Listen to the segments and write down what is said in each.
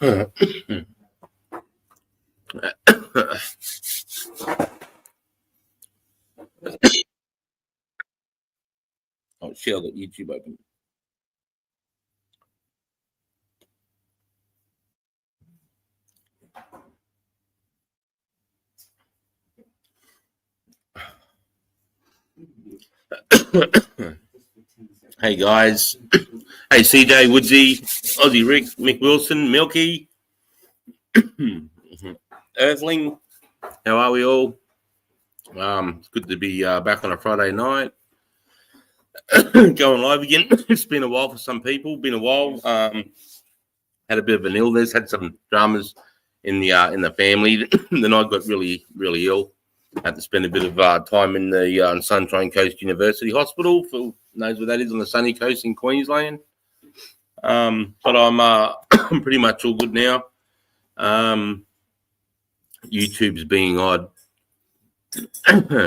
Oh shit, I got YouTube open. Hey guys. Hey CJ, Woodsy, Aussie Rick, Mick Wilson, Milky, Earthling. How are we all? It's good to be back on a Friday night. Going live again. It's been a while for some people. Been a while. Had a bit of an illness. Had some dramas in the family. Then I got really ill. Had to spend a bit of time in the Sunshine Coast University Hospital. For knows what that is on the sunny coast in Queensland. But I'm I'm pretty much all good now. YouTube's being odd.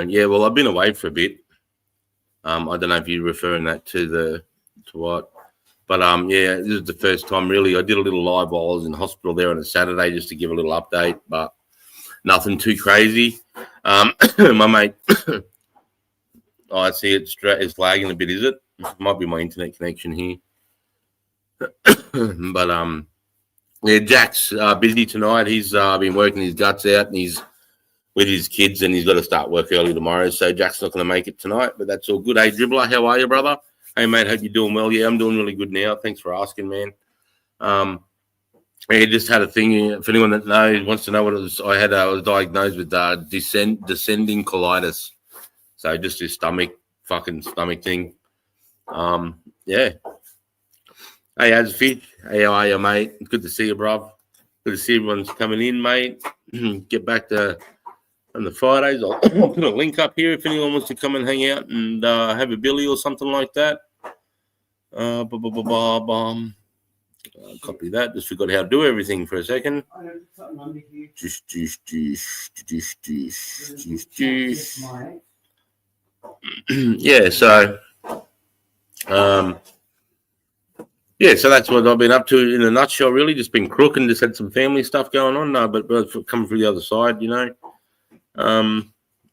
Yeah, well, I've been away for a bit. I don't know if you're referring that to what, but yeah, this is the first time really. I did a little live while I was in hospital there on a Saturday just to give a little update, but nothing too crazy. My mate, I see it's lagging a bit. Is it? Might be my internet connection here. But yeah, Jack's busy tonight. He's been working his guts out, and he's with his kids, and he's got to start work early tomorrow. So Jack's not going to make it tonight, but that's all good. Hey, Dribbler, how are you, brother? Hey, mate, hope you're doing well. Yeah, I'm doing really good now. Thanks for asking, man. I just had a thing. If anyone that wants to know what it was, I was diagnosed with descending colitis. So just this stomach thing. Yeah. Hey, Azfish. Hey, how are you, mate? Good to see you, bruv. Good to see everyone's coming in, mate. Get back to on the Fridays. I'll put a link up here if anyone wants to come and hang out and have a billy or something like that. Copy that. Just forgot how to do everything for a second. Yeah, so yeah, so that's what I've been up to in a nutshell, really. Just been crooking, just had some family stuff going on, but coming through the other side, you know.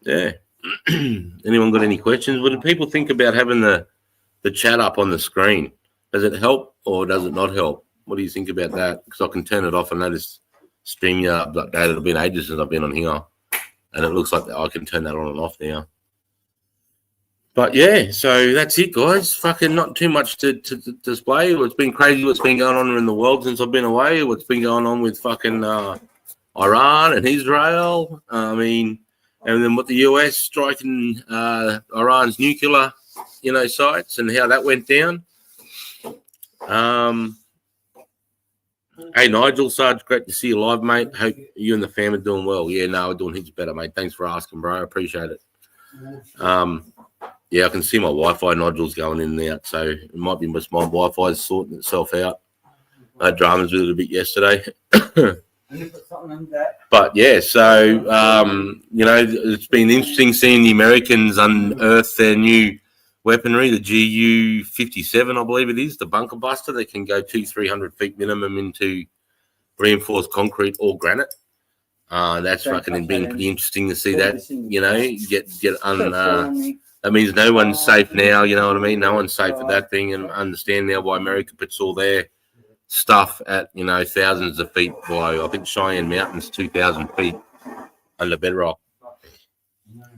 Yeah. Anyone got any questions? What do people think about having the chat up on the screen? Does it help or does it not help? What do you think about that? Because I can turn it off. I noticed StreamYard updated. It's been ages since I've been on here, and it looks like I can turn that on and off now. But yeah, so that's it, guys. Fucking not too much to display. It's been crazy what's been going on in the world since I've been away. What's been going on with fucking Iran and Israel. I mean, and then what the US striking Iran's nuclear, sites and how that went down. Hey, Nigel, Sarge, great to see you live, mate. Hope you and the fam are doing well. Yeah, no, we're doing heaps better, mate. Thanks for asking, bro. I appreciate it. Yeah, I can see my Wi-Fi nodules going in and out, so it might be just my Wi-Fi is sorting itself out. I had dramas with it a bit yesterday. But yeah, so, it's been interesting seeing the Americans unearth their new weaponry, the GU-57, I believe it is, the bunker buster that can go 200-300 feet minimum into reinforced concrete or granite. That's fucking been pretty interesting to see that, that means no one's safe now, you know what I mean? No one's safe with that thing, and understand now why America puts all their stuff at, thousands of feet below. I think Cheyenne Mountain's 2,000 feet under bedrock.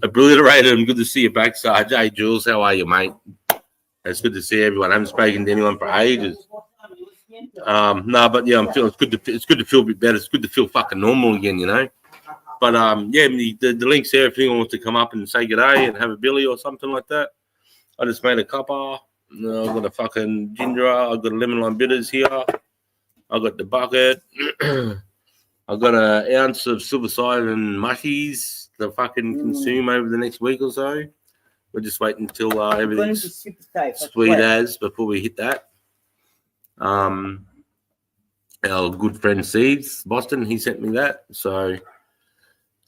Obliterated. Good to see you back, Sarge. Hey, Jules, how are you, mate? It's good to see everyone. I haven't spoken to anyone for ages. No, but yeah, I'm feeling it's good to feel a bit better. It's good to feel fucking normal again, But yeah, the link's there if anyone wants to come up and say g'day and have a billy or something like that. I just made a cuppa. I've got a fucking ginger. I've got a lemon lime bitters here. I've got the bucket. I've got an ounce of silver cider and mushies to fucking consume over the next week or so. We're just waiting until everything's sweet as before we hit that. Our good friend Seeds, Boston, he sent me that. So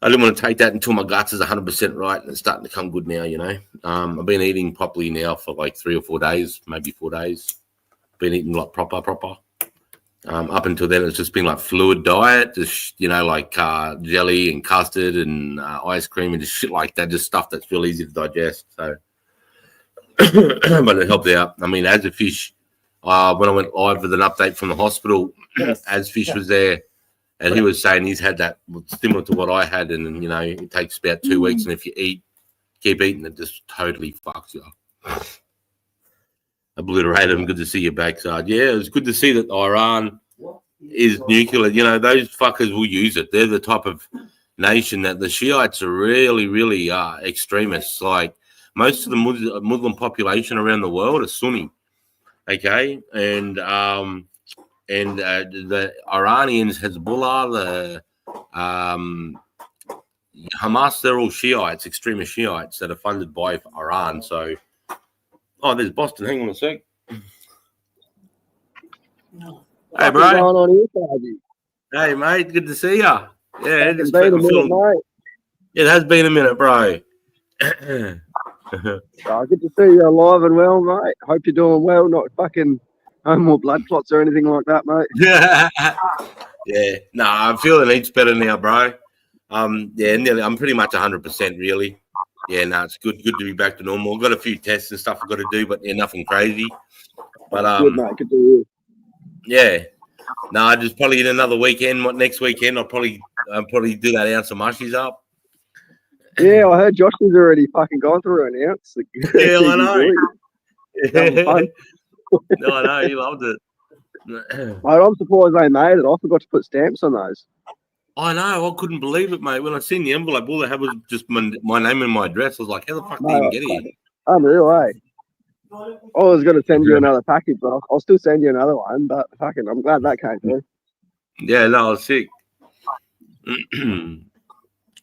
I didn't want to take that until my guts is 100% right, and it's starting to come good now, I've been eating properly now for like 3 or 4 days, maybe 4 days. Been eating like proper. Up until then, it's just been like fluid diet, just like jelly and custard and ice cream and just shit like that, just stuff that's real easy to digest. So, but it helped out. I mean, as a fish, when I went live with an update from the hospital, as fish was there, and he was saying he's had that similar to what I had, and it takes about 2 weeks, and if you keep eating, it just totally fucks you up. Obliterate them. Good to see you back, Sarge. Yeah, it was good to see that Iran is nuclear. Those fuckers will use it. They're the type of nation that the Shiites are really, really extremists. Like most of the Muslim population around the world are Sunni. Okay, and the Iranians, Hezbollah, the Hamas, they're all Shiites, extremist Shiites that are funded by Iran. So, there's Boston. Hang on a sec. Hey, bro. What's going on here, Sarge? Hey, mate. Good to see ya. Yeah, It's been a minute, mate. It has been a minute, bro. Good to see you alive and well, mate. Hope you're doing well. Not fucking no more blood clots or anything like that, mate. Yeah. I'm feeling heaps better now, bro. Nearly. I'm pretty much 100%, really. Yeah, it's good to be back to normal. I've got a few tests and stuff I've got to do, but nothing crazy. But good, mate. Good to hear. Yeah. I just probably in another weekend. Next weekend, I'll probably do that ounce of mushies up. Yeah, I heard Josh has already fucking gone through an ounce. Yeah, I know. No, I know. He loved it. Mate, I'm surprised they made it. I forgot to put stamps on those. I know. I couldn't believe it, mate. When I seen the envelope, all they had was just my name and my address. I was like, how the fuck did you even get here? Unreal, eh? I was going to send you another package, but I'll still send you another one. But fucking, I'm glad that came through. Yeah, no, I was sick.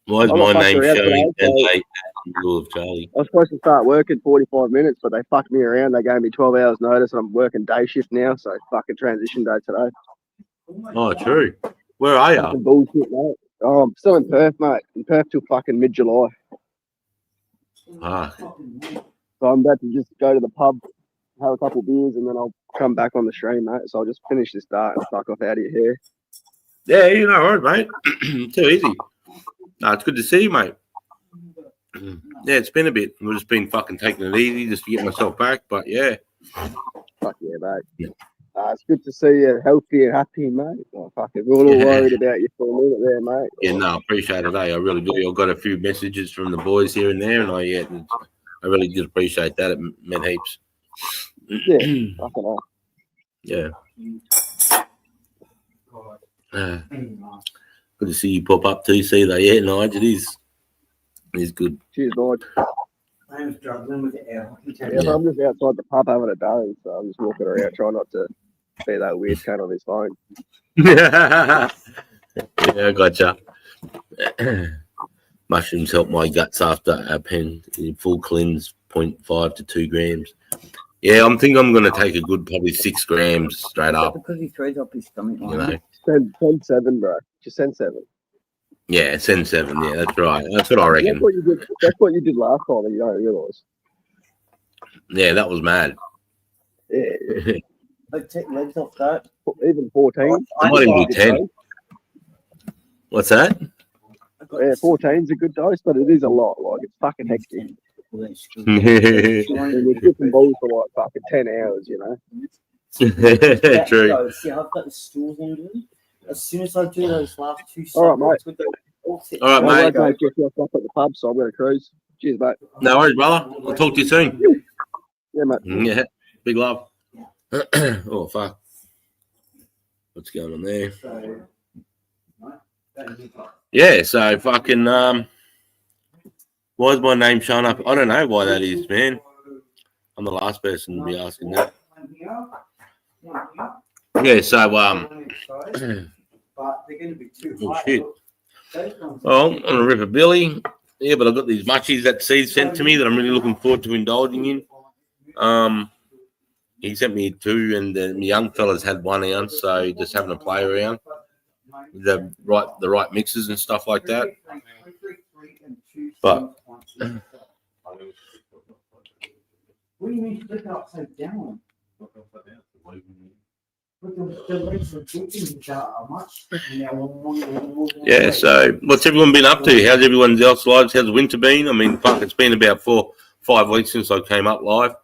Why is my name showing as Rule of Charlie? I was supposed to start work in 45 minutes, but they fucked me around. They gave me 12 hours notice, and I'm working day shift now, so fucking transition day today. Oh, true. Where are you? Fucking bullshit, mate. Oh, I'm still in Perth, mate. In Perth till fucking mid-July. So I'm about to just go to the pub, have a couple beers, and then I'll come back on the stream, mate. So I'll just finish this dart and fuck off out of your hair. Yeah, right, mate. Too easy. No, it's good to see you, mate. Yeah, it's been a bit. I've just been fucking taking it easy just to get myself back, but yeah. Fuck yeah, mate. Yeah. It's good to see you healthy and happy, mate. Oh, fucking, we're all worried about you for a minute there, mate. Yeah, no, I appreciate it, I really do. I got a few messages from the boys here and there, and I really did appreciate that. It meant heaps. Yeah, fucking hell. Yeah. Good to see you pop up too, see that. Yeah, Nigel, it is good. Cheers, Nigel. I'm struggling with it. Yeah, I'm just outside the pub having a day, so I'm just walking around trying not to be that weird cunt on his phone. Yeah, I gotcha. Mushrooms help my guts after a pen in full cleanse, 0.5 to 2 grams. Yeah, I'm thinking I'm going to take a good probably 6 grams straight up. Because he throws up his stomach. Send 7, bro. Just send 7. Yeah, send 7. Yeah, that's right. That's what I reckon. That's what you did last time, and you don't realise. Yeah, that was mad. Yeah. Like, take legs off that. Even 14. I might even do 10. What's that? Yeah, 14's a good dose, but it is a lot. Like, it's fucking hectic. Well, and you're kicking balls for like fucking 10 hours, you know. True. See, I've got the stools in them. As soon as I do those last 2 All right, mate. All right, mate. Just got up at the pub, so I'm going to cruise. Cheers, mate. No worries, brother. I'll talk to you soon. Yeah, mate. Yeah, big love. Oh, fuck. What's going on there? Yeah, so fucking, why is my name showing up? I don't know why that is, man. I'm the last person to be asking that. Yeah, so, oh, shit. Well, I'm going to rip a billy. Yeah, but I've got these mushies that Steve sent to me that I'm really looking forward to indulging in. He sent me 2, and the young fella's had 1 ounce, so just having a play around. The right mixes and stuff like that. But what do you mean flip it upside down? What Yeah, so what's everyone been up to? How's everyone else lives? How's winter been? I mean, fuck, it's been about 4-5 weeks since I came up live.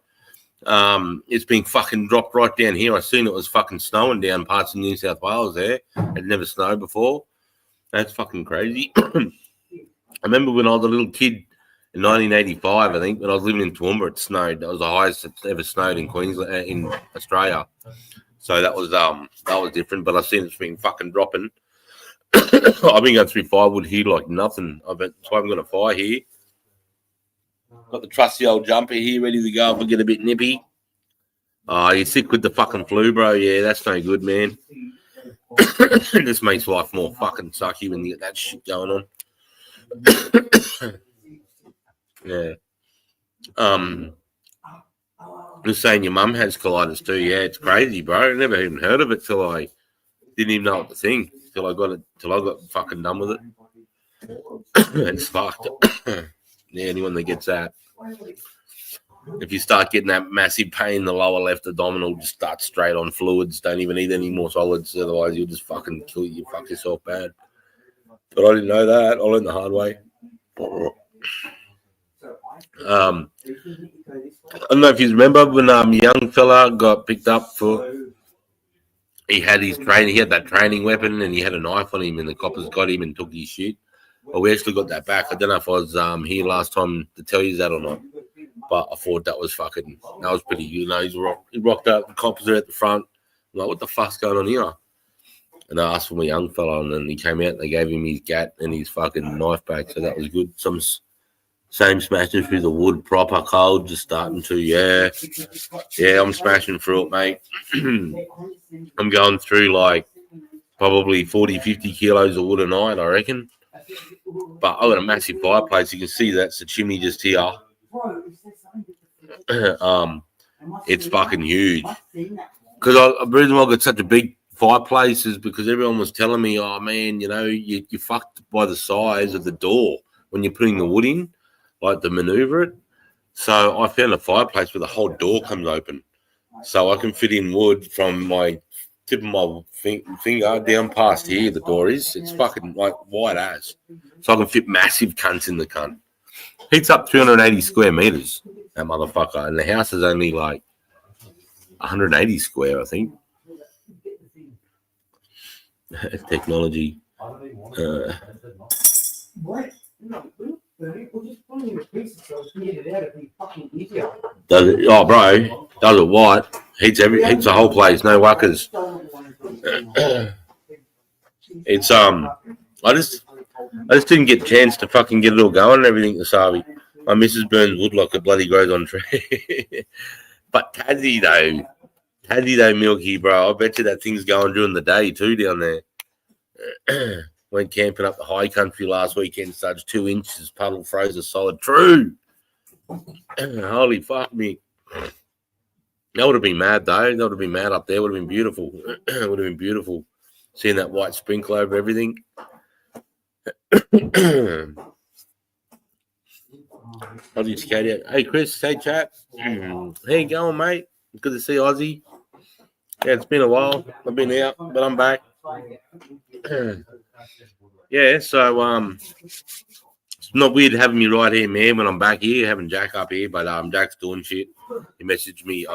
It's been fucking dropped right down here. I seen it was fucking snowing down parts of New South Wales there. It never snowed before. That's fucking crazy. I remember when I was a little kid in 1985, I think, when I was living in Toowoomba, it snowed. That was the highest it's ever snowed in Queensland, in Australia. So that was different. But I've seen it's been fucking dropping. I've been going through firewood here like nothing. So I haven't got a fire here. Got the trusty old jumper here ready to go if I get a bit nippy. Oh, you're sick with the fucking flu, bro. Yeah, that's no good, man. It just makes life more fucking sucky when you get that shit going on. Yeah. Just saying your mum has colitis too. Yeah, it's crazy, bro. I never even heard of it till I didn't even know what to think. Till I got fucking done with it. It's fucked. Yeah, anyone that gets that. If you start getting that massive pain in the lower left abdominal, just start straight on fluids. Don't even need any more solids. Otherwise, you'll just fucking kill you. Fuck yourself bad. But I didn't know that. I learned the hard way. I don't know if you remember when a young fella got picked up for. He had his training. He had that training weapon, and he had a knife on him, and the coppers got him and took his shit. But we actually got that back. I don't know if I was here last time to tell you that or not. But I thought that was pretty, he rocked out, the coppers are at the front. I'm like, what the fuck's going on here? And I asked for my young fella, and then he came out and they gave him his gat and his fucking knife back. So that was good. Some same smashing through the wood, proper cold, just starting to, yeah, I'm smashing through it, mate. I'm going through like probably 40, 50 kilos of wood a night, I reckon. But I've got a massive fireplace. You can see that's the chimney just here. It's fucking huge. Because the reason why I got such a big fireplace is because everyone was telling me, oh man, you're fucked by the size of the door when you're putting the wood in, like to maneuver it. So I found a fireplace where the whole door comes open. So I can fit in wood from my tip of my finger down past here, the door is. It's fucking like wide ass. So I can fit massive cunts in the cunt. Heats up 380 square meters, that motherfucker. And the house is only like 180 square, I think. Technology. Does it? Oh, bro, does it what? Heats the whole place. No wuckers. It's I just didn't get a chance to fucking get it all going and everything, Wasabi. My missus burns wood like it bloody grows on tree. But Tassie though, Milky, bro, I bet you that thing's going during the day too down there. Went camping up the high country last weekend, Sarge, 2 inches, puddle froze a solid. True. Holy fuck me. That would have been mad though. That would have been mad up there. Would have been beautiful. Would have been beautiful. Seeing that white sprinkle over everything. I'll just carry it. Hey Chris, hey chat. How you going, mate? Good to see Ozzy. Yeah, it's been a while. I've been out, but I'm back. Yeah, so it's not weird having me right here, man, when I'm back here, having Jack up here, but Jack's doing shit. He messaged me,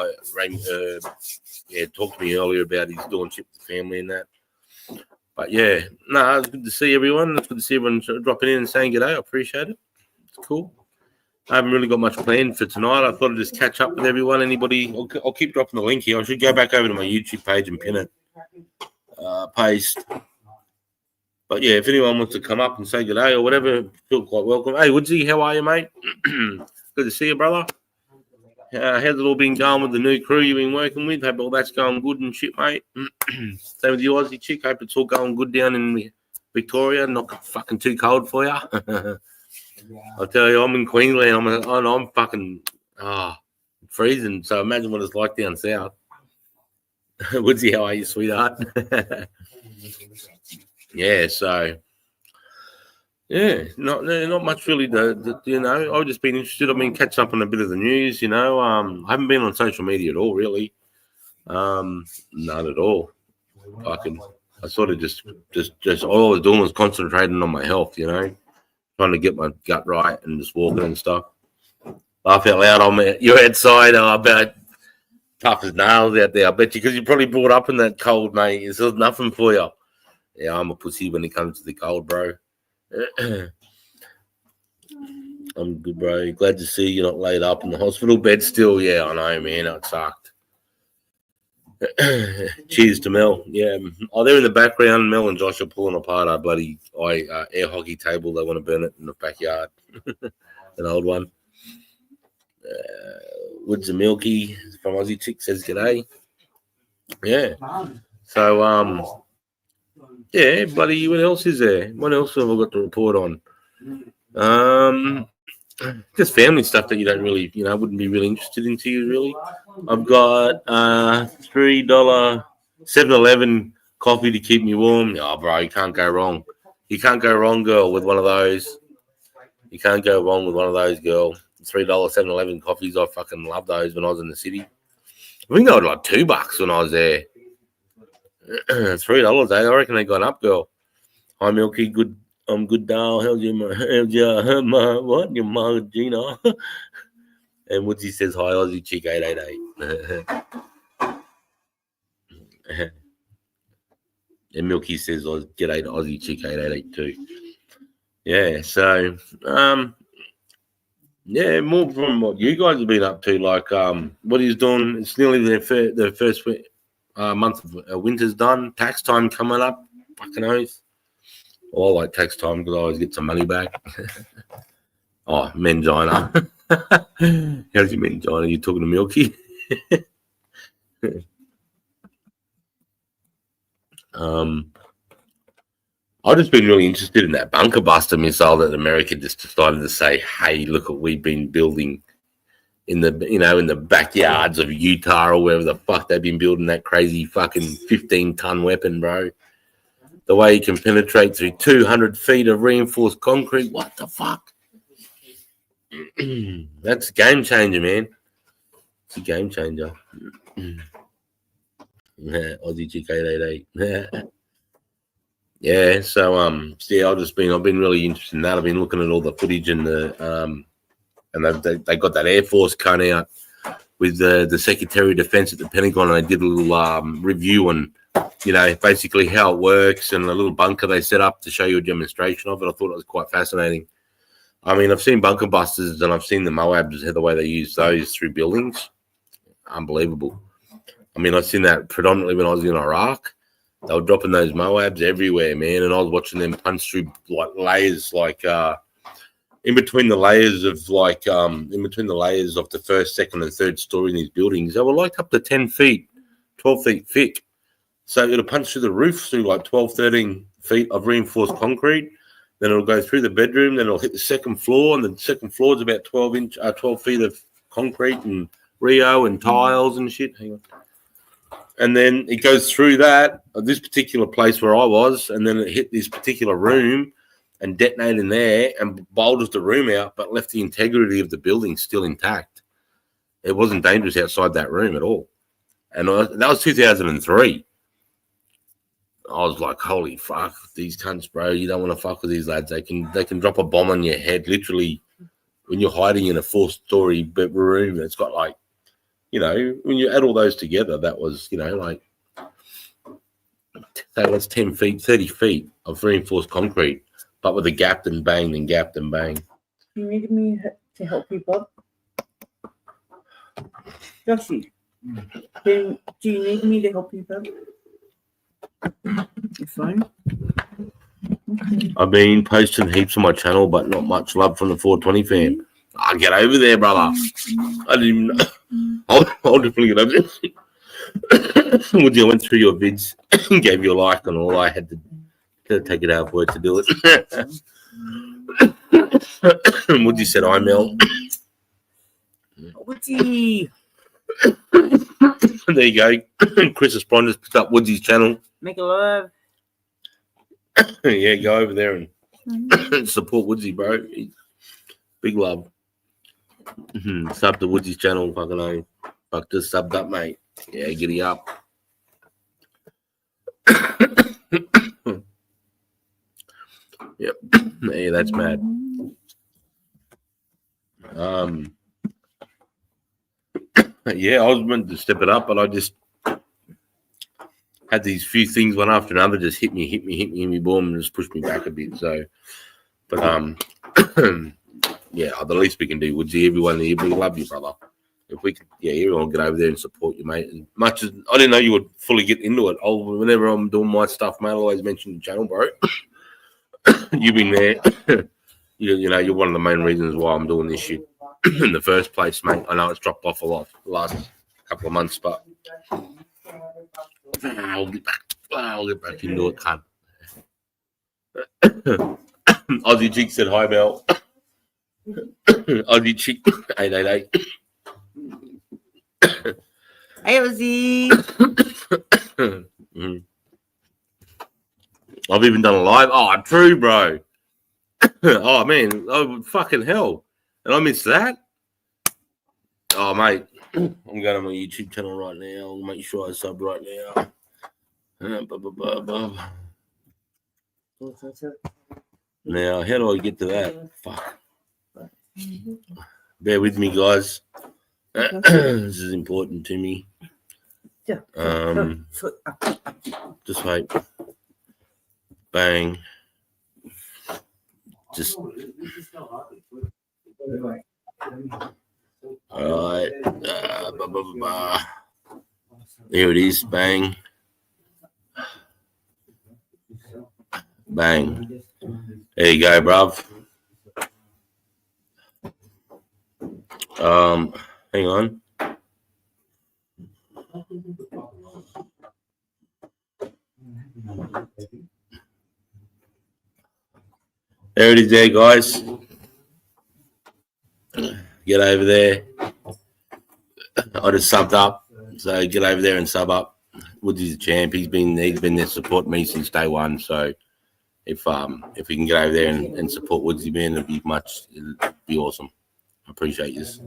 talked to me earlier about he's doing shit with the family and that. But yeah, it's good to see everyone. It's good to see everyone dropping in and saying good day. I appreciate it. It's cool. I haven't really got much planned for tonight. I thought I'd just catch up with everyone. Anybody, I'll keep dropping the link here. I should go back over to my YouTube page and pin it, paste. But yeah, if anyone wants to come up and say good day or whatever, feel quite welcome. Hey, Woodsy, how are you, mate? Good to see you, brother. How's it all been going with the new crew you've been working with? Hope all that's going good and shit, mate. Same with you, Aussie chick. Hope it's all going good down in Victoria. Not fucking too cold for you. I'll tell you, I'm in Queensland. I'm fucking freezing. So imagine what it's like down south. Woodsy, how are you, sweetheart? Yeah, so not much really. I've just been interested. I've been catching up on a bit of the news. I haven't been on social media at all, really. None at all. I sort of just all I was doing was concentrating on my health, you know, trying to get my gut right and just walking and stuff. Laugh out loud on me. You're outside. I bet tough as nails out there. I bet you because you probably brought up in that cold, mate. It's nothing for you. Yeah, I'm a pussy when it comes to the cold, bro. I'm good, bro. Glad to see you're not laid up in the hospital bed still. Yeah, I know, man. It sucked. Cheers to Mel. Yeah. Oh, they're in the background. Mel and Josh are pulling apart our bloody air hockey table. They want to burn it in the backyard. An old one. Woods and Milky from Aussie Chick says g'day. Yeah. So, yeah, bloody, what else is there? What else have I got to report on? Just family stuff that you don't really, you know, wouldn't be really interested in to you, really. I've got $3 7-Eleven coffee to keep me warm. Oh, bro, you can't go wrong. You can't go wrong, girl, with one of those. You can't go wrong with one of those, girl. $3 7-Eleven coffees. I fucking love those when I was in the city. I think they were like $2 when I was there. $3, eh? I reckon they gone up, girl. Hi, Milky. Good. Good, doll. How's your what? Your mother, Gina. And Woodsy says, hi, Aussie Chick 888. And Milky says, g'day to Aussie Chick 888 too. Yeah, so, yeah, more from what you guys have been up to, like what he's doing. It's nearly the first month of winter's done. Tax time coming up. Fucking oath. Well, I like tax time because I always get some money back. Oh, mangina. How's your mangina? You talking to Milky? I've just been really interested in that bunker buster missile that America just decided to say, hey, look what we've been building in the backyards of Utah or wherever the fuck they've been building that crazy fucking 15-ton weapon, bro. The way you can penetrate through 200 feet of reinforced concrete. What the fuck? That's a game changer, man. It's a game changer. Aussie Chick 888. Yeah, so I've been really interested in that. I've been looking at all the footage and and they got that Air Force cut out with the Secretary of Defense at the Pentagon, and they did a little review on, you know, basically how it works and a little bunker they set up to show you a demonstration of it. I thought it was quite fascinating. I mean, I've seen bunker busters and I've seen the Moabs, the way they use those through buildings. Unbelievable. I mean, I've seen that predominantly when I was in Iraq. They were dropping those Moabs everywhere, man, and I was watching them punch through like layers, like in between the layers of the first, second, and third story in these buildings. They were like up to 10 feet, 12 feet thick. So it'll punch through the roof through like 12, 13 feet of reinforced concrete. Then it'll go through the bedroom. Then it'll hit the second floor, and the second floor is about 12 feet of concrete and Rio and tiles and shit. Hang on. And then it goes through this particular place where I was, and then it hit this particular room and detonated in there and bulged the room out, but left the integrity of the building still intact. It wasn't dangerous outside that room at all. And that was 2003. I was like, holy fuck, these cunts, bro. You don't want to fuck with these lads. They can drop a bomb on your head literally when you're hiding in a 4-story room. It's got like, you know, when you add all those together, that was, you know, like, that was 10 feet, 30 feet of reinforced concrete, but with a gapped and banged and gapped and banged. You need me to help you, Bob? Joshy, do you need me to help you, Bob? Your phone? Okay. I've been posting heaps on my channel, but not much love from the 420 fam. I'll get over there, brother. I didn't even know. I'll definitely get over there. Woody, I went through your vids and gave you a like and all. I had to take it out of work to do it. Woody said, "I Mel." Woody! There you go. Chris has just picked up Woody's channel. Make a love. Yeah, go over there and support Woodsy, bro. Big love. Sub to Woody's channel. Fucking fuck, just subbed up, mate. Yeah, giddy up. Yep. Yeah, that's mad. Yeah, I was meant to step it up, but I just had these few things one after another just hit me, boom, and just pushed me back a bit. So, but yeah, the least we can do would see everyone here. We love you, brother. If we could, yeah, everyone get over there and support you, mate. As much as I didn't know you would fully get into it. Whenever I'm doing my stuff, mate, I always mention the channel, bro. You've been there. You know, you're one of the main reasons why I'm doing this shit in the first place, mate. I know it's dropped off a lot the last couple of months, but I'll get back into it, cunt. Aussie Chick said hi, Mel. Aussie Chick 888. Hey, Ozzy. I've even done a live. Oh, true, bro. Oh man, oh fucking hell, and I missed that. Oh mate, I'm going to my YouTube channel right now. I'll make sure I sub right now. Now, how do I get to that? Fuck. Bear with me, guys. This is important to me. Just wait. Bang. Just. All right. There it is. Bang. Bang. There you go, bruv. Hang on. There it is there, guys. Get over there. I just subbed up. So get over there and sub up. Woodsy's a champ. He's been there supporting me since day one. So if we can get over there and support Woodsy, man, it'd be awesome. I appreciate this.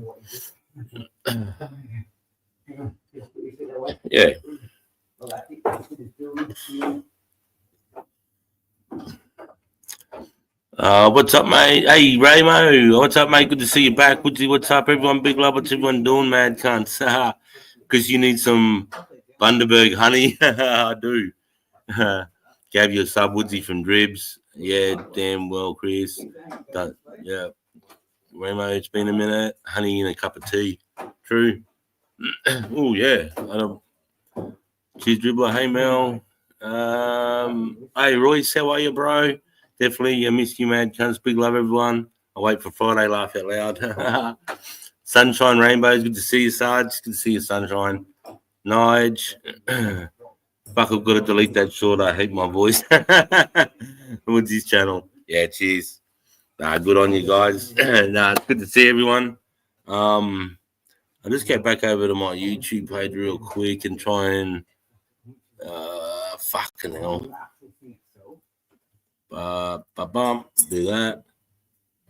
Yeah. What's up, mate? Hey, Raymo. What's up, mate? Good to see you back. What's up, everyone? Big love. What's everyone doing, mad cunts? Because you need some Bundaberg honey. I do. Gave you a sub, Woodsy from Dribs. Yeah, damn well, Chris. Yeah. Raymo, it's been a minute. Honey in a cup of tea. True. Oh, yeah. Cheers, Dribbler. Hey, Mel. Hey, Royce. How are you, bro? Definitely, I miss you, mad cunts. Big love, everyone. I wait for Friday, laugh out loud. Sunshine Rainbows, good to see you, Sarge. Good to see you, Sunshine. Nige. Fuck, I've got to delete that short. I hate my voice. What's his channel? Yeah, cheers. Good on you guys. It's good to see everyone. I'll just get back over to my YouTube page real quick and try and fucking hell. Do that.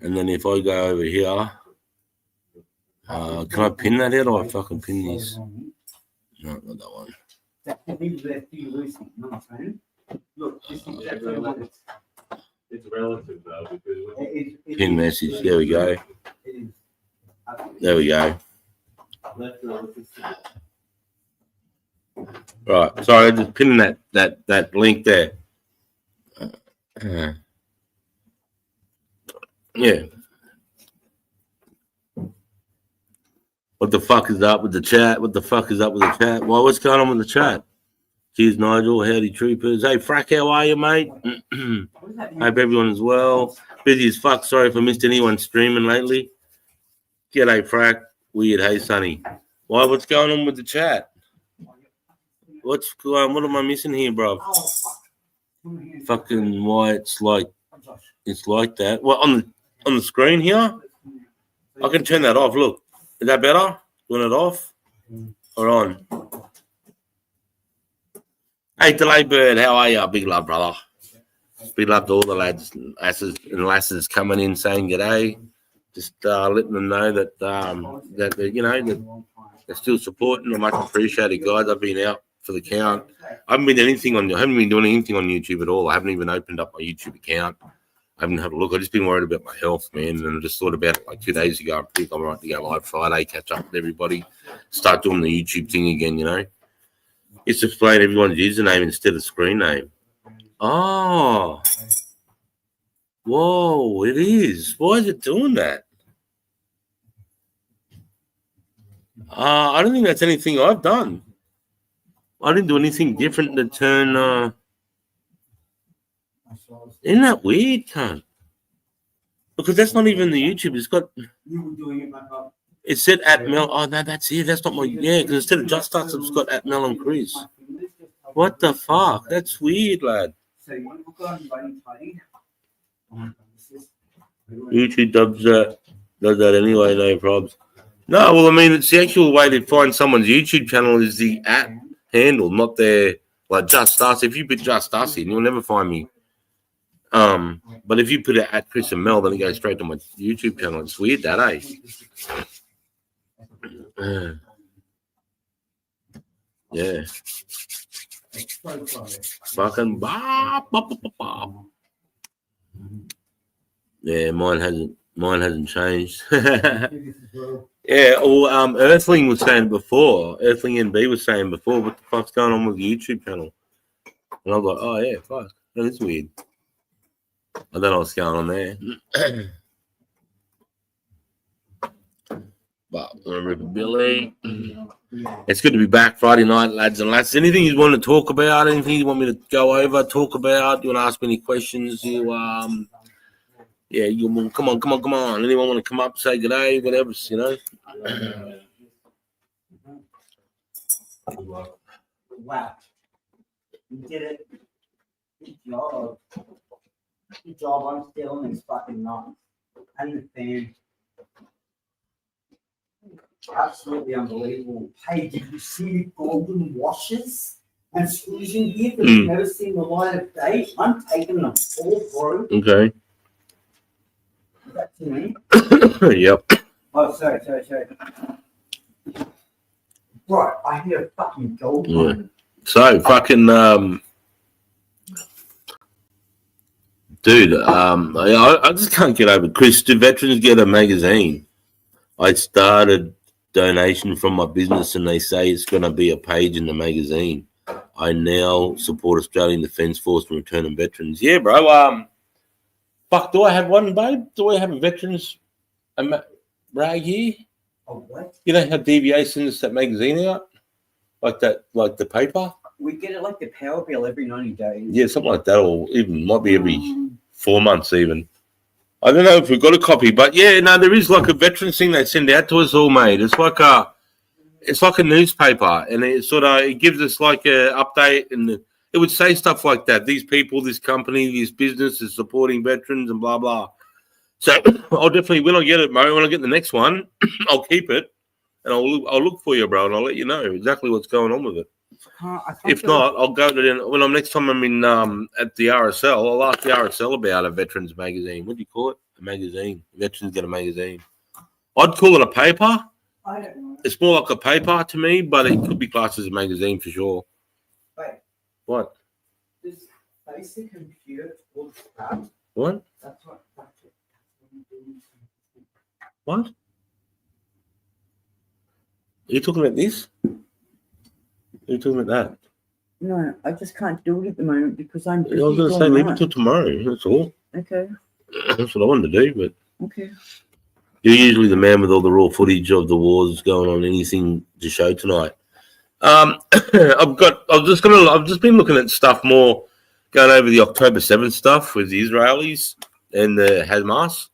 And then if I go over here, can I pin that here or I fucking pin this? No, not that one. It's relative though, because Pin message. There we go. There we go. Right. Sorry, I'm just pinning that link there. Yeah. What the fuck is up with the chat? What the fuck is up with the chat? Well, what's going on with the chat? Cheers, Nigel. Howdy, troopers. Hey, Frack, how are you, mate? Hope everyone is well. Busy as fuck. Sorry if I missed anyone streaming lately. G'day, Frack. Weird. Hey, Sonny. Why? What's going on with the chat? What's going on? What am I missing here, bro? Fucking why it's like that. Well, on the screen here, I can turn that off. Look, is that better? Turn it off or on? Hey, Delay Bird, how are you? Big love, brother. Big love to all the lads and lasses coming in saying g'day. Just letting them know that that you know that they're still supporting. I much appreciate it, guys. I've been out for the count. I haven't been doing anything on YouTube at all. I haven't even opened up my YouTube account. I haven't had a look. I've just been worried about my health, man. And I just thought about it like 2 days ago. I think I'm right to go live Friday, catch up with everybody, start doing the YouTube thing again, you know. It's displaying everyone's username instead of screen name. Oh. Whoa, it is. Why is it doing that? I don't think that's anything I've done. I didn't do anything different to turn. Isn't that weird, cunt? Because that's not even the YouTube. It's got. It said at Mel. Oh no, that's it. That's not my. Yeah, because instead of Just Us, it's got at Mel and Chris. What the fuck? That's weird, lad. YouTube does that anyway, no problems. No, well, I mean, it's the actual way to find someone's YouTube channel is the at handle, not their like Just Us. If you put Just Us in, you'll never find me. But if you put it at Chris and Mel, then it goes straight to my YouTube channel. It's weird, that, eh? Yeah. Fucking bop, bop, bop, bop. Yeah, mine hasn't changed. Yeah, well, Earthling was saying before, Earthling NB was saying before, what the fuck's going on with the YouTube channel? And I was like, oh yeah, fuck, that is weird. I don't know what's going on there. But Ripper Billy, it's good to be back Friday night, lads and lads. Anything you want to talk about? Anything you want me to go over, talk about? You want to ask me any questions? Yeah, you come on. Anyone want to come up, say good day, whatever, you know? Wow. You did it. Good job. Good job. I'm still in this fucking nuts. And the fan. Absolutely unbelievable. Hey, did you see the golden washes and screws in here that you've never seen the light of day? I'm taking them all through. Okay. Is that to me? Yep. Oh, sorry. Right, I hear a fucking gold one. Yeah. So, fucking, dude, I just can't get over Chris. Do veterans get a magazine? I started donation from my business and they say it's going to be a page in the magazine. I now support Australian Defence Force and returning veterans. Yeah, bro. Fuck, do I have one, babe? Do I have a veterans rag here? Oh, what? You know how DVA sends that magazine out? Like that, like the paper? We get it like the power bill every 90 days. Yeah, something like that, or even might be every 4 months even. I don't know if we've got a copy, but yeah, no, there is like a veterans thing they send out to us all, mate. It's like a newspaper, and it gives us like a update, and it would say stuff like that. These people, this company, this business is supporting veterans and blah blah. So I'll definitely, when I get it, Mo, when I get the next one, I'll keep it, and I'll look for you, bro, and I'll let you know exactly what's going on with it. If not, I'll go to when I'm next time I'm in at the RSL. I'll ask the RSL about a veterans magazine. What do you call it? A magazine. Veterans get a magazine. I'd call it a paper. I don't know. It's more like a paper to me, but it could be classed as a magazine for sure. Wait. What? This basic computer called Scrap. What? That's what I'm doing. What? Are you talking about this? Are you talking about that? No, I just can't do it at the moment because I'm busy. I was going to say, leave it till tomorrow. That's all. Okay. That's what I wanted to do, but Okay. you're usually the man with all the raw footage of the wars going on. Anything to show tonight? I've just been looking at stuff more, going over the October 7th stuff with the Israelis and the Hamas.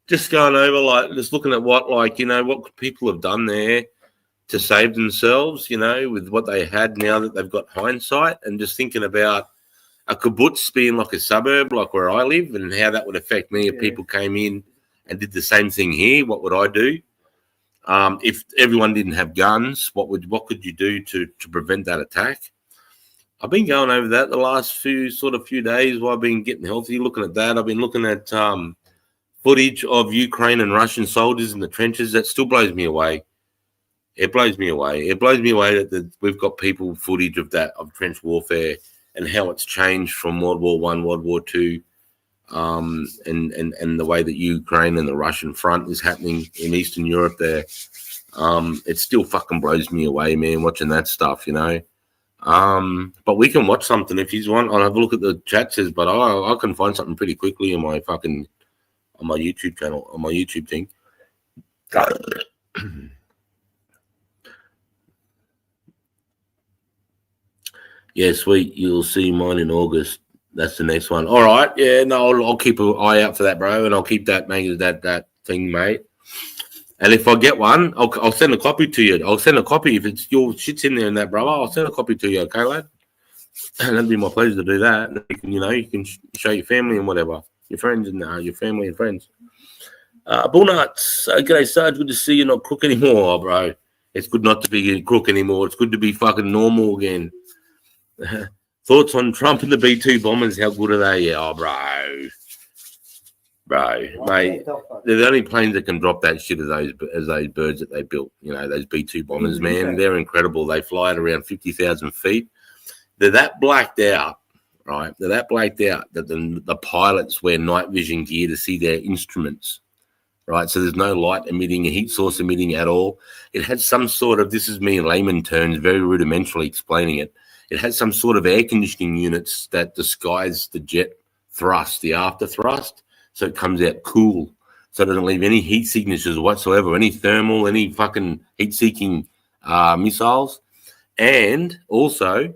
Just going over, just looking at what people have done there to save themselves, with what they had now that they've got hindsight, and just thinking about a kibbutz being like a suburb, like where I live, and how that would affect me if people came in and did the same thing here. What would I do? If everyone didn't have guns, what could you do to prevent that attack? I've been going over that the last few days while I've been getting healthy, looking at that. I've been looking at footage of Ukraine and Russian soldiers in the trenches. That still blows me away. It blows me away. It blows me away that we've got people footage of that, of trench warfare and how it's changed from World War One, World War Two, and the way that Ukraine and the Russian front is happening in Eastern Europe there. It still fucking blows me away, man, watching that stuff, you know. But we can watch something if you want. I'll have a look at the chat says, but I can find something pretty quickly on my YouTube channel, on my YouTube thing. Yeah, sweet. You'll see mine in August. That's the next one. All right. Yeah, no, I'll keep an eye out for that, bro, and I'll keep that thing, mate. And if I get one, I'll send a copy to you. I'll send a copy if it's your shit's in there and that, brother. I'll send a copy to you, okay, lad? And that'd be my pleasure to do that. And you can show your family and whatever, your friends and your family and friends. Bull nuts. G'day, Sarge. Good to see you not crook anymore, bro. It's good not to be crook anymore. It's good to be fucking normal again. Thoughts on Trump and the B-2 bombers? How good are they? Yeah, oh, bro, mate. They're the only planes that can drop that shit as those birds that they built. You know, those B-2 bombers, man. They're incredible. They fly at around 50,000 feet. They're that blacked out, right? They're that blacked out that the pilots wear night vision gear to see their instruments, right? So there's no light emitting, a heat source emitting at all. It has some sort of, this is me in layman terms, very rudimentarily explaining it. It has some sort of air conditioning units that disguise the jet thrust, the after thrust, so it comes out cool, so it doesn't leave any heat signatures whatsoever, any thermal, any fucking heat-seeking missiles. And also,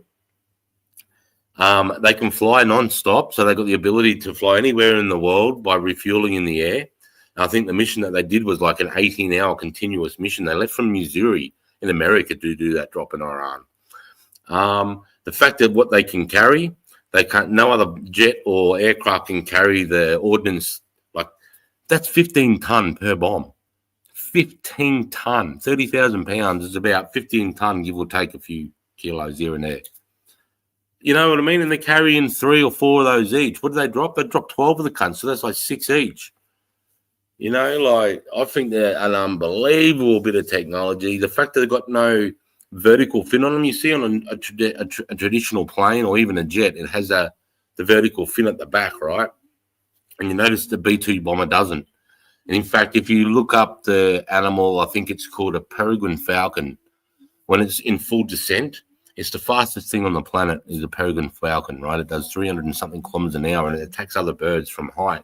they can fly non-stop, so they've got the ability to fly anywhere in the world by refueling in the air. And I think the mission that they did was like an 18-hour continuous mission. They left from Missouri in America to do that drop in Iran. The fact that what they can carry, they can't. No other jet or aircraft can carry the ordnance. Like that's 15 ton per bomb. 15 ton, 30,000 pounds is about 15 ton, give or take a few kilos here and there. You know what I mean? And they're carrying 3 or 4 of those each. What do they drop? They drop 12 of the cunts, so that's like 6 each. You know, like I think they're an unbelievable bit of technology. The fact that they've got no vertical fin on them, you see on a traditional plane or even a jet, it has the vertical fin at the back, right? And you notice the B-2 bomber doesn't. And in fact, if you look up the animal, I think it's called a peregrine falcon. When it's in full descent, it's the fastest thing on the planet is a peregrine falcon, right? It does 300 and something kilometers an hour and it attacks other birds from height.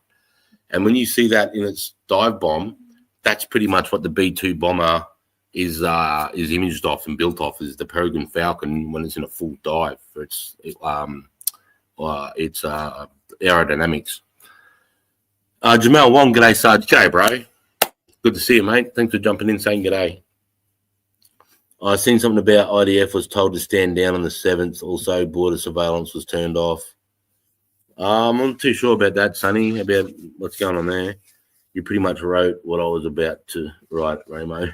And when you see that in its dive bomb, that's pretty much what the B-2 bomber is imaged off and built off, is the peregrine falcon when it's in a full dive for its aerodynamics. Jamal Wong, g'day, Sarge. G'day, bro. Good to see you, mate. Thanks for jumping in, saying g'day. I've seen something about IDF was told to stand down on the 7th. Also, border surveillance was turned off. I'm not too sure about that, Sonny, about what's going on there. You pretty much wrote what I was about to write, Ramo.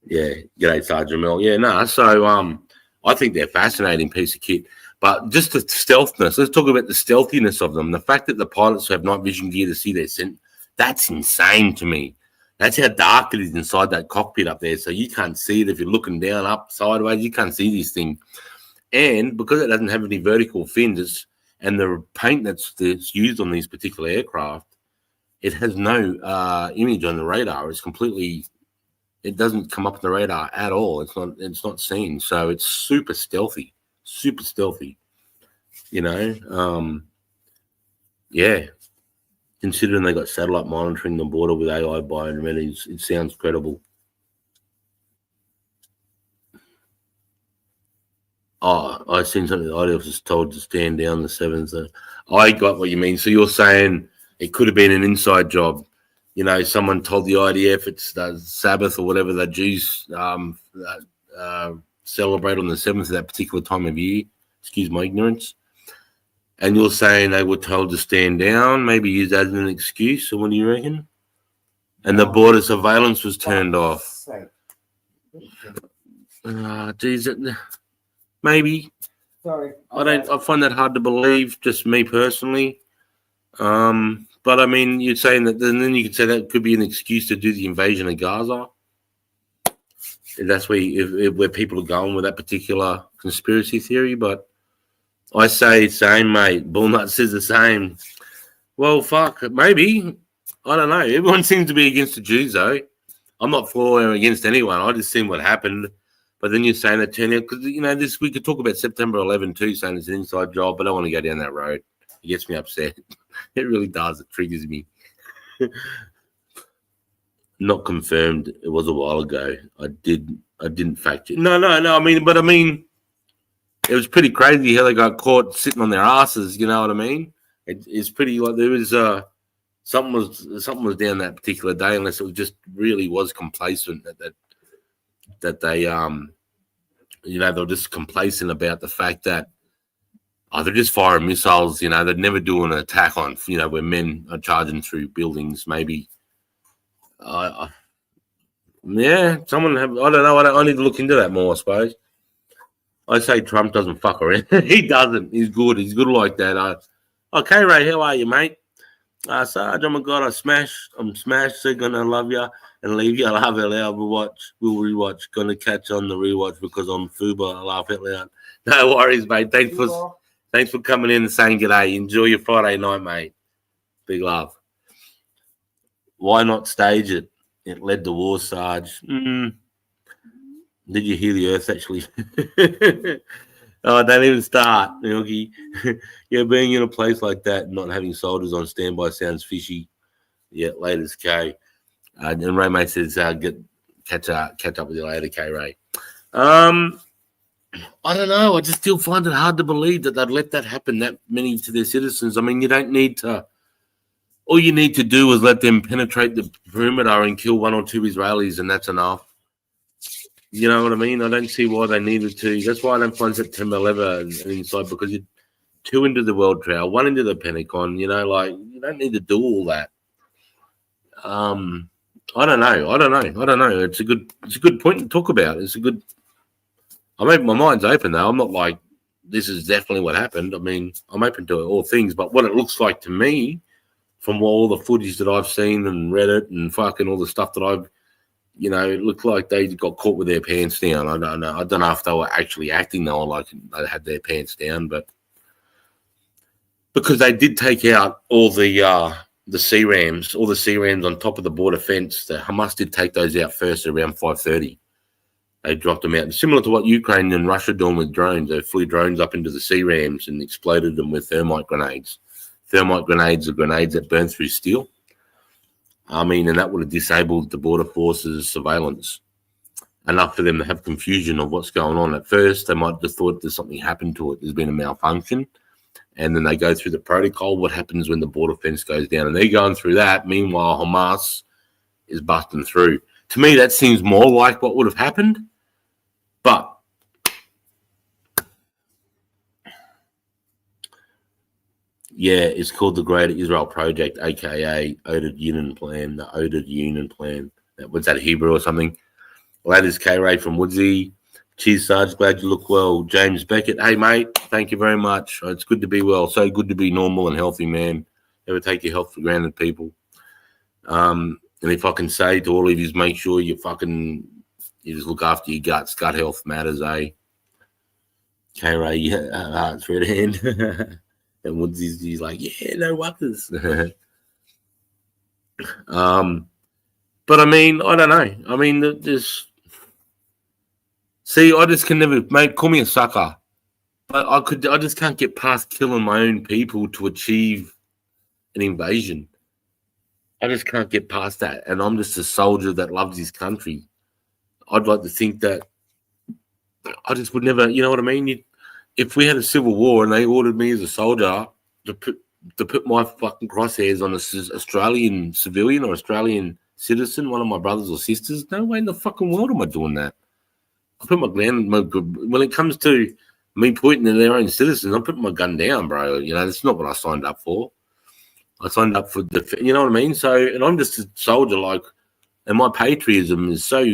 Yeah, g'day, Sarge Jamil. Yeah, no, so I think they're a fascinating piece of kit. But just the stealthiness, let's talk about the stealthiness of them. The fact that the pilots have night vision gear to see their scent, that's insane to me. That's how dark it is inside that cockpit up there. So you can't see it if you're looking down, up, sideways. You can't see this thing. And because it doesn't have any vertical fins, and the paint that's used on these particular aircraft, it has no image on the radar. It's completely, it doesn't come up on the radar at all. It's not seen. So it's super stealthy, you know. Yeah. Considering they got satellite monitoring the border with AI biometrics, it sounds credible. Oh, I've seen something. The IDF was told to stand down the 7th. I got what you mean. So you're saying it could have been an inside job. You know, someone told the IDF it's the Sabbath or whatever the Jews celebrate on the 7th of that particular time of year. Excuse my ignorance. And you're saying they were told to stand down, maybe used as an excuse. So what do you reckon? And the border surveillance was turned off. Geez, maybe. Sorry. I find that hard to believe, just me personally. But I mean, you're saying that, and then you could say that could be an excuse to do the invasion of Gaza. that's where people are going with that particular conspiracy theory. But I say same, mate. Bullnut says the same. Well, fuck, maybe. I don't know. Everyone seems to be against the Jews, though. I'm not for or against anyone. I just seen what happened. But then you're saying that turn out, because, this we could talk about September 11 too, saying it's an inside job, but I don't want to go down that road. It gets me upset. It really does. It triggers me. Not confirmed. It was a while ago. I didn't fact check. No. I mean, it was pretty crazy how they got caught sitting on their asses. You know what I mean? It's pretty like there was something was down that particular day, unless it just really was complacent that they they were just complacent about the fact that they're just firing missiles. They'd never do an attack on where men are charging through buildings. Maybe, someone have. I don't know. I need to look into that more. I suppose. I say Trump doesn't fuck around. He doesn't. He's good. He's good like that. Okay, Ray, how are you, mate? Sarge, oh my God, I'm smashed. So gonna love you and leave you. I laugh out loud. We'll rewatch. Gonna catch on the rewatch because I'm Fuba. I laugh out loud. No worries, mate. Thanks for coming in and saying g'day. Enjoy your Friday night, mate. Big love. Why not stage it? It led to war, Sarge. Did you hear the Earth actually? Oh, don't even start, Milky. Being in a place like that and not having soldiers on standby sounds fishy. Yeah, latest K. And Ray Mate says, catch up with you later, K Ray. I don't know. I just still find it hard to believe that they'd let that happen that many to their citizens. I mean, you don't need to. All you need to do is let them penetrate the perimeter and kill one or two Israelis, and that's enough. You know what I mean? I don't see why they needed to. That's why I don't find September 11 an inside, because you're two into the World Trade, one into the Pentagon. You don't need to do all that. I don't know. It's a good point to talk about. My mind's open though. I'm not like this is definitely what happened. I mean, I'm open to all things, but what it looks like to me, from all the footage that I've seen and read it and fucking all the stuff that I've. It looked like they got caught with their pants down. I don't know if they were actually acting though, or like they had their pants down, but because they did take out all the C-Rams, on top of the border fence. The Hamas did take those out first around 5:30. They dropped them out, similar to what Ukraine and Russia doing with drones. They flew drones up into the C-Rams and exploded them with thermite grenades. Thermite grenades are grenades that burn through steel. And that would have disabled the border forces' surveillance enough for them to have confusion of what's going on. At first, they might have just thought there's something happened to it. There's been a malfunction. And then they go through the protocol. What happens when the border fence goes down? And they're going through that. Meanwhile, Hamas is busting through. To me, that seems more like what would have happened. But yeah, it's called the Greater Israel Project, a.k.a. Oded Union Plan, the Oded Union Plan. Was that Hebrew or something? Latest K-Ray from Woodsy. Cheers, Sarge. Glad you look well. James Beckett. Hey, mate. Thank you very much. It's good to be well. So good to be normal and healthy, man. Never take your health for granted, people. And if I can say to all of you, make sure you just look after your guts. Gut health matters, eh? K-Ray, it's red hand. And Woodsy's like, yeah, no wuckers. But I mean, I don't know. I mean, I just can never, mate, call me a sucker. But I just can't get past killing my own people to achieve an invasion. I just can't get past that. And I'm just a soldier that loves his country. I'd like to think that I just would never, you know what I mean? If we had a civil war and they ordered me as a soldier to put my fucking crosshairs on an Australian civilian or Australian citizen, one of my brothers or sisters, no way in the fucking world am I doing that. I put when it comes to me pointing at their own citizens, I'm putting my gun down, bro. That's not what I signed up for. I signed up for you know what I mean? So, and I'm just a soldier, and my patriotism is so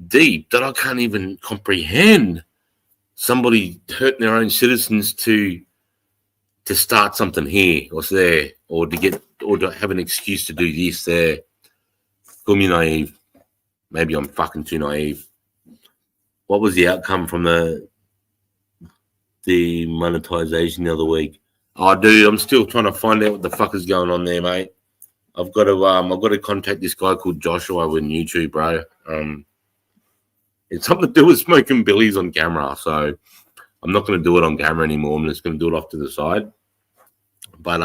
deep that I can't even comprehend somebody hurting their own citizens to start something here or there, or to have an excuse to do this there. Call me naive. maybe I'm fucking too naive. What was the outcome from the monetization the other week? Oh, dude, I'm still trying to find out what the fuck is going on there, mate. I've got to contact this guy called Joshua with YouTube, bro. It's something to do with smoking billies on camera, so I'm not going to do it on camera anymore. I'm just going to do it off to the side. But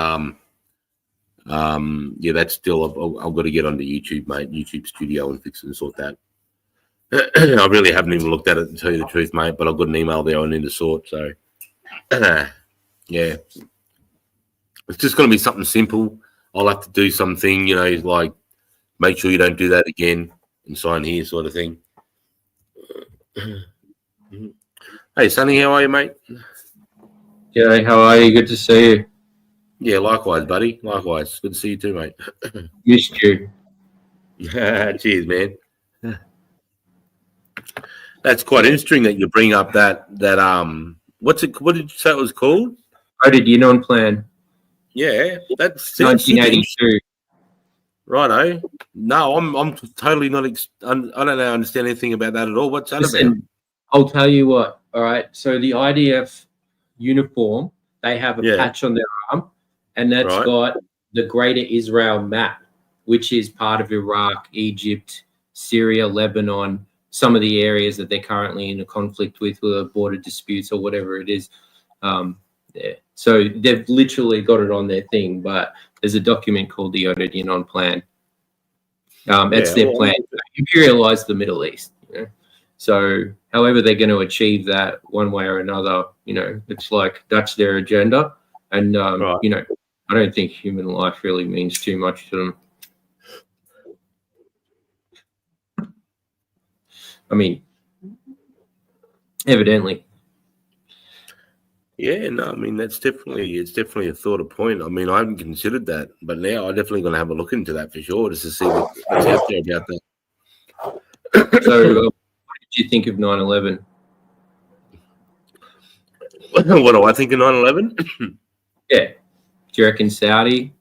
yeah, that's still I've got to get onto YouTube, mate. YouTube Studio and fix it and sort that. I really haven't even looked at it to tell you the truth, mate. But I've got an email there I need to sort. So yeah, it's just going to be something simple. I'll have to do something, you know, like make sure you don't do that again and sign here, sort of thing. Hey, Sonny, how are you, mate? Yeah, how are you? Good to see you. Yeah, likewise, buddy. Likewise. Good to see you too, mate. Missed you. Cheers, man. That's quite interesting that you bring up that what did you say it was called? Patriotism plan. Yeah, that's 1982. Righto. No, I'm totally not. I don't know. Understand anything about that at all. What's that about? Listen, I'll tell you what. All right. So the IDF uniform, they have a patch on their arm, and that's got the Greater Israel map, which is part of Iraq, Egypt, Syria, Lebanon, some of the areas that they're currently in a conflict with border disputes or whatever it is. So they've literally got it on their thing, but there's a document called the Patriotism plan. It's their plan to imperialize the Middle East. You know? So however they're going to achieve that one way or another, you know, it's like that's their agenda. And, you know, I don't think human life really means too much to them. I mean, evidently. Yeah, no, I mean it's definitely a thought of point. I mean, I haven't considered that, but now I'm definitely going to have a look into that for sure, just to see what's out there about that. So, what did you think of 9/11? What do I think of 9/11? Yeah, do you reckon Saudi?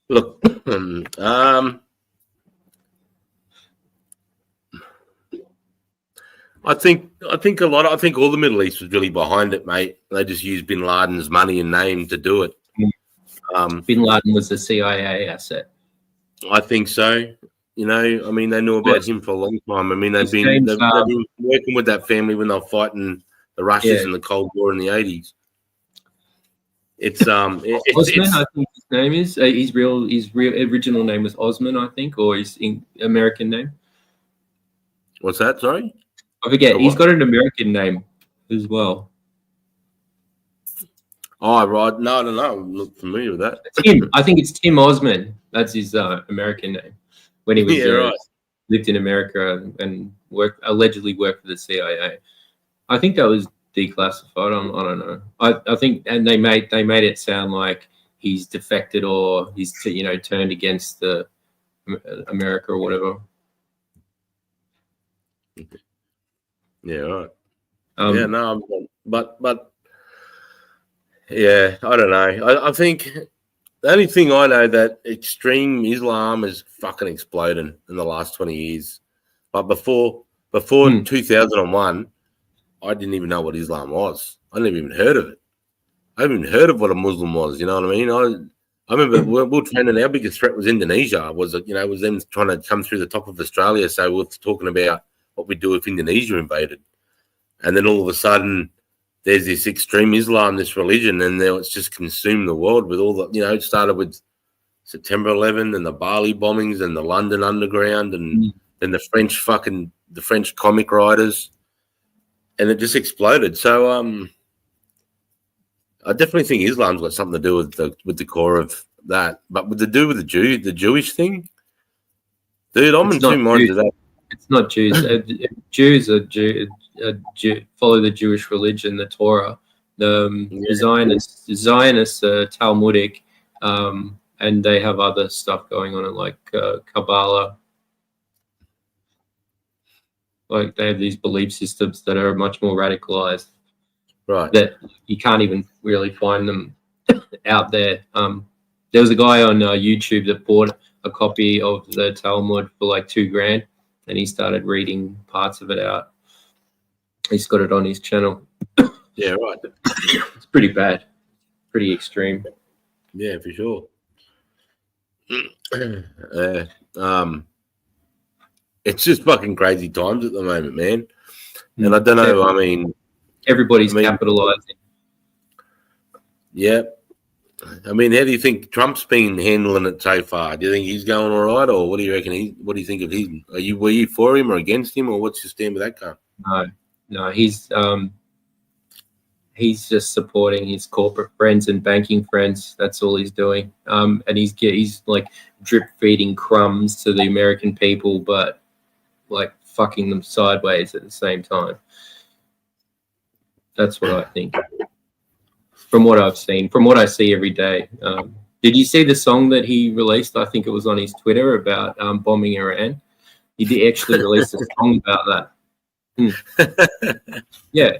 Look, I think all the Middle East was really behind it, mate. They just used Bin Laden's money and name to do it. Bin Laden was the CIA asset. I think so. You know, I mean, they knew about him for a long time. I mean, they've been working with that family when they were fighting the Russians in the Cold War in the 80s. It's Osman, I think his name is. His real original name was Osman, I think, or his American name. What's that? Sorry. I forget. He's got an American name as well. Oh, right. No, I don't know. I'm not familiar with that. Tim. I think it's Tim Osman. That's his American name. When he was lived in America and allegedly worked for the CIA. I think that was declassified. I don't know. I think, and they made it sound like he's defected or he's turned against the America or whatever. Yeah, right. Yeah, no, but yeah, I don't know. I think the only thing I know that extreme Islam is fucking exploding in the last 20 years. But before 2001, I didn't even know what Islam was. I never even heard of it. I haven't even heard of what a Muslim was. You know what I mean? I remember we were training. Our biggest threat was Indonesia. Was them trying to come through the top of Australia. So we were talking about what we'd do if Indonesia invaded, and then all of a sudden there's this extreme Islam, this religion, and now it's just consumed the world with all the, it started with September 11 and the Bali bombings and the London Underground and then the French comic writers, and it just exploded. So I definitely think Islam's got something to do with the core of that, but with the Jewish thing, dude, I'm in two minds of that. It's not Jews. Jews are follow the Jewish religion, the Torah. The Zionists are Talmudic, and they have other stuff going on, like Kabbalah. Like they have these belief systems that are much more radicalized. Right. That you can't even really find them out there. There was a guy on YouTube that bought a copy of the Talmud for like $2,000, and he started reading parts of it out. He's got it on his channel. Yeah, right. It's pretty bad, pretty extreme. Yeah, for sure. It's just fucking crazy times at the moment, man. And I don't know. I mean, everybody's capitalizing. Yeah. I mean, how do you think Trump's been handling it so far? Do you think he's going all right, or what do you reckon? What do you think of his? Were you for him or against him, or what's your stand with that guy? No, he's just supporting his corporate friends and banking friends. That's all he's doing. And he's like drip feeding crumbs to the American people, but like fucking them sideways at the same time. That's what I think. From what I've seen, from what I see every day. Did you see the song that he released? I think it was on his Twitter about bombing Iran. He did actually release a song about that. Yeah.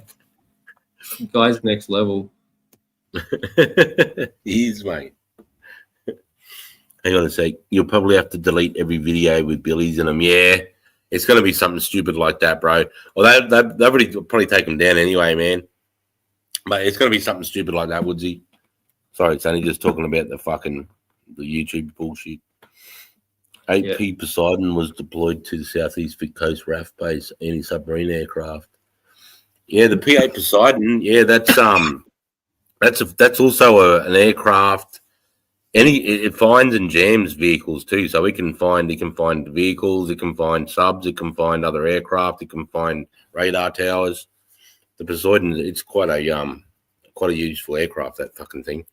Guy's next level. He is, mate. Hang on a sec. You'll probably have to delete every video with Billy's in them. Yeah. It's going to be something stupid like that, bro. Well, they've already probably taken him down anyway, man. But it's going to be something stupid like that, Woodsy. Sorry, it's only just talking about the YouTube bullshit. 8P Poseidon was deployed to the southeast coast RAF base anti-submarine aircraft. Yeah, the P8 Poseidon. Yeah, that's also an aircraft. It finds and jams vehicles too, so it can find vehicles, it can find subs, it can find other aircraft, it can find radar towers. The Poseidon, it's quite a useful aircraft, that fucking thing.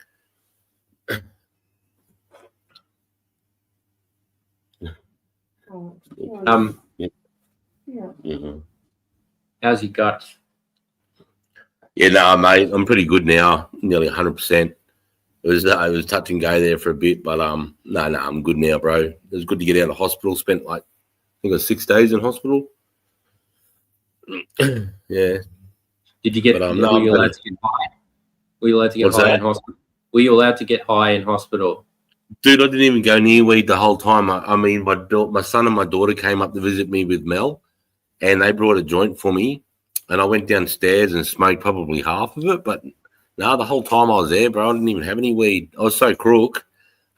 How's your guts? Yeah, no, mate, I'm pretty good now, nearly 100%. It was touch and go there for a bit, but no, I'm good now, bro. It was good to get out of hospital. Spent like I think it was 6 days in hospital. Yeah. Did you get? Were you allowed to get high? Were you allowed to get high in hospital? Were you allowed to get high in hospital? Dude, I didn't even go near weed the whole time. I mean, my son and my daughter came up to visit me with Mel, and they brought a joint for me, and I went downstairs and smoked probably half of it, but. No, the whole time I was there, bro, I didn't even have any weed. I was so crook,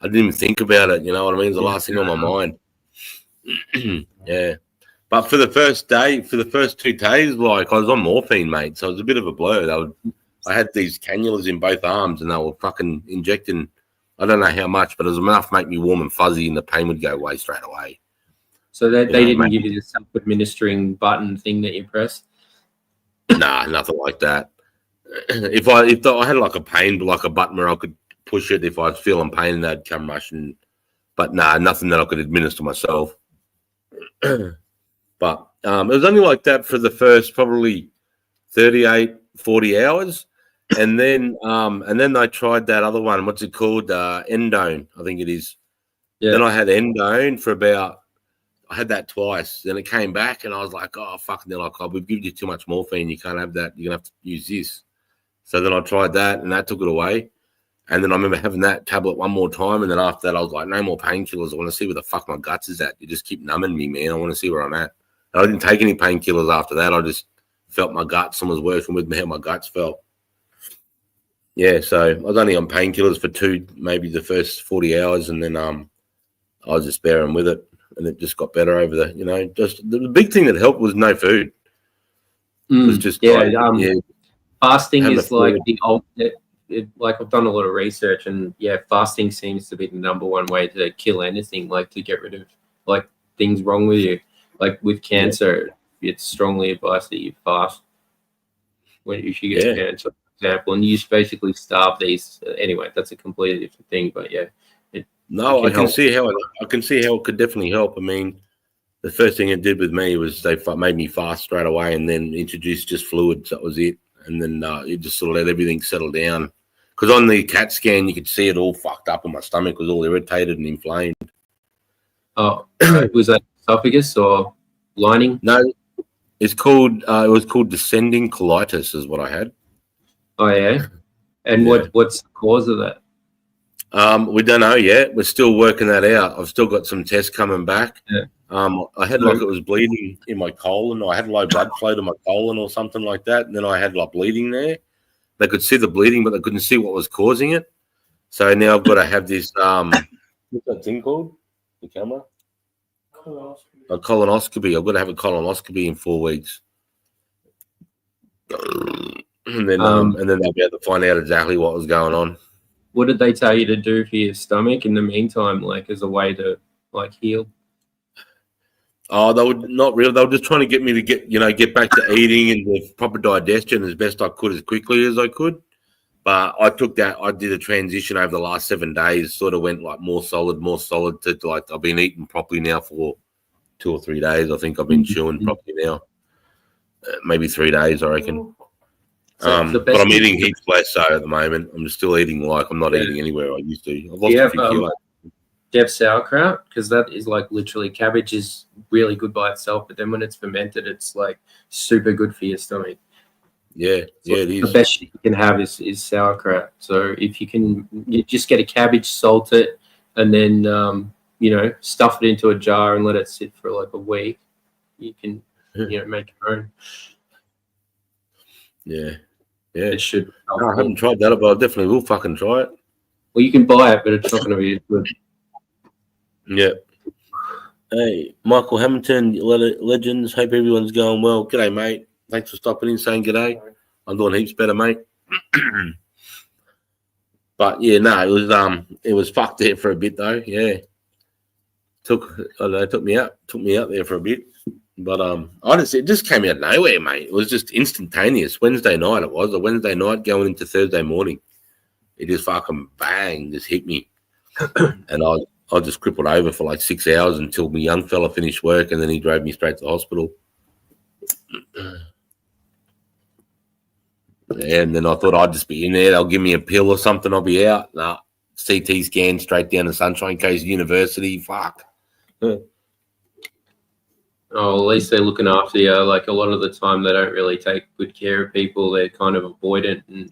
I didn't even think about it. You know what I mean? It's the last thing on my mind. Yeah. But for the first 2 days, like, I was on morphine, mate. So it was a bit of a blur. I had these cannulas in both arms, and they were fucking injecting, I don't know how much, but it was enough to make me warm and fuzzy, and the pain would go away straight away. So they didn't give you the self-administering button thing that you press? Nah, nothing like that. If I had like a pain, like a button where I could push it if I was feeling pain, that'd come rushing. But nah, nothing that I could administer myself. But it was only like that for the first probably 38, 40 hours. And then I tried that other one. What's it called? Endone, I think it is. Yeah. Then I had Endone for I had that twice. Then it came back and I was like, oh, fuck. And they're like, oh, we've given you too much morphine. You can't have that. You're going to have to use this. So then I tried that, and that took it away. And then I remember having that tablet one more time, and then after that, I was like, no more painkillers. I want to see where the fuck my guts is at. You just keep numbing me, man. I want to see where I'm at. And I didn't take any painkillers after that. I just felt my guts. Someone was working with me, how my guts felt. Yeah, so I was only on painkillers for maybe the first 40 hours, and then I was just bearing with it, and it just got better over just the big thing that helped was no food. It was just fasting is like the ultimate. Like I've done a lot of research, and fasting seems to be the number one way to kill anything, like to get rid of like things wrong with you. Like with cancer, it's strongly advised that you fast when you get cancer, for example, and you just basically starve these. Anyway, that's a completely different thing, but I can see how it could definitely help. I mean, the first thing it did with me was they made me fast straight away, and then introduced just fluids. That was it. And then it just sort of let everything settle down. Because on the CAT scan, you could see it all fucked up, and my stomach was all irritated and inflamed. Oh, was that esophagus or lining? No, it was called descending colitis is what I had. Oh, yeah? And what's the cause of that? We don't know yet. We're still working that out. I've still got some tests coming back. Yeah. I had like it was bleeding in my colon. I had low blood flow to my colon or something like that. And then I had like bleeding there. They could see the bleeding, but they couldn't see what was causing it. So now I've got to have this what's that thing called? The camera? A colonoscopy. I've got to have a colonoscopy in 4 weeks. And then they'll be able to find out exactly what was going on. What did they tell you to do for your stomach in the meantime, like as a way to like heal? Oh, they would not really. They were just trying to get me to get back to eating and the proper digestion as best I could, as quickly as I could. But I did a transition over the last 7 days, sort of went like more solid to like I've been eating properly now for 2 or 3 days. I think I've been chewing properly now. Maybe 3 days, I reckon. But I'm eating heaps less so at the moment. I'm still eating like I'm not eating anywhere I used to. I've lost a few kilos. Do you have sauerkraut? Because that is like literally cabbage is really good by itself, but then when it's fermented, it's like super good for your stomach. Yeah, it is. The best you can have is sauerkraut. So if you just get a cabbage, salt it, and then stuff it into a jar and let it sit for like a week. You can make your own. Yeah. It should. No, I haven't tried that, but I definitely will fucking try it. Well, you can buy it, but it's not going to be good. Yeah. Hey, Michael Hamilton, Legends. Hope everyone's going well. G'day, mate. Thanks for stopping in, saying g'day. I'm doing heaps better, mate. But yeah, no, it was fucked there for a bit though. Yeah, took me out there for a bit. But honestly, it just came out of nowhere, mate. It was just instantaneous. Wednesday night, it was a Wednesday night going into Thursday morning. It just fucking bang, just hit me, and I just crippled over for like 6 hours until my young fella finished work, and then he drove me straight to the hospital. Yeah, and then I thought I'd just be in there. They'll give me a pill or something. I'll be out. Nah, CT scan straight down to Sunshine Coast University. Fuck. Oh, at least they're looking after you. Like a lot of the time, they don't really take good care of people. They're kind of avoidant and,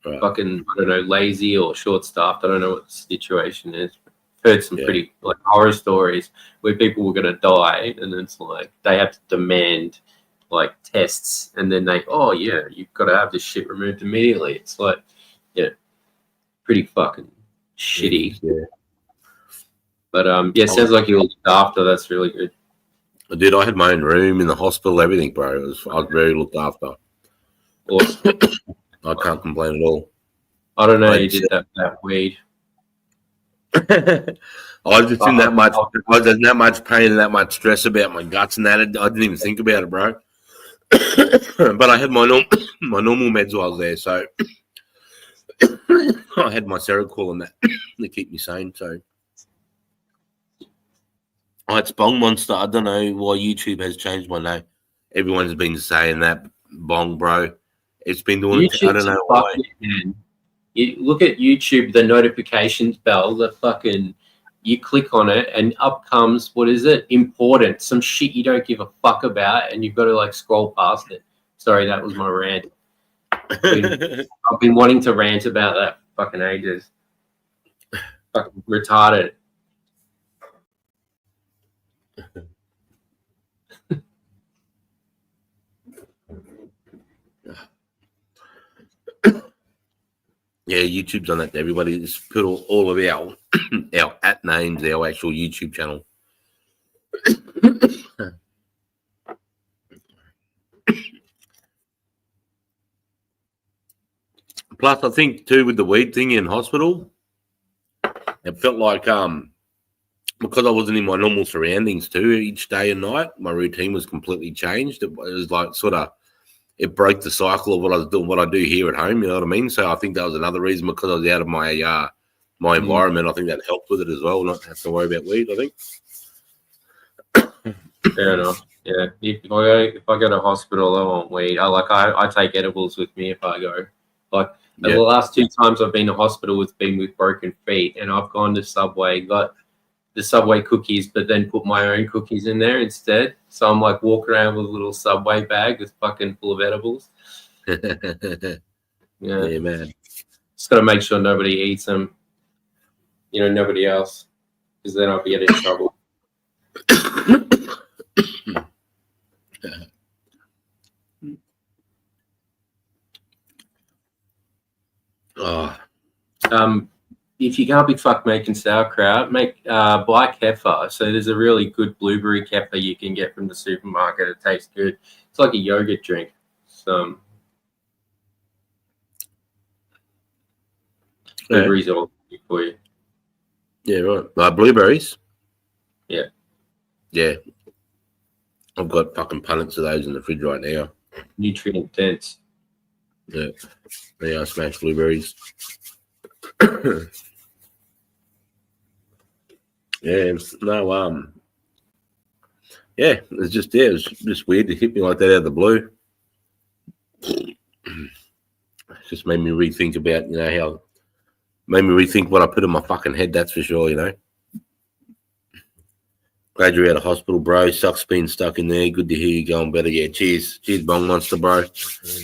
Right. fucking, I don't know, lazy or short-staffed. I don't know what the situation is. I've heard some pretty like horror stories where people were going to die, and it's like they have to demand like tests, and then you've got to have this shit removed immediately. It's like, pretty fucking shitty. Yeah. But sounds like you looked after. That's really good. I did. I had my own room in the hospital, everything, bro. I was very looked after. Awesome. I can't complain at all. I don't know how you did that weed. I was just in that much. I was in that much pain and that much stress about my guts and that. I didn't even think about it, bro. But I had my normal meds while I was there, so I had my Seroquel and that to keep me sane. So I had Bong Monster. I don't know why YouTube has changed my name. Everyone's been saying that Bong, bro. It's been doing it. I don't know why. You look at YouTube, the notifications bell, you click on it and up comes, what is it? Important. Some shit you don't give a fuck about, and you've got to like scroll past it. Sorry, that was my rant. I've been wanting to rant about that fucking ages. Fucking retarded. Yeah, YouTube's on that. Everybody just put all of our @ names, our actual YouTube channel. Plus, I think too with the weed thing in hospital, it felt like because I wasn't in my normal surroundings too each day and night, my routine was completely changed. It was like sort of. It broke the cycle of what I was doing, what I do here at home. You know what I mean? So I think that was another reason, because I was out of my my environment. I think that helped with it as well. Not have to worry about weed. I think. Fair enough. Yeah. If I go to hospital, I want weed. I take edibles with me if I go. Like the last 2 times I've been to hospital, it's been with broken feet, and I've gone to Subway, got the Subway cookies, but then put my own cookies in there instead. So I'm like walking around with a little Subway bag that's fucking full of edibles. Yeah, man. Just got to make sure nobody eats them. Nobody else, because then I'll be in trouble. Oh, if you can't be fucked making sauerkraut, make black kefir. So there's a really good blueberry kefir you can get from the supermarket. It tastes good. It's like a yogurt drink. So blueberries are all good for you. yeah, right. Blueberries. Yeah. Yeah. I've got fucking punnets of those in the fridge right now. Nutrient dense. Yeah. Yeah, I smash blueberries. Yeah, no, yeah, it was just weird to hit me like that out of the blue. It just made me rethink about, made me rethink what I put in my fucking head, that's for sure, Glad you're out of hospital, bro. Sucks being stuck in there. Good to hear you going better. Yeah, cheers. Cheers, Bong Monster, bro.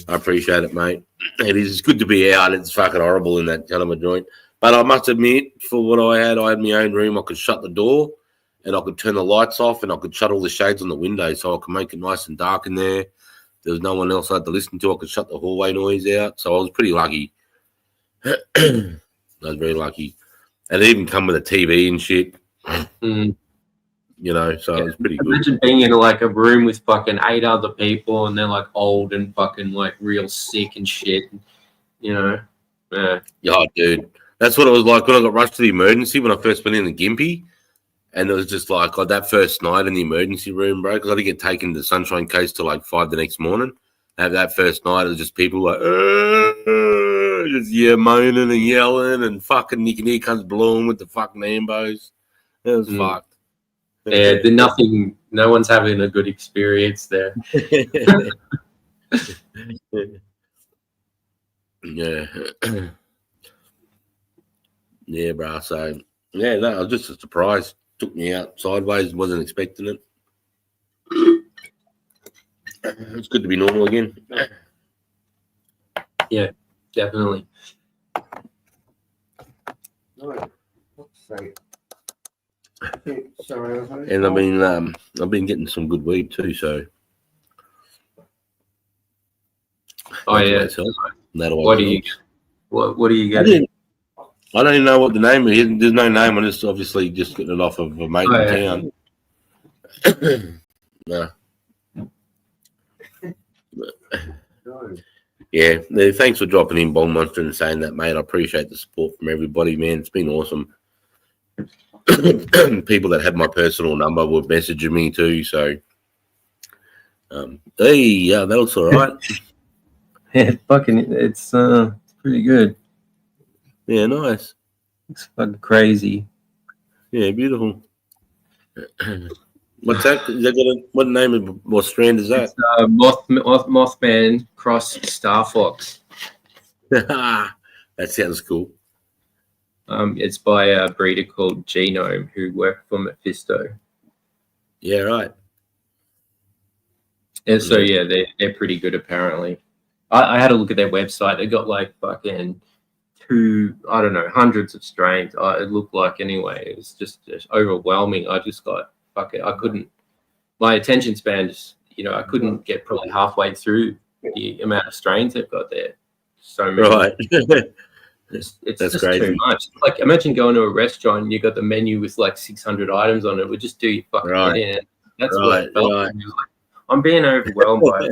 I appreciate it, mate. It's good to be out. It's fucking horrible in that kind of a joint. But I must admit, for what I had my own room. I could shut the door and I could turn the lights off and I could shut all the shades on the window so I could make it nice and dark in there. There was no one else I had to listen to. I could shut the hallway noise out. So I was pretty lucky. I was very lucky. And it even come with a TV and shit. So it was pretty good. Imagine being in like a room with fucking 8 other people and they're like old and fucking like real sick and shit. Yeah. Oh, dude. That's what it was like when I got rushed to the emergency when I first went in the Gympie. And it was just like that first night in the emergency room, bro, because I didn't get taken to Sunshine Coast till like 5 the next morning. And that first night, it was just people like, just moaning and yelling and fucking you can hear cunts blowing with the fucking ambos. It was fucked. Yeah, no one's having a good experience there. Yeah. Yeah, bro. So, yeah, no, I was just a surprise. Took me out sideways, wasn't expecting it. It's good to be normal again. Yeah, definitely. And I've been getting some good weed too, so. Oh yeah. What do you get? I don't even know what the name is. There's no name. I'm just obviously just getting it off of a mate in town. No. Yeah, thanks for dropping in, Bong Monster, and saying that, mate. I appreciate the support from everybody, man. It's been awesome. People that had my personal number were messaging me too, so hey, yeah, that looks all right. Yeah, it's pretty good. Yeah, nice. It's fucking crazy. Yeah, beautiful. What's that? Is that what name of what strand is that? It's, Mothman cross Star Fox. That sounds cool. It's by a breeder called Genome who worked for Mephisto. Yeah, right. And so yeah, they're pretty good apparently. I had a look at their website. They got like fucking hundreds of strains. It looked like anyway. It was just overwhelming. I just got I couldn't. My attention span just I couldn't get probably halfway through the amount of strains they've got there. So many. Right. It's just crazy. Too much. Like imagine going to a restaurant and you got the menu with like 600 items on it. It would just do your fucking head in. That's what it felt like. I'm being overwhelmed by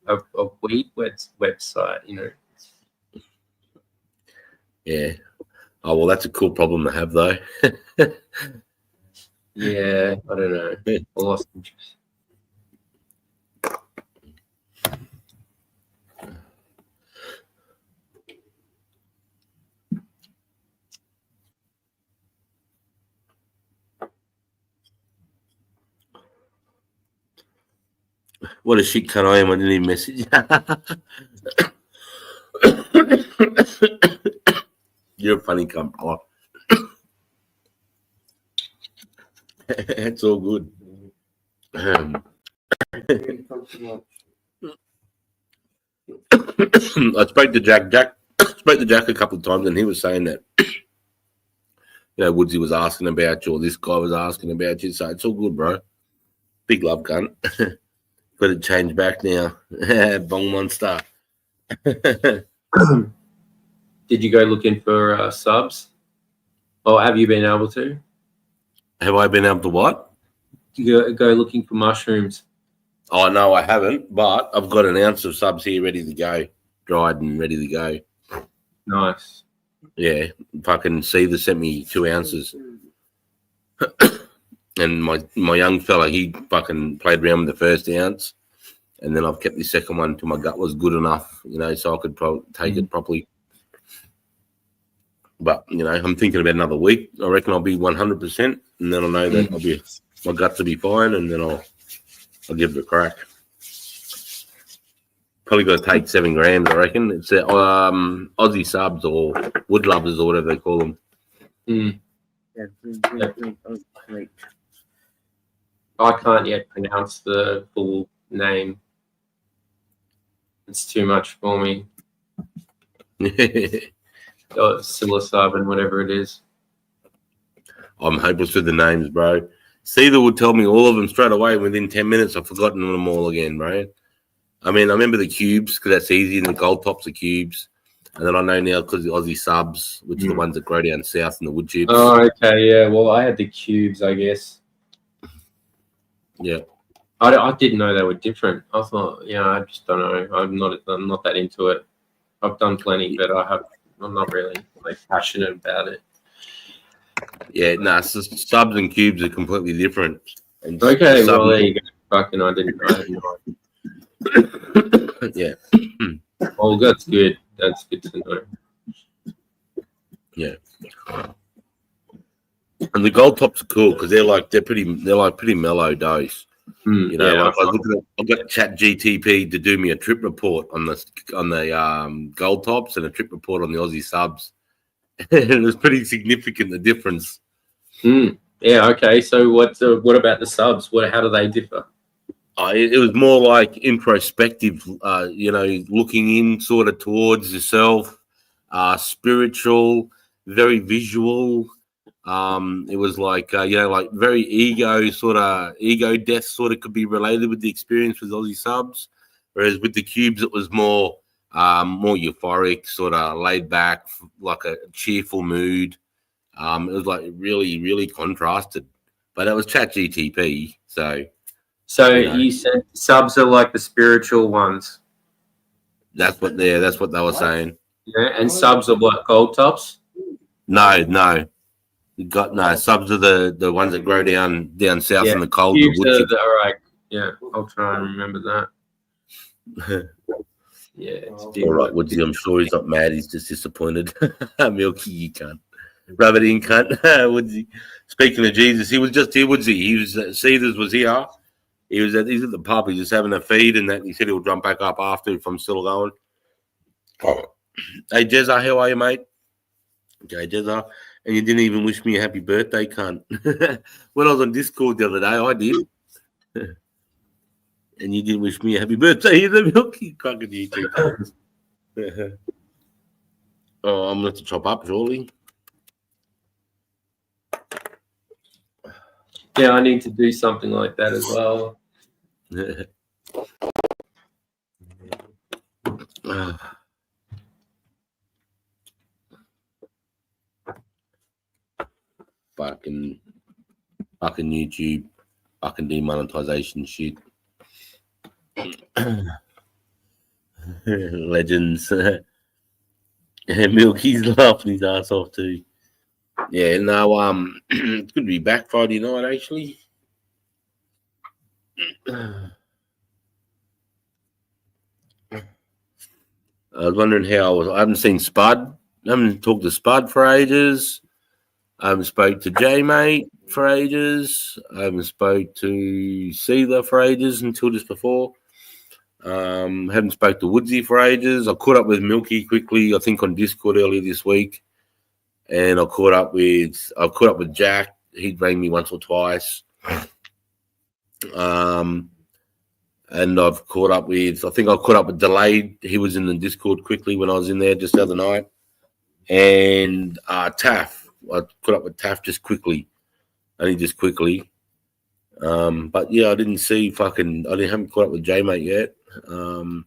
a weed website, Yeah. Oh well, that's a cool problem to have, though. Yeah, I don't know. I lost interest. What a shit cut I am. I didn't even message. You're a funny cunt, bro. It's all good. I spoke to Jack. Jack spoke to Jack a couple of times, and he was saying that, Woodsy was asking about you, or this guy was asking about you. So it's all good, bro. Big love, cunt. Got to change back now. Bong monster. Did you go looking for subs? Or have you been able to? Have I been able to what? Go looking for mushrooms. Oh, no, I haven't. But I've got an ounce of subs here ready to go. Dried and ready to go. Nice. Yeah. Fucking Seether sent me 2 ounces. And my young fella, he fucking played around with the first ounce. And then I've kept the second one till my gut was good enough, so I could take it properly. But, I'm thinking about another week. I reckon I'll be 100%. And then I'll know that my guts will be fine. And then I'll give it a crack. Probably got to take 7 grams, I reckon. It's Aussie subs or wood lovers or whatever they call them. I can't yet pronounce the full name. It's too much for me. Psilocybin, whatever it is. I'm hopeless with the names, bro. Seether would tell me all of them straight away. Within 10 minutes, I've forgotten them all again, bro. I mean, I remember the cubes because that's easy, and the gold tops are cubes. And then I know now because the Aussie subs, which are the ones that grow down south, and the wood chips. Oh, okay, yeah. Well, I had the cubes, I guess. Yeah. I didn't know they were different. I thought, I just don't know. I'm not that into it. I've done plenty, but I'm not really passionate about it. Yeah, subs and cubes are completely different. And okay, well there you go. Fucking, I didn't know. Yeah. Oh, that's good. That's good to know. Yeah. And the gold tops are cool because they're pretty mellow dose. I've got Chat GTP to do me a trip report on the gold tops and a trip report on the Aussie subs. It was pretty significant, the difference. Yeah. Okay. So what about the subs? How do they differ? It was more like introspective, looking in sort of towards yourself, spiritual, very visual. It was like very ego death sort of could be related with the experience with Aussie subs, whereas with the cubes it was more euphoric, sort of laid back, like a cheerful mood. It was like really, really contrasted, but it was Chat GTP, so. You said subs are like the spiritual ones. That's what they were saying. Yeah, and subs are what, gold tops? No. Subs are the ones that grow down south in the cold. All right. Yeah, I'll try and remember that. Yeah. All right, Woodsy. I'm sure he's not mad. He's just disappointed. Milky, you can't. Rub it in, cunt. Woodsy. Speaking of Jesus, he was just here, Woodsy. He was Seethers was here. He's at the pub. He's just having a feed, and that he said he'll jump back up after if I'm still going. Oh. Hey, Jezza, how are you, mate? Okay, Jezza. And you didn't even wish me a happy birthday, cunt. When I was on Discord the other day, I did. And you didn't wish me a happy birthday either, Milky. Fucking YouTube. Oh, I'm going to have to chop up, surely. Yeah, I need to do something like that as well. Fucking YouTube, fucking demonetization shit. Legends. Milky's laughing his ass off too. Yeah, no, it's good to be back Friday night actually. I was wondering how I haven't seen Spud. I haven't talked to Spud for ages. I haven't spoke to J-Mate for ages. I haven't spoke to Seether for ages until just before. Haven't spoke to Woodsy for ages. I caught up with Milky quickly, I think on Discord earlier this week. And I caught up with Jack. He rang me once or twice. And I've caught up with, I think I caught up with Delayed. He was in the Discord quickly when I was in there just the other night. And Taff. I caught up with Taff just quickly. Only just quickly. But yeah, I haven't caught up with J-Mate yet. But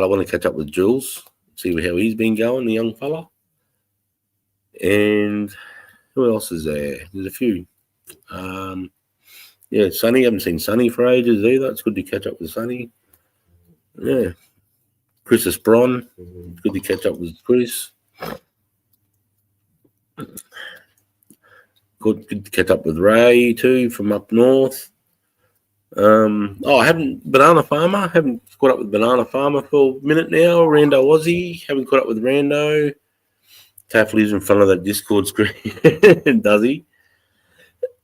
I want to catch up with Jules, see how he's been going, the young fella. And who else is there? There's a few. Yeah, Sonny. I haven't seen Sonny for ages either. It's good to catch up with Sonny. Yeah. Chris Espron. Good to catch up with Chris. Good to catch up with Ray too from up north. I haven't Banana Farmer. Haven't caught up with Banana Farmer for a minute now. Rando Aussie. Haven't caught up with Rando. Taff lives in front of that Discord screen, does he?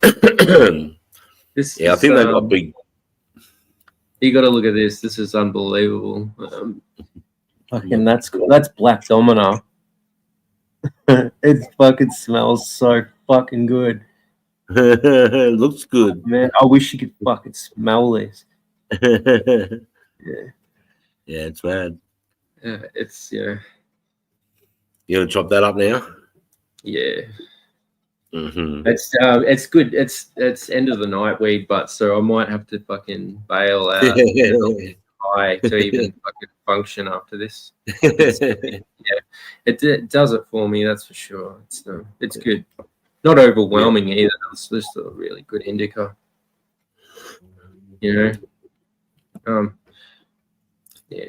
I think they got big. You got to look at this. This is unbelievable. Fucking that's Black Domino. It fucking smells so fucking good. It looks good, man. I wish you could fucking smell this. Yeah, it's mad. It's You gonna chop that up now? Yeah. Mm-hmm. It's good. It's end of the night weed, but so I might have to fucking bail out high to even fucking function after this. It does it for me. That's for sure. It's good. Not overwhelming either. It's just a really good indica. You know. Yeah.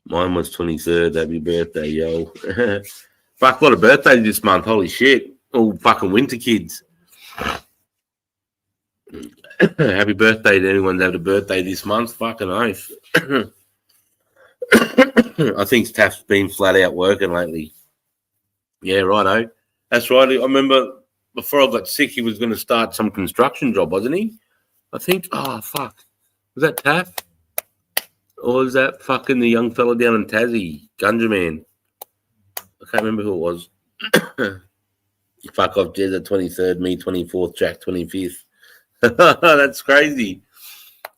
Mine was 23rd. Happy birthday, yo. Fuck, what a birthday this month. Holy shit. All fucking winter kids. Happy birthday to anyone that had a birthday this month. Fucking oath. I think Taff's been flat out working lately. Yeah, righto. That's right. I remember before I got sick, he was going to start some construction job, wasn't he? I think. Oh, fuck. Was that Taff? Or was that fucking the young fella down in Tassie? Gunja Man. I can't remember who it was. Fuck off, Jez at 23rd, me 24th, Jack 25th. That's crazy.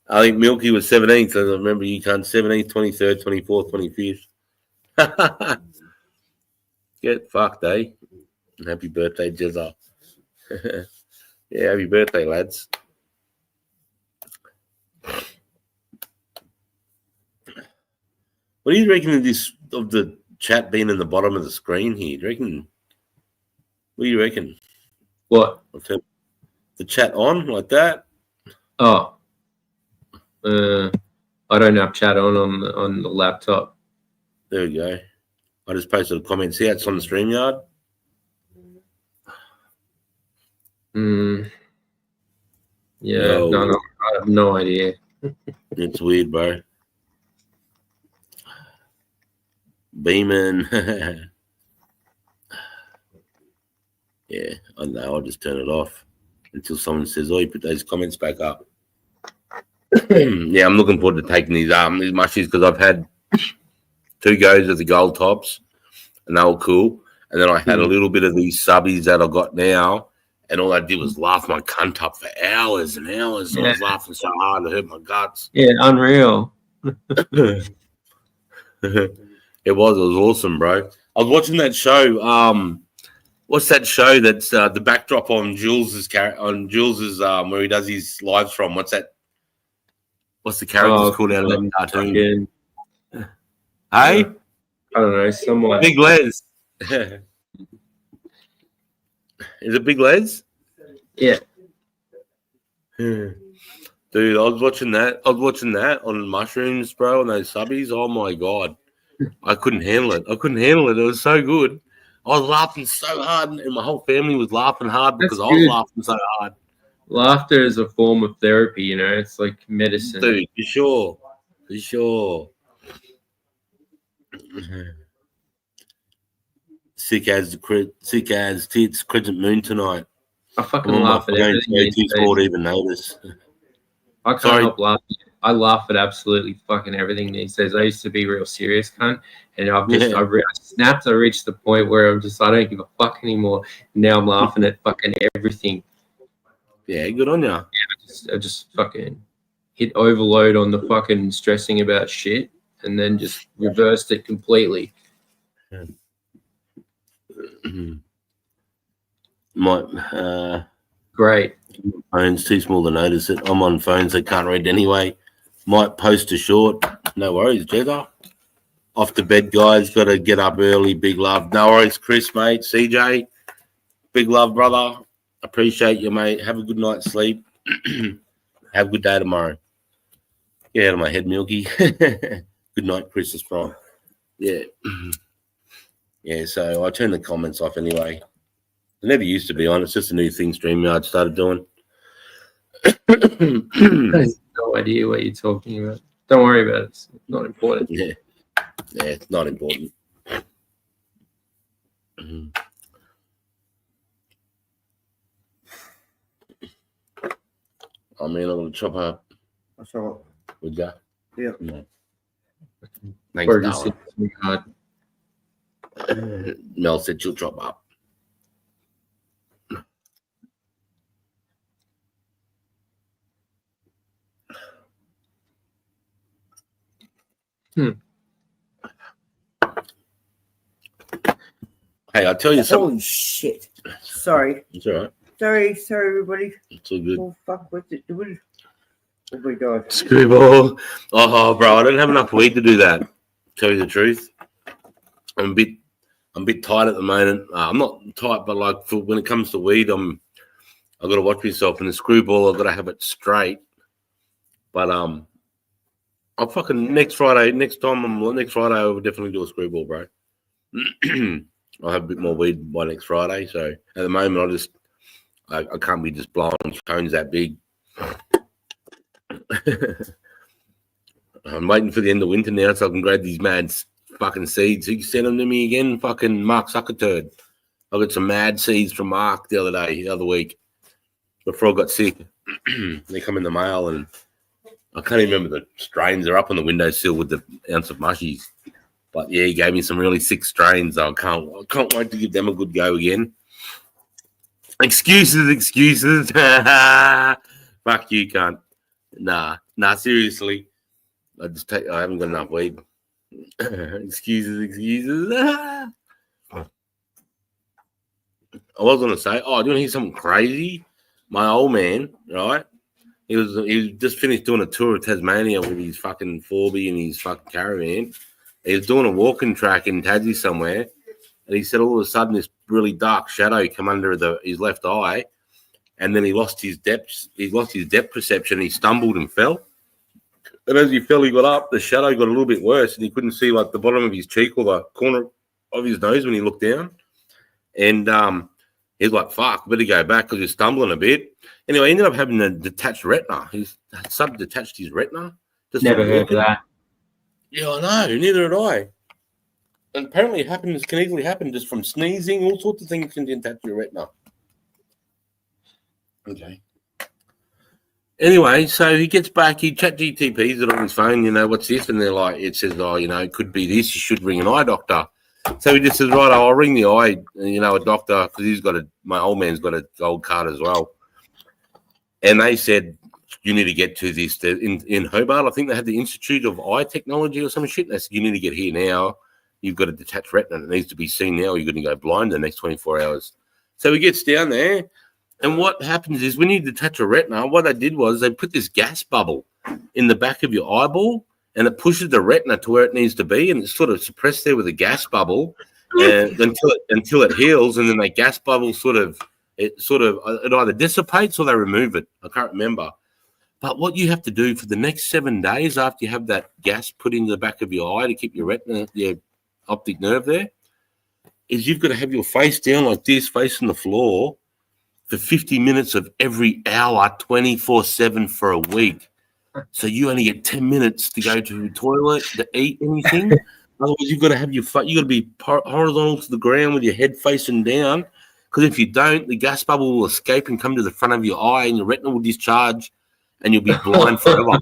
I think Milky was 17th. I remember you can't 17th, 23rd, 24th, 25th. Get fucked, eh? Happy birthday, Jezza. Yeah, happy birthday, lads. What do you reckon of the chat being in the bottom of the screen here? Do you reckon? What do you reckon? What? The chat on like that? Oh, I don't have chat on the laptop. There we go. I just posted a comment. See, it's on the StreamYard. Yeah, no, I have no idea. It's weird, bro. Beeman. Yeah, I know. I'll just turn it off until someone says, "Oh, you put those comments back up." Yeah, I'm looking forward to taking these mushies because I've had 2 goes of the gold tops, and they were cool. And then I had a little bit of these subbies that I got now, and all I did was laugh my cunt up for hours and hours. Yeah. I was laughing so hard it hurt my guts. Yeah, unreal. It was awesome, bro. I was watching that show. What's that show that's the backdrop on Jules's where he does his lives from? What's that? What's the characters called out of that cartoon? Hey? I don't know. Someone. Big Les. Is it Big Les? Yeah. Dude, I was watching that on mushrooms, bro, and those subbies. Oh my god. I couldn't handle it. It was so good. I was laughing so hard, and my whole family was laughing hard because I was laughing so hard. Laughter is a form of therapy, you know. It's like medicine. Dude, for sure. Sick as tits, Crescent Moon tonight. I fucking laugh at everything. Too small to even notice. I can't help laughing. I laugh at absolutely fucking everything these days. I used to be real serious, cunt, and I snapped. I reached the point where I'm just, I don't give a fuck anymore. Now I'm laughing at fucking everything. Yeah, good on you. Yeah, I just fucking hit overload on the fucking stressing about shit, and then just reversed it completely. Great. Phone's too small to notice it. I'm on phones I can't read anyway. Might post a short. No worries, Jezza. Off to bed, guys. Got to get up early. Big love. No worries, Chris, mate. CJ. Big love, brother. Appreciate you, mate. Have a good night's sleep. Have a good day tomorrow. Get out of my head, Milky. Good night, Chris. It's fine. Yeah. Yeah, so I turned the comments off anyway. I never used to be on. It's just a new thing StreamYard started doing. I have no idea what you're talking about. Don't worry about it. It's not important. Yeah, it's not important. I mean, I'm going to chop up. That's all With that? Yeah. No. Thanks, darling. Mel said she'll chop up. Hey, I'll tell you something. Holy shit. Sorry. It's all right. Sorry, everybody. It's all good. Oh, fuck, what's it doing? Oh, my God. Screwball. Oh, bro, I don't have enough weed to do that. Tell you the truth. I'm a bit tight at the moment. I'm not tight, but like when it comes to weed, I've got to watch myself. And the screwball, I've got to have it straight. But I'll fucking next Friday, I will definitely do a screwball, bro. I'll have a bit more weed by next Friday. So at the moment, I can't be just blowing cones that big. I'm waiting for the end of winter now so I can grab these mad fucking seeds. He sent them to me again, fucking Mark Zuckerturd. I got some mad seeds from Mark the other week, before I got sick. They come in the mail, and I can't even remember the strains. They're up on the windowsill with the ounce of mushies. But yeah, he gave me some really sick strains. I can't wait to give them a good go again. Excuses. Fuck you, cunt. Nah, seriously. I haven't got enough weed. Excuses. I was gonna say, do you want to hear something crazy? My old man, right? He was just finished doing a tour of Tasmania with his fucking 4B and his fucking caravan. He was doing a walking track in Tassie somewhere, and he said all of a sudden this really dark shadow come under his left eye, and then he lost his depth. He lost his depth perception. He stumbled and fell. And as he fell, he got up. The shadow got a little bit worse, and he couldn't see like the bottom of his cheek or the corner of his nose when he looked down. And he's like, "Fuck, better go back," because he's stumbling a bit. Anyway, he ended up having a detached retina. He's sub-detached his retina. Just never heard of that. Yeah, I know. Neither had I. And apparently, can easily happen just from sneezing. All sorts of things can detach your retina. Okay. Anyway, so he gets back. He chat GTPs it on his phone. What's this? And they're like, it says, it could be this. You should ring an eye doctor. So he just says, right, I'll ring the eye, a doctor, because my old man's got a gold card as well. And they said, you need to get to this in Hobart. I think they had the Institute of Eye Technology or some shit. And they said, you need to get here now. You've got a detached retina. It needs to be seen now. You're going to go blind the next 24 hours. So he gets down there. And what happens is when you detach a retina, what they did was they put this gas bubble in the back of your eyeball, and it pushes the retina to where it needs to be, and it's sort of suppressed there with a gas bubble and until it heals, and then that gas bubble it either dissipates or they remove it. I can't remember. But what you have to do for the next 7 days after you have that gas put into the back of your eye to keep your retina, your optic nerve there, is you've got to have your face down like this, facing the floor, for 50 minutes of every hour, 24/7 for a week. So you only get 10 minutes to go to the toilet, to eat anything. Otherwise, you've got to have you got to be horizontal to the ground with your head facing down. Because if you don't, the gas bubble will escape and come to the front of your eye, and your retina will discharge, and you'll be blind forever.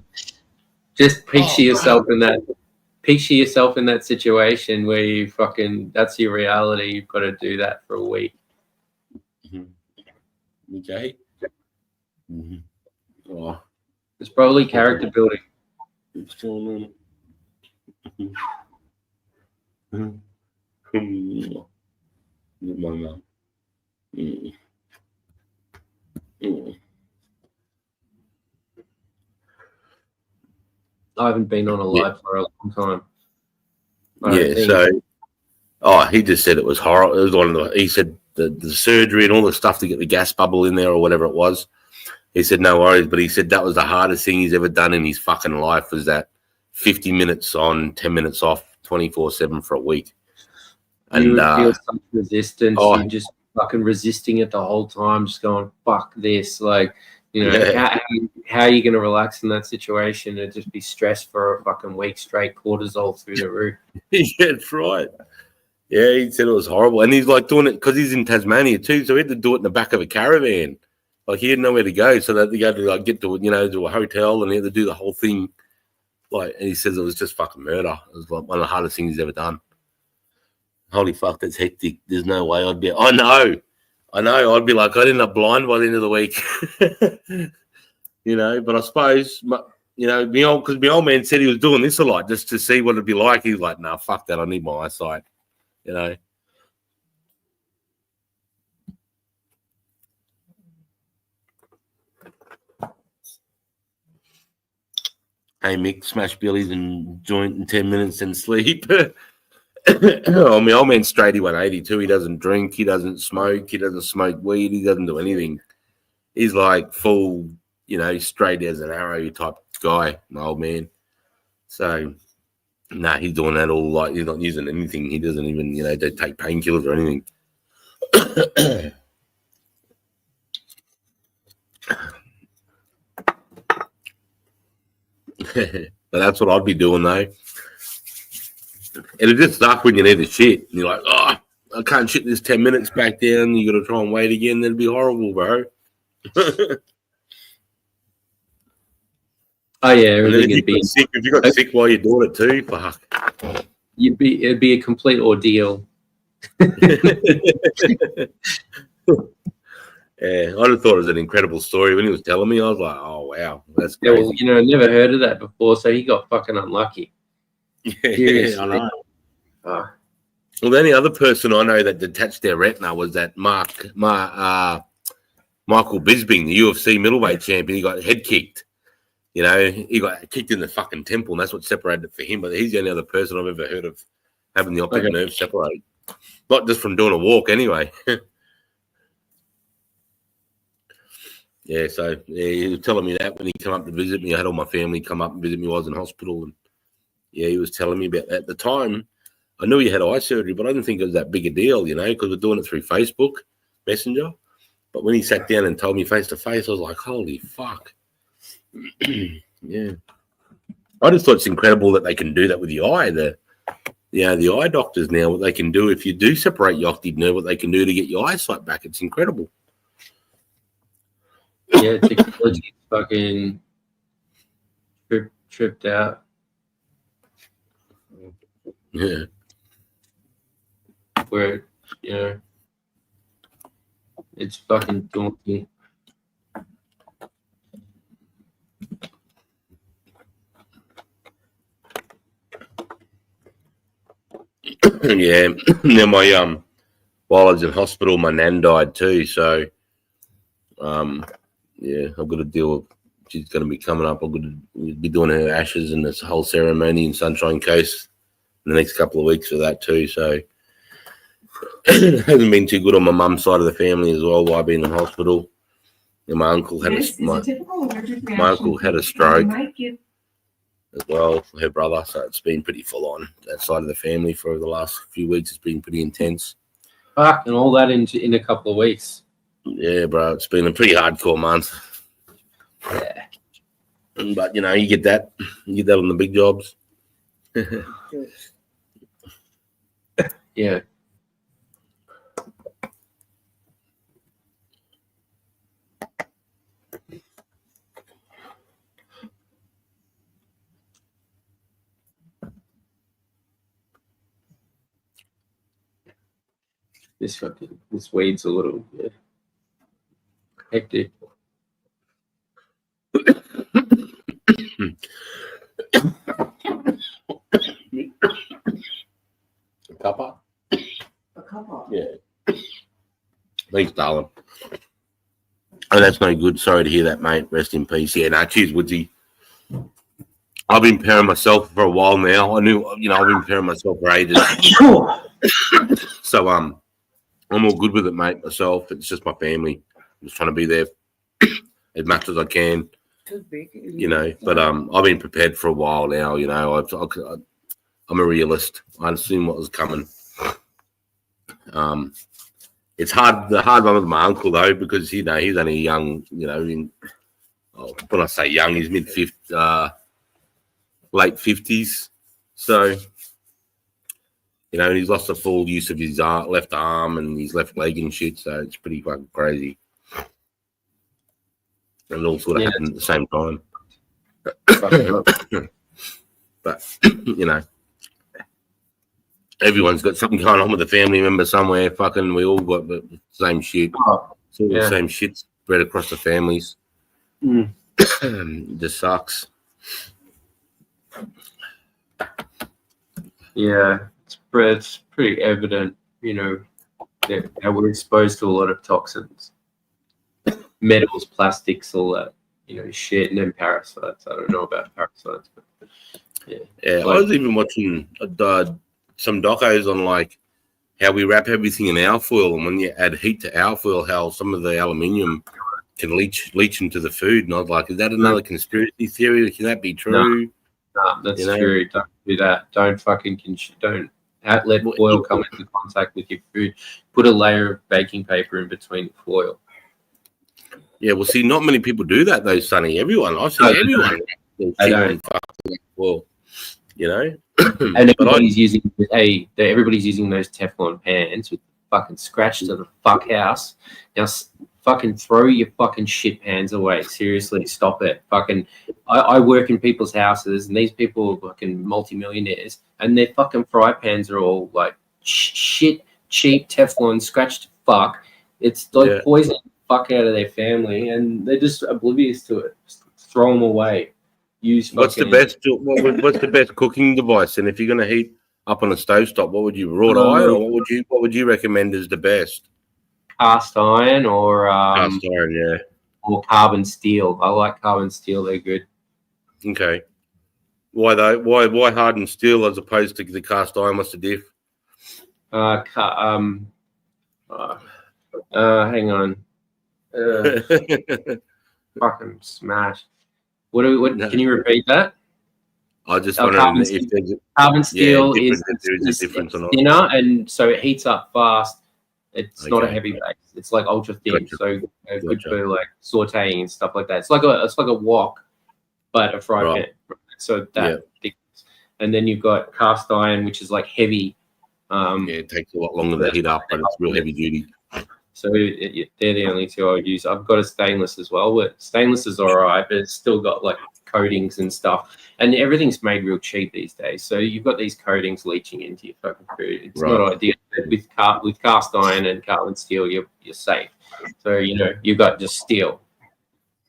Just picture yourself in that. Picture yourself in that situation where you fucking. That's your reality. You've got to do that for a week. Okay. Oh, It's probably character building. what's going on? My mum. I haven't been on a live for a long time. Yeah, so he just said it was horrible. It was one of the, he said the surgery and all the stuff to get the gas bubble in there or whatever it was. He said no worries, but he said that was the hardest thing he's ever done in his fucking life, was that 50 minutes on, 10 minutes off, 24/7 for a week. And you would feel such resistance. You're just fucking resisting it the whole time, just going, fuck this. Like, you know, how are you going to relax in that situation and just be stressed for a fucking week straight, cortisol through the roof? Yeah, that's right. Yeah, he said it was horrible. And he's like doing it because he's in Tasmania too, so he had to do it in the back of a caravan. Like he had nowhere to go, so that he had to like get to, you know, to a hotel, and he had to do the whole thing. Like, and he says it was just fucking murder. It was like one of the hardest things he's ever done. Holy fuck, that's hectic. There's no way I'd be. I know. I'd be like, I'd end up blind by the end of the week. You know, but I suppose, you know, because my old man said he was doing this a lot just to see what it'd be like. He's like, nah, fuck that. I need my eyesight. You know. Hey, Mick, smash billies and joint in 10 minutes and sleep. Oh, my old man's straight. He went 82. He doesn't drink. He doesn't smoke. He doesn't smoke weed. He doesn't do anything. He's like full, you know, straight as an arrow type guy, my old man. So, nah, he's doing that all, like, he's not using anything. He doesn't even, you know, don't take painkillers or anything. But that's what I'd be doing, though. It'll just suck when you need to shit. And you're like, oh, I can't shit this 10 minutes back down. You got to try and wait again. That'd be horrible, bro. Oh yeah, everything would be sick. If you got sick while you're doing it too, fuck. It'd be a complete ordeal. Yeah, I just thought it was an incredible story. When he was telling me, I was like, oh wow, that's crazy. Yeah, well, you know, I never heard of that before, so he got fucking unlucky. Yeah, I know. Oh. Well, the only other person I know that detached their retina was that Michael Bisping, the UFC middleweight champion. He got head kicked. You know, he got kicked in the fucking temple, and that's what separated it for him. But he's the only other person I've ever heard of having the optic nerve separate. Not just from doing a walk, anyway. Yeah, so yeah, he was telling me that when he came up to visit me. I had all my family come up and visit me while I was in hospital. And yeah, he was telling me about that. At the time, I knew he had eye surgery, but I didn't think it was that big a deal, you know, because we're doing it through Facebook Messenger. But when he sat down and told me face to face, I was like, holy fuck. Yeah. I just thought it's incredible that they can do that with the eye. The eye doctors now, what they can do if you do separate your optic nerve, what they can do to get your eyesight back. It's incredible. Yeah, technology fucking tripped out. Yeah. Where, you know, it's fucking daunting. Yeah. Then while I was in hospital, my nan died too. So, yeah, I've got to deal with. She's going to be coming up. I'm going to be doing her ashes and this whole ceremony in Sunshine Coast in the next couple of weeks for that too. So, it hasn't been too good on my mum's side of the family as well while I've been in hospital. And my uncle had my uncle had a stroke as well for her brother. So it's been pretty full on that side of the family for the last few weeks. It's been pretty intense. Fuck, and all that in a couple of weeks. Yeah, bro, it's been a pretty hardcore month. Yeah. But, you know, you get that on the big jobs. Yeah. This weed's a little hectic. Cuppa? A cuppa. Yeah. Thanks, darling. Oh, that's no good. Sorry to hear that, mate. Rest in peace. Yeah, no, cheers, Woodsy. I've been pairing myself for a while now. I've been pairing myself for ages. So, I'm all good with it, mate, myself. It's just my family. I'm just trying to be there as much as I can, but I've been prepared for a while now, I'm a realist. I've seen what was coming. It's hard. The hard one with my uncle though, because he's only young. When I say young, he's late 50s. So, and he's lost the full use of his left arm and his left leg and shit. So it's pretty fucking crazy. And it all sort of happened at the same time. But everyone's got something going on with a family member somewhere. Fucking, we all got the same shit. It's all the same shit spread across the families. It just sucks. Yeah, it's pretty evident, that we're exposed to a lot of toxins, metals, plastics, all that, shit, and then parasites. I don't know about parasites, but yeah. I was even watching some docos on how we wrap everything in alfoil, and when you add heat to alfoil, how some of the aluminium can leach into the food. And I was like, is that another conspiracy theory? Can that be true? No, that's true. Don't do that. Don't let foil come into contact with your food. Put a layer of baking paper in between the foil. Yeah, well, see, not many people do that though, Sonny. I see everyone. I don't. Well, and everybody's using those Teflon pans with fucking scratch to the fuck house. Now, fucking throw your fucking shit pans away. Seriously, stop it. Fucking, I work in people's houses, and these people are fucking multimillionaires, and their fucking fry pans are all like shit, cheap Teflon, scratched to fuck. It's like poisoning the fuck out of their family, and they're just oblivious to it. Just throw them away. What's the best cooking device? And if you're going to heat up on a stovetop, what would you wrought iron, or what would you recommend as the best? Cast iron or cast iron, yeah, or carbon steel. I like carbon steel; they're good. Okay, why though? Why hardened steel as opposed to the cast iron? What's the diff? Hang on. Fucking smash. What? Can you repeat that? I just wondering if there's carbon steel is a difference or not. Thinner, and so it heats up fast. It's not a heavy base. It's like ultra thin, so good for like sautéing and stuff like that. It's like a wok, but a fry pan. So that thick. And then you've got cast iron, which is like heavy. It takes a lot longer to heat up, but it's real heavy duty. So they're the only two I would use. I've got a stainless as well, but stainless is all right, but it's still got like coatings and stuff. And everything's made real cheap these days. So you've got these coatings leaching into your fucking food. It's not ideal. But with cast iron and carbon steel, you're safe. So, you've got just steel.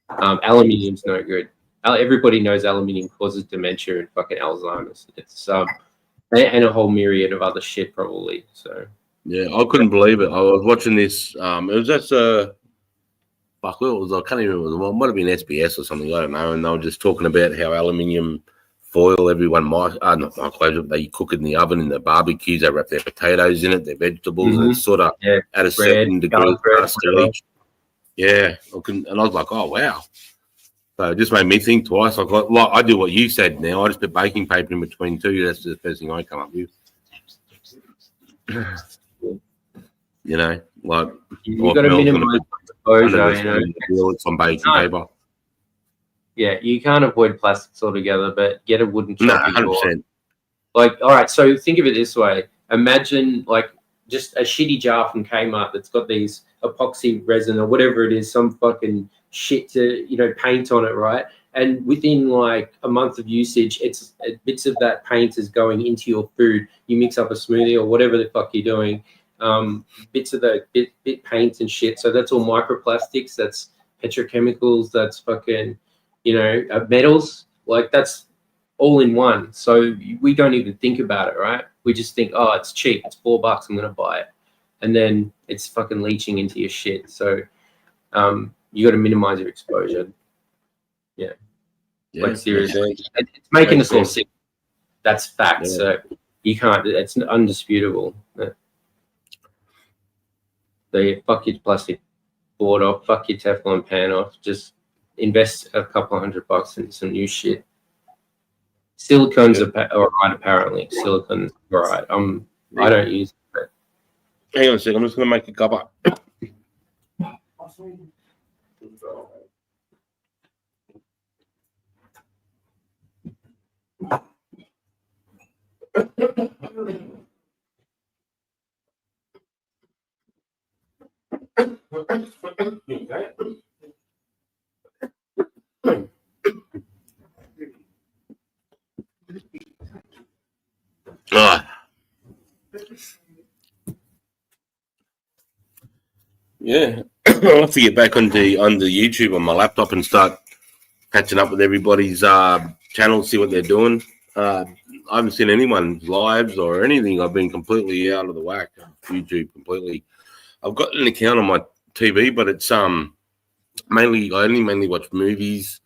Aluminium's no good. Everybody knows aluminium causes dementia and fucking Alzheimer's. It's and a whole myriad of other shit probably. So yeah, I couldn't believe it. I was watching this. It was just I can't even remember. It might have been SBS or something. I don't know. And they were just talking about how aluminium foil. Everyone they cook it in the oven in the barbecues. They wrap their potatoes in it, their vegetables, and it's sort of at a certain degree. Yeah, and I was like, oh wow. So it just made me think twice. I do what you said now. I just put baking paper in between two. That's the first thing I come up with. You got to minimize exposure. It's on baking paper. Yeah, you can't avoid plastics altogether, but get a wooden chopping board. 100%. Like, all right, so think of it this way. Imagine like just a shitty jar from Kmart that's got these epoxy resin or whatever it is, some fucking shit to paint on it, right? And within like a month of usage, it's bits of that paint is going into your food. You mix up a smoothie or whatever the fuck you're doing, bits of the bit paint and shit. So that's all microplastics. That's petrochemicals. That's fucking, metals. Like that's all in one. So we don't even think about it, right? We just think, oh, it's cheap. It's $4. I'm gonna buy it, and then it's fucking leaching into your shit. So you got to minimize your exposure. Yeah, like seriously, it's making us all sick. That's fact. Yeah. So you can't. It's undisputable. So fuck your plastic board off. Fuck your Teflon pan off. Just invest a couple $100 in some new shit. Silicone's all right, apparently. Silicone's all right. I don't use it. Hang on a second. I'm just gonna make a cup up. Yeah, I'll have to get back onto YouTube on my laptop and start catching up with everybody's channel, see what they're doing. I haven't seen anyone's lives or anything. I've been completely out of the whack. YouTube completely. I've got an account on my TV, but it's I only mainly watch movies,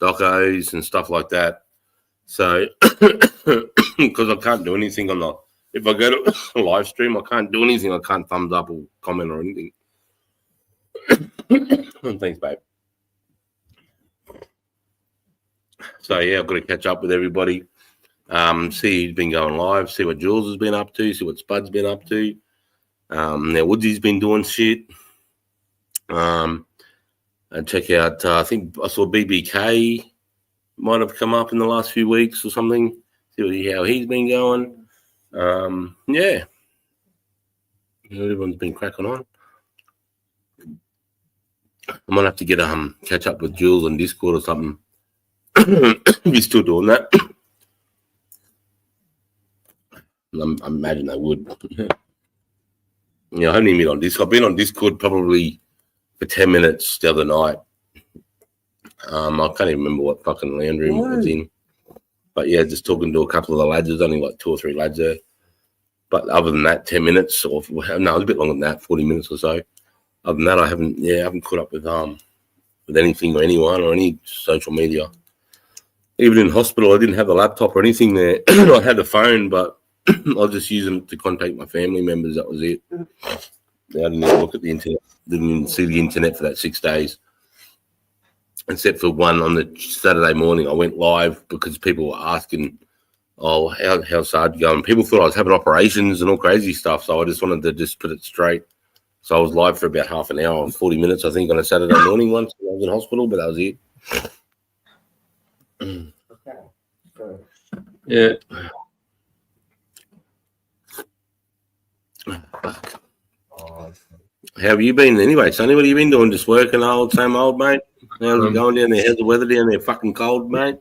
docos, and stuff like that. So because I can't do anything on the, if I go to a live stream, I can't do anything. I can't thumbs up or comment or anything. Thanks, babe. So yeah, I've got to catch up with everybody. See who's been going live, see what Jules has been up to, see what Spud's been up to. Now Woodsy's been doing shit. And check out, I think I saw BBK might have come up in the last few weeks or something. See how he's been going. Yeah. Everyone's been cracking on. I might have to get catch up with Jules on Discord or something. If you're still doing that. I imagine they would. Yeah, I haven't even been on Discord. I've been on Discord probably for 10 minutes the other night. I can't even remember what fucking land room it was in. But yeah, just talking to a couple of the lads. There's only like 2 or 3 lads there. But other than that, 10 minutes or no, it was a bit longer than that, 40 minutes or so. Other than that, I haven't caught up with anything or anyone or any social media. Even in hospital, I didn't have the laptop or anything there. I had the phone, but I was just using it to contact my family members. That was it. I didn't even look at the internet. Didn't even see the internet for that 6 days. Except for one on the Saturday morning, I went live because people were asking, "Oh, how's Sarge going?" People thought I was having operations and all crazy stuff, so I just wanted to just put it straight. So I was live for about half an hour, 40 minutes, I think, on a Saturday morning once when I was in hospital, but that was it. Yeah. How have you been anyway, Sonny? What have you been doing? Just working old, same old, mate? How's it going down there? How's the weather down there? Fucking cold, mate?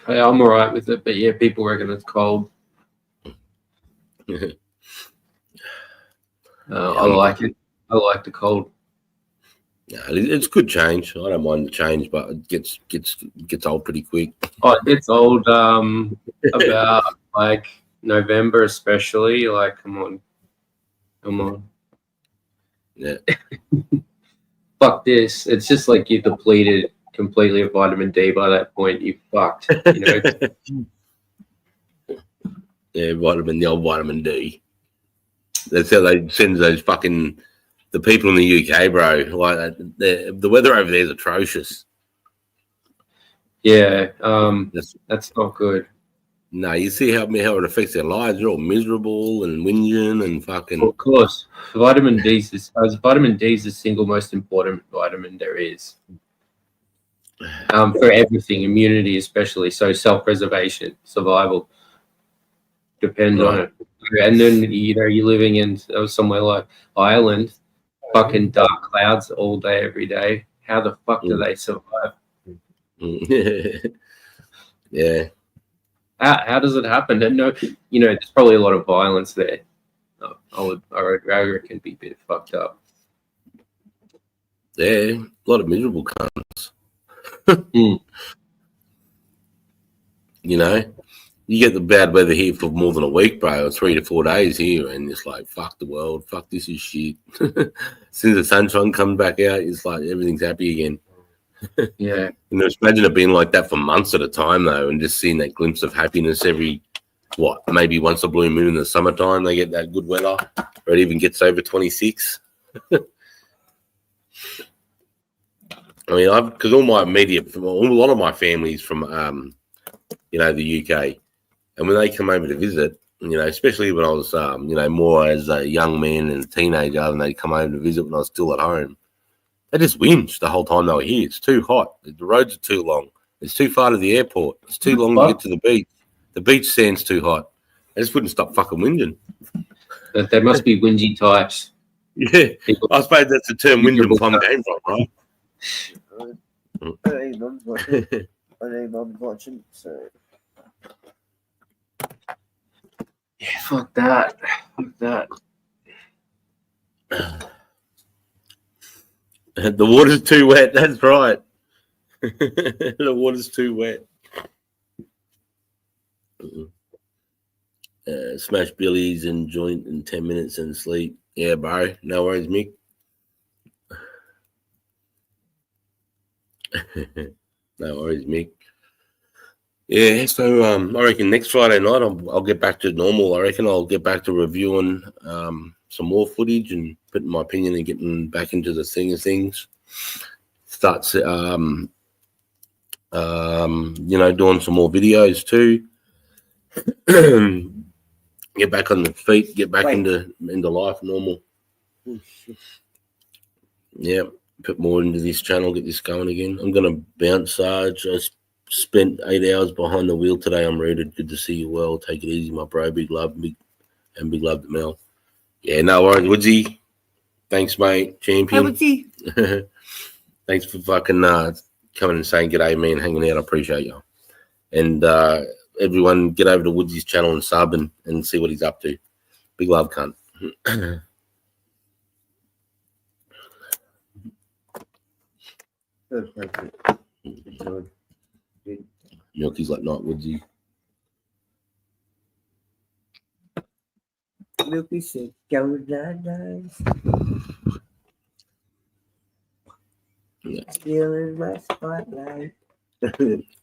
I'm all right with it, but yeah, people reckon it's cold. I like it. I like the cold. Yeah, it's good change. I don't mind the change, but it gets old pretty quick. Oh, it gets old about like November, especially. Like, come on. Yeah. Fuck this. It's just like you're depleted completely of vitamin D by that point. You fucked. You know. Yeah, the old vitamin D. That's how they send those fucking the people in the UK, bro. Like the weather over there is atrocious. Yeah, that's not good. No, you see how it affects their lives. They're all miserable and whinging and fucking. Of course, vitamin D is the single most important vitamin there is. For everything, immunity especially. So self-preservation, survival depends on it. And then you're living in somewhere like Ireland, fucking dark clouds all day, every day. How the fuck do they survive? Yeah. How does it happen? And no, there's probably a lot of violence there. I reckon it'd be a bit fucked up. Yeah, a lot of miserable cunts. You get the bad weather here for more than a week, bro, or 3 to 4 days here, and it's like, fuck the world, fuck this is shit. As soon as the sunshine comes back out, it's like everything's happy again. Yeah. Imagine it being like that for months at a time, though, and just seeing that glimpse of happiness every, maybe once a blue moon in the summertime, they get that good weather, or it even gets over 26. I mean, because all my immediate, a lot of my family's from, the UK. And when they come over to visit, especially when I was, more as a young man and a teenager, and they come over to visit when I was still at home, they just whinged the whole time they were here. It's too hot. The roads are too long. It's too far to the airport. It's too long to get to the beach. The beach sand's too hot. They just wouldn't stop fucking whinging. They must be whingy types. Yeah. I suppose that's the term whinging plum came from, right? I ain't watching, so. Yeah, fuck that. The water's too wet. That's right. The water's too wet. Smash billies and joint in 10 minutes and sleep. Yeah, bro. No worries, Mick. No worries, Mick. Yeah, so I reckon next Friday night I'll get back to normal. I reckon I'll get back to reviewing some more footage and putting my opinion and getting back into the thing of things. Start, doing some more videos too. Get back on the feet. Get back into life normal. Yeah, put more into this channel. Get this going again. I'm gonna bounce, Sarge. I spent 8 hours behind the wheel today. I'm rooted. Good to see you well. Take it easy, my bro. Big love, big love to Mel. Yeah, no worries, Woodsy. Thanks, mate. Champion. Hi, Woodsy. Thanks for fucking coming and saying g'day, man. Hanging out. I appreciate you. And everyone, get over to Woodsy's channel and sub and see what he's up to. Big love, cunt. Milky's like not Woodsy. Milky said, go nice. Yeah. Still in my spotlight.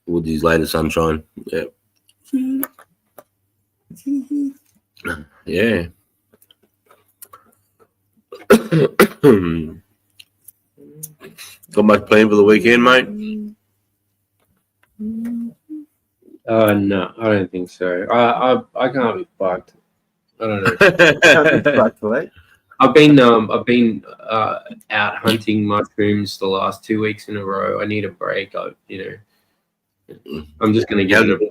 Woody's later sunshine. Yeah. Yeah. Got much planned for the weekend, mate? No, I don't think so. I can't be fucked. I don't know. I've been out hunting mushrooms the last 2 weeks in a row. I need a break. I'm just gonna give it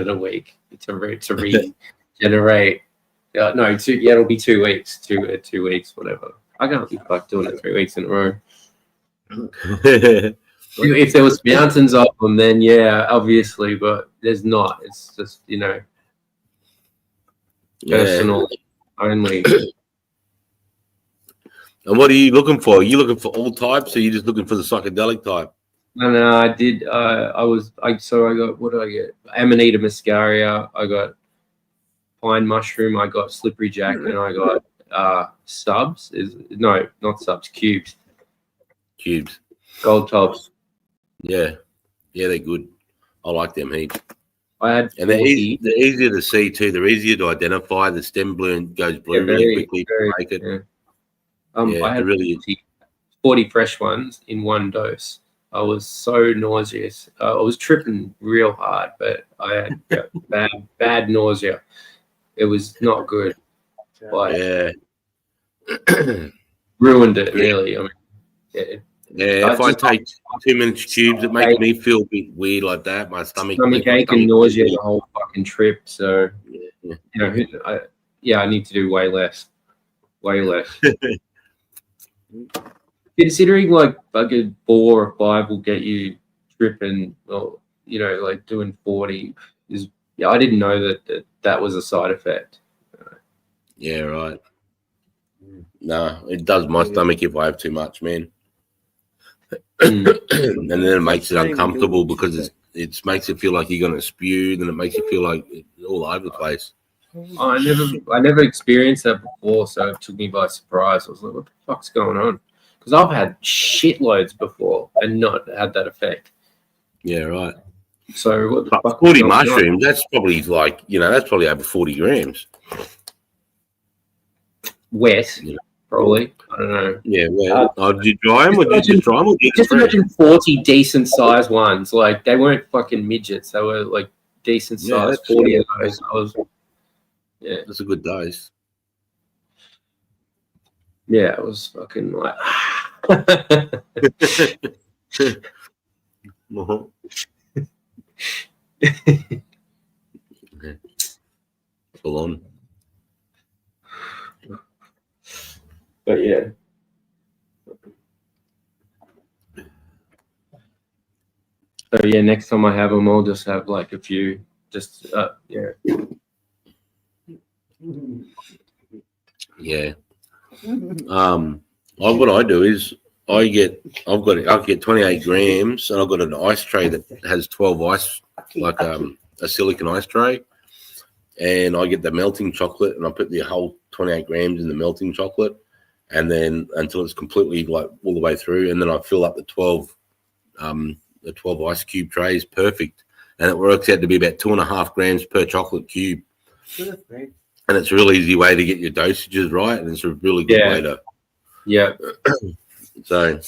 a week to regenerate. It'll be 2 weeks. 2 weeks, whatever. I can't be fucked doing it 3 weeks in a row. If there was mountains of them, then yeah, obviously, but there's not. It's just personal only. And what are you looking for? Are you looking for all types, or are you just looking for the psychedelic type? No, I did. I got, what did I get? Amanita muscaria. I got pine mushroom. I got slippery jack, and I got subs. Not subs. Cubes. Gold tops. Yeah, they're good. I like them heaps. I had, and they're easier to see too. They're easier to identify. The stem goes blue really quickly. Break it. Yeah. I had really 40 fresh ones in one dose. I was so nauseous. I was tripping real hard, but I had bad nausea. It was not good. But ruined it really. I mean, if I take too many tubes, it makes me feel a bit weird like that. My stomach ache and nausea the whole fucking trip. So I need to do way less. Considering like fucking 4 or 5 will get you tripping, well, you know, like doing 40 is, yeah, I didn't know that was a side effect. Yeah, right. No, it does my stomach if I have too much, man. And then it makes it uncomfortable because it makes it feel like you're gonna spew, then it makes you feel like it's all over the place. Oh, I never experienced that before, so it took me by surprise. I was like, what the fuck's going on? Because I've had shitloads before and not had that effect. Yeah, right. So what the But fuck? 40 mushrooms, that's probably like, you know, that's probably over 40 grams. Wet, Yeah. probably. I don't know. Yeah, well, did you dry them or did you just dry them? Or did you Just fresh? imagine 40 decent sized ones. Like, they weren't fucking midgets. They were like decent Yeah, sized. that's 40 of those. Yeah. That's a good dose. Yeah, it was fucking like. Uh-huh. Full on. But yeah. So yeah, next time I have them, I'll just have like a few. Just yeah. Yeah. What I do is I get 28 grams, and I've got an ice tray that has 12 ice, like a silicon ice tray, and I get the melting chocolate, and I put the whole 28 grams in the melting chocolate, and then until it's completely like all the way through, and then I fill up the 12 ice cube trays, perfect, and it works out to be about 2.5 grams per chocolate cube. And it's a real easy way to get your dosages right, and it's a really good way to. Yeah. So,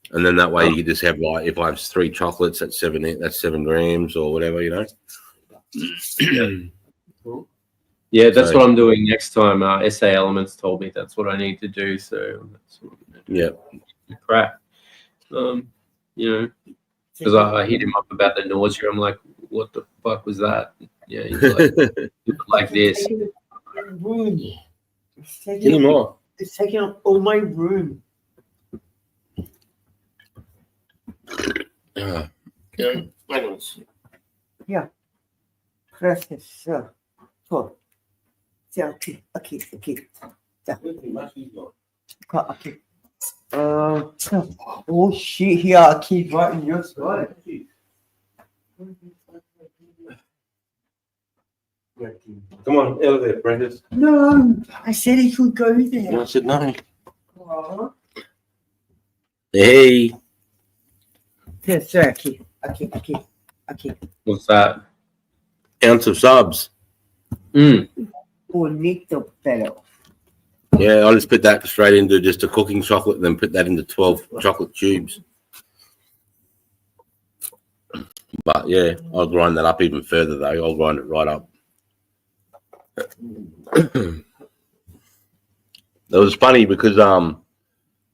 and then that way you can just have, like, if I have 3 chocolates, that's 7 grams or whatever, you know. Yeah, that's what I'm doing next time. SA Elements told me that's what I need to do. So that's what I'm gonna do. Yeah. Crap. You know, because I hit him up about the nausea. I'm like, what the fuck was that? Yeah, he's like this. Room. It's taking up all my room. Yeah. Yeah. Precious. So, okay. Okay. Oh shit! Here, I keep right in your spot. Come on, elevator, Prentice. No, I said he could go there. I said no. Aw. Hey. Yes, sir. Okay. What's that? Ounce of subs. Bonito fellow. Yeah, I just put that straight into just a cooking chocolate, and then put that into 12 chocolate cubes. But yeah, I'll grind that up even further though. I'll grind it right up. That was funny because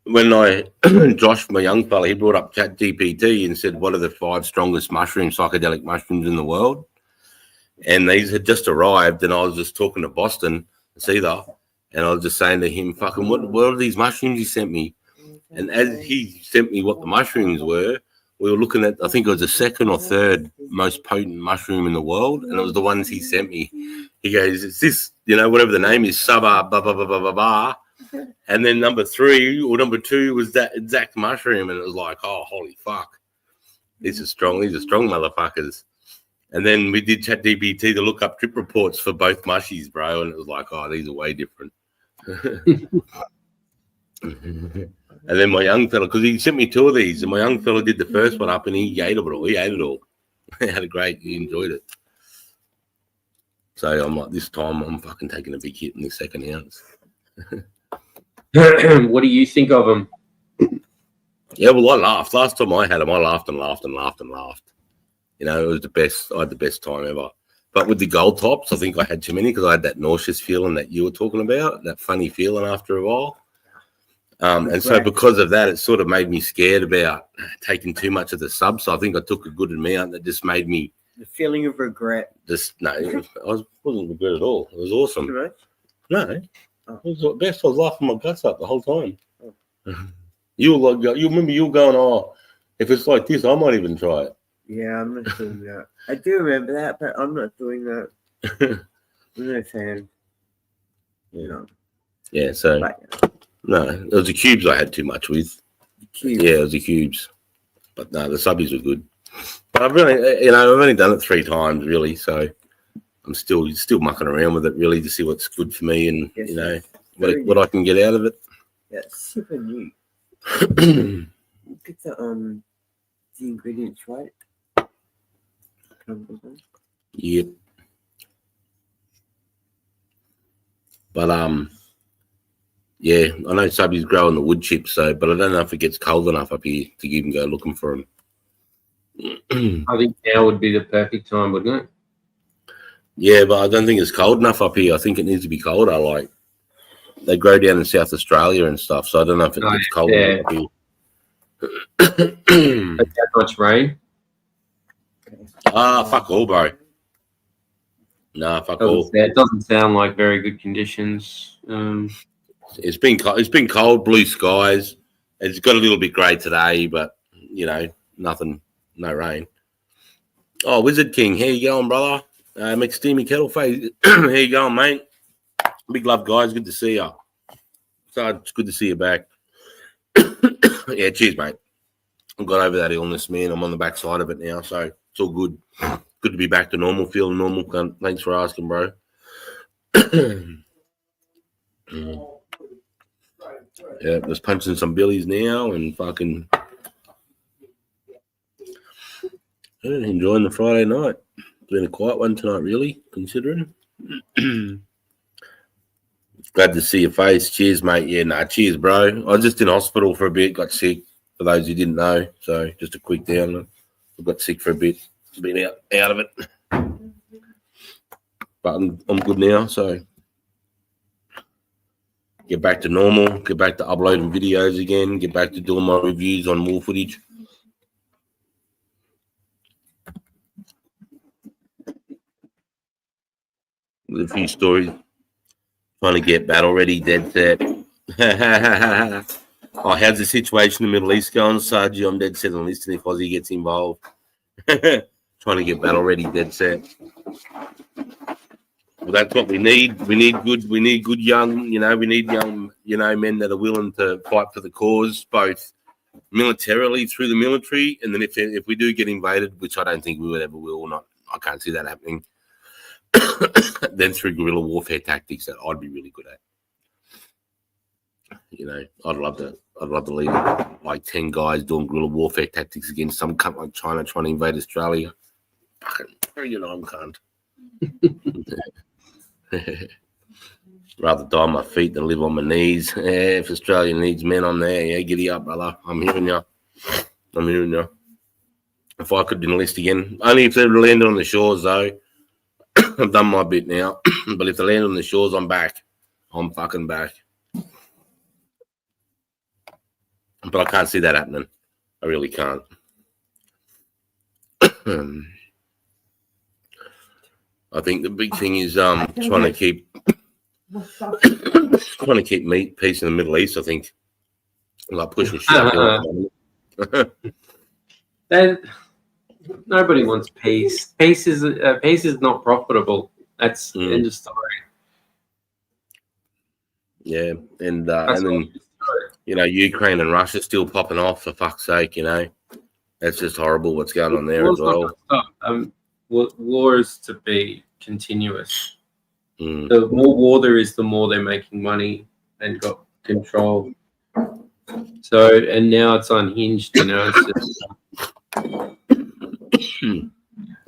when Josh, my young fella, he brought up ChatGPT and said, what are the 5 strongest psychedelic mushrooms in the world? And these had just arrived, and I was just talking to Boston, Cedar, and I was just saying to him, fucking, what are these mushrooms he sent me? And as he sent me what the mushrooms were, we were looking at, I think it was the 2nd or 3rd most potent mushroom in the world, and it was the ones he sent me. He goes, it's this, you know, whatever the name is, Saba, blah, blah, blah, blah, blah, blah. And then number 3 or number 2 was that exact mushroom, and it was like, oh, holy fuck. These are strong motherfuckers. And then we did ChatGPT to look up trip reports for both mushies, bro, and it was like, oh, these are way different. And then my young fella, because he sent me 2 of these, and my young fella did the first one up, and he ate it all. He enjoyed it. So I'm like, this time I'm fucking taking a big hit in the 2nd ounce. What do you think of them? Yeah, well, I laughed. Last time I had them, I laughed and laughed and laughed and laughed. You know, it was the best. I had the best time ever. But with the gold tops, I think I had too many because I had that nauseous feeling that you were talking about, that funny feeling after a while. And so because of that, it sort of made me scared about taking too much of the sub. So I think I took a good amount that just made me... The feeling of regret. Wasn't regret at all. It was awesome. Right? No, it was the best. I was laughing my guts up the whole time. You remember you were going, oh, if it's like this, I might even try it. Yeah, I'm not doing that. I do remember that, but I'm not doing that. I'm no fan. Yeah. Yeah, so But, no, it was the cubes I had too much with. cubes. Yeah, it was the cubes. But no, the subbies were good. But I've really, I've only done it 3 times really, so I'm still mucking around with it really to see what's good for me and Yes, what I can get out of it. Yeah, it's super neat. Look at the ingredients, right? Yep. But yeah, I know subbies grow in the wood chips, but I don't know if it gets cold enough up here to even go looking for them. I think now would be the perfect time, wouldn't it? Yeah, but I don't think it's cold enough up here. I think it needs to be colder. Like they grow down in South Australia and stuff, so I don't know if it gets cold enough up here. That much rain. Fuck all, bro. Nah, fuck all. It doesn't sound like very good conditions. It's been cold, blue skies. It's got a little bit grey today, but nothing, no rain. Oh, Wizard King, how you going, brother? McSteamy Kettleface, how you going, mate? Big love, guys. Good to see you. Sarge, it's good to see you back. Yeah, cheers, mate. I got over that illness, man. I'm on the backside of it now, so it's all good. Good to be back to normal, feeling normal. Thanks for asking, bro. Yeah, just punching some billies now and fucking enjoying the Friday night. It's been a quiet one tonight, really, considering. Glad to see your face. Cheers, mate. Yeah, nah, cheers, bro. I was just in hospital for a bit, got sick, for those who didn't know. So just a quick down. I got sick for a bit. Been out of it. But I'm good now, so get back to normal, get back to uploading videos again, get back to doing my reviews on more footage. With a few stories. Trying to get battle ready, dead set. Oh, how's the situation in the Middle East going, Sarge? I'm dead set on listening if Aussie gets involved. Trying to get battle ready, dead set. Well, that's what we need. We need good young, we need young, men that are willing to fight for the cause, both militarily through the military, and then if we do get invaded, which I don't think we would ever will, I can't see that happening. Then through guerrilla warfare tactics that I'd be really good at. I'd love to lead like 10 guys doing guerrilla warfare tactics against some cunt like China trying to invade Australia. Fucking, I'm cunt. Rather die on my feet than live on my knees. Yeah, if Australia needs men, I'm there. Yeah, giddy up, brother. I'm hearing you. If I could enlist again, only if they landed on the shores, though. I've done my bit now. But if they land on the shores, I'm back. I'm fucking back. But I can't see that happening. I really can't. I think the big thing is trying to keep peace in the Middle East. I think like pushing shit. Then nobody wants peace. Peace is not profitable. That's end of story. Yeah, and then Ukraine and Russia still popping off for fuck's sake. That's just horrible. What's going on there as well? War is to be continuous. The more war there is, the more they're making money and got control. So, and now it's unhinged. It's just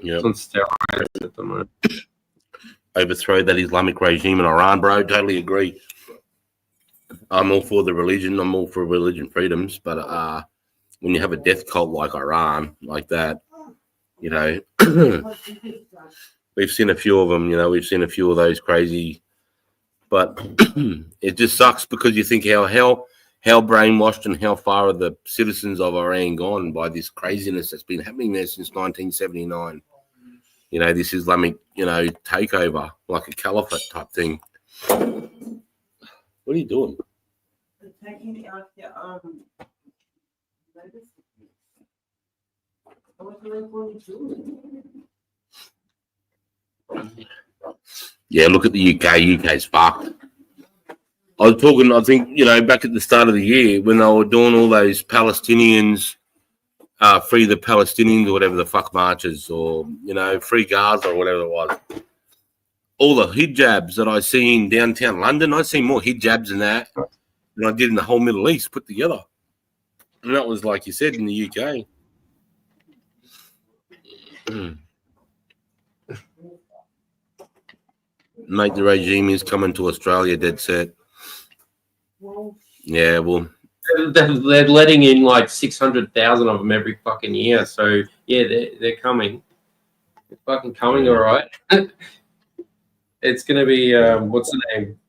it's on steroids at the moment. Overthrow that Islamic regime in Iran, bro. Totally agree. I'm all for the religion. I'm all for religion freedoms. But when you have a death cult like Iran, like that, we've seen a few of them. We've seen a few of those crazy. But it just sucks because you think how brainwashed and how far are the citizens of Iran gone by this craziness that's been happening there since 1979. This Islamic, takeover, like a caliphate type thing. What are you doing? Taking out the Yeah, look at the UK. UK's fucked. I was talking, I think, back at the start of the year when they were doing all those Palestinians, free the Palestinians or whatever the fuck marches, or, free Gaza or whatever it was. All the hijabs that I see in downtown London, I see more hijabs in that than I did in the whole Middle East put together. And that was, like you said, in the UK. Mate, the regime is coming to Australia, dead set. Yeah, well, they're letting in like 600,000 of them every fucking year. So yeah, they're coming. They're fucking coming, all right. It's gonna be what's the name?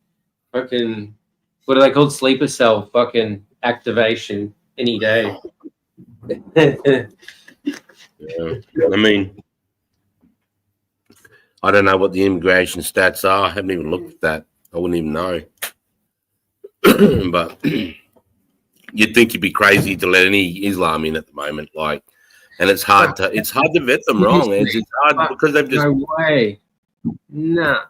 Fucking what are they called? Sleeper cell fucking activation any day. yeah. I mean, I don't know what the immigration stats are. I haven't even looked at that. I wouldn't even know. But you'd think you'd be crazy to let any Islam in at the moment, and it's hard to vet them wrong. It's hard because they've just no way, no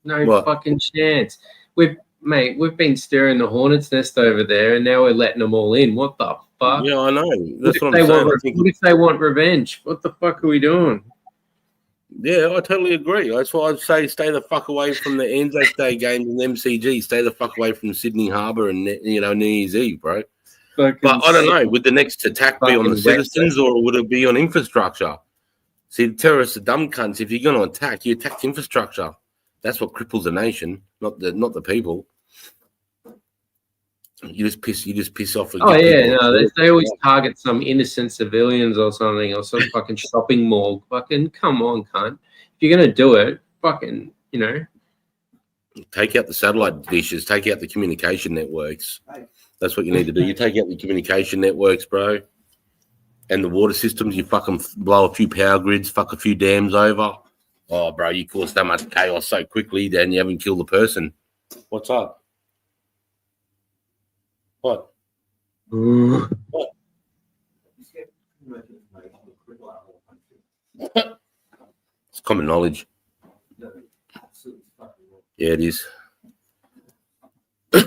what? Fucking chance. We've been stirring the hornet's nest over there, and now we're letting them all in. What the fuck? Yeah, I know. That's what I'm saying. What if they want revenge? What the fuck are we doing? Yeah, I totally agree. That's why I'd say stay the fuck away from the Anzac Day games and MCG. Stay the fuck away from Sydney Harbour and New Year's Eve, bro. But I don't know. Would the next attack be on the citizens or would it be on infrastructure? See, the terrorists are dumb cunts. If you're going to attack, you attack infrastructure. That's what cripples a nation, not the people. You just piss off. Oh yeah, no, they always target some innocent civilians or something, or some fucking shopping mall. Fucking come on, cunt. If you're gonna do it, fucking, take out the satellite dishes, take out the communication networks. That's what you need to do. You take out the communication networks, bro, and the water systems. You fucking blow a few power grids, fuck a few dams over. Oh, bro, you cause so much chaos so quickly, then you haven't killed a person. What's up? What? What? It's common knowledge. Yeah, it is. Yeah,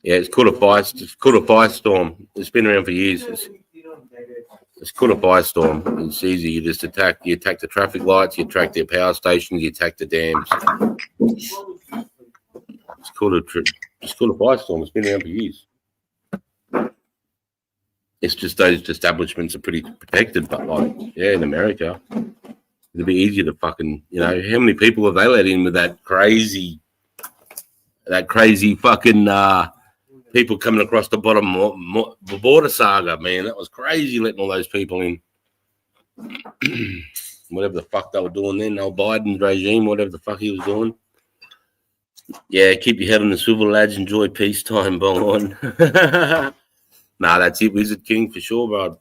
it's called a firestorm. It's been around for years. It's called a firestorm. It's easy. You just attack. You attack the traffic lights. You attack their power stations. You attack the dams. It's called a firestorm. It's been around for years. It's just those establishments are pretty protected, but in America, it'd be easier to fucking, how many people have they let in with that crazy fucking people coming across the bottom border saga, man. That was crazy letting all those people in. Whatever the fuck they were doing then, Biden's regime, whatever the fuck he was doing. Yeah, keep your head on the swivel, lads. Enjoy peacetime, bong on. Nah, that's it, Wizard King, for sure, bro.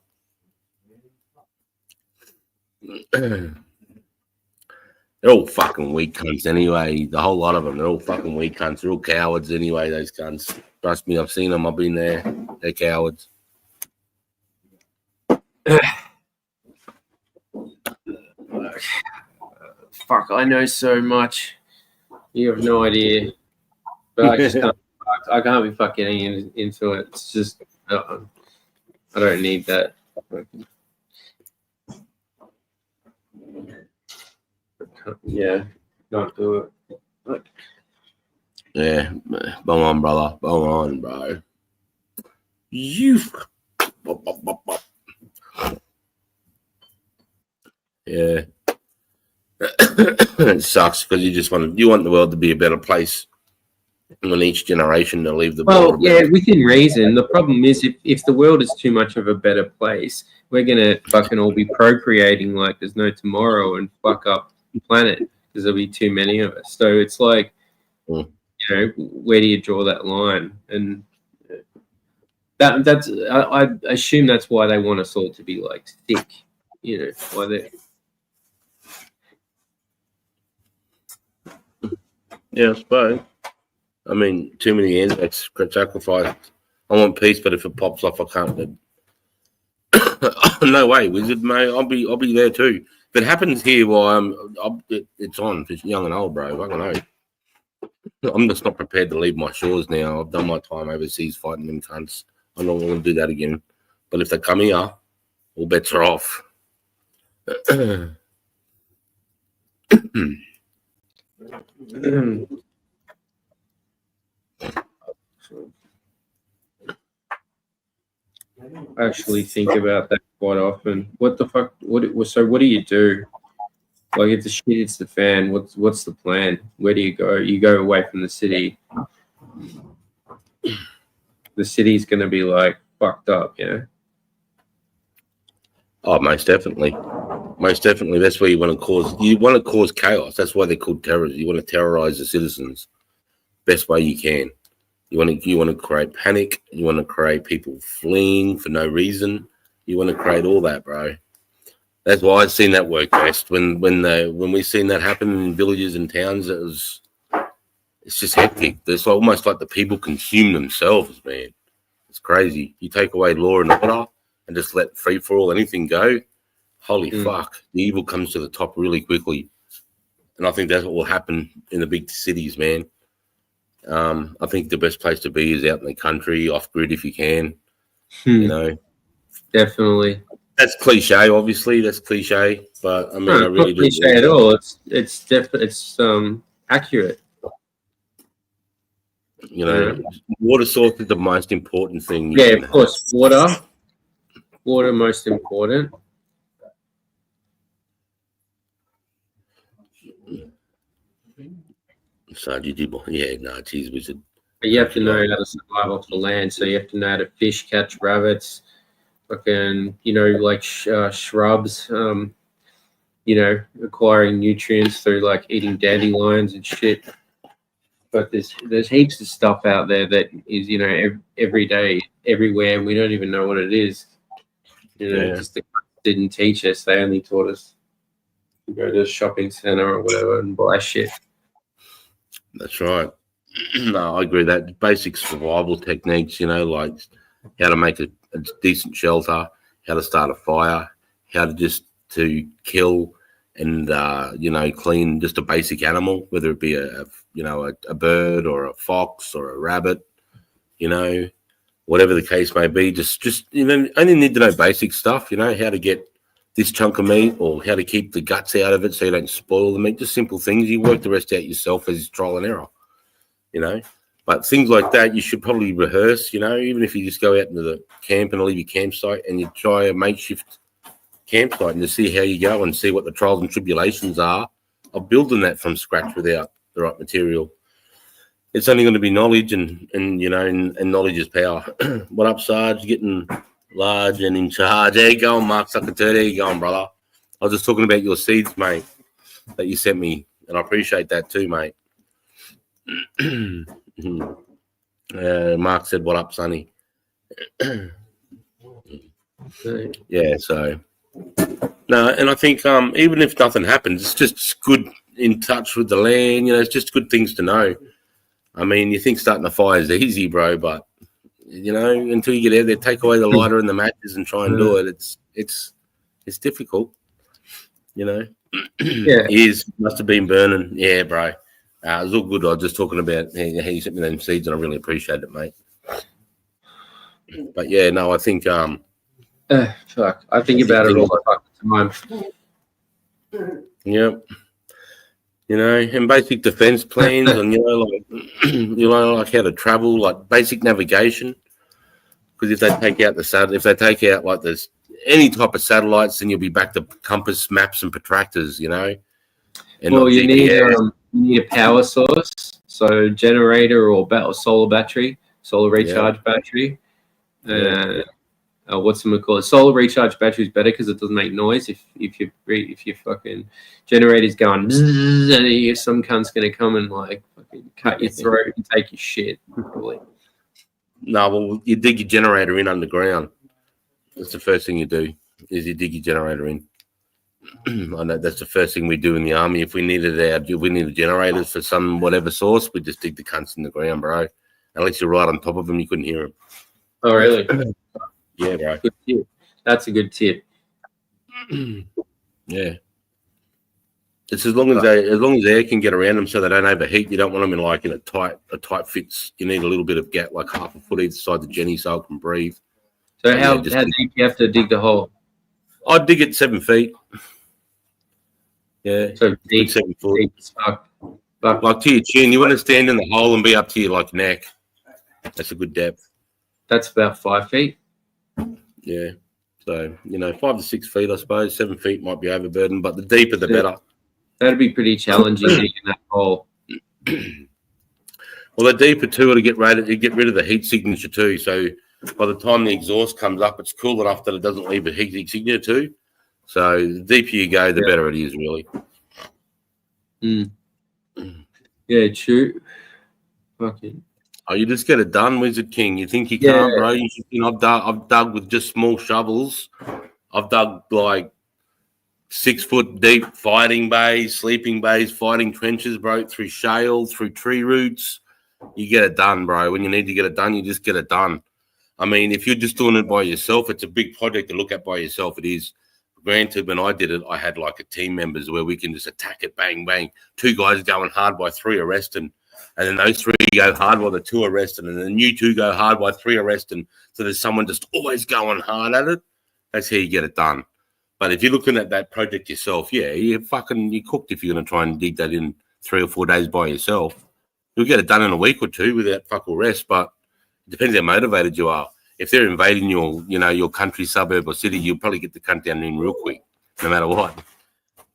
They're all fucking weak cunts anyway. The whole lot of them, they're all fucking weak cunts. They're all cowards anyway, those cunts. Trust me, I've seen them. I've been there. They're cowards. Fuck, I know so much. You have no idea. But I just can't. I can't be fucking getting into it. It's just I don't need that. Yeah, don't do it. Look. Yeah, bong on, brother. Bong on, bro. You. Yeah. It sucks because you want the world to be a better place. On each generation to leave the world. Well, yeah, within reason. The problem is if the world is too much of a better place, we're gonna fucking all be procreating like there's no tomorrow and fuck up the planet because there'll be too many of us. So it's like, where do you draw that line? And that's I assume that's why they want us all to be like sick. Why they. Yeah, I suppose. I mean, too many Anzacs sacrificed. I want peace, but if it pops off, I can't. No way, wizard, mate. I'll be there too. If it happens here, well, it's on for young and old, bro. I don't know. I'm just not prepared to leave my shores now. I've done my time overseas fighting them cunts. I'm not going to do that again. But if they come here, all bets are off. I actually think about that quite often. What the fuck? So what do you do? Like, if the shit hits the fan, what's the plan? Where do you go? You go away from the city. The city's gonna be like fucked up, you know. Oh, most definitely. Most definitely. That's where you want to cause chaos. That's why they're called terrorists. You want to terrorize the citizens best way you can. You want to create panic. You want to create people fleeing for no reason. You want to create all that, bro. That's why I've seen that work best. When we seen that happen in villages and towns, it's just hectic. It's almost like the people consume themselves, man. It's crazy. You take away law and order and just let free for all anything go. Holy fuck. The evil comes to the top really quickly. And I think that's what will happen in the big cities, man. I think the best place to be is out in the country, off grid if you can. You know. Definitely. That's cliche, obviously. That's cliche. But I mean I really not cliche at all. It's accurate. You know, water source is the most important thing. Yeah, of course. Water most important. Sarge, geez, wizard. But you have to know how to survive off the land. So you have to know how to fish, catch rabbits, fucking, like shrubs. Acquiring nutrients through like eating dandelions and shit. But there's heaps of stuff out there that is, every day, everywhere, and we don't even know what it is. Just the didn't teach us. They only taught us to go to a shopping center or whatever and buy shit. That's right. No, I agree with that. Basic survival techniques, like how to make a decent shelter, how to start a fire, how to kill and, clean just a basic animal, whether it be a bird or a fox or a rabbit, whatever the case may be. Just only need to know basic stuff, how to get this chunk of meat or how to keep the guts out of it so you don't spoil the meat. Just simple things. You work the rest out yourself as trial and error, But things like that you should probably rehearse, even if you just go out into the camp and leave your campsite and you try a makeshift campsite and to see how you go and see what the trials and tribulations are of building that from scratch without the right material. It's only going to be knowledge and knowledge is power. What up, Sarge? Getting large and in charge. There you go, Mark Sucker. There you go, brother. I was just talking about your seeds, mate, that you sent me, and I appreciate that too, mate. Mark said, "What up, Sonny?" Yeah, so no, and I think even if nothing happens, it's just good in touch with the land. It's just good things to know. I mean, you think starting a fire is easy, bro, but until you get out there, take away the lighter and the matches and try and do it. It's difficult, Yeah, ears must have been burning. Yeah, bro. It was all good. I was just talking about how you sent me them seeds, and I really appreciate it, mate. But yeah, no, I think fuck. I think about it all the fucking time. Yep. And basic defense plans, and like how to travel, like basic navigation. Because if they take out like there's any type of satellites, then you'll be back to compass, maps, and protractors. And well, you need a power source, so generator or solar battery, solar recharge battery. What's it called? Solar recharge battery is better because it doesn't make noise. If your fucking generator's going, some cunt's gonna come and like fucking cut your throat and take your shit. Probably. No, well, you dig your generator in underground. That's the first thing you do. Is you dig your generator in. I know that's the first thing we do in the army. If we needed generators for some whatever source, we just dig the cunts in the ground, bro. Unless you're right on top of them, you couldn't hear them. Oh, really? Yeah, bro. That's a good tip. Yeah. It's as long as air can get around them so they don't overheat. You don't want them in a tight fits. You need a little bit of gap, like half a foot either side the Jenny, so it can breathe. So how deep do you have to dig the hole? I'd dig it 7 feet. Yeah. So deep, 7 foot. deep as fuck. Like to your chin. You want to stand in the hole and be up to your neck. That's a good depth. That's about 5 feet. Yeah. So 5 to 6 feet, I suppose. 7 feet might be overburdened, but the deeper the better. That'd be pretty challenging digging that hole. Well, the deeper too, to get rid of the heat signature too. So by the time the exhaust comes up, it's cool enough that it doesn't leave a heat signature too. So the deeper you go, the better it is, really. Yeah, true. Okay. Oh, you just get it done, Wizard King. You think you can't, bro? I've dug with just small shovels. I've dug 6 foot deep fighting bays, sleeping bays, fighting trenches, bro, through shale, through tree roots. You get it done, bro. When you need to get it done, you just get it done. I mean, if you're just doing it by yourself, it's a big project to look at by yourself. It is. Granted, when I did it, I had a team members where we can just attack it, bang, bang. 2 guys going hard by 3 arresting. And then those 3 go hard while the 2 arresting. And then you 2 go hard by 3 arresting. So there's someone just always going hard at it. That's how you get it done. But if you're looking at that project yourself, you're cooked if you're going to try and dig that in 3 or 4 days by yourself. You'll get it done in a week or 2 without fuck all rest, but it depends how motivated you are. If they're invading your country, suburb, or city, you'll probably get the cunt down in real quick, no matter what.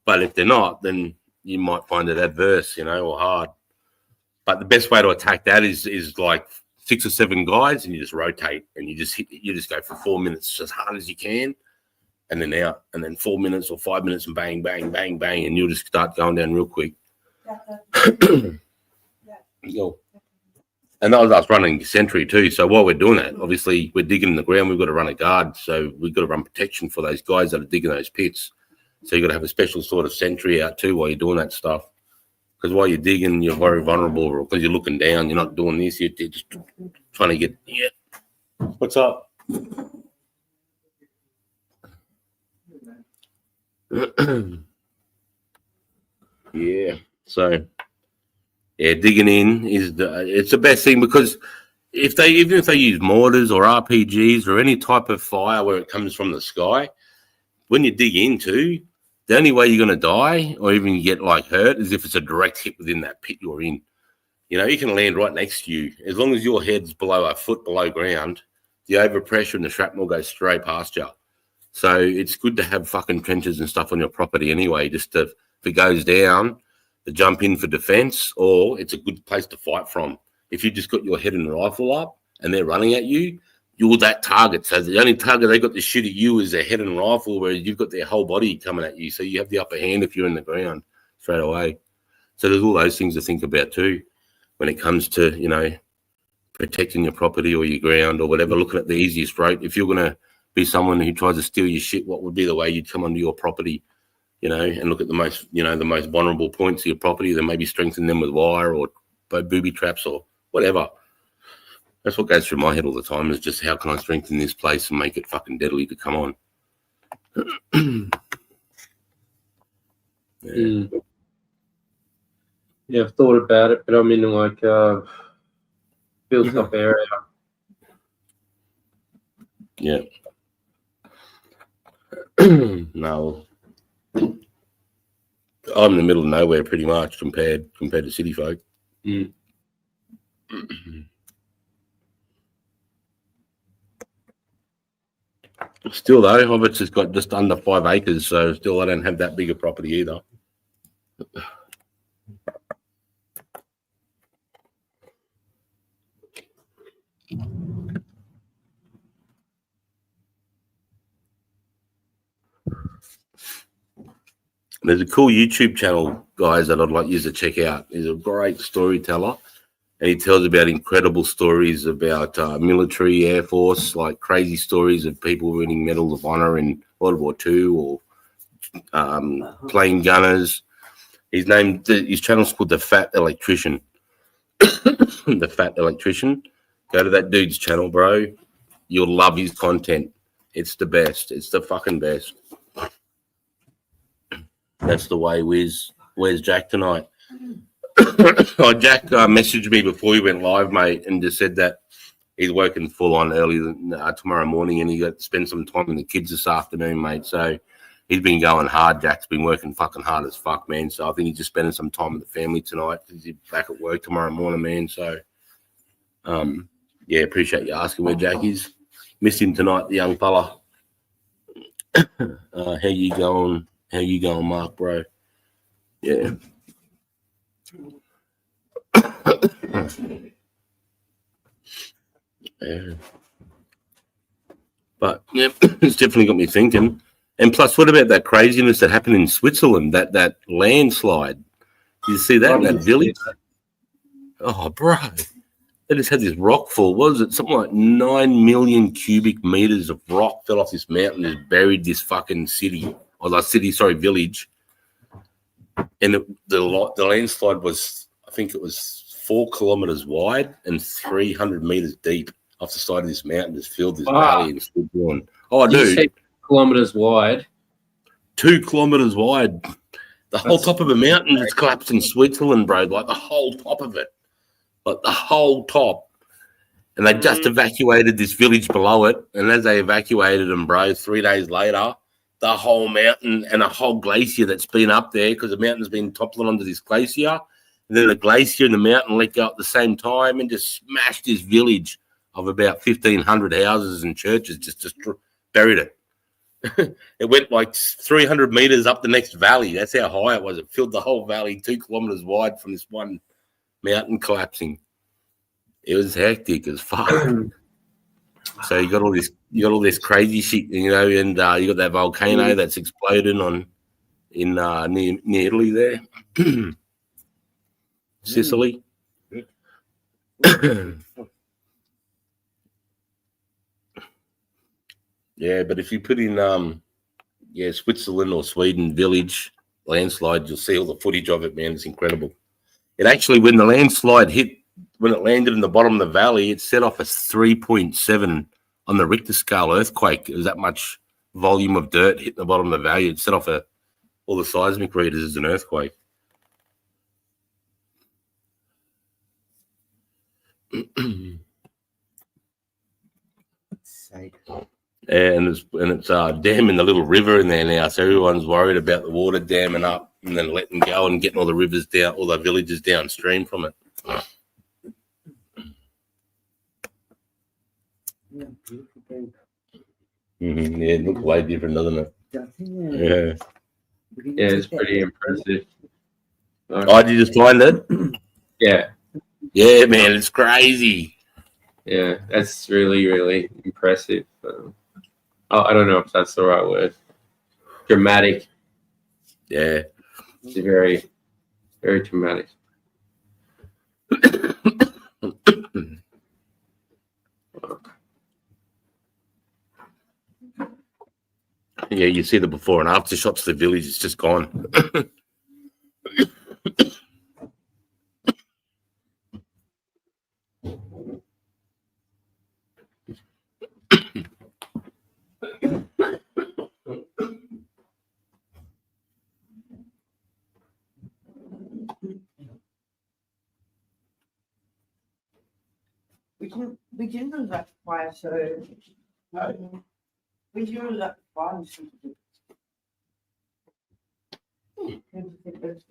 But if they're not, then you might find it adverse, or hard. But the best way to attack that is 6 or 7 guys, and you just rotate, and you just go for 4 minutes as hard as you can, and then out, and then 4 minutes or 5 minutes, and bang, bang, bang, bang, and you'll just start going down real quick. And that was us running sentry too. So while we're doing that, obviously we're digging in the ground. We've got to run a guard, so we've got to run protection for those guys that are digging those pits. So you've got to have a special sort of sentry out too while you're doing that stuff. Because while you're digging, you're very vulnerable because you're looking down. You're not doing this. You're just trying to get. Yeah. What's up? Yeah. So. Yeah, digging in it's the best thing because even if they use mortars or RPGs or any type of fire where it comes from the sky, when you dig into, the only way you're going to die or even you get hurt is if it's a direct hit within that pit you're in. You can land right next to you. As long as your head's below a foot below ground, the overpressure and the shrapnel goes straight past you. So it's good to have fucking trenches and stuff on your property anyway, just if it goes down, to jump in for defense, or it's a good place to fight from. If you just got your head and rifle up and they're running at you, you're that target. So the only target they got to shoot at you is their head and rifle, whereas you've got their whole body coming at you. So you have the upper hand if you're in the ground straight away. So there's all those things to think about too when it comes to, protecting your property or your ground or whatever, looking at the easiest route. If you're going to be someone who tries to steal your shit, what would be the way you'd come onto your property? And look at the most vulnerable points of your property, then maybe strengthen them with wire or booby traps or whatever. That's what goes through my head all the time is just how can I strengthen this place and make it fucking deadly to come on. Yeah, I've thought about it, but I'm in built up area. Yeah. No. I'm in the middle of nowhere pretty much compared to city folk. Still though, Hobbits has got just under 5 acres, so still I don't have that big a property either. There's a cool YouTube channel, guys, that I'd like you to check out. He's a great storyteller, and he tells about incredible stories about military, Air Force, crazy stories of people winning Medal of Honor in World War II or plane gunners. His channel's called The Fat Electrician. The Fat Electrician. Go to that dude's channel, bro. You'll love his content. It's the best. It's the fucking best. That's the way. Where's Jack tonight? Oh, Jack messaged me before he went live, mate, and just said that he's working full on early tomorrow morning, and he got to spend some time with the kids this afternoon, mate. So he's been going hard. Jack's been working fucking hard as fuck, man. So I think he's just spending some time with the family tonight because he's back at work tomorrow morning, man. So, yeah, appreciate you asking where Jack is. Missed him tonight, the young fella. How you going? How you going, Mark, bro? Yeah. Yeah. But yeah, it's definitely got me thinking. And plus, what about that craziness that happened in Switzerland? That landslide. Did you see that? That village? Oh, bro. They just had this rock fall. What was it? Something like 9 million cubic meters of rock fell off this mountain and buried this fucking city. Or the city, sorry, village. And the landslide was, I think it was 4 kilometers wide and 300 meters deep off the side of this mountain. Just filled this valley and stood on. Oh, dude. Kilometers wide. 2 kilometers wide. The whole top of a mountain just collapsed in Switzerland, bro. Like the whole top of it. Like the whole top. And they just evacuated this village below it. And as they evacuated them, bro, 3 days later, the whole mountain and a whole glacier that's been up there, because the mountain's been toppling onto this glacier. And then the glacier and the mountain let go at the same time and just smashed this village of about 1,500 houses and churches, just buried it. It went like 300 meters up the next valley. That's how high it was. It filled the whole valley 2 kilometers wide from this one mountain collapsing. It was hectic as fuck. So you got all this crazy shit, you know, and you got that volcano that's exploded in near Italy there, Sicily. Yeah, but if you put in Switzerland or Sweden village landslide, you'll see all the footage of it, man. It's incredible. It actually, when the landslide hit, when it landed in the bottom of the valley, it set off a 3.7 on the Richter scale earthquake. It was that much volume of dirt hitting the bottom of the valley. It set off all the seismic readers as an earthquake. And it's damming the little river in there now, so everyone's worried about the water damming up and then letting go and getting all the rivers down, all the villages downstream from it. Yeah, it looks way different, doesn't it? Yeah. Yeah, it's pretty impressive. Oh, did you just find it? Yeah. Yeah, man, it's crazy. Yeah, that's really, really impressive. I don't know if that's the right word. Dramatic. Yeah. It's very, very dramatic. Yeah, you see the before and after shots of the village. It's just gone. We didn't know that fire, so we didn't know that fire.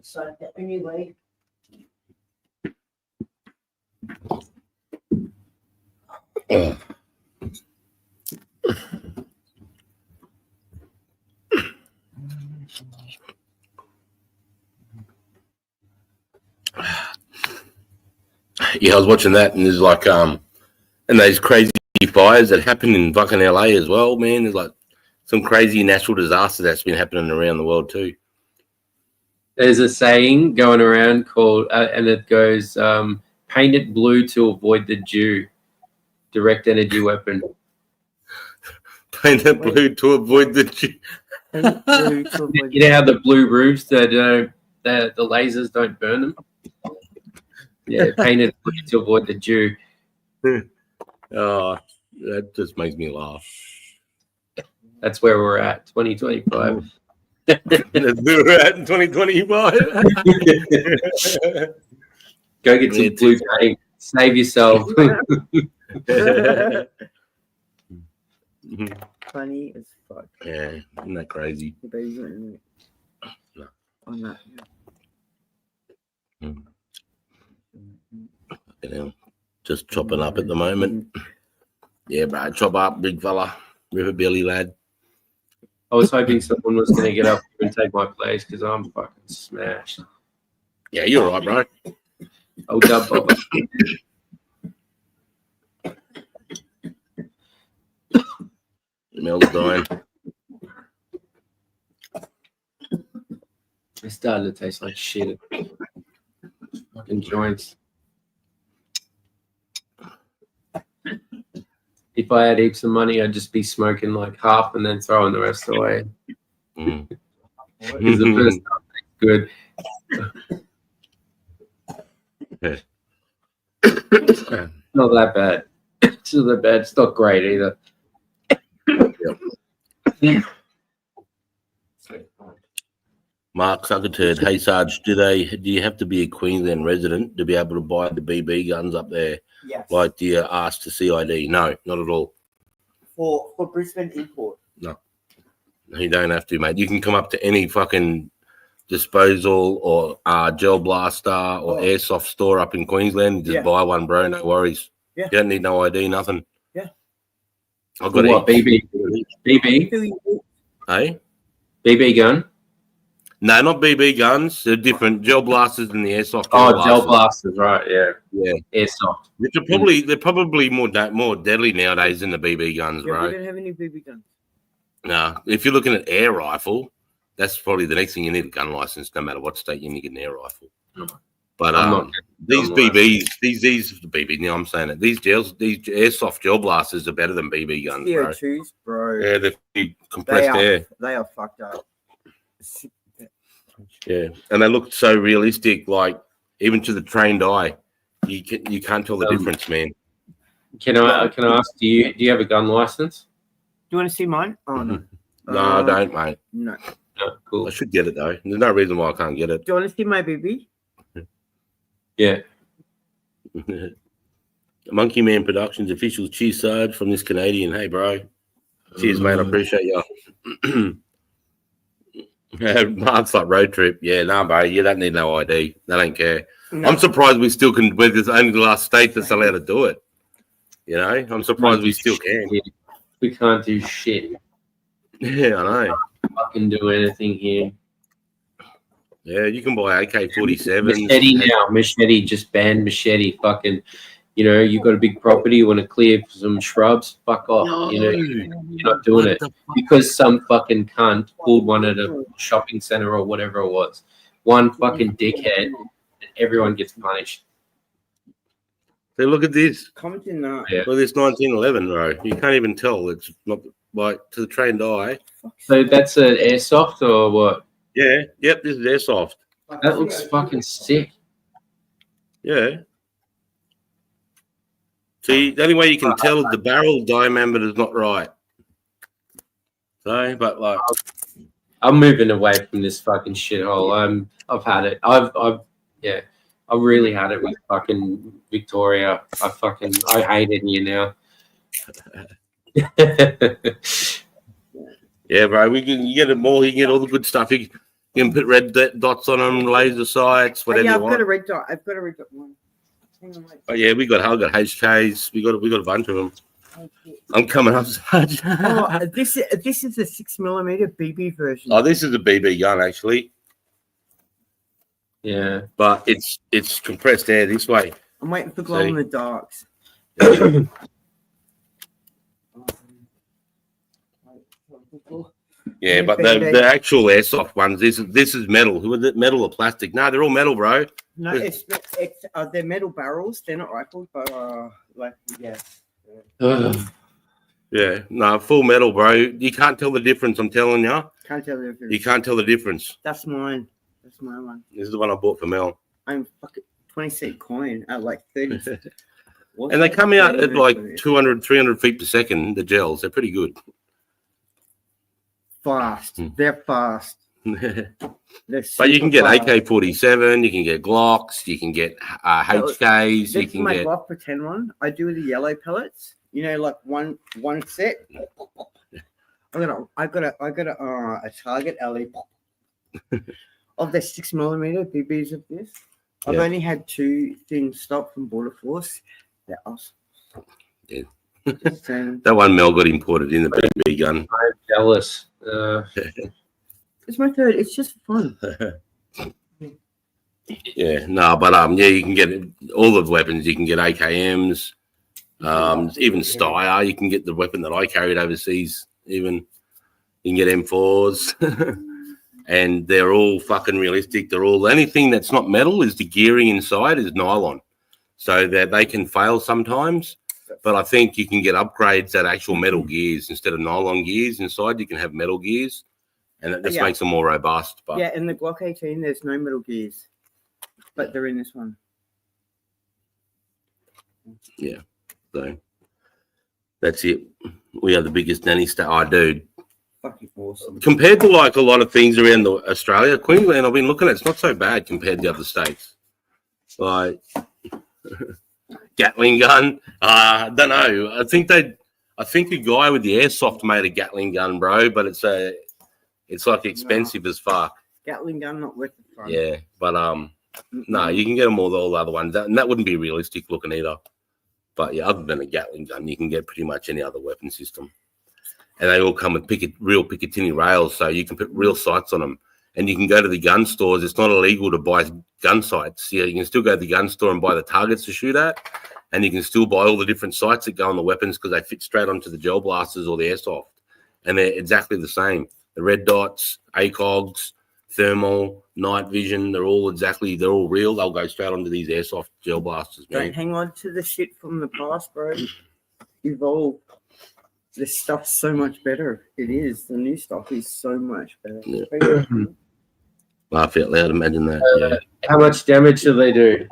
So anyway. Yeah, I was watching that, and there's like and those crazy fires that happen in fucking LA as well, man. There's like some crazy natural disaster that's been happening around the world too. There's a saying going around called, and it goes, "Paint it blue to avoid the Jew." Direct energy weapon. Paint it blue to avoid the Jew. You know how the blue roofs the lasers don't burn them. Yeah, painted to avoid the Jew. Oh, that just makes me laugh. That's where we're at. 2025. That's where we're at in 2025. Go get some blue paint. Save yourself. Funny as fuck. Yeah, isn't that crazy? The baby's not in it. No. On that. You know, just chopping up at the moment. Yeah, bro, chop up, big fella, river belly lad. I was hoping someone was going to get up and take my place because I'm fucking smashed. Yeah, you're right, bro. Oh, dub bobber. Mel's dying. It started to taste like shit. Fucking joints. If I had heaps of money, I'd just be smoking like half and then throwing the rest away. Mm. Because the first time tastes good. Not that bad. It's not that bad. It's not great either. Mark Suckerturd, hey Sarge, do you have to be a Queensland resident to be able to buy the BB guns up there? Yes. Like, do you ask to CID? No, not at all. For Brisbane import. No, you don't have to, mate. You can come up to any fucking disposal or gel blaster or airsoft store up in Queensland and just buy one, bro. No worries. Yeah. You don't need no ID, nothing. Yeah. I've got what, BB? BB? Hey? BB gun? No, not BB guns. They're different. Gel blasters than the airsoft. Gel blasters, right? Yeah. Yeah. Airsoft. Which are they're probably more deadly nowadays than the BB guns, Yeah, bro. we don't have any BB guns. No, if you're looking at air rifle, that's probably the next thing you need a gun license. No matter what state, you need an air rifle. But these BBs, these BB. You know, I'm saying it. These airsoft gel blasters are better than BB guns, bro. CO2s, bro. Yeah, they're compressed air. They are fucked up. Yeah, and they look so realistic. Like even to the trained eye, you can't tell the difference, man. Can I ask? Do you have a gun license? Do you want to see mine? Oh no. No, I don't, mate. No. No, cool. I should get it though. There's no reason why I can't get it. Do you want to see my BB? Yeah. Monkey Man Productions official. Cheers, Sarge, from this Canadian. Hey, bro. Cheers, mate. I appreciate you. Mark's like road trip. Yeah, nah, bro. You don't need no ID. They don't care. No. I'm surprised we still can. We're only the last state that's allowed to do it. You know, I'm surprised we still can. We can't do shit. Yeah, I know. Fucking do anything here. Yeah, you can buy AK-47. Machete now. Machete, just banned machete. Fucking, you know, you've got a big property, you want to clear some shrubs, fuck off. No. You know, you're not doing it. Because some fucking cunt pulled one at a shopping center or whatever it was. One fucking dickhead, and everyone gets punished. So look at this. Commenting that. Yeah. Well, this 1911, bro. You can't even tell. It's not like to the trained eye. So that's an airsoft or what? Yeah. Yep. This is airsoft. That looks fucking sick. Yeah. See, the only way you can tell is the barrel diameter is not right. So, but like, I'm moving away from this fucking shithole. I've had it. I've really had it with fucking Victoria. I hate it here now. yeah, bro. You get it more. You can get all the good stuff. You can put red dots on them, laser sights, whatever you want. I've got a red dot. I've got a red dot one. But yeah, I got HKs. We got a bunch of them. I'm coming up. This is a 6mm BB version. Oh, this is a BB gun actually. Yeah, but it's compressed air this way. I'm waiting for glow in the darks. Yeah, but the actual airsoft ones, this is metal. Who is it? Metal or plastic? No, they're all metal, bro. No, it's they're metal barrels. They're not rifled, but yeah, no, full metal, bro. You can't tell the difference. I'm telling you. Can't tell the difference. You can't tell the difference. That's mine. That's my one. This is the one I bought for Mel. I'm fucking 20-cent coin at like 30. And they come out at like 200, 300 feet per second. The gels, they're pretty good. fast. They're fast. But you can get AK-47, you can get Glocks, you can get HKs, you This is can my get. Glock pretend one. I do the yellow pellets. You know, like one set. I got a target alley of the 6mm BBs of this. I've Yeah. only had 2 things stopped from Border Force. They're awesome. Yeah. Just saying. That one Mel got imported in the BB gun. I'm jealous. It's my third. It's just fun. Yeah, no, but yeah, you can get all the weapons. You can get AKMs, even Steyr. You can get the weapon that I carried overseas. Even you can get M4s, and they're all fucking realistic. They're all, the only thing that's not metal is the gearing inside is nylon, so that they can fail sometimes. But I think you can get upgrades at actual metal gears instead of nylon gears inside. You can have metal gears, and that just makes them more robust. But yeah, in the Glock 18, there's no metal gears, but they're in this one. Yeah, so that's it. We are the biggest nanny state. Oh, dude. Fucking awesome. Compared to like a lot of things around Australia, Queensland, I've been looking at, it's not so bad compared to other states. Like Gatling gun, I don't know. I think the guy with the airsoft made a Gatling gun, bro, but it's like expensive as fuck. Gatling gun, not worth the fun. Yeah, but no, you can get them all the other ones, and that wouldn't be realistic looking either. But yeah, other than a Gatling gun, you can get pretty much any other weapon system. And they all come with real Picatinny rails, so you can put real sights on them. And you can go to the gun stores. It's not illegal to buy gun sights. Yeah, you can still go to the gun store and buy the targets to shoot at, and you can still buy all the different sights that go on the weapons because they fit straight onto the gel blasters or the airsoft, and they're exactly the same. The red dots, ACOGs, thermal, night vision, they're all real. They'll go straight onto these airsoft gel blasters, man. Don't hang on to the shit from the past, bro. Evolve. This stuff's so much better. It is. The new stuff is so much better. Yeah. Laugh out loud, imagine that. Yeah. How much damage do they do?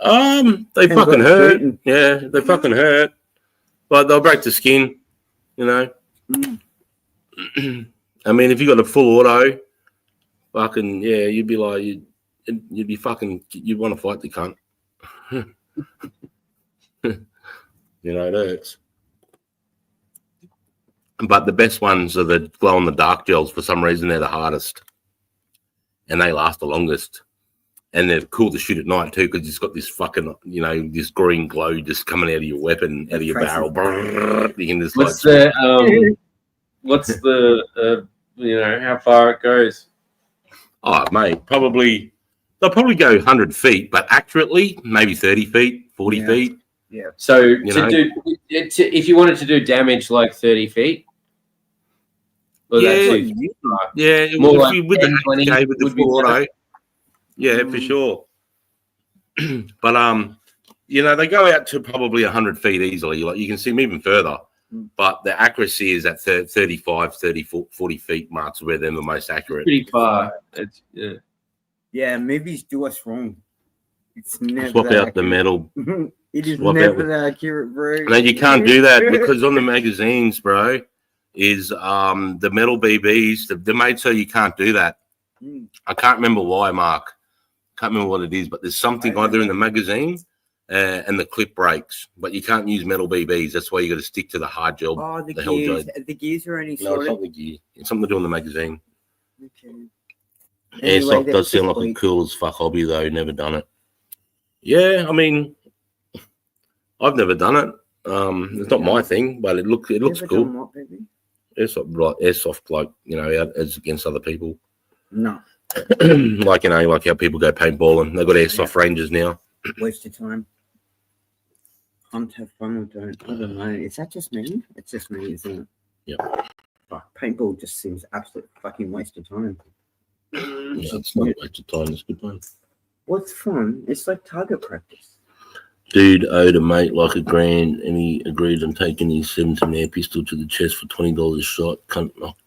They fucking hurt. Yeah, they fucking hurt. But they'll break the skin, you know. I mean, if you got a full auto, fucking yeah, you'd be like, you'd be fucking, you'd want to fight the cunt. You know, it hurts. But the best ones are the glow in the dark gels. For some reason, they're the hardest, and they last the longest. And they're cool to shoot at night too, because it's got this fucking, you know, this green glow just coming out of your weapon, out of your barrel. You can just what's the you know, how far it goes? Oh, mate, they'll probably go 100 feet, but accurately, maybe 30 feet, 40 feet. Yeah. So if you wanted to do damage like 30 feet, well, yeah, more with like the 10, 20 with the would be full auto. better. Yeah, for sure. But you know, they go out to probably 100 feet easily. Like you can see them even further. But the accuracy is at 35, 30, 40 feet marks where they're the most accurate. Pretty far. Yeah, movies do us wrong. It's never swap out accurate. the metal. It is swap never that accurate, bro. No, you can't do that because on the magazines, bro, is the metal BBs. They're made so you can't do that. I can't remember why, Mark. Can't remember what it is, but there's something either in the magazine and the clip breaks, but you can't use metal BBs. That's why you got to stick to the hard gel. Oh, the hell gears. gel. The gears are only No, it's not the gear. It's something to do in the magazine. Okay. Airsoft Anyway, does sound like a cool as fuck hobby, though. Never done it. Yeah, I mean, I've never done it. It's not my thing, but it looks cool. What, baby? Airsoft, like, you know, as against other people. No. Like, you know, like how people go paintballing. They've got airsoft ranges now. Waste of time. Hunt, have fun or don't. I don't know. Is that just me? It's just me, isn't it? Yeah. Fuck, paintball just seems absolute fucking waste of time. Yeah, it's not a waste of time. It's good fun. What's fun? It's like target practice. Dude owed a mate like $1,000 and he agreed on taking his 17 air pistol to the chest for $20 a shot. Cunt knocked.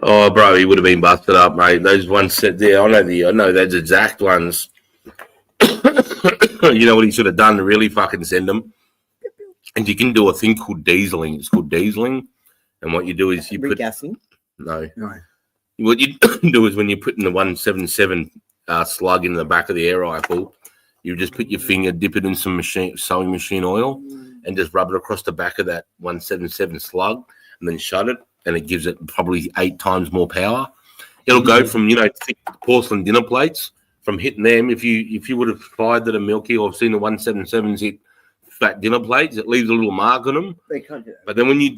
Oh, Oh, bro, he would have been busted up, mate. Those ones said there. I know those exact ones. You know what he should have done to really fucking send them? And you can do a thing called dieseling. It's called dieseling. And what you do is you put... Regassing? No. No. What you do is when you put in the 177 slug in the back of the air rifle, you just put your finger, dip it in some sewing machine oil, and just rub it across the back of that 177 slug, and then shut it, and it gives it probably 8 times more power. It'll go from, you know, thick porcelain dinner plates, from hitting them. If you would have fired at a Milky or seen the 177s hit fat dinner plates, it leaves a little mark on them. They can't do that. But then when you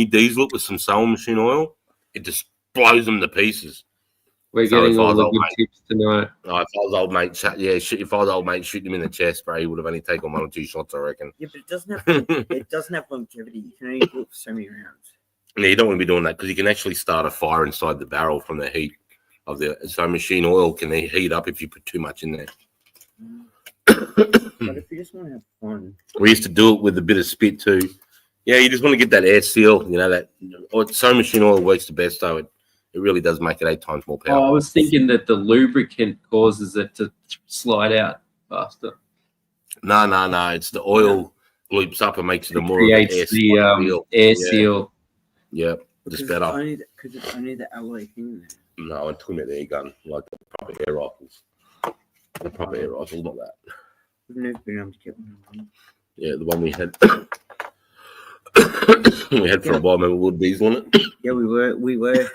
diesel it with some sewing machine oil, it just blows them to pieces. We're So getting if I all was the old good mate- tips tonight. Oh, if I was old mate, if I was old mate shooting him in the chest, bro, he would have only taken 1 or 2 shots, I reckon. Yeah, but it doesn't have longevity. You can only do it for so many rounds. Yeah, you don't want to be doing that because you can actually start a fire inside the barrel from the heat of the sewing machine oil. Can heat up if you put too much in there. But if you just want to have fun, We used to do it with a bit of spit too. Yeah, you just want to get that air seal. You know that sewing machine oil works the best, though. It really does make it 8 times more Oh, I power. was thinking that the lubricant causes it to slide out faster. No. It's the oil loops up and makes it a more of an air Creates the seal. air Yeah. seal. Yeah, because just better. it's only the alloy thing. No, I'm talking about the air gun, like the proper air rifles. The proper air rifles, not that. We've never been able to get one. Yeah, the one we had. We had for a while, remember, wood diesel on it. Yeah, we were.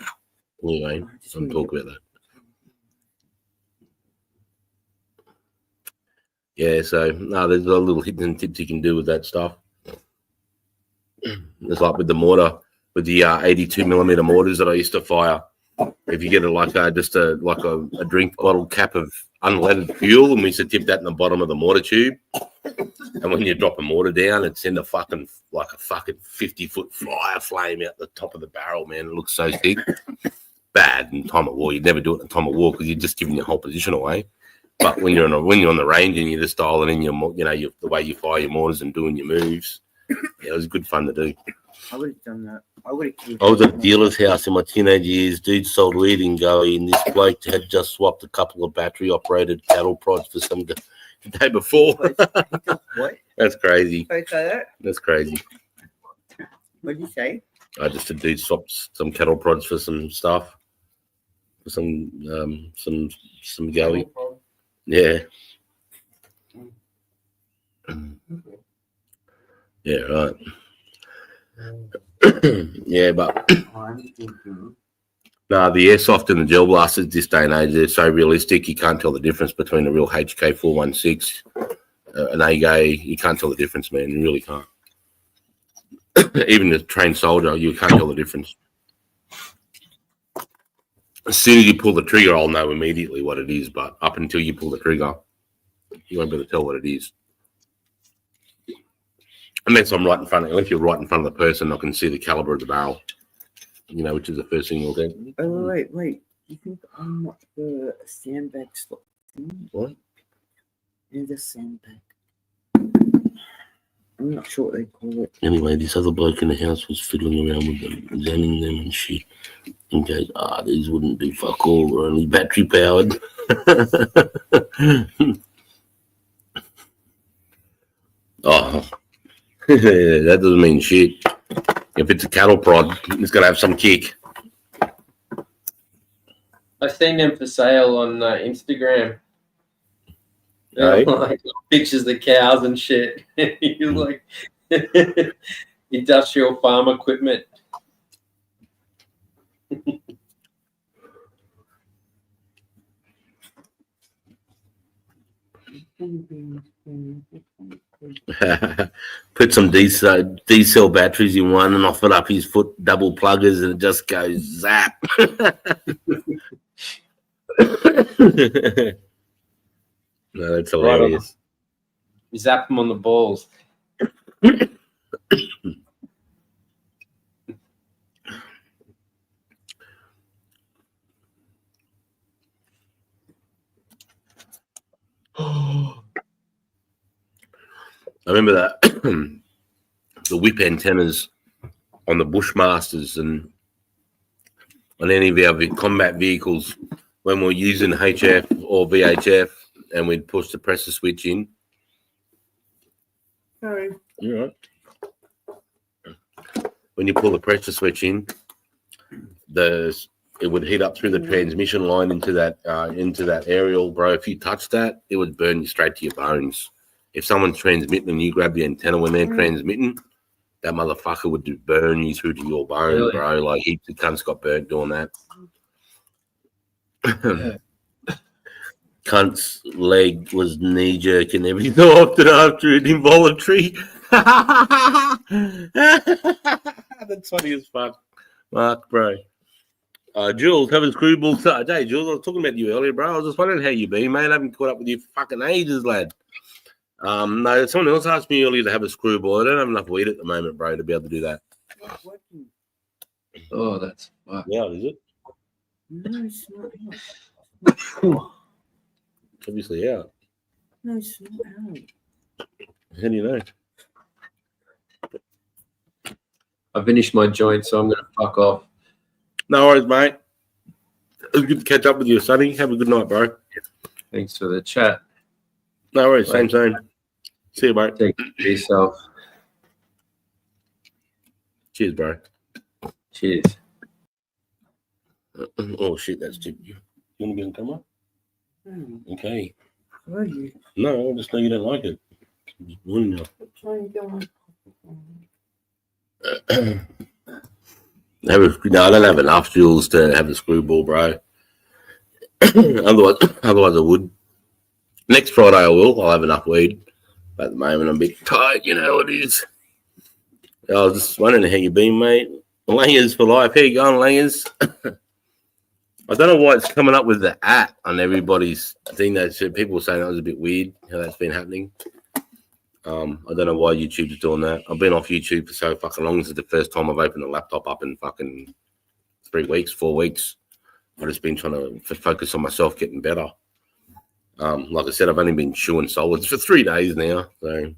Anyway, Just I'm wanna talking get- about that. Yeah, so no, there's a little hidden tips you can do with that stuff. It's like with the mortar, with the 82 millimeter mortars that I used to fire. If you get a drink bottle cap of unleaded fuel, and we used to tip that in the bottom of the mortar tube, and when you drop a mortar down, it's in a fucking 50-foot flyer flame out the top of the barrel, man. It looks so thick. Bad in time of war. You'd never do it in time of war because you're just giving your whole position away. But when you're on the range and you're just dialing in the way you fire your mortars and doing your moves, yeah, it was good fun to do. I would have done that. I would have killed. I was at a dealer's house in my teenage years. Dude sold weed in Goey, and this bloke had just swapped a couple of battery-operated cattle prods for some the day before. What? That's crazy. Did I say that? That's crazy. What did you say? I just a dude swapped some cattle prods for some stuff, for some Goey. Yeah. Yeah, right. Yeah, but I'm thinking, no, the airsoft and the gel blasters this day and age, they're so realistic, you can't tell the difference between a real HK 416, an AGA. You can't tell the difference, man. You really can't. Even a trained soldier, you can't tell the difference. As soon as you pull the trigger, I'll know immediately what it is, but up until you pull the trigger, you won't be able to tell what it is. Unless I'm right in front of you. If you're right in front of the person, I can see the caliber of the barrel, which is the first thing you'll do. Oh, wait. You think I'm not the sandbag slot thing? What? In the sandbag. I'm not sure what they call it. Anyway, this other bloke in the house was fiddling around with them, examining them and shit. And goes, these wouldn't do fuck all, we're only battery powered. Oh, that doesn't mean shit. If it's a cattle prod, it's got to have some kick. I've seen them for sale on Instagram. Right. Like pictures of the cows and shit. You're like industrial farm equipment. Put some D-cell batteries in one and offer up his foot double pluggers and it just goes zap. No, that's hilarious. You zap them on the balls. I remember that the whip antennas on the Bushmasters, and on any of our combat vehicles when we're using HF or VHF, and we'd push the pressure switch in. Sorry. You're right. When you pull the pressure switch in, it would heat up through the transmission line into that aerial, bro. If you touch that, it would burn you straight to your bones. If someone's transmitting and you grab the antenna when they're transmitting, that motherfucker would burn you through to your bone, Really? bro. Like heaps of cunts got burnt doing that. Cunt's leg was knee jerking every so often after an involuntary. That's funny as fuck, Mark, bro. Jules, having screwball Saturday. Jules, I was talking about you earlier, bro. I was just wondering how you been, mate. I haven't caught up with you for fucking ages, lad. No, someone else asked me earlier to have a screwball. I don't have enough weed at the moment, bro, to be able to do that. Oh, that's fuck. Yeah, is it? No, it's not. It's obviously out. No, it's not out. How do you know? I finished my joint, so I'm gonna fuck off. No worries, mate. It was good to catch up with you, Sonny. Have a good night, bro. Thanks for the chat. No worries. Same. See you, mate. Take care of yourself. Cheers, bro. Cheers. Oh, shit, that's too... You want to be on camera? Okay. Where are you? No, I just know you don't like it. Now. Trying to go on. I don't have enough fuels to have a screwball, bro. otherwise I would. Next Friday I will. I'll have enough weed. But at the moment I'm a bit tight, you know what it is. I was just wondering how you been, mate. Langers for life. How you going, Langers? I don't know why it's coming up with the @ on everybody's thing. People were saying that was a bit weird how that's been happening. I don't know why YouTube's doing that. I've been off YouTube for so fucking long. This is the first time I've opened the laptop up in fucking 4 weeks. I've just been trying to focus on myself getting better. Like I said, I've only been chewing solids for 3 days now. So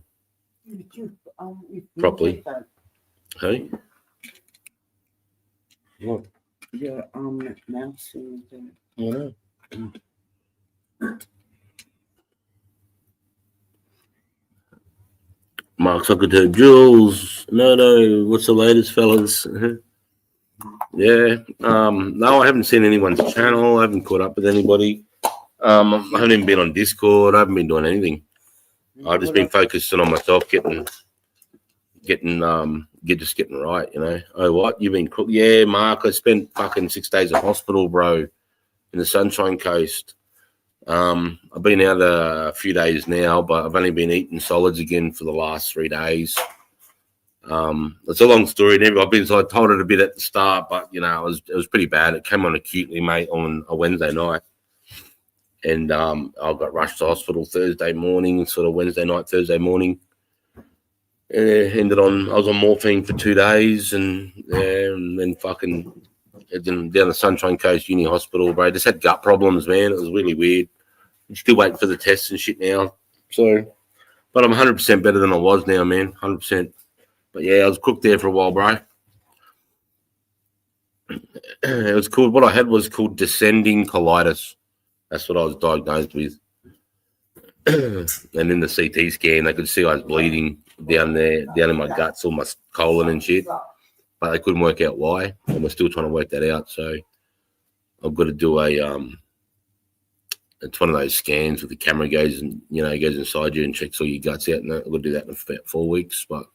properly. Hey? What? Yeah, mouse and I know. Mark Zuckerberg, Jules. No. What's the latest, fellas? Yeah. No, I haven't seen anyone's channel. I haven't caught up with anybody. I haven't even been on Discord. I haven't been doing anything. I've just been focusing on myself, getting right, you know. Oh, what? You've been cooked? Yeah, Mark. I spent fucking 6 days in hospital, bro, in the Sunshine Coast. I've been out a few days now, but I've only been eating solids again for the last 3 days. It's a long story. I told it a bit at the start, but you know, it was pretty bad. It came on acutely, mate, on a Wednesday night, and I got rushed to hospital Thursday morning, sort of Wednesday night, Thursday morning. I was on morphine for 2 days, and then fucking down the Sunshine Coast Uni Hospital, bro. Just had gut problems, man. It was really weird. I'm still waiting for the tests and shit now. So, but I'm 100% better than I was now, man. 100%. But yeah, I was cooked there for a while, bro. It was called, what I had was called descending colitis. That's what I was diagnosed with. And in the CT scan, they could see I was bleeding down in my guts, all my colon and shit. But they couldn't work out why. And we're still trying to work that out. So I've got to do it's one of those scans where the camera goes inside you and checks all your guts out. And I've got to do that in about 4 weeks. But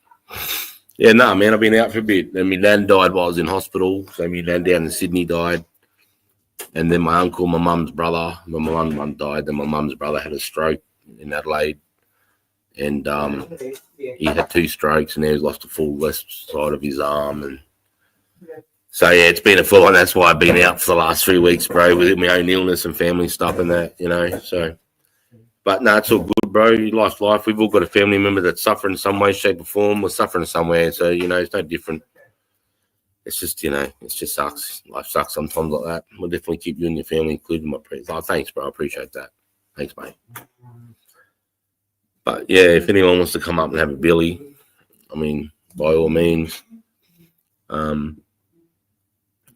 yeah, man, I've been out for a bit. And my nan died while I was in hospital. So my nan down in Sydney died. And then my uncle, my mum's brother, my mum died. Then my mum's brother had a stroke in Adelaide. And he had 2 strokes and he's lost a full left side of his arm. And so, yeah, it's been a full on. That's why I've been out for the last 3 weeks, bro, with my own illness and family stuff and that, you know. So, but no, it's all good, bro. Life. We've all got a family member that's suffering in some way, shape, or form. We're suffering somewhere. So, you know, it's no different. It's just, you know, it just sucks. Life sucks sometimes like that. We'll definitely keep you and your family included in my prayers. Oh, thanks, bro. I appreciate that. Thanks, mate. But, yeah, if anyone wants to come up and have a billy, I mean, by all means.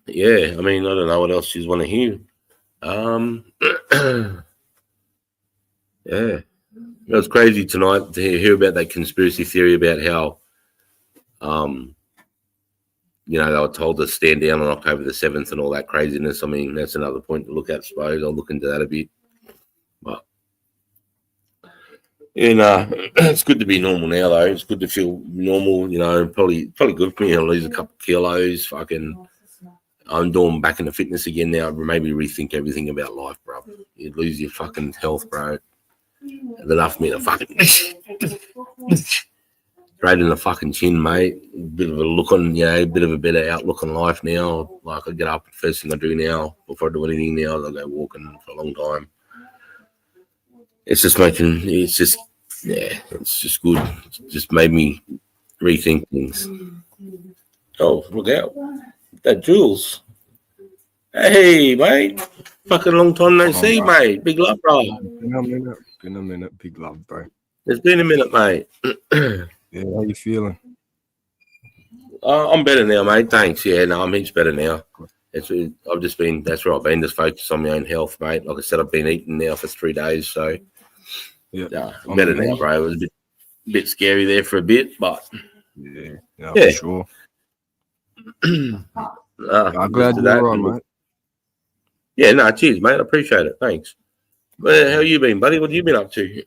yeah, I mean, I don't know what else you want to hear. Yeah, it was crazy tonight to hear about that conspiracy theory about how, you know, they were told to stand down on October the 7th and all that craziness. I mean, that's another point to look at, I suppose. I'll look into that a bit. But, and it's good to be normal now, though. It's good to feel normal, you know. Probably good for me to lose a couple of kilos. Fucking, I'm doing back into fitness again now. Maybe rethink everything about life, bro. You lose your fucking health, bro. Enough me to fucking straight in the fucking chin, mate. Bit of a look on, you know, a bit of a better outlook on life now. Like I get up, first thing I do now, before I do anything now, I go walking for a long time. It's just good. It's just made me rethink things. Oh, look out. That Jules. Hey, mate. Fucking long time no see, mate. Big love, bro. Been a minute. Big love, bro. It's been a minute, mate. Yeah, how you feeling? I'm better now, mate. Thanks. Yeah, no, I'm heaps better now. That's where I've been, just focused on my own health, mate. Like I said, I've been eating now for 3 days, so yeah, I'm better now, bro. It was a bit scary there for a bit, but yeah, for sure. I'm glad you're all right, mate. Yeah, no, cheers, mate. I appreciate it. Thanks. Well, how you been, buddy? What have you been up to?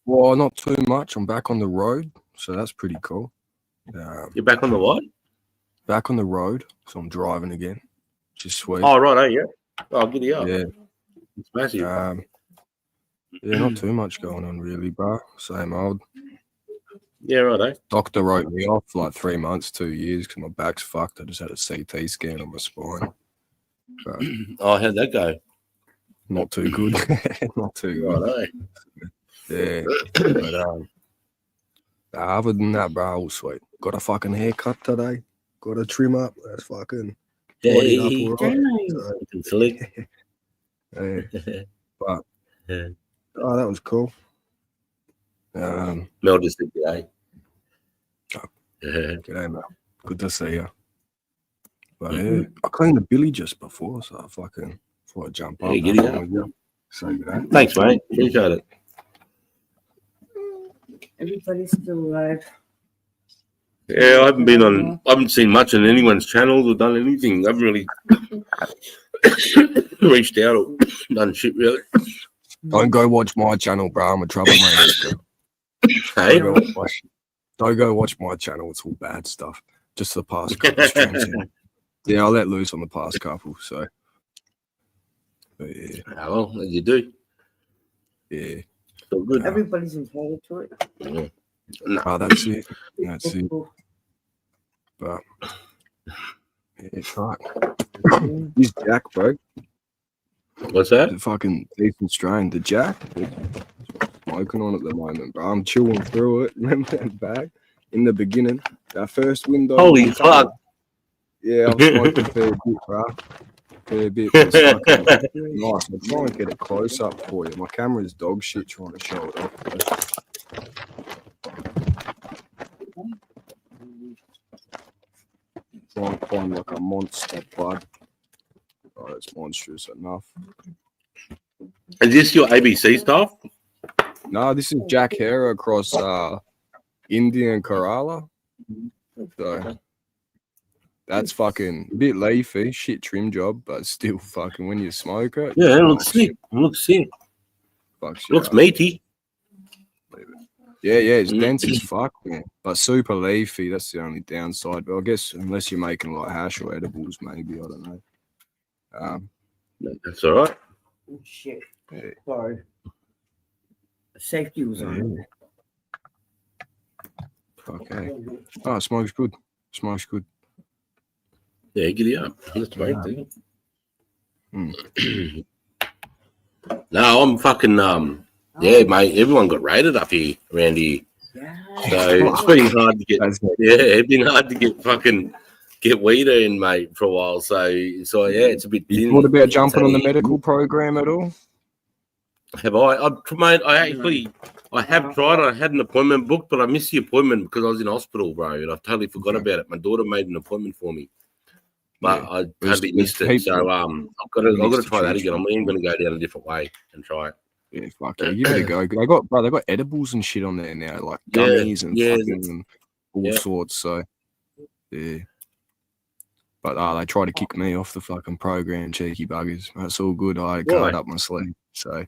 Well, not too much. I'm back on the road, so that's pretty cool. You're back on the what? Back on the road, so I'm driving again, which is sweet. Oh, right, yeah. Oh, giddy up. Yeah. It's massive. Yeah, not too much going on really, bro. Same old. Yeah, right, Doctor wrote me off for like 3 months, 2 years, because my back's fucked. I just had a CT scan on my spine. But oh, how'd that go? not too good. Not too good. Right, Yeah. But other than that, bro, all sweet. Got a fucking haircut today. Got a trim up. That's fucking Hey, up all right. So, yeah. But oh, that was cool. Mel just said g'day. G'day, mate. Good to see you. But yeah, I cleaned the billy just before, so I fucking thought I'd jump up. Giddy up. So good. Thanks, mate. Appreciate it. Everybody's still alive. Yeah, I haven't seen much on anyone's channels or done anything. I haven't really reached out or done shit, really. Don't go watch my channel, bro. I'm a troublemaker. Hey? Don't go watch my channel. It's all bad stuff. Just the past couple streams. Yeah, I let loose on the past couple, so. But yeah. Oh, well, as you do. Yeah. So good. Everybody's entitled to it. Yeah. No. Oh, that's it. That's it. But yeah, it's right. He's Jack, bro. What's that? The fucking decent strain. The Jack. Smoking on at the moment, bro. I'm chewing through it. Remember that bag in the beginning? That first window. Holy fuck. Yeah, I'm smoking a fair bit, bro. Fair bit. It's fucking nice. I'm trying to get it close up for you. My camera's dog shit trying to show it off. Try and find like a monster bud. Oh, it's monstrous enough. Is this your ABC stuff? No, this is Jack Hare across India and Kerala. So that's fucking a bit leafy, shit trim job, but still fucking when you smoke it. Yeah, it looks sick. It looks sick. Looks meaty. Yeah, it's dense as fuck, man. But super leafy, that's the only downside. But I guess unless you're making like hash or edibles, maybe, I don't know. That's all right. Oh, shit. Yeah. Sorry. Safety was on. Okay. Oh, smoke's good. Smoke's good. Yeah, giddy up. That's the main thing. No, I'm fucking yeah, mate. Everyone got raided up here around here. Yeah. So it's been hard to get. It's been hard to get weed in, mate, for a while. So yeah, it's a bit. You thought about jumping on the medical program at all? Have I? Mate, I have tried. I had an appointment booked, but I missed the appointment because I was in hospital, bro, and I totally forgot about it. My daughter made an appointment for me. but Yeah. I There's- totally there's missed it. heaps So of I've got to mixed try that again. I'm nutrition. even going to go down a different way and try it. Yeah, fuck yeah, give it a go. They got edibles and shit on there now, like Yeah, gummies and yeah, fucking all yeah. sorts. So yeah, but they try to kick me off the fucking program, cheeky buggers. That's all good. I had a card Why? up my sleeve. So,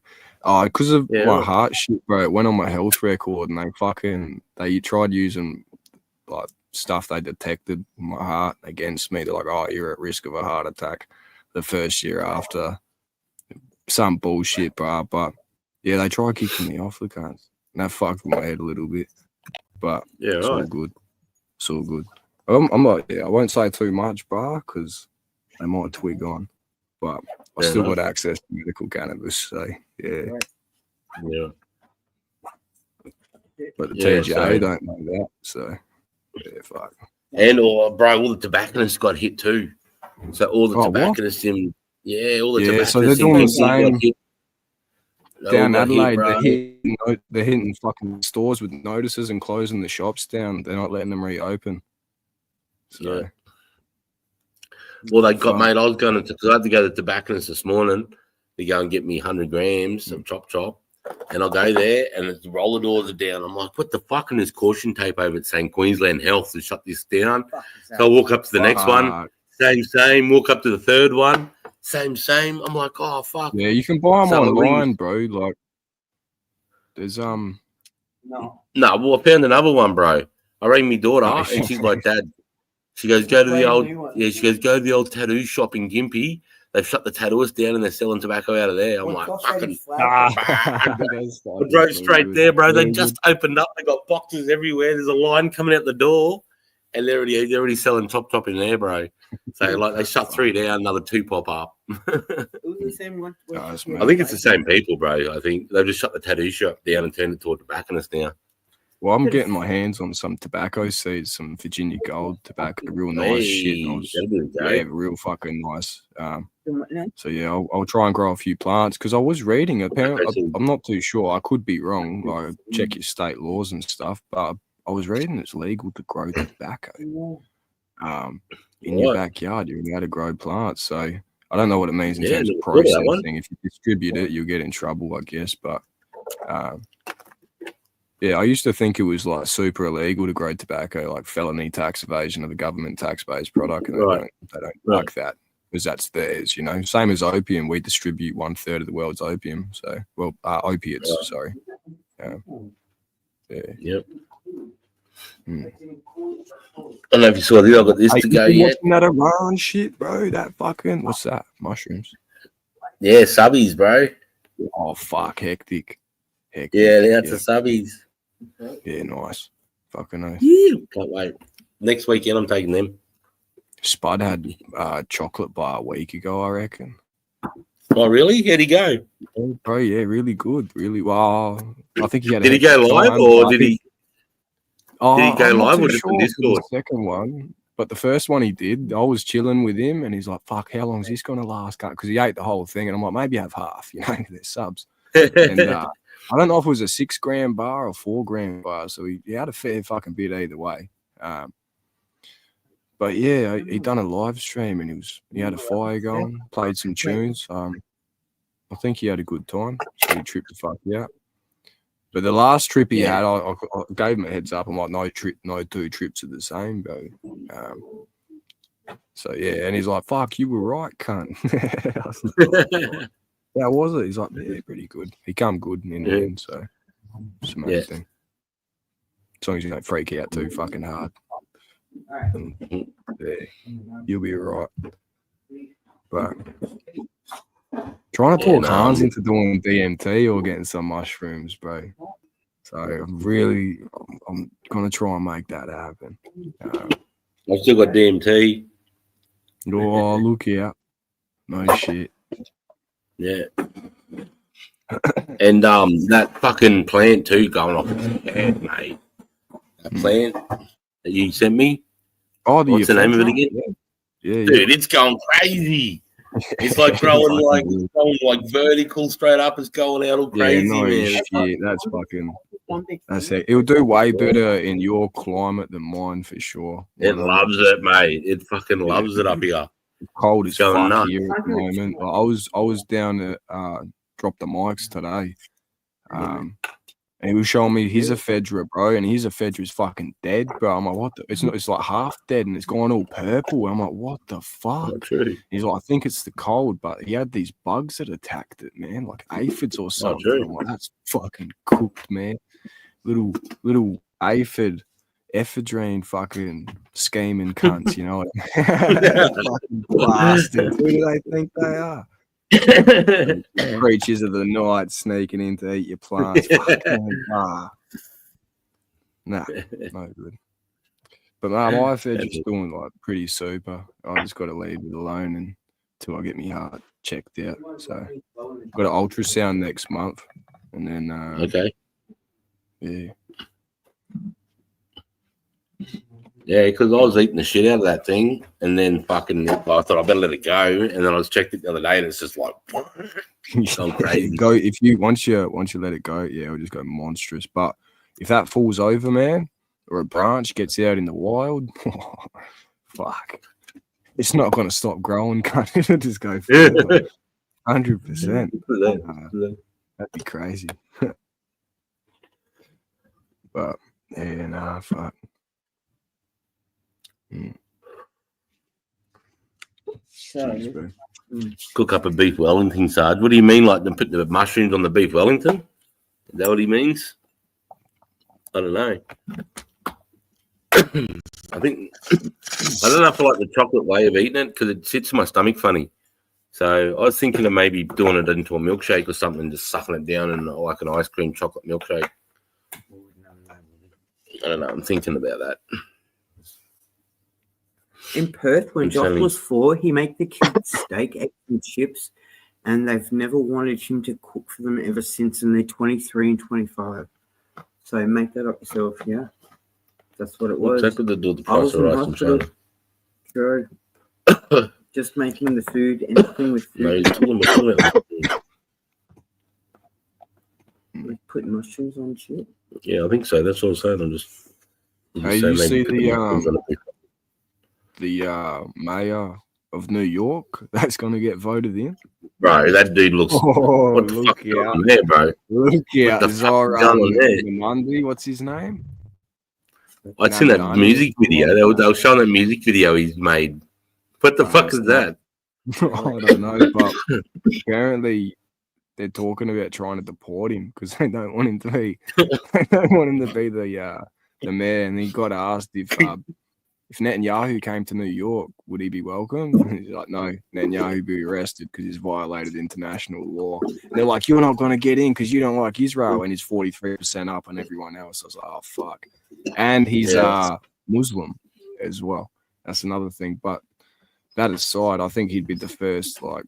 because of Yeah, my right. heart shit, bro, it went on my health record, and they tried using like stuff they detected in my heart against me. They're like, oh, you're at risk of a heart attack the first year after. Some bullshit, bro. But yeah, they tried kicking me off the cunts. And that fucked with my head a little bit. But Yeah, it's all right. good. It's all good. I'm not, yeah, I won't say too much, bro, because they might twig on. But I Fair still enough. got access to medical cannabis. So yeah. Yeah. But the Yeah, TGA so- don't know that. So yeah, fuck. And bro, all the tobacconists got hit too. So all the Oh, what? tobacconists in, all the Yeah, so tobacconists they're in doing the Brisbane got same hit. They all down got hit, Adelaide. bro. They're hitting fucking stores with notices and closing the shops down. They're not letting them reopen. So Yeah. Well, they got, Fuck. mate, I was going to, because I had to go to the tobacconist this morning to go and get me 100 grams of chop. And I'll go there and the roller doors are down. I'm like, what the fuck? And there's caution tape over it saying Queensland Health to shut this down. So I walk up to the next one, same. Walk up to the third one, same. I'm like, oh, fuck. Yeah, you can buy them So I online, bro. Like, there's No. No, well, I found another one, bro. I rang my daughter Oh, and she's like, Dad. She goes, go to the Brand old, new one. she goes, go to the old tattoo shop in Gympie. They've shut the tattooist down and they're selling tobacco out of there. I'm like, fucking. I drove straight there, bro. They just opened up. They got boxes everywhere. There's a line coming out the door, and they're already selling chop in there, bro. So like they shut 3 down, another 2 pop up. It was the same one. Guys, I think it's the same people, bro. I think they've just shut the tattoo shop down and turned it to a tobacconist now. Well, I'm getting my hands on some tobacco seeds, some Virginia Gold tobacco, real nice shit. And I was, that'd be great. yeah, real fucking nice. So yeah, I'll try and grow a few plants because I was reading. Apparently, I'm not too sure. I could be wrong. Like, check your state laws and stuff, but I was reading it's legal to grow tobacco. In your backyard, you're allowed to grow plants. So I don't know what it means in terms of processing. If you distribute it, you'll get in trouble, I guess. But yeah, I used to think it was like super illegal to grow tobacco, like felony tax evasion of a government tax-based product, and they don't like that because that's theirs, you know. Same as opium, we distribute 1/3 of the world's opium. So, opiates. Sorry. Yeah. Yep. I don't know if you saw this. I got this to go yet. That Iran shit, bro. That fucking what's that? Mushrooms. Yeah, subbies, bro. Oh fuck, hectic. Yeah, that's the subbies. Yeah, nice. Fucking nice. Yeah, can't wait. Next weekend, I'm taking them. Spud had chocolate bar a week ago, I reckon. Oh, really? How'd he go? Bro, yeah, really good. Really well. I think he had. Did he go live or did he? Did he go live or just on Discord? The second one, but the first one he did. I was chilling with him, and he's like, "Fuck, how long is this gonna last?" Because he ate the whole thing, and I'm like, "Maybe have half." You know, there's subs. And I don't know if it was a 6 gram bar or 4 gram bar, so he had a fair fucking bit either way. But yeah, he done a live stream and he had a fire going, played some tunes. I think he had a good time, so he tripped the fuck out. But the last trip he had, I gave him a heads up. I'm like, no 2 trips are the same, bro. So yeah, and he's like, "Fuck, you were right, cunt." How was it? He's like, "Yeah, pretty good." He come good in the end, so it's the main thing. As long as you don't freak out too fucking hard, you'll be alright. But trying to talk Hans into doing DMT or getting some mushrooms, bro. So I'm gonna try and make that happen. I've still got DMT. Oh, look out! No shit. Yeah. And that fucking plant too going off its head, mate. That plant that you sent me. Oh, what's the name of it again? Yeah, dude, it's going crazy. It's like growing like vertical straight up. It's going out all crazy, man. Shit. That's it. It'll do way better in your climate than mine for sure. It loves it, mate. It fucking loves it up here. Cold as Going fuck nuts. here at the moment. I was down at Drop the Mics today. And he was showing me he's a Fedra, bro, and he's a Fedra's fucking dead, bro. I'm like, what the? It's like half dead and it's gone all purple. I'm like, what the fuck? Oh, true. He's like, I think it's the cold, but he had these bugs that attacked it, man, like aphids or something. true. I'm like, that's fucking cooked, man. Little aphid, ephedrine fucking scheming cunts, you know what I mean? Fucking bastards. Who do they think they are? Creatures of the night sneaking in to eat your plants. Fucking, nah, no good. But my Fed's just doing like pretty super. I just got to leave it alone until I get my heart checked out. So I've got an ultrasound next month, and then Okay. yeah. Yeah, because I was eating the shit out of that thing, and then fucking, I thought I better let it go, and then I was checked it the other day, and it's just like gone crazy. Go if you once you let it go, yeah, it'll just go monstrous. But if that falls over, man, or a branch gets out in the wild, fuck, it's not gonna stop growing. Can't it? Just go 100%. That'd be crazy. But yeah, nah, fuck. So, Cook up a beef Wellington, Sarge. What do you mean, like them put the mushrooms on the beef Wellington? Is that what he means? I don't know. I don't know if I like the chocolate way of eating it because it sits in my stomach funny. So I was thinking of maybe doing it into a milkshake or something and just sucking it down in like an ice cream chocolate milkshake. I don't know. I'm thinking about that. in Perth, when Josh was 4, he made the kids steak, eggs, and chips, and they've never wanted him to cook for them ever since, and they're 23 and 25. So make that up yourself, yeah. That's what it was. What's that got to do with the I price was of in rice in hospital. China? True. Just making the food, anything with No, food. he's talking about Like putting mushrooms on shit. yeah, I think so. That's what I'm saying. I'm just. Hey, you see put the mushrooms on it. the mayor of New York that's going to get voted in? Bro, that dude looks. Oh, What the look fuck is going out. on there, bro? Look out. the fuck is going on there? Monday, what's his name? I seen that music video. They were showing that music video he's made. What the fuck is that? I don't know, but apparently they're talking about trying to deport him because they don't want him to be. They don't want him to be the mayor. And he got asked if Netanyahu came to New York, would he be welcome? And he's like, no, Netanyahu would be arrested because he's violated international law. And they're like, you're not going to get in because you don't like Israel, and he's 43% up on everyone else. I was like, oh fuck. And he's Muslim as well. That's another thing. But that aside, I think he'd be the first, like,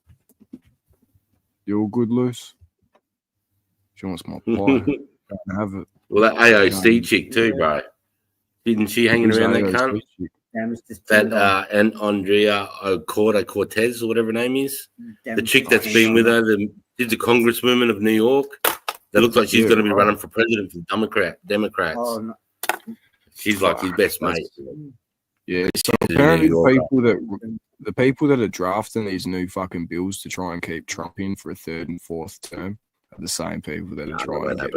you're good, Luce? She wants my pie. Can't have it. Well, that AOC chick too, bro. Isn't she hanging around that cunt? That and Andrea Cortez or whatever her name is. The chick that's been with her, she's the congresswoman of New York. That looks like she's going to be running for president for the Democrats. Oh, no. She's like his best mate. Yeah, so apparently the people that are drafting these new fucking bills to try and keep Trump in for a 3rd and 4th term are the same people that are trying to get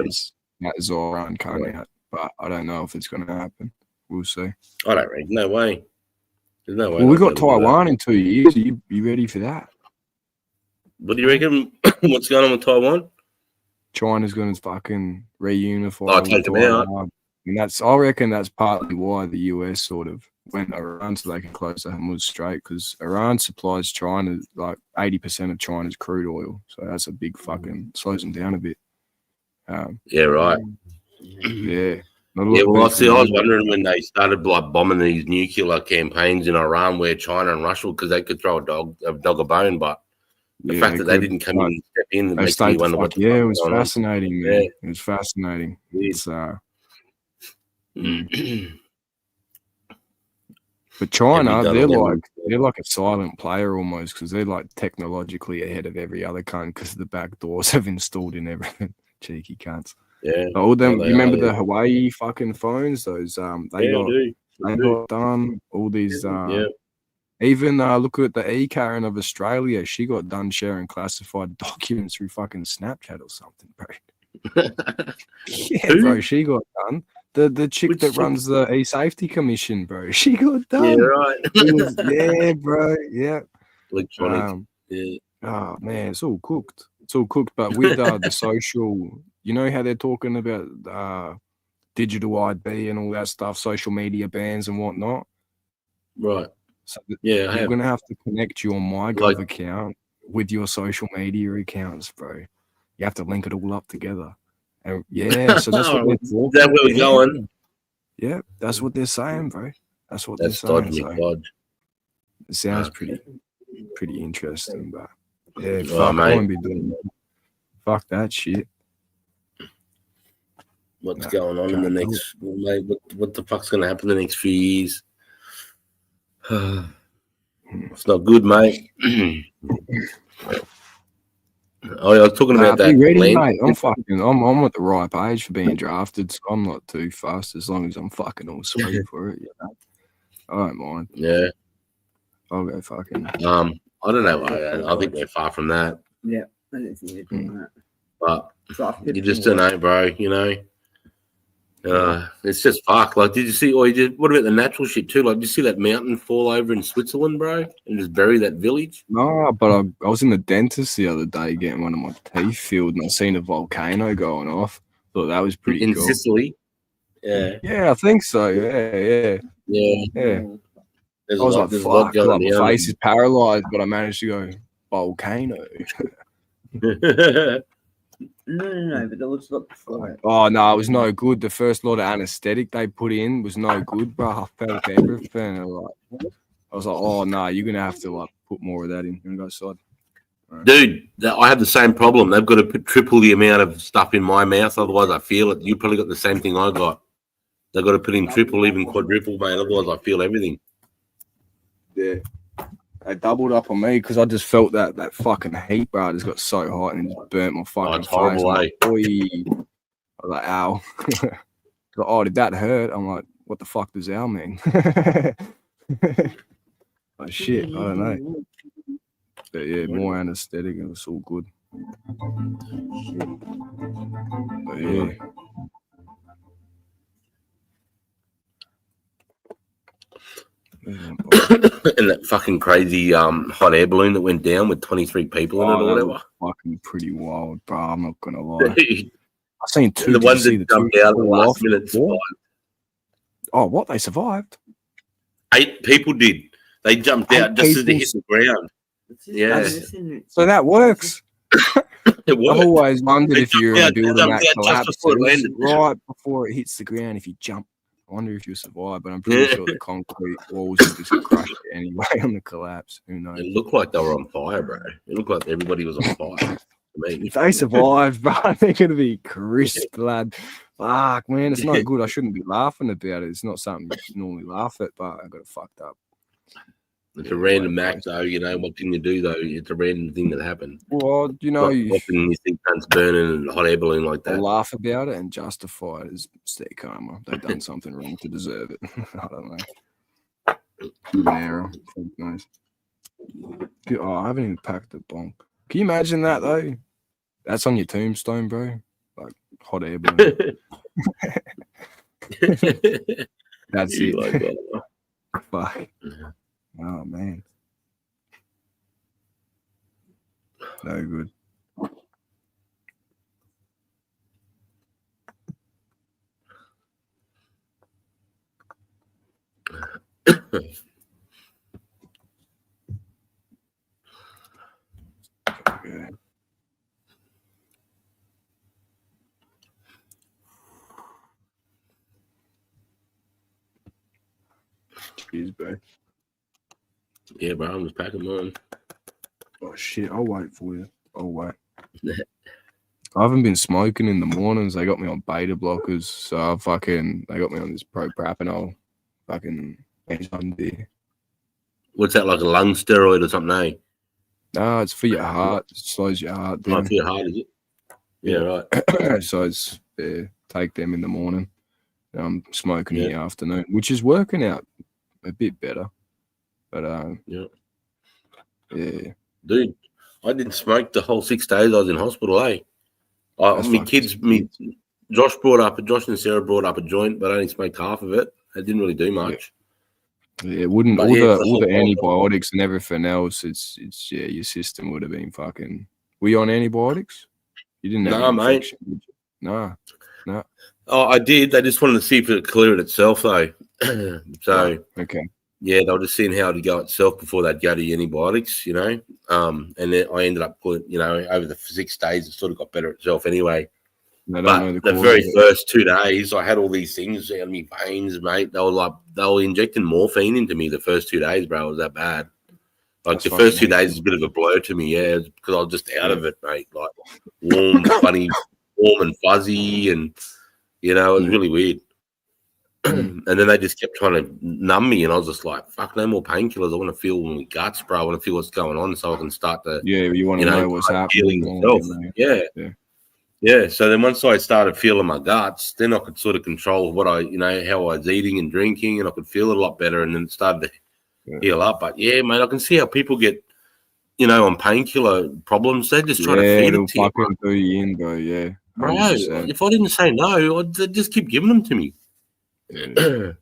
that Zoran cunt out. But I don't know if it's going to happen. We'll see. I don't reckon. No way. There's no way. Well, we got Taiwan in 2 years. Are you ready for that? What do you reckon? What's going on with Taiwan? China's going to fucking reunify. Oh, take them out. And I reckon that's partly why the US sort of went Iran so they can close the Hormuz Strait, because Iran supplies China like 80% of China's crude oil. So that's a big fucking slows them down a bit. Yeah, right. Yeah. Yeah, well, I was wondering when they started like bombing these nuclear campaigns in Iran, where China and Russia, because they could throw a dog a bone, but the fact that they didn't come in and step in makes me wonder what. Yeah, it was fascinating, man. Yeah. It was fascinating. It's but China, they're like a silent player almost, because they're like technologically ahead of every other country because the back doors have installed in everything. Cheeky cunts. Yeah. All them. You remember the Hawaii fucking phones? Those they got done. All these Even look at the E-Karen of Australia. She got done sharing classified documents through fucking Snapchat or something, bro. Yeah, bro, she got done. The chick Which that chick? runs the E-Safety Commission, bro. She got done. Yeah, right. Yeah, bro. Yeah. Electronic. Yeah. Oh man, it's all cooked. It's all cooked. But with the social, you know how they're talking about digital ID and all that stuff, social media bans and whatnot. Right. So Yeah, I you're have. gonna have to connect your MyGov Like- account with your social media accounts, bro. You have to link it all up together. And yeah, so that's what they're talking. Is that where we're going? Yeah, that's what they're saying, bro. That's what That's they're saying. dodgy, So dodge. it sounds Okay. pretty interesting, but yeah, Oh, fuck, I mate. won't be doing that. Fuck that shit. What's No, going on in the can't do next, mate? What the fuck's going to happen in the next few years? It's not good, mate. Oh, yeah, I was talking about be that. ready, land- mate. I'm at the ripe age for being drafted, so I'm not too fast as long as I'm fucking all sweet for it. You know? I don't mind. Yeah. I'll go fucking. I don't know. I think we're far from that, Yeah, I don't think they're doing that. but Drafted you just for don't know, bro. You know, it's just fuck. Like, did you see? Or you did? What about the natural shit too? Like, did you see that mountain fall over in Switzerland, bro, and just bury that village? No, but I was in the dentist the other day getting one of my teeth filled, and I seen a volcano going off. Thought that was pretty In cool. Sicily. Yeah. Yeah, I think so. Yeah. There's I was like, there's a lot fuck, going like, my on. face is paralyzed, but I managed to go volcano. No, but that looks like before it. Oh no, it was no good. The first lot of anesthetic they put in was no good, bro. I felt everything. I was like, oh no, you're gonna have to like put more of that in and go side. Dude, I have the same problem. They've got to put triple the amount of stuff in my mouth, otherwise I feel it. You probably got the same thing I got. They've got to put in triple, even quadruple, mate. Otherwise I feel everything. Yeah. They doubled up on me because I just felt that fucking heat, bro. It just got so hot and it just burnt my fucking it's horrible, face. I'm like, oi. I was like, ow. Like, oh, did that hurt? I'm like, what the fuck does ow mean? Oh shit, I don't know. But yeah, more anesthetic and it's all good. But yeah. And that fucking crazy hot air balloon that went down with 23 people in it or that whatever. was fucking pretty wild, bro. I'm not gonna lie. Dude, I've seen two. the Did you ones see that the jumped two out at the fall last off minute before? survived. Oh, what? They survived? 8 people did. They jumped out 8 just as they people hit the ground. Yeah. So that works. It I've worked. always wondered They if you're in a jumped out- building jumped that out just collapses before it landed. right before it hits the ground. If you jump, I wonder if you'll survive. But I'm pretty sure the concrete walls would just crush it anyway on the collapse. Who knows? It looked like they were on fire, bro. It looked like everybody was on fire. to me. If they survive, bro, they're gonna be crisp, lad. Fuck, man, it's not good. I shouldn't be laughing about it. It's not something you normally laugh at, but I got it fucked up. It's a random act, though. You know, what can you do, though? It's a random thing that happened. Well, you know, Often you think guns burning and a hot air balloon like I that. laugh about it and justify it as state karma. They've done something wrong to deserve it. I don't know. Human error. Fuck knows. Oh, I haven't even packed a bonk. Can you imagine that though? That's on your tombstone, bro. Like hot air balloon. That's You it. like that. Fuck. Oh man. No good. Yeah. Cheers, bro. Yeah, bro, I'm just packing mine. Oh shit, I'll wait for you. I'll wait. I haven't been smoking in the mornings. They got me on beta blockers, so they got me on this proprapanol. Fucking beer. What's that, like a lung steroid or something, eh? No, it's for your heart. It slows your heart Oh, down. for your heart, is it? Yeah, right. So it's take them in the morning. I'm smoking in the afternoon, which is working out a bit better. But Yeah. yeah, Dude, I didn't smoke the whole 6 days I was in hospital, eh? That's My fucking kids, Josh and Sarah brought up a joint, but I only smoked half of it. It didn't really do much. yeah, it wouldn't But all yeah, the it's the all the whole- antibiotics and everything else. It's yeah, your system would have been fucking. Were you on antibiotics? You didn't have Nah, an mate. infection, did you? Nah. Oh, I did. They just wanted to see if it cleared itself, though. So, Okay. yeah, they were just seeing how it'd go itself before they'd go to antibiotics, you know. And then I ended up putting, you know, over the 6 days, it sort of got better itself anyway. I don't know But the cause very of it. first 2 days, I had all these things in my veins, mate. They were injecting morphine into me the first 2 days, bro. It was that bad. Like That's the first fucking 2 days hectic. is a bit of a blur to me, yeah, because I was just out of it, mate. Like warm, funny, warm and fuzzy, and you know, it was really weird. And then they just kept trying to numb me, and I was just like, "Fuck, no more painkillers. I want to feel my guts, bro. I want to feel what's going on, so I can start to, Yeah, you want to know what's happening. healing myself." Yeah. So then once I started feeling my guts, then I could sort of control what how I was eating and drinking, and I could feel it a lot better, and then it started to heal up. But yeah, mate, I can see how people get, on painkiller problems. They're just trying to feed it to you, fucking do you in, bro. Yeah, bro. 100%. If I didn't say no, they'd just keep giving them to me. Yeah.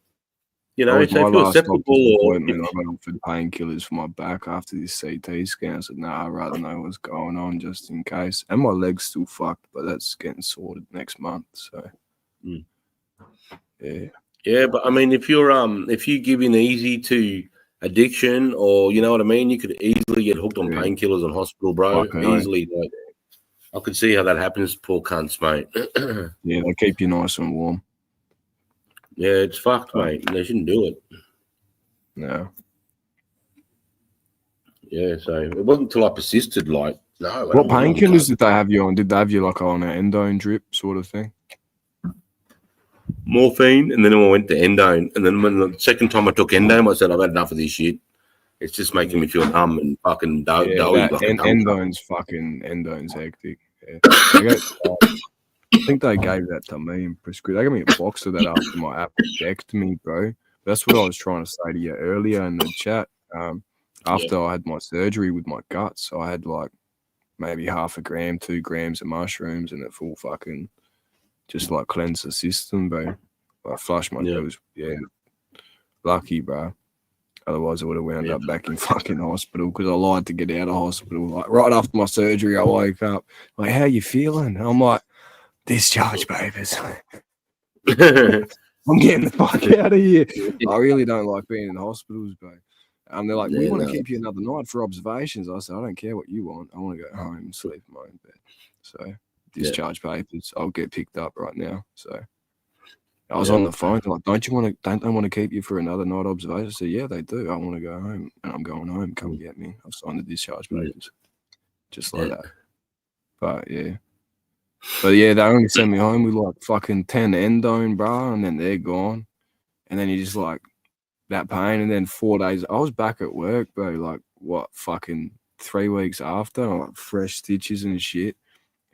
So My if you're last acceptable doctor's or appointment, I got offered painkillers for my back after this CT scan. I said, nah, I'd rather know what's going on just in case. And my leg's still fucked, but that's getting sorted next month. So, yeah, but I mean, if you give in easy to addiction, or you know what I mean, you could easily get hooked on painkillers in hospital, bro. Easily, like, I could see how that happens. Poor cunts, mate. Yeah, they keep you nice and warm. Yeah, it's fucked, mate. They shouldn't do it. No. Yeah, so it wasn't until I persisted, like, no. What painkillers did they have you on? Did they have you like on an endone drip sort of thing? Morphine, and then I went to endone, and then when the second time I took endone, I said, I've had enough of this shit. It's just making me feel numb and fucking doughy. Like endone's hectic. Yeah. I think they gave that to me in prescription. They gave me a box of that after my appendectomy, bro. That's what I was trying to say to you earlier in the chat. After I had my surgery with my guts, so I had like maybe 0.5 gram, 2 grams of mushrooms, and it full fucking just like cleanse the system, bro. I flushed my nose. Yeah, lucky, bro. Otherwise, I would have wound up back in fucking hospital because I lied to get out of hospital. Like right after my surgery, I woke up like, "How you feeling?" And I'm like, "Discharge papers." I'm getting the fuck out of here. I really don't like being in hospitals, bro. They're like, we want to keep you another night for observations. I said, I don't care what you want. I want to go home and sleep in my own bed. So discharge papers, I'll get picked up right now. So I was on the phone. They're like, don't they want to keep you for another night observation? I said, yeah, they do. I want to go home, and I'm going home. Come get me. I've signed the discharge papers, just like that. But yeah, they only sent me home with like fucking 10 endone, bro, and then they're gone. And then you just like that pain, and then 4 days. I was back at work, bro. Like what, fucking 3 weeks after, like fresh stitches and shit.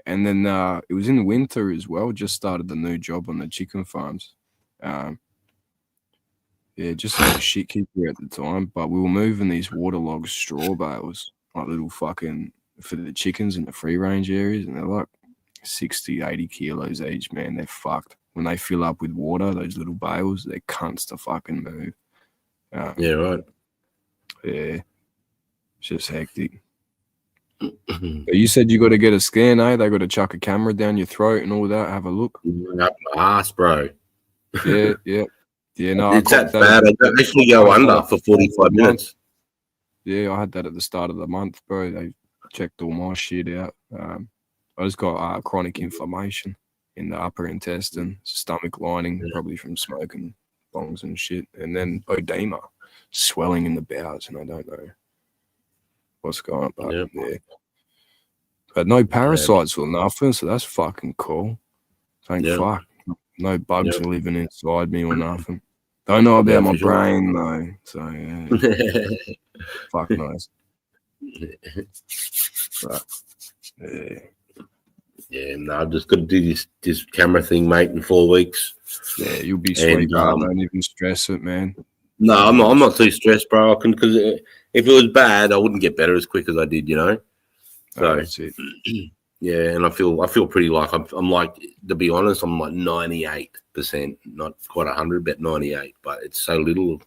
And then it was in the winter as well. Just started the new job on the chicken farms. Just like a shit keeper at the time. But we were moving these waterlogged straw bales, like little fucking for the chickens in the free range areas, and they're like 60, 80 kilos each, man. They're fucked. When they fill up with water, those little bales, they're cunts to fucking move. Yeah, right. Yeah. It's just hectic. But you said you got to get a scan, eh? They got to chuck a camera down your throat and all that. Have a look. Up my ass, bro. Yeah. No, it's that bad. I actually go under for 45 minutes. Yeah, I had that at the start of the month, bro. They checked all my shit out. I just got chronic inflammation in the upper intestine, stomach lining, probably from smoking bongs and shit, and then edema, swelling in the bowels, and I don't know what's going on. But but no parasites or nothing, so that's fucking cool. Thank fuck. No bugs are living inside me or nothing. Don't know about my brain though, so fuck knows. But, no, I've just got to do this camera thing, mate, in 4 weeks. Yeah, you'll be sweet, bro. Don't even stress it, man. No, I'm not too stressed, bro. Because if it was bad, I wouldn't get better as quick as I did, you know. So that's it. Yeah, and I feel pretty like I'm like, to be honest, I'm like 98%, not quite 100, but 98. But it's so little.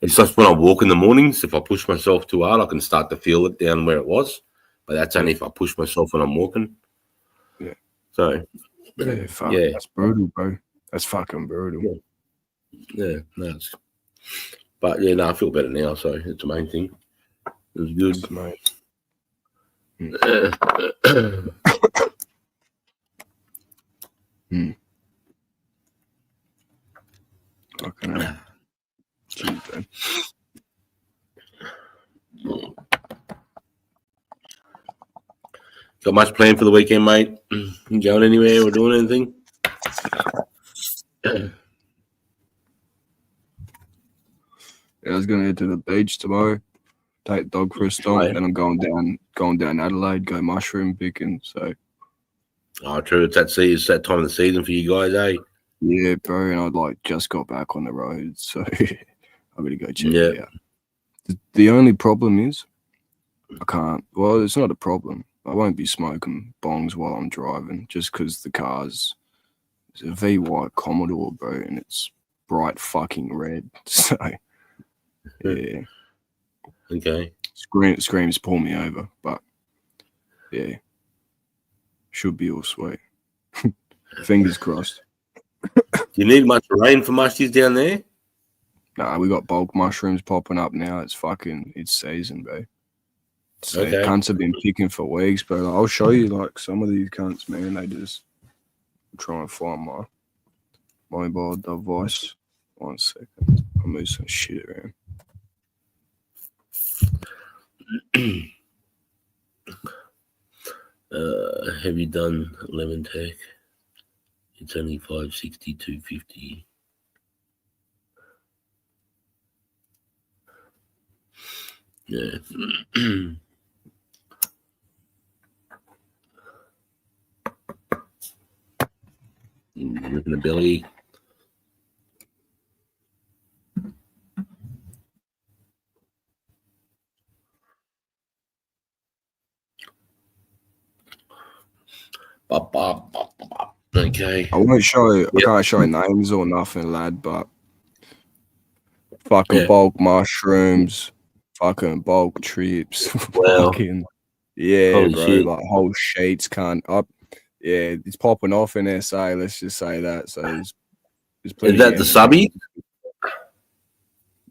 It's just when I walk in the mornings, if I push myself too hard, I can start to feel it down where it was. But that's only if I push myself when I'm walking. Yeah. So yeah, that's brutal, bro. That's fucking brutal. Yeah, no. But yeah, no, I feel better now, so it's the main thing. It was good. Mate. Fucking hell. Jeez, Got much planned for the weekend, mate? You going anywhere or doing anything? I was gonna head to the beach tomorrow, take the dog for a stomp, then I'm going down Adelaide, go mushroom picking. So Oh, true. It's that time of the season for you guys, eh? yeah, bro. And I'd like just got back on the road, so I'm gonna go check it out. The only problem is I can't. Well, it's not a problem. I won't be smoking bongs while I'm driving, just because the car's a V white Commodore, bro, and it's bright fucking red. So yeah. Okay. Screams pull me over, but yeah, should be all sweet. Fingers crossed. Do you need much rain for mushies down there? Nah, we got bulk mushrooms popping up now. It's season, bro. So Okay. cunts have been picking for weeks, but I'll show you like some of these cunts, man. They just try and find my mobile device. 1 second. I'll move some shit around. Have you done lemon tech? It's only 560, 250. Yeah. Ripping the belly. Okay. I won't show you. I can't show you names or nothing, lad. But fucking bulk mushrooms, fucking bulk trips, Wow. fucking yeah, Holy bro. shit. Like whole sheets can't up. Yeah, it's popping off in SA. Let's just say that. So there's plenty. Is that the subby?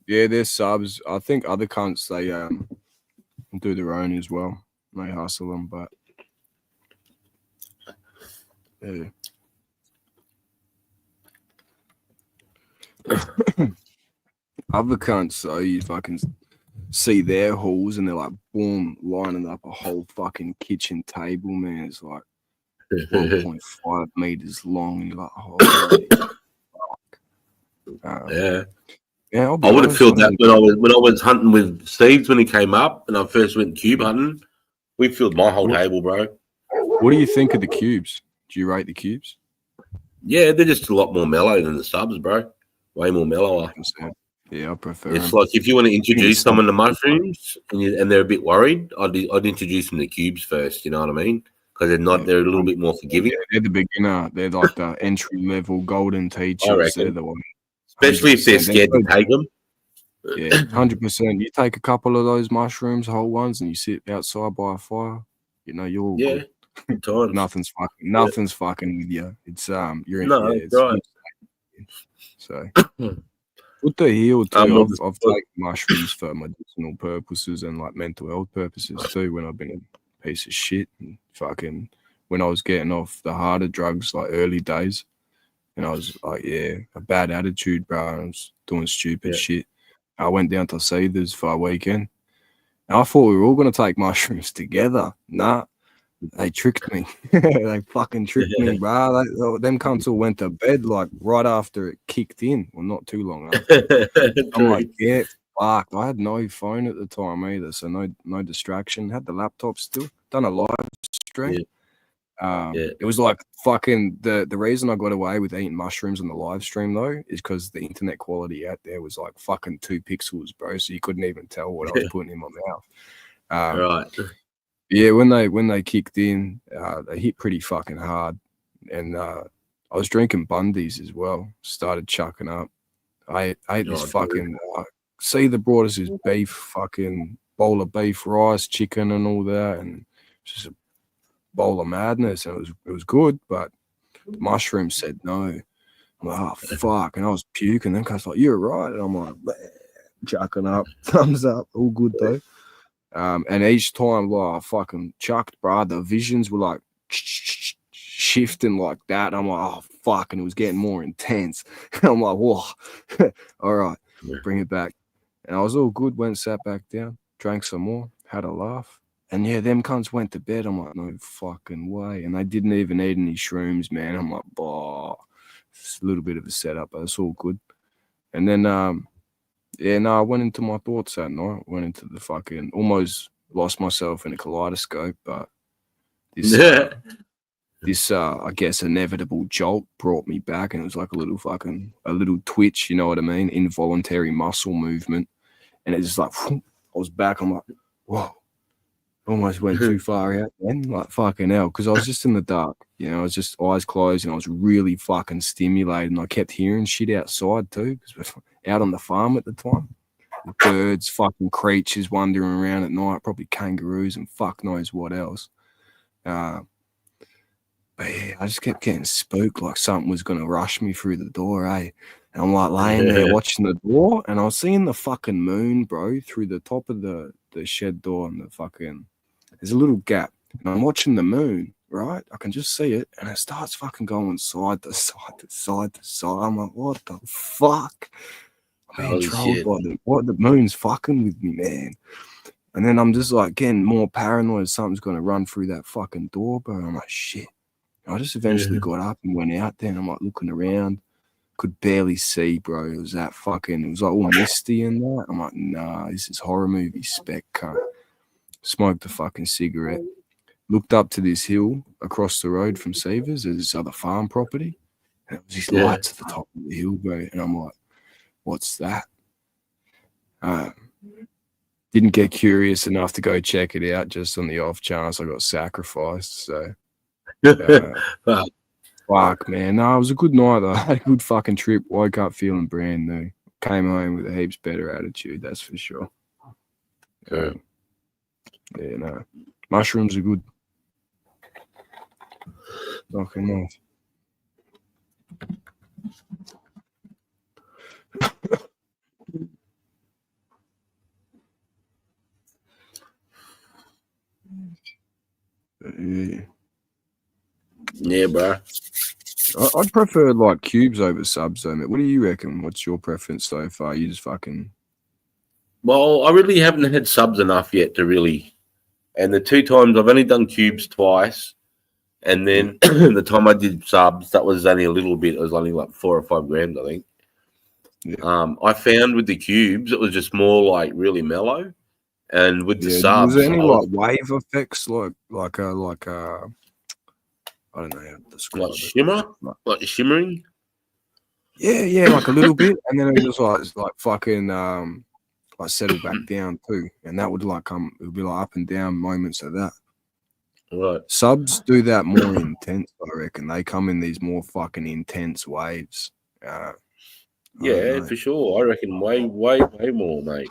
Yeah, there's subs. I think other cunts they do their own as well. They hustle them, but yeah. Other cunts though, you fucking see their hauls and they're like boom, lining up a whole fucking kitchen table, man. It's like 1.5 meters long, and you're like, holy fuck. Yeah. Yeah, I would have filled that when I was hunting with Steve's when he came up and I first went cube hunting. We filled my whole table, bro. What do you think of the cubes? Do you rate the cubes? Yeah, they're just a lot more mellow than the subs, bro. Way more mellower. Yeah, I prefer. It's like if you want to introduce someone to mushrooms and they're a bit worried, I'd introduce them to cubes first. You know what I mean? Because they're a little bit more forgiving. Yeah, they're the beginner. They're like the entry level golden teachers. They're the one. Especially if they're scared to take them. Yeah, 100%. You take a couple of those mushrooms, whole ones, and you sit outside by a fire. You know, you're all good. Nothing's fucking with you. It's you're in. No, yeah, it's right. So with the heel too, I've taken mushrooms for medicinal purposes and like mental health purposes too. When I've been a piece of shit and fucking when I was getting off the harder drugs like early days, and I was like, yeah, a bad attitude, bro. I was doing stupid shit. I went down to Seethers for a weekend. And I thought we were all gonna take mushrooms together. Nah. They tricked me. They fucking tricked me, bro. Them cunts all went to bed like right after it kicked in. Well, not too long after. I'm like, yeah, fuck. I had no phone at the time either, so no distraction. Had the laptop still. Done a live stream. It was like fucking the reason I got away with eating mushrooms on the live stream though is because the internet quality out there was like fucking 2 pixels, bro. So you couldn't even tell what I was putting in my mouth. Right. Yeah, when they kicked in, they hit pretty fucking hard, and I was drinking Bundy's as well. Started chucking up. I ate this fucking. Caesar brought us his beef, fucking bowl of beef, rice, chicken, and all that, and just a bowl of madness. And it was good, but the mushroom said no. I'm like, oh fuck, and I was puking. Then Cuz like, you're right, and I'm like, chucking up, thumbs up, all good though. And each time, like, I fucking chucked, bro, the visions were like shifting like that. I'm like, oh fuck, and it was getting more intense. I'm like, whoa, all right, bring it back. And I was all good, went sat back down, drank some more, had a laugh. And yeah, them cunts went to bed. I'm like, no fucking way. And they didn't even eat any shrooms, man. I'm like, bah, it's a little bit of a setup, but it's all good. And then, I went into my thoughts that night. Went into the fucking, almost lost myself in a kaleidoscope. But this, I guess, inevitable jolt brought me back, and it was like a little twitch, you know what I mean? Involuntary muscle movement. And it just like, I was back. I'm like, whoa, almost went too far out then, like fucking hell. Because I was just in the dark, you know, I was just eyes closed, and I was really fucking stimulated. And I kept hearing shit outside too, because we're out on the farm at the time. Birds, fucking creatures wandering around at night, probably kangaroos and fuck knows what else. But yeah, I just kept getting spooked, like something was going to rush me through the door, eh? And I'm like laying there watching the door, and I was seeing the fucking moon, bro, through the top of the shed door, and the fucking, there's a little gap. And I'm watching the moon, right? I can just see it, and it starts fucking going side to side to side to side. I'm like, what the fuck? I'm being trolled by the moon's fucking with me, man. And then I'm just like getting more paranoid something's going to run through that fucking door, bro. I'm like, shit. I just eventually got up and went out there, and I'm like looking around, could barely see, bro. It was like all misty and that. I'm like, nah, this is horror movie spec, cunt. Smoked a fucking cigarette, looked up to this hill across the road from Severs. There's this other farm property, and it was these lights at the top of the hill, bro. And I'm like, what's that? Didn't get curious enough to go check it out, just on the off chance I got sacrificed. So. Fuck, man. No, it was a good night though. I had a good fucking trip. Woke up feeling brand new. Came home with a heaps better attitude, that's for sure. Yeah, no. Mushrooms are good. Fucking nice. Yeah, bro. I'd prefer like cubes over subs though, mate. What do you reckon? What's your preference so far? You just fucking... Well, I really haven't had subs enough yet to really... And the 2 times, I've only done cubes twice. And then the time I did subs, that was only a little bit. It was only like 4 or 5 grams, I think. Yeah. I found with the cubes, it was just more like really mellow. And with the subs... Was there any like wave effects? Like I don't know how to describe like shimmer? Like shimmering? Yeah, like a little bit. And then it was like fucking like settle back down too. And that would like it would be like up and down moments of that. Right. Subs do that more intense, I reckon. They come in these more fucking intense waves. Yeah, for sure. I reckon way more, mate.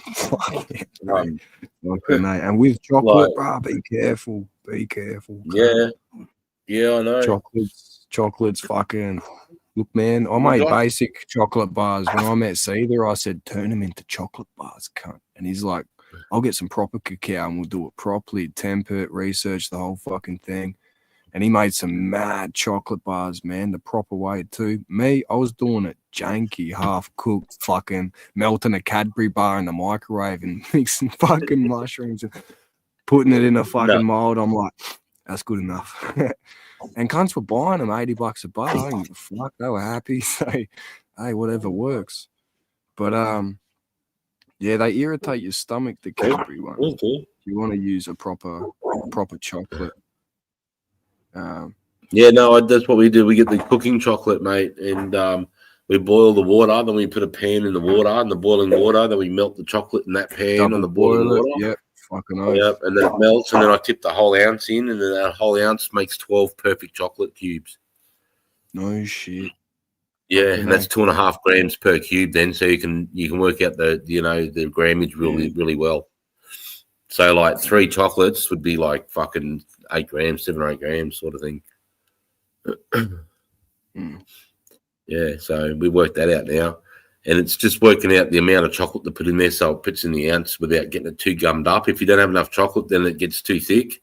And with chocolate, bro, be careful. Be careful. Yeah, I know. Chocolate's fucking... Look, man, I made basic chocolate bars. When I met Cedar, I said, turn them into chocolate bars, cunt. And he's like, I'll get some proper cacao and we'll do it properly, temper it, research the whole fucking thing. And he made some mad chocolate bars, man, the proper way too. Me, I was doing it janky, half-cooked, fucking melting a Cadbury bar in the microwave and mixing fucking mushrooms and putting it in a fucking mold. I'm like, that's good enough. And cunts were buying them $80 a bar. I didn't give a fuck. They were happy. So, hey, whatever works. But yeah, they irritate your stomach, the Cadbury ones. You want to use a proper chocolate. Yeah, no, that's what we do. We get the cooking chocolate, mate, and we boil the water. Then we put a pan in the water, and the boiling water. Then we melt the chocolate in that pan on the boiling boil it. water. Yep, fucking oath. Yep, and then it melts, and then I tip the whole ounce in, and then that whole ounce makes 12 perfect chocolate cubes. No shit. Yeah, Fucking and that's oath. 2.5 grams per cube. Then, so you can work out the the grammage really well. So like 3 chocolates would be like fucking 8 grams, 7 or 8 grams, sort of thing. Yeah, so we worked that out now, and it's just working out the amount of chocolate to put in there so it fits in the ounce without getting it too gummed up. If you don't have enough chocolate, then it gets too thick.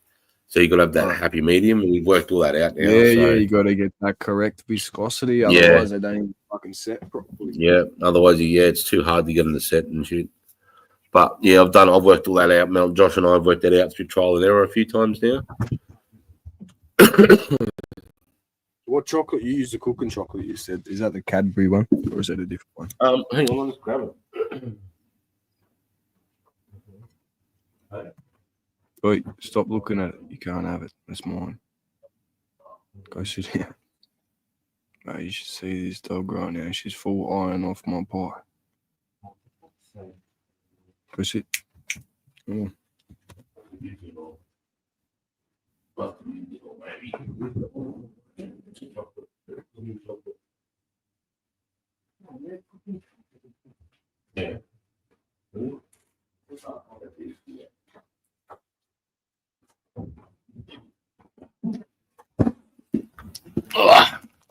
So you got to have that happy medium, and we've worked all that out now. Yeah, you got to get that correct viscosity, otherwise they don't even fucking set properly. Yeah, otherwise, it's too hard to get in the set and shit. But yeah, I've worked all that out. Mel, Josh and I have worked that out through trial and error a few times now. What chocolate you use? The cooking chocolate you said, is that the Cadbury one or is that a different one? Hang on, let's grab it. Wait, stop looking at it. You can't have it. That's mine. Go sit down. Mate, you should see this dog right now. She's full iron off my pie. Go sit. Come on. Yeah.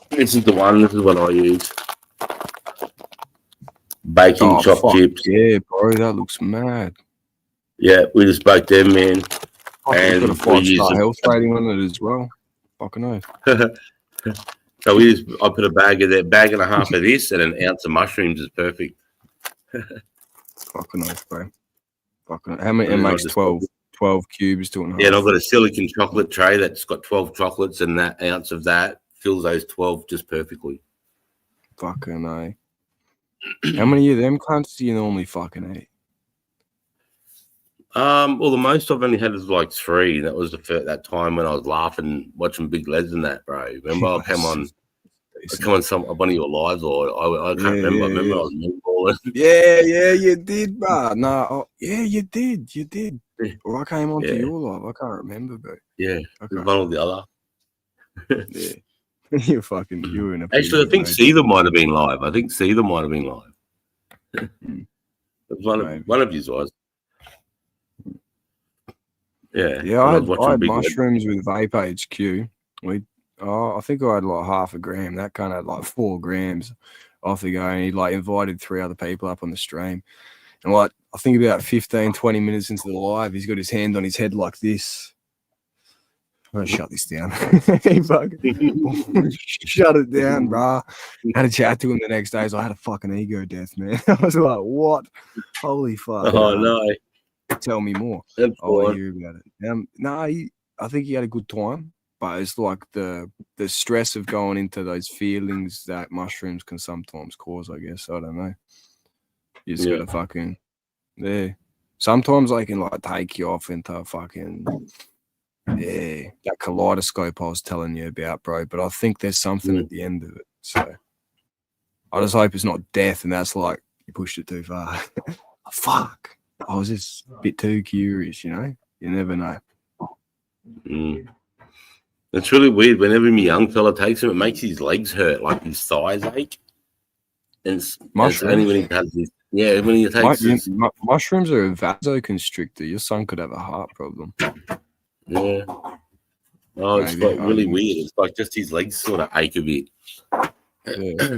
This is the one. This is what I use. Baking chopped chips. Yeah, bro, that looks mad. Yeah, we just baked them, man. And got a 5-star health rating on it as well. Fucking oath. So I put a bag and a half of this, and an ounce of mushrooms is perfect. Fucking oath, bro. Fucking oath. How many? It makes 12 cubes, 2.5. Yeah, and I've got a silicon chocolate tray that's got 12 chocolates, and that ounce of that fills those 12 just perfectly. Fucking oath. How many of them cunts do you normally fucking eat? Well, the most I've only had is like 3. That was that time when I was laughing, watching Big Les and that, bro. Remember, I come on one of your lives, or I can't remember. I remember I was meatballing. Yeah, you did, bro. No, yeah, you did. Yeah. Or I came onto your live. I can't remember, bro. Yeah, one or the other. Yeah. You were in a. Actually, I think Seether might have been live. It was one of you guys. Yeah. Yeah, I had mushrooms with Vape HQ. I think I had like half a gram. That kind of had like 4 grams off the go. And he like invited 3 other people up on the stream. And like, I think about 15, 20 minutes into the live, he's got his hand on his head like this. I'm gonna shut this down. He fucking shut it down, bro. Had a chat to him the next day. So I had a fucking ego death, man. I was like, what? Holy fuck. Oh, no. Tell me more. That's I'll hear about it. No, I think he had a good time, but it's like the stress of going into those feelings that mushrooms can sometimes cause, I guess. I don't know. You just gotta fucking sometimes they can like take you off into fucking that kaleidoscope I was telling you about, bro. But I think there's something at the end of it. So I just hope it's not death and that's like you pushed it too far. Fuck. I was just a bit too curious, you know? You never know. It's really weird. Whenever my young fella takes him, it makes his legs hurt, like his thighs ache. And it's only when he has this. Yeah, when he takes mushrooms are a vasoconstrictor. Your son could have a heart problem. Yeah. Oh, it's like really weird. It's like just his legs sort of ache a bit. Yeah.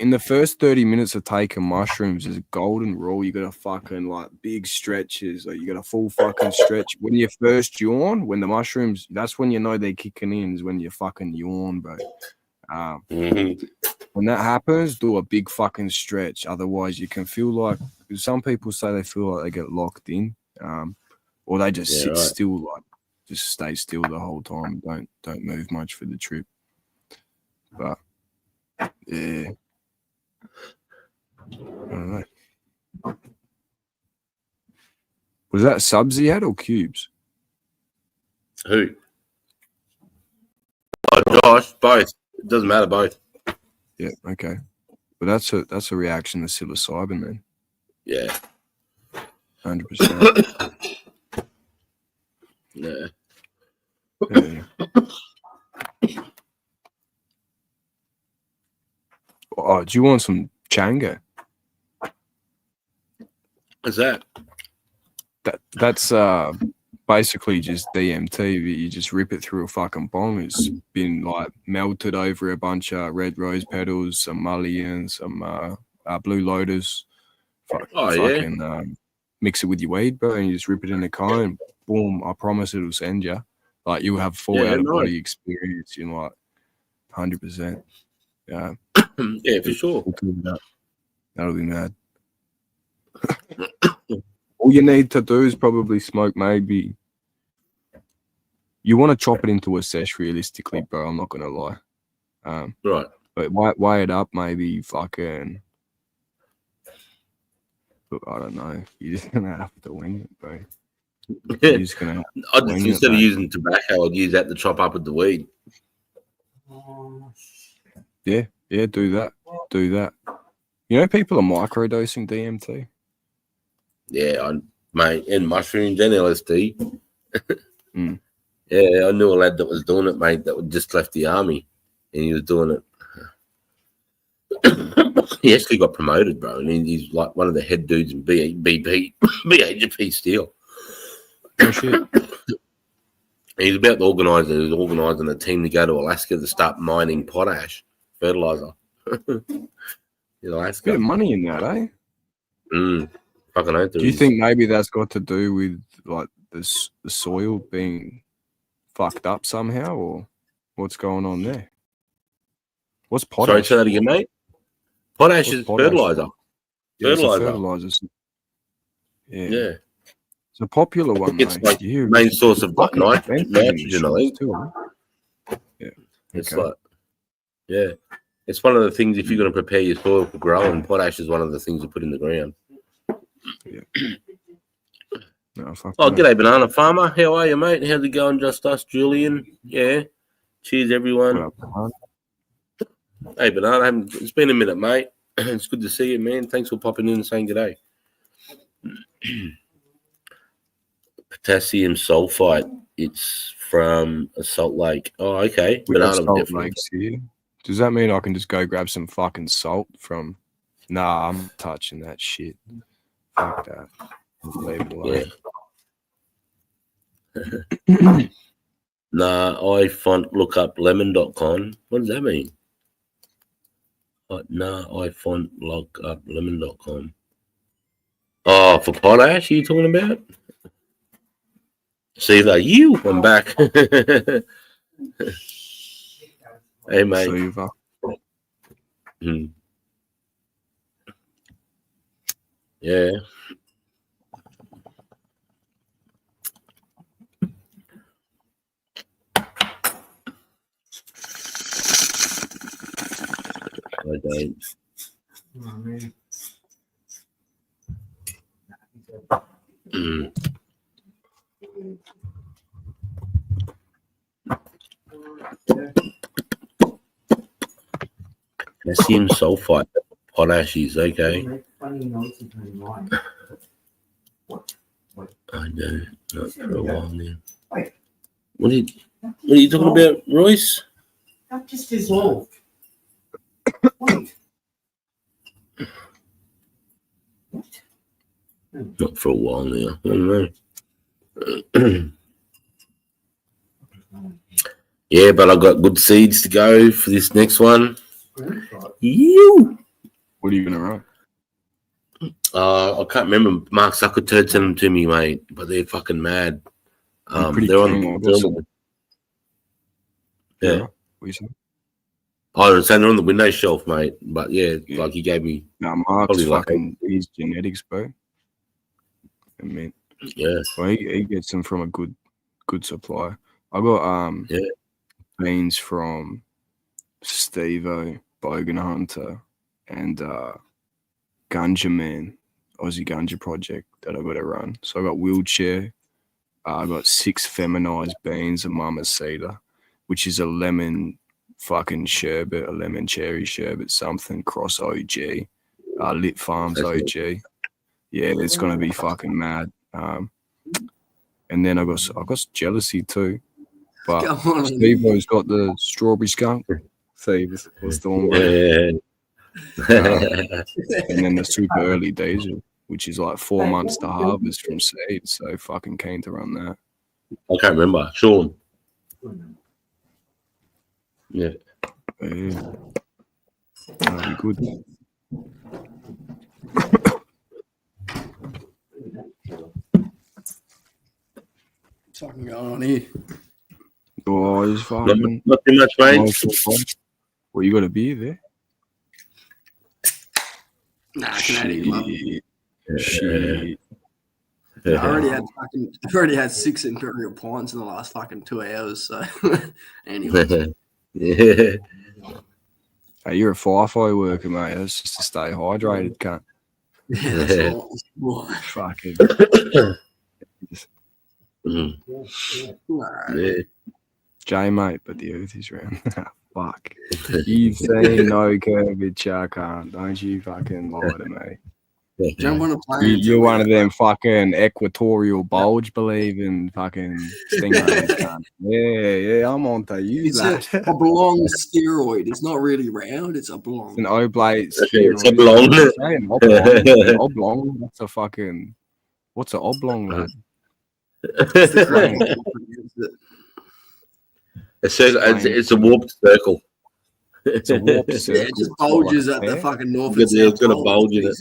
In the first 30 minutes of taking mushrooms is a golden rule. You got to fucking like big stretches. Like you got a full fucking stretch. When you first yawn, when the mushrooms, that's when you know they're kicking in, is when you fucking yawn, bro. When that happens, do a big fucking stretch. Otherwise, you can feel like some people say they feel like they get locked in, or they just sit still, like just stay still the whole time. Don't move much for the trip. But yeah, I don't know. Was that subs he had or cubes? Who? Gosh, both. It doesn't matter, both. Yeah, okay. But that's a reaction to psilocybin, man. Yeah. 100%. Yeah. Yeah. Oh, do you want some Changa? What's that? That's basically just DMT, but you just rip it through a fucking bong. It's been like melted over a bunch of red rose petals, some mullein, some blue lotus. Fucking mix it with your weed, bro, and you just rip it in a cone. Boom! I promise it'll send you. Like you'll have full out of body experience in like 100%. Yeah. Yeah, for sure. That'll be mad. All you need to do is probably smoke maybe. You want to chop it into a sesh realistically, bro. I'm not gonna lie. Right. But weigh it up maybe fucking. I don't know. You're just gonna have to wing it, bro. You're just gonna. Instead of using tobacco, I'd use that to chop up with the weed. Yeah, do that. Do that. You know, people are microdosing DMT. Yeah, mate, and mushrooms and LSD. Mm. Yeah, I knew a lad that was doing it, mate, that just left the army, and he was doing it. He actually got promoted, bro, and he's like one of the head dudes in BHP Steel. Oh shit! He's about to organise. He was organising a team to go to Alaska to start mining potash fertilizer. In Alaska, Bit of money in that, eh? Fucking. Do you think maybe that's got to do with like the soil being fucked up somehow, or what's going on there? What's potash? Sorry, say that again, mate. Potash is fertilizer. Yeah, fertilizers. Yeah. It's a popular one. It's mate. like main source of nitrogen, I think. Too, huh? Yeah. It's like, yeah. It's one of the things if you're going to prepare your soil for growing, potash is one of the things you put in the ground. Yeah. No, g'day, Banana Farmer. How are you, mate? How's it going, just us, Julian? Yeah. Cheers, everyone. Hey, Banana. It's been a minute, mate. It's good to see you, man. Thanks for popping in and saying g'day. Potassium sulfite. It's from a salt lake. Oh, okay. We got salt lakes here. Does that mean I can just go grab some fucking salt from? Nah, I'm touching that shit. Fuck that. Leave it alone. Yeah. Nah, I look up lemon.com. What does that mean? I look up lemon.com. Oh, for potash, are you talking about? See that I'm back. Hey, mate. Yeah. I don't. Potassium sulfite, potash is okay. I know, not for a while now. What are you talking about, Royce? That just dissolved. Wait. Not for a while now. I don't know. Yeah, but I've got good seeds to go for this next one. You. What are you gonna write? I can't remember. Mark Zuckerberg sent them to me, mate. But they're fucking mad. They're on. Yeah. What you saying? I was saying they're on the Windows shelf, mate. But yeah, like he gave me. Nah, Mark's fucking his genetics, bro. I mean, yeah. Well, he gets them from a good supply. I got beans from Steve-O, Bogan Hunter, and Ganja Man, Aussie Ganja Project that I got to run. So I got wheelchair. I got 6 feminized beans of Mama Cedar, which is a lemon fucking sherbet, a lemon cherry sherbet, something cross OG, Lit Farms OG. Yeah, it's gonna be fucking mad. And then I got jealousy too, but Steve-O's got the strawberry skunk. Thieves, what's the one? And then the super early diesel, which is like 4 months to harvest from seed. So fucking keen to run that. I can't remember. Sean. Yeah. That'll be good. Something going on here. Oh, it's fucking not too much, mate. Well, you got a beer there? Nah, Canadian love. Shit. I already had 6 Imperial pints in the last fucking 2 hours. So anyway. Yeah. Hey, you're a FIFO worker, mate. That's just to stay hydrated, cunt. Yeah, that's all. Fucking. Yeah. Jay, mate, but the earth is round. Fuck. You've seen no curvature, cunt. Don't you fucking lie to me. Jump on a plane. You're one of them fucking equatorial bulge believing fucking stingrays, cunt. Yeah, I'm on to you. It's a oblong steroid. It's not really round. It's oblong. It's an oblate It's steroid. oblong. An oblong. An oblong. That's a fucking. What's an oblong, lad? It's a warped circle. It's a warped circle. Yeah, it just bulges at the fucking north and It's south got a pole. bulge in it.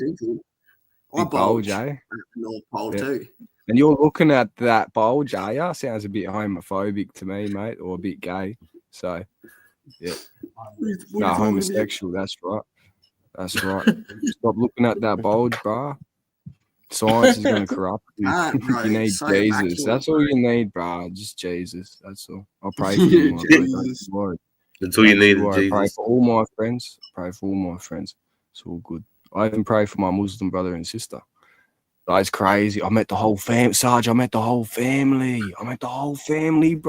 I bulge eh? at the North Pole Yeah. too. And you're looking at that bulge, are ya? Sounds a bit homophobic to me, mate, or a bit gay. So, yeah. No, homosexual, that's right. That's right. Stop looking at that bulge, bruh. Science is going to corrupt you. Bro, You need so Jesus. immaculate. That's all you need, bruh. Just Jesus. That's all. I'll pray for you, my brother. Don't you worry. That's all you need is I pray Jesus. for all my friends. Pray for all my friends. It's all good. I even pray for my Muslim brother and sister. That's crazy. I met the whole fam. Sarge, I met the whole family. Bro.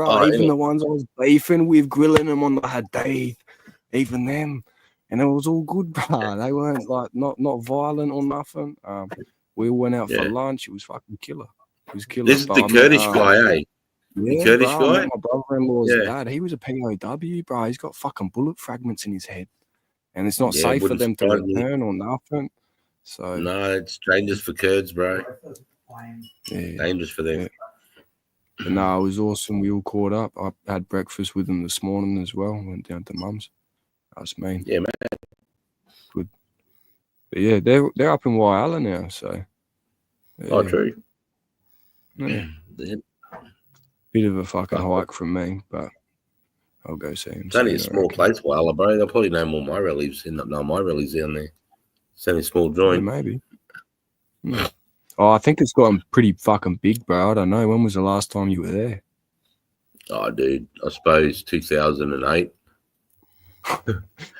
Oh, Even yeah. the ones I was beefing with, grilling them on the hadith. Even them. And it was all good, bro. They weren't like not violent or nothing. We all went out for Yeah. lunch. It was fucking killer. It was killer. This is But the I met, Kurdish guy, eh? Yeah, Kurdish bro, I guy? met my brother-in-law's Yeah. dad. He was a POW, bro. He's got fucking bullet fragments in his head. And it's not Yeah, safe for wouldn't them to surprise me. return or nothing. So, No, it's dangerous for Kurds, bro. yeah. Dangerous for them. Yeah. But no, it was awesome. We all caught up. I had breakfast with them this morning as well. Went down to Mum's. That was mean. Yeah, man. Good. But yeah, they're up in Wyala now, so. Yeah, Oh, true. yeah. Yeah. Bit of a fucking hike from me, but I'll go see him. It's only a soon, I small reckon. place, Walla, bro. They'll probably know more my relatives. End up knowing my relatives down there. It's only a small Yeah, joint. maybe. Oh, I think it's gotten pretty fucking big, bro. I don't know. When was the last time you were there? Oh, dude. I suppose 2008.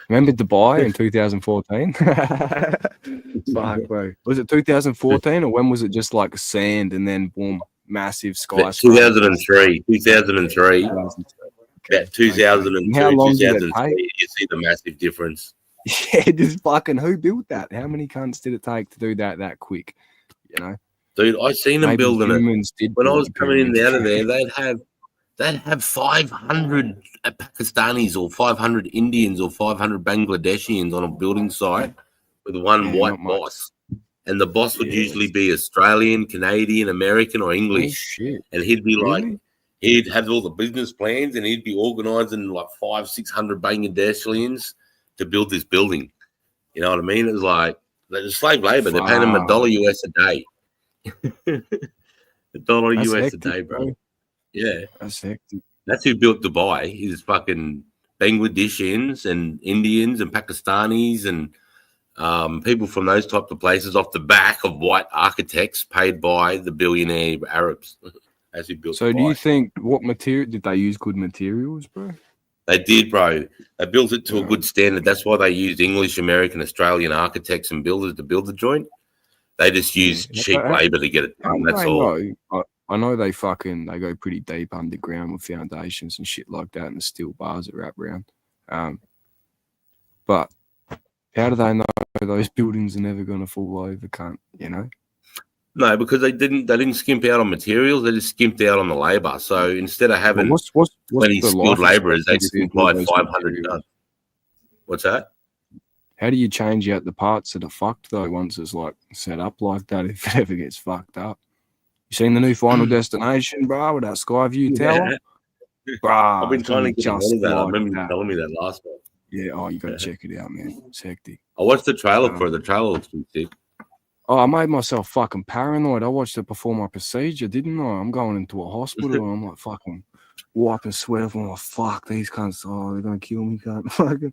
Remember Dubai in 2014? Fuck, bro. Was it 2014 or when was it just like sand and then boom, massive skyscraper? 2003. 2003. About 2002, How long did it 2003, you see the massive difference. Yeah, just fucking who built that? How many cunts did it take to do that quick? You know, Dude, I seen them maybe building it. humans did. When I build was the coming in pyramids. and out of there, they'd have 500 Pakistanis or 500 Indians or 500 Bangladeshians on a building site with one Yeah, white not much. boss. And the boss would Yeah. usually be Australian, Canadian, American, or Oh, English. shit. And he'd be like, Really? he'd have all the business plans and he'd be organizing like 500-600 Bangladeshians to build this building. You know what I mean? It was like, they're slave labor. They're paying them Fuck. $1 US a day. $1 That's US a hectic, day, bro. Yeah. That's hectic. That's who built Dubai. Is fucking Bangladeshians and Indians and Pakistanis and people from those type of places off the back of white architects paid by the billionaire Arabs. As who built So, do Dubai. you think what material did they use? Good materials, bro? They did, bro. They built it to a good standard. That's why they used English, American, Australian architects and builders to build the joint. They just used Yeah. cheap labor to get it done. That's all. I know they go pretty deep underground with foundations and shit like that, and the steel bars that wrap around. But how do they know those buildings are never going to fall over? Can't you know? No, because they didn't skimp out on materials. They just skimped out on the labour. So instead of having what's 20 the skilled life labourers, they just expectancy of employed those 500 materials? done. What's that? How do you change out the parts that are fucked though once it's like set up like that? If it ever gets fucked up, you seen the new Final Destination, bro, with that Skyview tower, bro? I've been trying to get just ahead of that. I like remember you telling me that last one. Yeah, oh, you got to check it out, man. It's hectic. I watched the trailer for it. The trailer looks pretty sick. Oh, I made myself fucking paranoid. I watched it before my procedure, didn't I? I'm going into a hospital and I'm like fucking wiping sweat off. I'm like, fuck, these cunts. Oh, they're going to kill me, cunt. Fucking,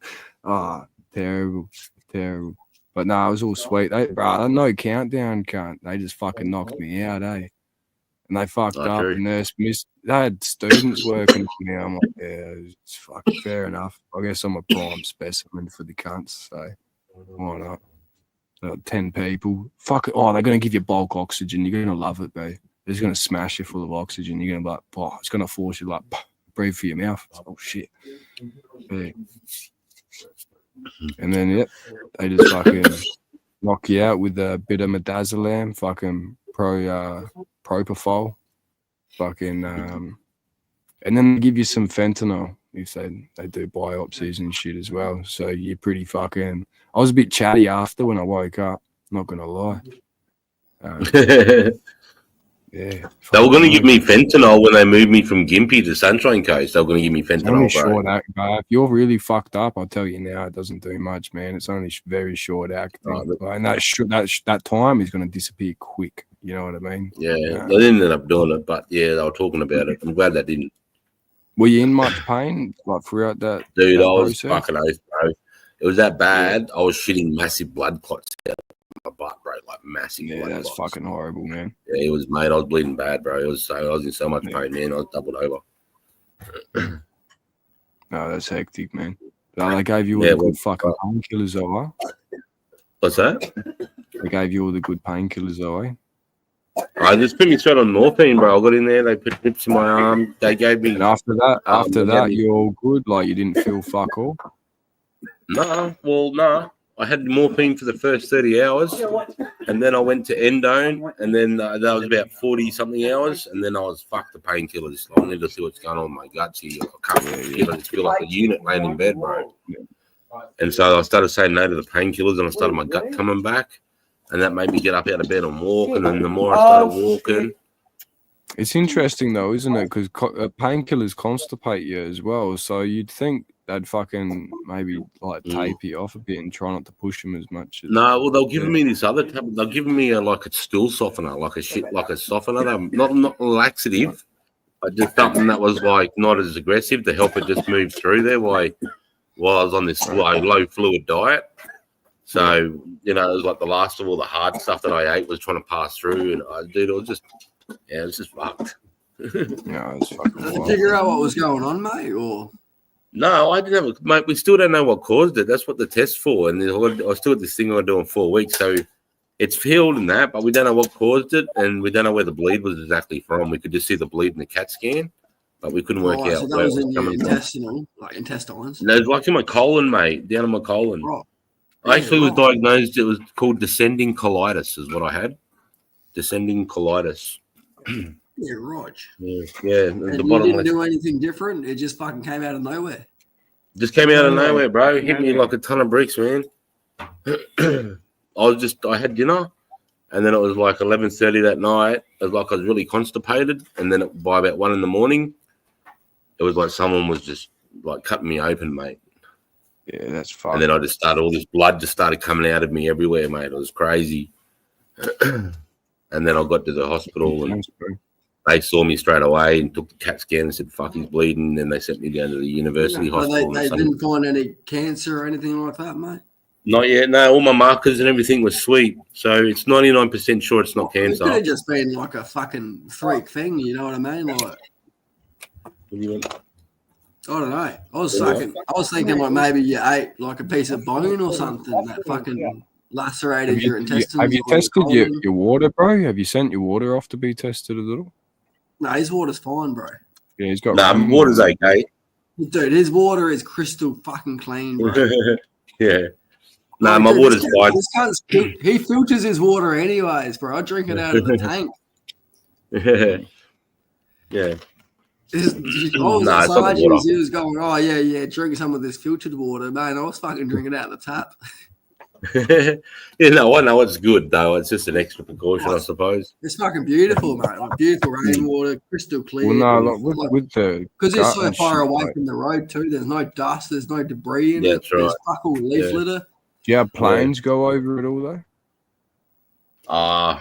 terrible. But no, it was all sweet. No countdown, cunt. They just fucking knocked me out, eh? And they fucked up. True. The nurse missed. They had students working for me. I'm like, yeah, it's fucking fair enough. I guess I'm a prime specimen for the cunts, so why not? 10 people. Fuck it. Oh, they're going to give you bulk oxygen. You're going to love it, bro. They're just going to smash you full of oxygen. You're going to be like, oh, it's going to force you like, breathe through your mouth. Oh, shit. Yeah. And then, yep, they just fucking knock you out with a bit of midazolam, fucking propofol, fucking, and then they give you some fentanyl if they do biopsies and shit as well. So you're pretty fucking. I was a bit chatty after when I woke up. Not gonna lie. Yeah, they were going to give me fentanyl when they moved me from Gympie to Sunshine Coast. They were going to give me fentanyl, bro. If you're really fucked up, I'll tell you now, it doesn't do much, man. It's only very short acting, and that time is going to disappear quick. You know what I mean? Yeah, they didn't end up doing it, but yeah, they were talking about it. I'm glad they didn't. Were you in much pain like throughout that? Dude, that I was process? fucking oath, bro. It was that bad. I was shitting massive blood clots out of my butt, bro. Like massive. Yeah, that's clots. fucking horrible, man. Yeah, it was, mate. I was bleeding bad, bro. I was in so much pain, man. I was doubled over. No, that's hectic, man. They gave you all the good fucking painkillers, though, huh? What's that? They gave you all the good painkillers, though, eh? I just put me straight on morphine, bro. I got in there. They put nips in my arm. They gave me. And after that, you're all good. Like you didn't feel fuck all. No. I had morphine for the first 30 hours, and then I went to endone, and then that was about 40 something hours, and then I was fuck the painkillers. I need to see what's going on in my guts here. I can't I just feel like a unit laying in bed, bro. And so I started saying no to the painkillers, and I started my gut coming back, and that made me get up out of bed and walk. And then the more I started walking. It's interesting though, isn't it? Because painkillers constipate you as well. So you'd think they'd fucking maybe like tape you off a bit and try not to push them as much. No, well, they're giving me this other tablet. They're giving me like a stool softener, like a softener. They're not laxative, but just something that was like not as aggressive to help it just move through there while I was on this low fluid diet. So, you know, it was like the last of all the hard stuff that I ate was trying to pass through. And dude, it was just fucked. Yeah, it's fucking Did you figure out what was going on, mate? Or no, I didn't have mate. We still don't know what caused it. That's what the test's for. And I still got this thing I'm doing 4 weeks. So it's healed and that, but we don't know what caused it. And we don't know where the bleed was exactly from. We could just see the bleed in the CAT scan, but we couldn't work out so that where was it in was your coming from. intestinal, like intestines. No, it's like in my colon, mate, down in my colon. Right. I actually was diagnosed. It was called descending colitis, is what I had. Descending colitis. Yeah, right. Yeah. And you didn't do anything different. It just fucking came out of nowhere. Just came out of nowhere, bro. Hit me like a ton of bricks, man. I had dinner, and then it was like 11:30 that night. It was like I was really constipated, and then by about 1 a.m, it was like someone was just like cutting me open, mate. Yeah, that's fine. And then I just started, all this blood just started coming out of me everywhere, mate. It was crazy. And then I got to the hospital and they saw me straight away and took the CAT scan and said, fuck, he's bleeding. And then they sent me down to the university hospital. They didn't find any cancer or anything like that, mate? Not yet. No, all my markers and everything was sweet. So it's 99% sure it's not cancer. It could have just been like a fucking freak thing, you know what I mean? Like, What do you want? I don't know. I was thinking like maybe you ate like a piece of bone or something that fucking lacerated your intestines. Have you tested your water, bro? Have you sent your water off to be tested a little? No, his water's fine, bro. Yeah, he's got. Water's okay. Dude, his water is crystal fucking clean, bro. Yeah. No, Like, my dude, water's fine. he filters his water anyways, bro. I drink it out of the tank. Yeah. I was Nah, at it's not the Sarge's, water. he was going, oh, yeah, drink some of this filtered water. Man, I was fucking drinking out of the tap. Yeah, no, I know it's good though. It's just an extra precaution, I suppose. It's fucking beautiful, mate. Like beautiful rainwater, crystal clear. Well, no, like with the because it's so gut far and shit, away like, from the road too. There's no dust. There's no debris in Yeah, it. that's right. There's fuck all leaf Yeah. litter. do you have planes go over it all though? No,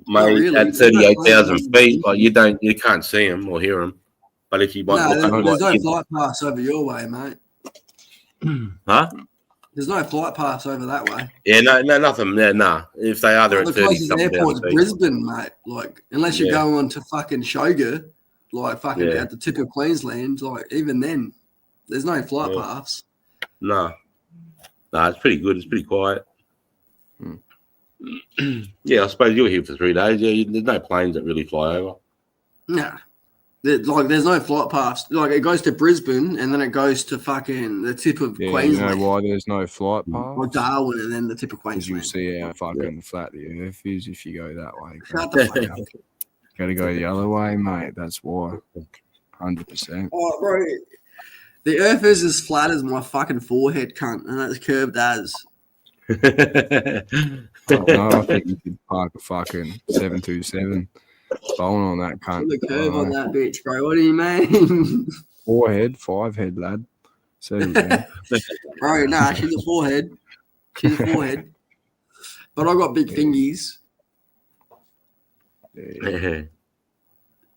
Mate, really. at 38,000 feet, like you can't see them or hear them. But if you want No, to look up, there's no like, flight paths over your way, mate. huh? There's no flight paths over that way. Yeah, no, nothing. Yeah, nah. If they are, they're The at 30 closest something airport's thousand feet. Brisbane, mate. Like, unless you're Yeah. going to fucking Shoga, like fucking Yeah. at the tip of Queensland, like even then, there's no flight Yeah. paths. No, it's pretty good. It's pretty quiet. Yeah, I suppose you're here for 3 days. Yeah, there's no planes that really fly over. Nah. There's no flight paths. Like, it goes to Brisbane and then it goes to fucking the tip of Yeah, Queensland. you know why there's no flight Or path? Darwin and then the tip of Because you'll Queensland. see how fucking flat the earth is if you go that way. Shut the fuck up. Got to go the other way, mate. That's why. 100%. Oh, bro. The earth is as flat as my fucking forehead, cunt, and that's curved as. No, I think you could park a fucking 727 bone on that cunt. Put the curve on that bitch, bro. What do you mean? 5 head, lad. Settle down. Bro, nah, she's a forehead. She's a forehead. But I got big fingies. Yeah.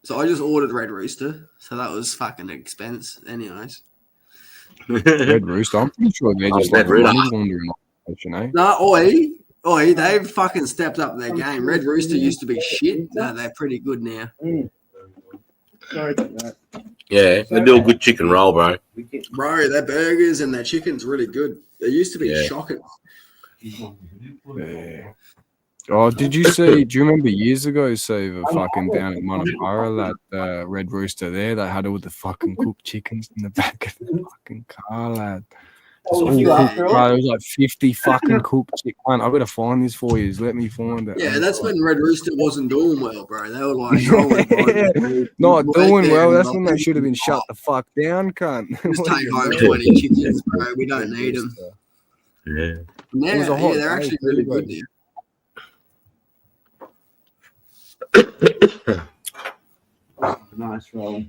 So I just ordered Red Rooster. So that was fucking expense, anyways. Red Rooster. I'm pretty sure they're just Red like a money Rooster. laundering operation, eh? Nah, oi, they've fucking stepped up their game. Red Rooster used to be shit. No, they're pretty good now. Sorry about that. Yeah, they do a good chicken roll, bro. Bro, their burgers and their chicken's really good. They used to be Yeah. shocking. Yeah. Oh, do you remember years ago, the fucking down at Monopara, that Red Rooster there, they had all the fucking cooked chickens in the back of the fucking car, lad. Oh, Bro, you after all? there was like 50 fucking cooked chickens. I gotta find this for you. Let me find it. Yeah, that's when Red Rooster wasn't doing well, bro. They were like, Not doing well. That's when they they should have been shut the fuck down, cunt. Just What are take you home doing? 20 chickens, bro. We don't need them. Yeah. Now, It was a hot they're day, actually really too, good bro. now. Nice roll.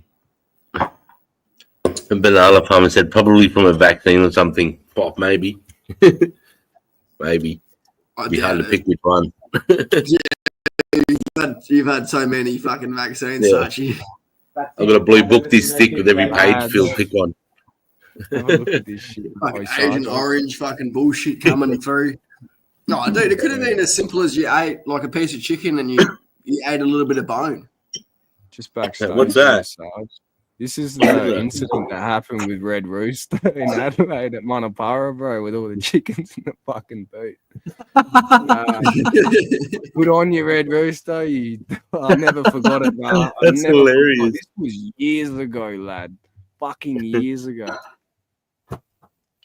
And Banana Farmer said probably from a vaccine or something. Oh, maybe. Maybe. I Be hard to doubt pick which one. it. You've had so many fucking vaccines, Yeah. Sarge. I've got a blue book this thick with every page filled. Pick one. Have a look at this shit. Fucking Oh, Agent Sarge. Orange fucking bullshit coming through. No, dude, it could have been as simple as you ate like a piece of chicken and you ate a little bit of bone. Just backstage. What's that? Sarge. This is the incident that happened with Red Rooster in Adelaide at Monopara, bro, with all the chickens in the fucking boot. Good on you, Red Rooster. I never forgot it, bro. That's hilarious. This was years ago, lad. Fucking years ago.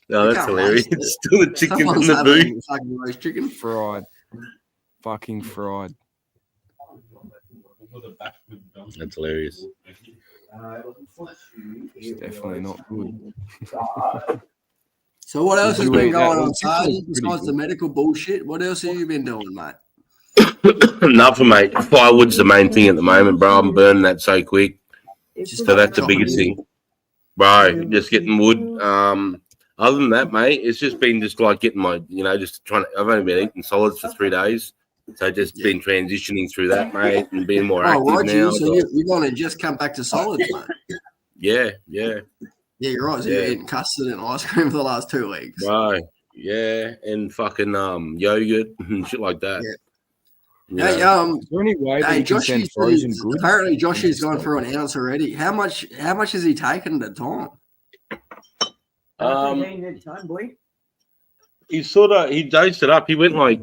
No, that's can't hilarious. waste it. Still a chicken in Someone's the having boot. fucking roast chicken. Fried. Fucking fried. That's hilarious. It's definitely not good. So what else has You been ate going that. on, It's Sarge? pretty Besides the good. medical bullshit, what else have you been doing, mate? Nothing, mate. Firewood's the main thing at the moment, bro. I'm burning that so quick. So that's the biggest thing. Bro, just getting wood. Other than that, mate, it's just been just like getting my, just trying to, I've only been eating solids for 3 days. So just been transitioning through that, mate, and being more active right, now. so you're going to just come back to solids, mate. Yeah. Yeah, you're right. So you're eating custard and ice cream for the last 2 weeks. Right. Yeah. And fucking yogurt and shit like that. Yeah. Hey, Is there any way that hey, you can send frozen goods? apparently Joshy's gone through an ounce already. How much has he taken at a time? He dosed it up. He went like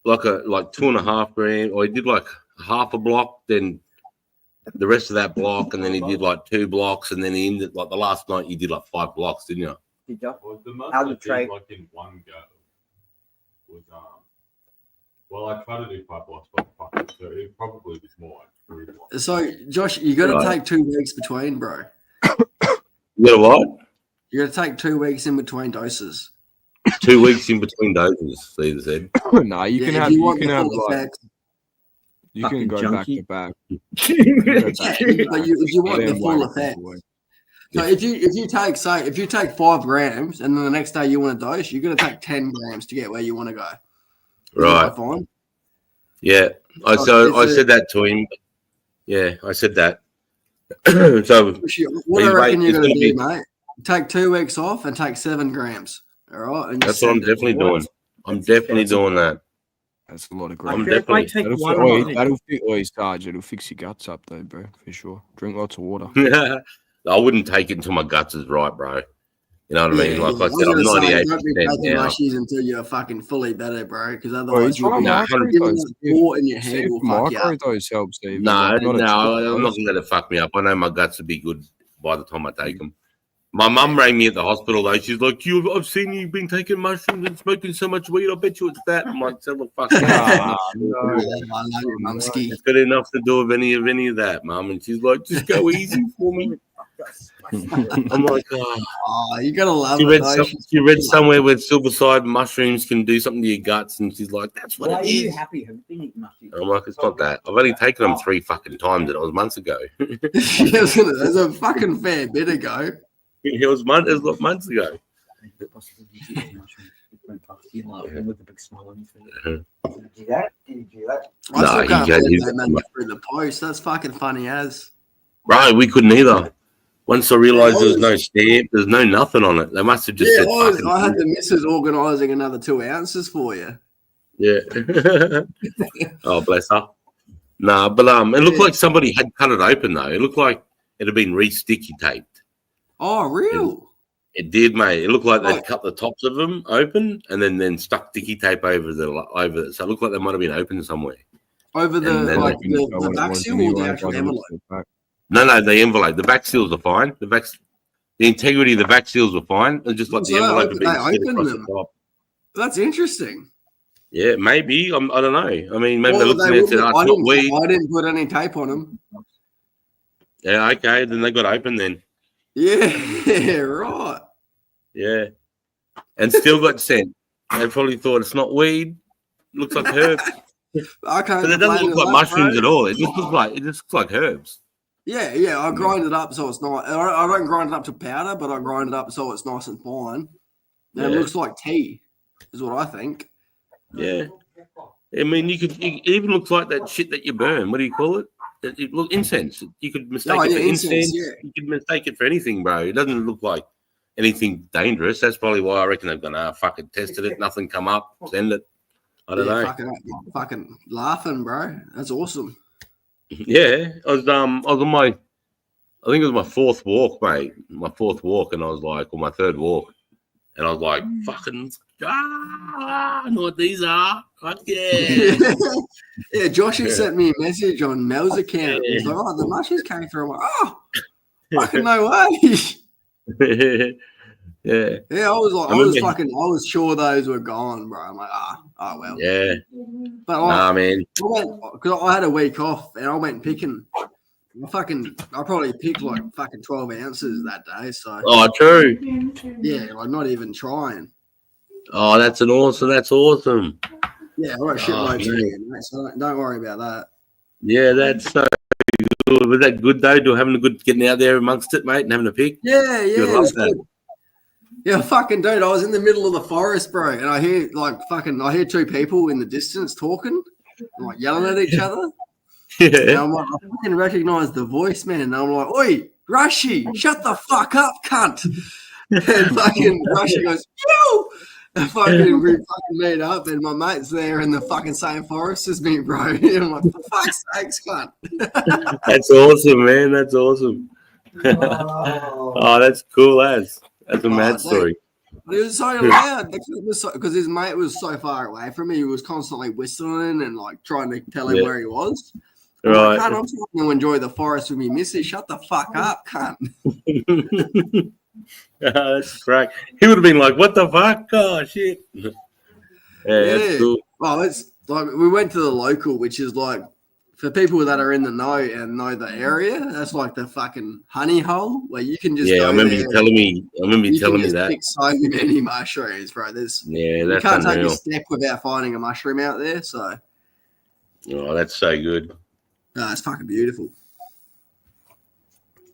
2.5 grams, or he did like half a block, then the rest of that block, and then he did like 2 blocks, and then he ended like the last night you did like 5 blocks, didn't you? Did you? Well, the most How I the did, trade? like in one go was well, I tried to do 5 blocks, but fucking, so it probably was more like 3 blocks. So, Josh, you got to Right. take 2 weeks between, bro. You got what? You got to take 2 weeks in between doses. 2 weeks in between doses, Caesar said. No, you Yeah, can if have you you want can the have full like effect. you can Fucking go junkie. back to back. Yeah, but if you want the Then full wait effect. for it. So if you take 5 grams and then the next day you want to dose, you're gonna take 10 grams to get where you want to go. Is what I Right. find. Yeah. I it's said that to him. Yeah, I said that. So What I he's reckon wait- you're it's gonna gonna do, be- mate? Take 2 weeks off and take 7 grams. All right, and that's what I'm definitely doing. I'm definitely doing that. That's a lot of I'm grams. definitely. take That'll, one fi- of it. that'll fit Sarge. It'll fix your guts up though, bro, for sure. Drink lots of water. I wouldn't take it until my guts is right, bro. You know what I mean? Like I said, I'm was gonna say, 98% don't be taking now. mushies until you're fucking fully better, bro. Because Bro, otherwise he's you'll trying be Nah, microdose. thought in your See head if will fuck you up. microdose helps, Steve. No, Like, not a I'm triple not dose. going to let it fuck me up. I know my guts will be good by the time I take them. My mum rang me at the hospital though. She's like, I've seen you been taking mushrooms and smoking so much weed. I bet you it's that. I'm like, tell the fuck Ah, out. no. I love you, mumski. It's got enough to do with any of that, mum. And she's like, just go easy for me. I'm like, oh. Oh, you gotta love She it. read, Though. she read somewhere where silverside mushrooms can do something to your guts, and she's like, that's what Why are it you is. happy? Have you been eating mushrooms? I'm like, it's not that. I've only taken them 3 fucking times, and it was months ago. There's a fucking fair bit ago. It was months ago. With a big smile on your face. Did you do that? Did you do that? I Nah, still he can't got- believe he's- they made it through the post. That's fucking funny as. Right, we couldn't either. Once I realised there was no stamp, there's no nothing on it. They must have just Yeah, said I had the missus organising another 2 ounces for you. yeah. Oh, bless her. Nah, but it looked like somebody had cut it open though. It looked like it had been re-sticky taped. Oh, real? It did, mate. It looked like they'd Right. cut the tops of them open and then stuck sticky tape over it. So it looked like they might have been open somewhere. Over the And then like they the back seal or the actual envelope? No, the envelope. The back seals are fine. The integrity of the back seals were fine. It's just like the So envelope had they been slid opened across them. the top. That's interesting. Yeah, maybe. I don't know. I mean, maybe they Well, looked at it and said, wouldn't- "Oh, it's not weed." I didn't put any tape on them. Yeah, okay. Then they got open then. Yeah, right. Yeah. And still got sent. They probably thought it's not weed. Looks like herbs. I can't. But it doesn't complain look like to that, mushrooms bro. at all. It just looks like herbs. Yeah. I grind it up so it's not. I don't grind it up to powder, but I grind it up so it's nice and fine. And it Yeah. looks like tea, is what I think. Yeah. I mean, it even looks like that shit that you burn. What do you call it? Look, incense. You could mistake it for incense. Yeah. You could mistake it for anything, bro. It doesn't look like anything dangerous. That's probably why I reckon they've gone, fucking tested it. Nothing come up. Send it. I don't know. Fucking laughing, bro. That's awesome. Yeah, I was on my, I think it was my 4th walk, mate. My 4th walk, and I was like, or my 3rd walk, and I was like, fucking, I know what these are. Fuck yeah. Yeah, Joshy sent me a message on Mel's account. He's like, "Oh, the mushrooms came through." I'm like, "Oh, fucking no way." Yeah. Yeah, I was like, I was sure those were gone, bro. I'm like, oh well. Yeah. But Nah, man. because I had a week off and I went picking. I probably picked like fucking 12 ounces that day. So. Oh, true. Yeah, like not even trying. Oh, that's awesome. Yeah, I got shitloads of it, mate, so don't worry about that. Yeah, that's so good. Was that good though? Having a good getting out there amongst it, mate, and having a pick? Yeah, You it love was that. good. Yeah, fucking dude, I was in the middle of the forest, bro, and I hear 2 people in the distance talking, like yelling at each other. And Yeah. I'm like, I fucking recognize the voice, man. And I'm like, "Oi, Rushy, shut the fuck up, cunt!" And fucking Rushy goes, "Yo!" And we fucking meet up, and my mate's there in the fucking same forest as me, bro. And I'm like, "For fuck's sakes, cunt!" That's awesome, man. That's awesome. Oh, that's cool, That's a mad story. But it was so loud because his mate was so far away from me. He was constantly whistling and like trying to tell him Yeah. where he was. Right. I'm trying to enjoy the forest with me missus. Shut the fuck up, cunt. That's great. He would have been like, "What the fuck? Oh shit!" Yeah, that's cool. Well, it's like we went to the local, which is like for people that are in the know and know the area. That's like the fucking honey hole where you can just Yeah, go I remember there you telling me. I remember you telling me that. Pick so many mushrooms, bro. Yeah, you that's can't unreal. take a step without finding a mushroom out there. So, Oh, that's so good. no, it's fucking beautiful.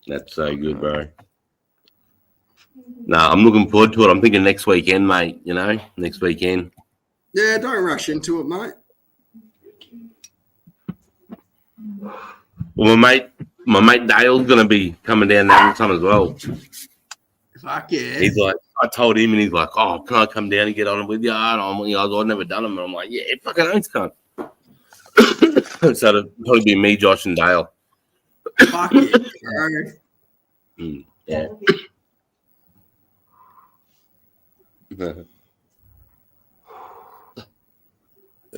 That's so good, bro. No, I'm looking forward to it. I'm thinking next weekend, mate. You know, next weekend. Yeah, don't rush into it, mate. Well, my mate Dale's gonna be coming down there time as well. Fuck yeah. He's like, I told him, and he's like, "Oh, can I come down and get on with you?" And I'm like, I've never done them, and I'm like, "Yeah, fucking oath, cunt." So it'll probably be me, Josh, and Dale. Fuck yeah, bro. Yeah. I'm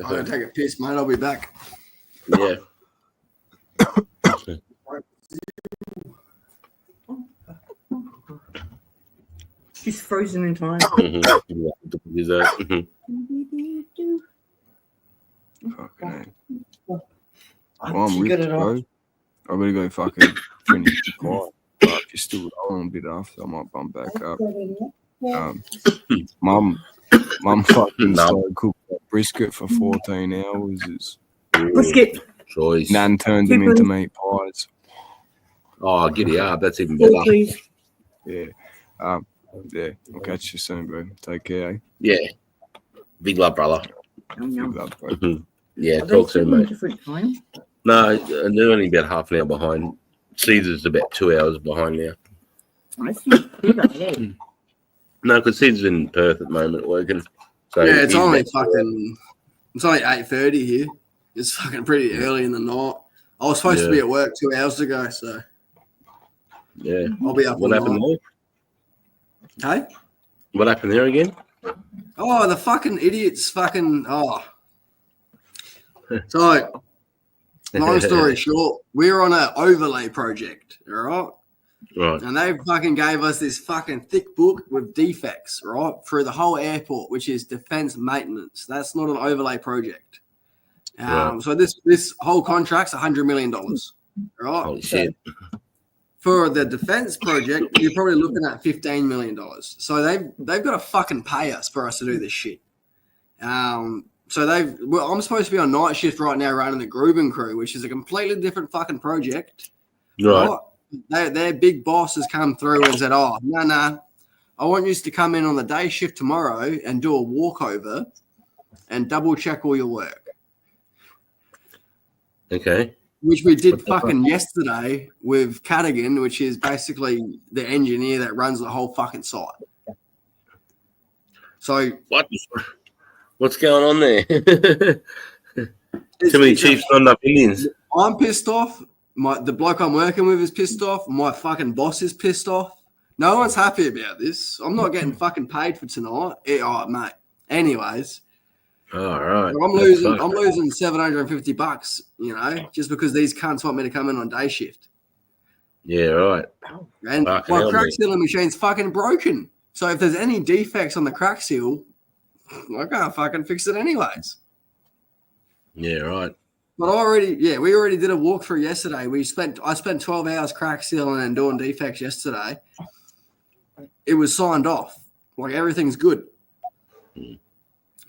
gonna take a piss, mate. I'll be back. Yeah. She's frozen in time. Fucking hell. I'm ripped, bro. I better go fucking finish the quiet. But if you're still rolling a bit after, I might bump back up. Mum fucking started cooking that brisket for 14 hours. Brisket. Choice. Nan turned them into meat pies. Oh, giddy up. That's even better. Yeah. Yeah. I'll catch you soon, bro. Take care. Eh? Yeah. Big love, brother. Big love, bro. Yeah, Are talk they soon, still in mate. different time? No, they're only about half an hour behind. Caesar's about 2 hours behind now. I see. Yeah. No, because Caesar's in Perth at the moment working. So Yeah, it's he's only about- fucking. It's only 8:30 here. It's fucking pretty early in the night. I was supposed to be at work 2 hours ago, so Yeah. I'll be up all What happened night. there? Hey? What happened there again? Oh, the fucking idiots! Fucking So, long story short, we're on an overlay project, all right? Right. And they fucking gave us this fucking thick book with defects, right, through the whole airport, which is defense maintenance. That's not an overlay project. Right. So this whole contract's $100 million, right? Holy shit. For the defense project, you're probably looking at $15 million. So they've got to fucking pay us for us to do this shit. So I'm supposed to be on night shift right now running the Gruben crew, which is a completely different fucking project. Right. Their big boss has come through and said, "Oh, no, I want you to come in on the day shift tomorrow and do a walkover and double check all your work." Okay. Which we did fucking yesterday with Cadigan, which is basically the engineer that runs the whole fucking site. So what's going on there? Too many Chiefs, not enough Indians. I'm pissed off. The bloke I'm working with is pissed off. My fucking boss is pissed off. No one's happy about this. I'm not getting fucking paid for tonight. Mate. Anyways. All right. I'm losing $750, just because these cunts want me to come in on day shift. Yeah, right. And my crack sealing machine's fucking broken. So if there's any defects on the crack seal, I can't fucking fix it anyways. Yeah, right. But we already did a walkthrough yesterday. I spent 12 hours crack sealing and doing defects yesterday. It was signed off. Like everything's good.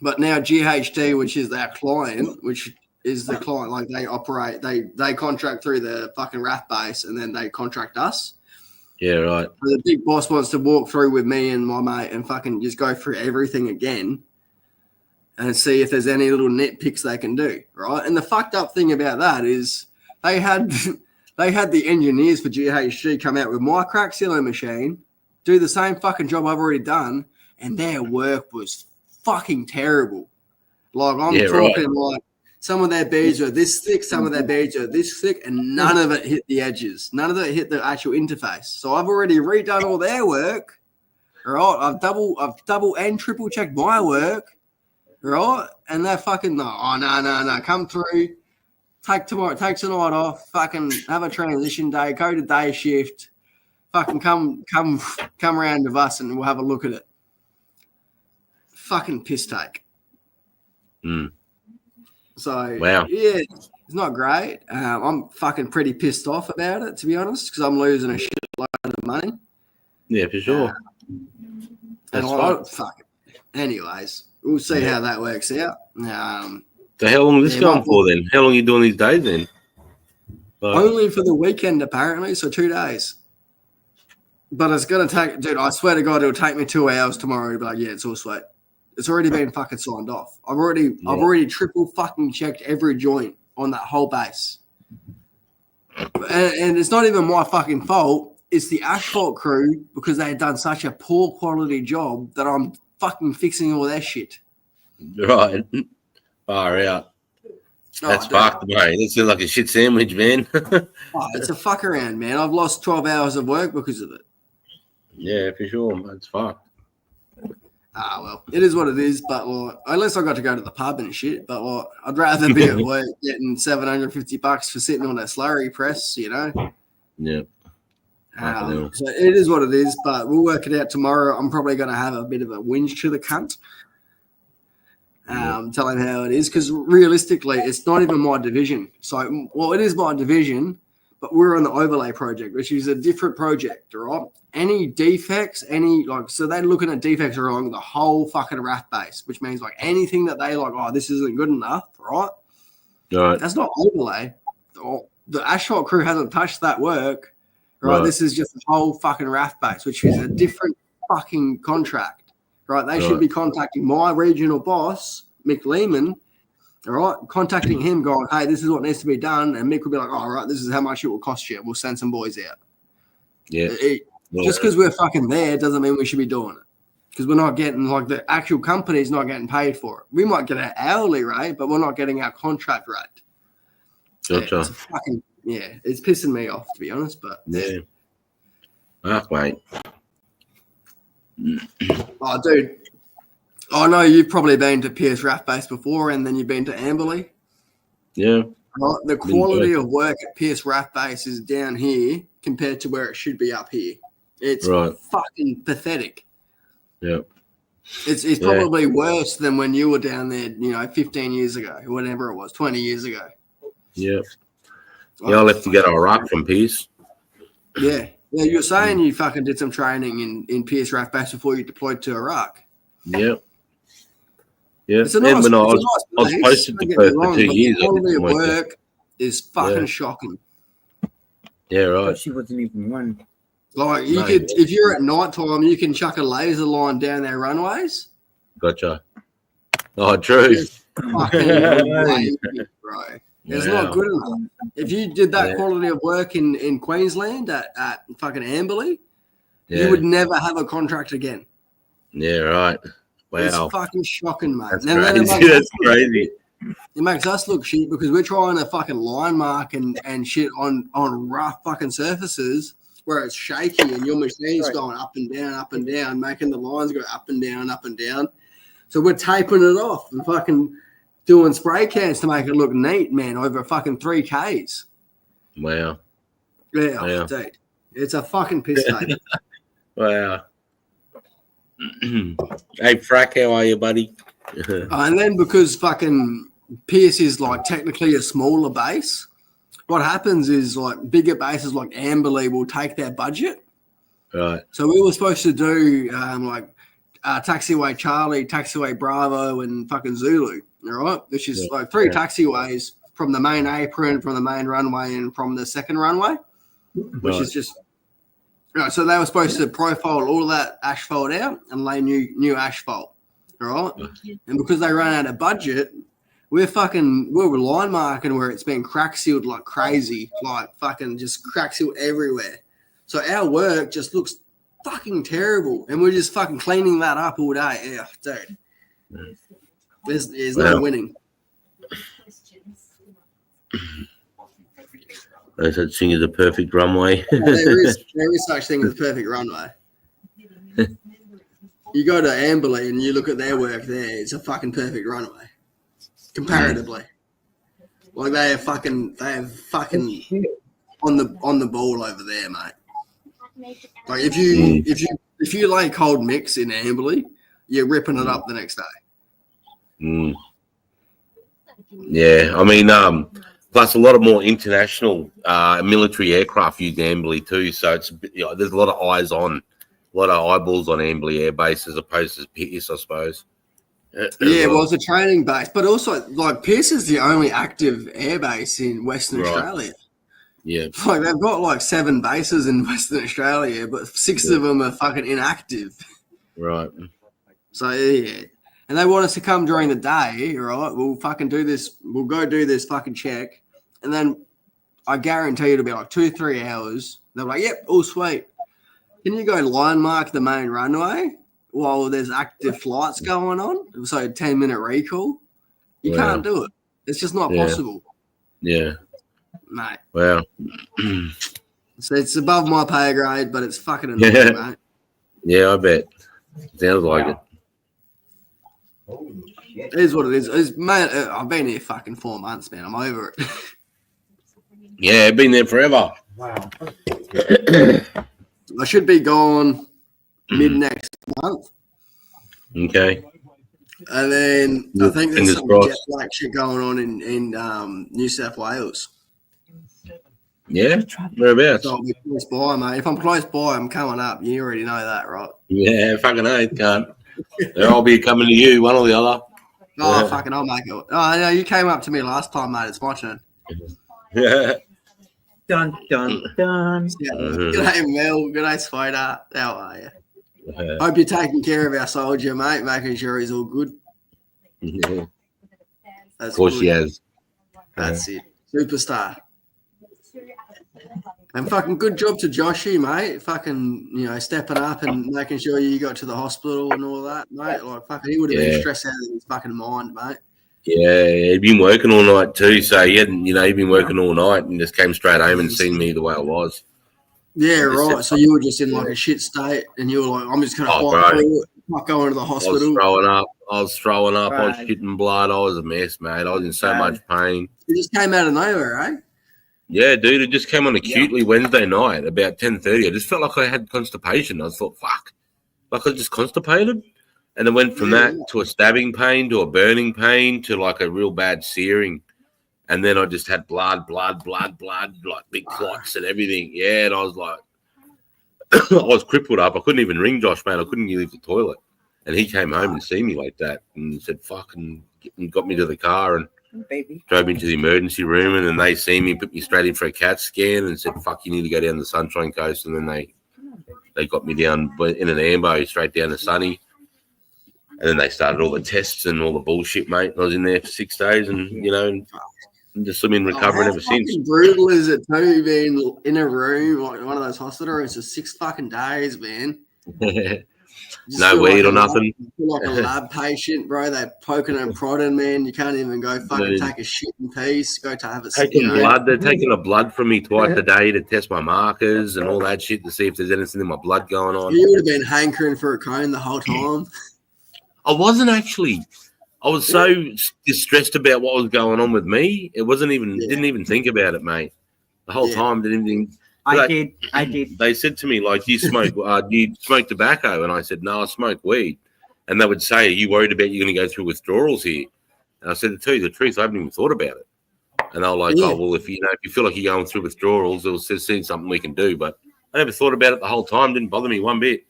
But now GHD, which is our client, which is the client, like they operate, they contract through the fucking RAF base and then they contract us. Yeah, right. So the big boss wants to walk through with me and my mate and fucking just go through everything again and see if there's any little nitpicks they can do, right? And the fucked up thing about that is they had the engineers for GHG come out with my crack sealing machine, do the same fucking job I've already done, and their work was fucking terrible. Like I'm talking like some of their beads are this thick, some of their beads are this thick, and none of it hit the edges. None of it hit the actual interface. So I've already redone all their work. Right? I've double and triple checked my work. Right? And they're fucking no, come through, take tonight off, fucking have a transition day, go to day shift, fucking come around with us and we'll have a look at it. Fucking piss take. So Wow. yeah, it's not great. I'm fucking pretty pissed off about it, to be honest, because I'm losing a shitload of money. Yeah, for sure. And fuck it. Anyways, we'll see how that works out. So how long is this going for then? How long are you doing these days then? Only for the weekend, apparently, so 2 days. But it's going to take, dude, I swear to God, it'll take me 2 hours tomorrow to be like, yeah, it's all sweet. It's already been fucking signed off. I've already triple fucking checked every joint on that whole base. And it's not even my fucking fault. It's the asphalt crew because they had done such a poor quality job that I'm fucking fixing all their shit. Right. Far out. That's fucked, mate. That sounds like a shit sandwich, man. It's a fuck around, man. I've lost 12 hours of work because of it. Yeah, for sure. It's fucked. Well, it is what it is, but unless I got to go to the pub and shit, but I'd rather be at work getting $750 for sitting on a slurry press, you know? Yeah. So it is what it is, but we'll work it out tomorrow. I'm probably going to have a bit of a whinge to the cunt. Tell him how it is, because realistically, it's not even my division. So, well, it is my division, but we're on the overlay project, which is a different project, all right? Any defects, so they're looking at defects along the whole fucking RAF base, which means like anything that they like, oh, this isn't good enough, right? Right. That's not overlay. The asphalt crew hasn't touched that work, right? This is just the whole fucking RAF base, which is a different fucking contract, right? They should be contacting my regional boss, Mick Lehman, all right, contacting him, going, hey, this is what needs to be done, and Mick will be like, all right, this is how much it will cost you. We'll send some boys out. Yeah. Just because we're fucking there doesn't mean we should be doing it. Because we're not getting, like, the actual company's not getting paid for it. We might get an hourly rate, but we're not getting our contract rate. Gotcha. It's pissing me off, to be honest, but. Yeah. Fuck, mate. Oh, dude. I know you've probably been to Pierce RAF Base before, and then you've been to Amberley. Yeah. Right, the quality of work at Pierce RAF Base is down here compared to where it should be up here. It's fucking pathetic. Yep. It's probably worse than when you were down there, 15 years ago, whatever it was, 20 years ago. Yep. Yeah, I left to get Iraq from Pierce. Yeah. Yeah, you're saying you fucking did some training in Pierce RAF Base before you deployed to Iraq. Yep. Yeah. It's a nice, when I was posted to Perth for 2 years. The quality of work is fucking shocking. Yeah, right. She wasn't even one. Like you could, if you're at night time, you can chuck a laser line down their runways. Gotcha. Oh, true. Fucking amazing, bro. It's not good enough. If you did that quality of work in Queensland at fucking Amberley, you would never have a contract again. Yeah, right. Wow. It's fucking shocking, mate. That's crazy. That's crazy. It makes us look shit because we're trying to fucking line mark and shit on rough fucking surfaces where it's shaky and your machine's going up and down, making the lines go up and down. So we're taping it off and fucking doing spray cans to make it look neat, man, over fucking 3Ks. Wow. Yeah, dude. It's a fucking piss take. Wow. Hey, Frack, how are you, buddy? And then because fucking Pierce is like technically a smaller base, what happens is like bigger bases like Amberley will take their budget. Right. So we were supposed to do taxiway Charlie, taxiway Bravo, and fucking Zulu, all right? Which is like 3 taxiways from the main apron, from the main runway, and from the second runway, which is just. Right, so they were supposed to profile all of that asphalt out and lay new asphalt, all right? And because they ran out of budget, we're line marking where it's been crack sealed like crazy, like fucking just crack sealed everywhere. So our work just looks fucking terrible, and we're just fucking cleaning that up all day. Yeah, dude. There's no winning. There's such thing as a perfect runway. There is such thing as a perfect runway. You go to Amberley and you look at their work there, it's a fucking perfect runway, comparatively. Like they have fucking on the ball over there, mate. Like if you lay cold mix in Amberley, you're ripping it up the next day. Yeah, I mean, plus a lot of more international military aircraft use Amberley too, so it's there's a lot of eyes on, a lot of eyeballs on Amberley Air Base as opposed to Pierce, I suppose. Yeah, well, it's a training base, but also like Pierce is the only active air base in Western Australia. Yeah, like they've got like 7 bases in Western Australia, but 6 of them are fucking inactive. Right. So yeah, and they want us to come during the day, right? We'll fucking do this. We'll go do this fucking check, and then I guarantee it'll be like 2-3 hours. They're like, "Yep, all sweet. Can you go line mark the main runway while there's active flights going on?" So 10-minute recall. You can't do it. It's just not possible. Yeah. Mate. Wow. So it's above my pay grade, but it's fucking annoying, mate. Yeah, I bet. Sounds like it. It is what it is. Mate, I've been here fucking 4 months, man. I'm over it. Yeah, I've been there forever. Wow. I should be gone mid next month. Okay. And then I think there's Fingers some crossed. jet lag shit going on in New South Wales. Yeah, whereabouts? So I'll be close by, mate. If I'm close by, I'm coming up. You already know that, right? Yeah, fucking oath, can't. They'll all be coming to you, one or the other. Oh, fucking, I'll make it. Oh, no, you came up to me last time, mate. It's my turn. Yeah. Dun, dun, dun. Yeah. G'day, Mel. G'day, sweetheart. How are you? Hope you're taking care of our soldier, mate, making sure he's all good. Yeah. That's Of course good. he has. That's it. Superstar. And fucking good job to Joshy, mate. Fucking, stepping up and making sure you got to the hospital and all that, mate. Like, fucking, he would have been stressed out of his fucking mind, mate. Yeah, he'd been working all night too, so he'd been working all night and just came straight home and seen me the way I was. Yeah, right. So you were just in like a shit state and you were like, I'm just going to fight through it, not going to the hospital. I was throwing up. I was shitting blood. I was a mess, mate. I was in so much pain. It just came out of nowhere, eh? Yeah, dude, it just came on acutely Wednesday night about 10:30. I just felt like I had constipation. I thought, fuck, like I was just constipated. And it went from that to a stabbing pain to a burning pain to like a real bad searing. And then I just had blood, like big clots and everything. Yeah, and I was like, I was crippled up. I couldn't even ring Josh, man. I couldn't even leave the toilet. And he came home and see me like that and said, fuck, and got me to the car and drove me to the emergency room. And then they see me, put me straight in for a CAT scan and said, fuck, you need to go down the Sunshine Coast. And then they got me down in an ambo straight down to Sunny. And then they started all the tests and all the bullshit, mate. I was in there for 6 days and just been recovering ever since. How brutal is it too, being in a room, like one of those hospital rooms for 6 fucking days, man? No weed or nothing. Like a lab patient, bro. They're poking and prodding, man. You can't even go fucking take a shit in peace. Go to have a taking blood. They're taking the blood from me twice a day to test my markers and all that shit to see if there's anything in my blood going on. You would have been hankering for a cone the whole time. I wasn't actually. I was so distressed about what was going on with me. It wasn't even. Didn't even think about it, mate. The whole time didn't even. I did. They said to me, like, do you smoke? Do you smoke tobacco? And I said, no, I smoke weed. And they would say, are you worried about you're going to go through withdrawals here? And I said, to tell you the truth, I haven't even thought about it. And they were like, oh, well, if you feel like you're going through withdrawals, they'll see something we can do. But I never thought about it the whole time. Didn't bother me one bit.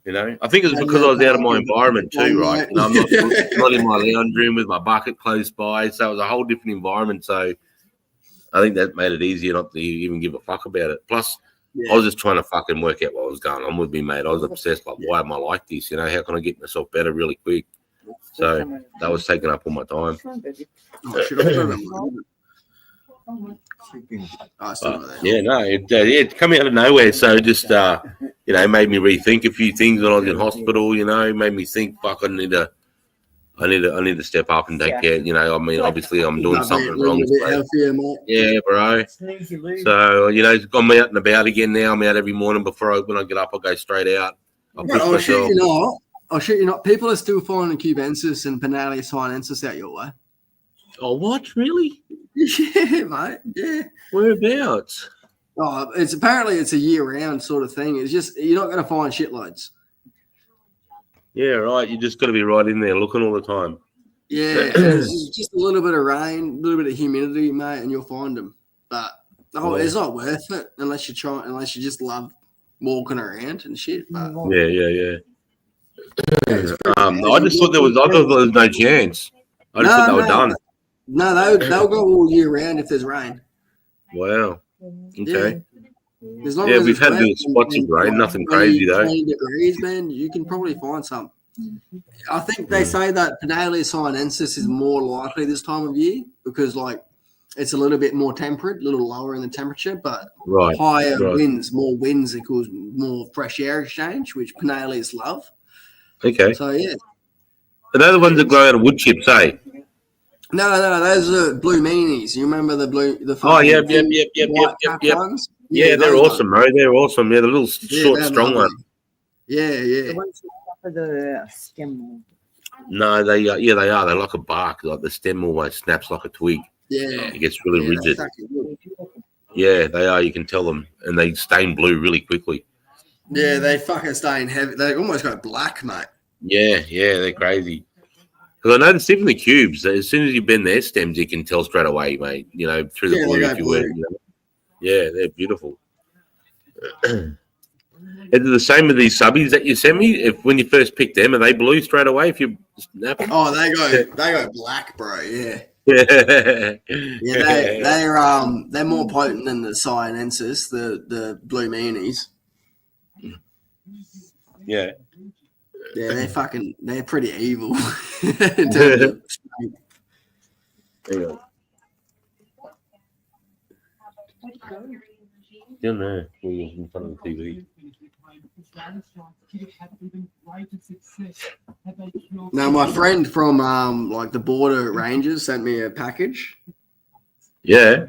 I think it was because I was out of my environment too, right? I'm not in my lounge room with my bucket close by, so it was a whole different environment. So I think that made it easier not to even give a fuck about it. Plus, I was just trying to fucking work out what was going on with me, mate. I was obsessed, like, why am I like this? How can I get myself better really quick? So that was taking up all my time. It come out of nowhere. So just made me rethink a few things when I was in hospital. Made me think, fuck, I need to step up and take care. I mean, obviously I'm doing something wrong. Yeah, bro. So I'm out and about again now. I'm out every morning when I get up. I go straight out. I'll shit you not. People are still finding cubensis and Pinelli sinensis out your way. Oh, what? Really? Yeah, mate. Yeah. Whereabouts? Oh, it's apparently it's a year-round sort of thing. It's just you're not going to find shitloads. Yeah, right. You just got to be right in there looking all the time. Yeah, and it's just a little bit of rain, a little bit of humidity, mate, and you'll find them. But it's not worth it unless you just love walking around and shit. But Yeah. I just thought there was no chance. I just thought they were done. No, they'll go all year round if there's rain. Wow. Okay. As long as we've had little spots of rain, nothing crazy though. 20 degrees, man, you can probably find some. I think they say that Pinalea sinensis is more likely this time of year because, like, it's a little bit more temperate, a little lower in the temperature, but higher winds, more winds equals more fresh air exchange, which Pinaleas love. Okay. So, yeah. Are they the ones that grow out of wood chips, eh? No, those are blue meanies. You remember the blue? Yep. Ones? Yeah, they're awesome, bro. They're awesome. Yeah, the little short, strong ones. Yeah. The ones with the stem. No, they are. They're like a bark. Like the stem almost snaps like a twig. Yeah. It gets really rigid. Yeah, they are. You can tell them, and they stain blue really quickly. Yeah, they fucking stain heavy. They almost go black, mate. Yeah, they're crazy. Because I noticed even the cubes, as soon as you bend their stems, you can tell straight away, mate. You know, through the blue if you were. You know? Yeah, they're beautiful. Is it the same with these subbies that you sent me? If when you first picked them, are they blue straight away? If you snap them? Oh, they go black, bro. Yeah. Yeah, they're more potent than the sinensis, the blue meanies. Yeah. Yeah, they're pretty evil. In terms of Hang on. Down there, in front of the TV. Now, my friend from like the Border Rangers sent me a package. Yeah.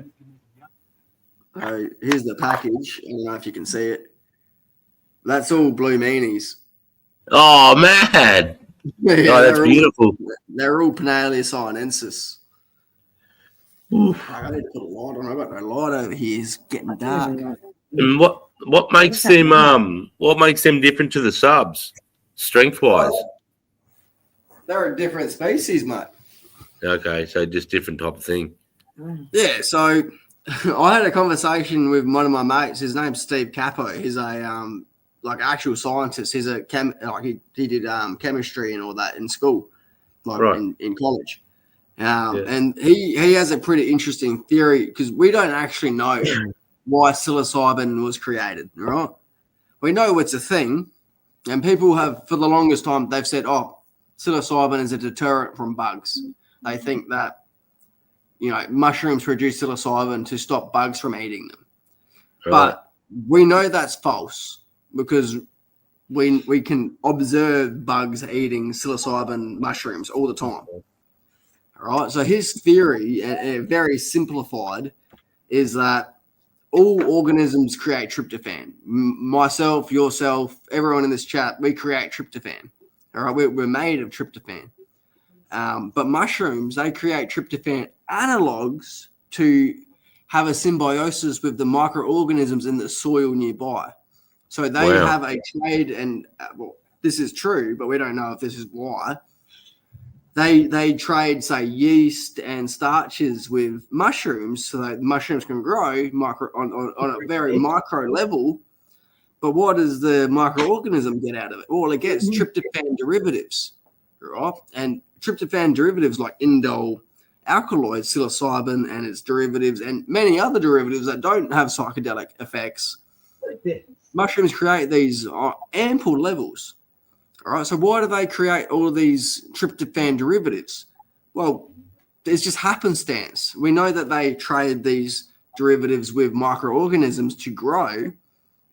Here's the package. I don't know if you can see it. That's all blue meanies. Oh man! Yeah, that's beautiful. They're all Pinalea sinensis. I need to put a light on. I've got no light over here. It's getting dark. And what makes them different to the subs, strength wise? They're a different species, mate. Okay, so just different type of thing. Yeah. So I had a conversation with one of my mates. His name's Steve Capo. He's a like actual scientist. He's a he did chemistry and all that in school, like in college. And he has a pretty interesting theory because we don't actually know why psilocybin was created, right? We know it's a thing, and people have, for the longest time, they've said, oh, psilocybin is a deterrent from bugs. They think that, mushrooms produce psilocybin to stop bugs from eating them. Right. But we know that's false because we can observe bugs eating psilocybin mushrooms all the time. All right, so his theory, very simplified, is that all organisms create tryptophan. Myself, yourself, everyone in this chat, we create tryptophan. All right, we're made of tryptophan. But mushrooms, they create tryptophan analogs to have a symbiosis with the microorganisms in the soil nearby. So they have a trade, and this is true, but we don't know if this is why. They trade, say, yeast and starches with mushrooms so that mushrooms can grow on a very micro level. But what does the microorganism get out of it? Well, it gets tryptophan derivatives, right? And tryptophan derivatives like indole alkaloids, psilocybin and its derivatives, and many other derivatives that don't have psychedelic effects. Mushrooms create these ample levels. All right, so why do they create all of these tryptophan derivatives? Well, it's just happenstance. We know that they trade these derivatives with microorganisms to grow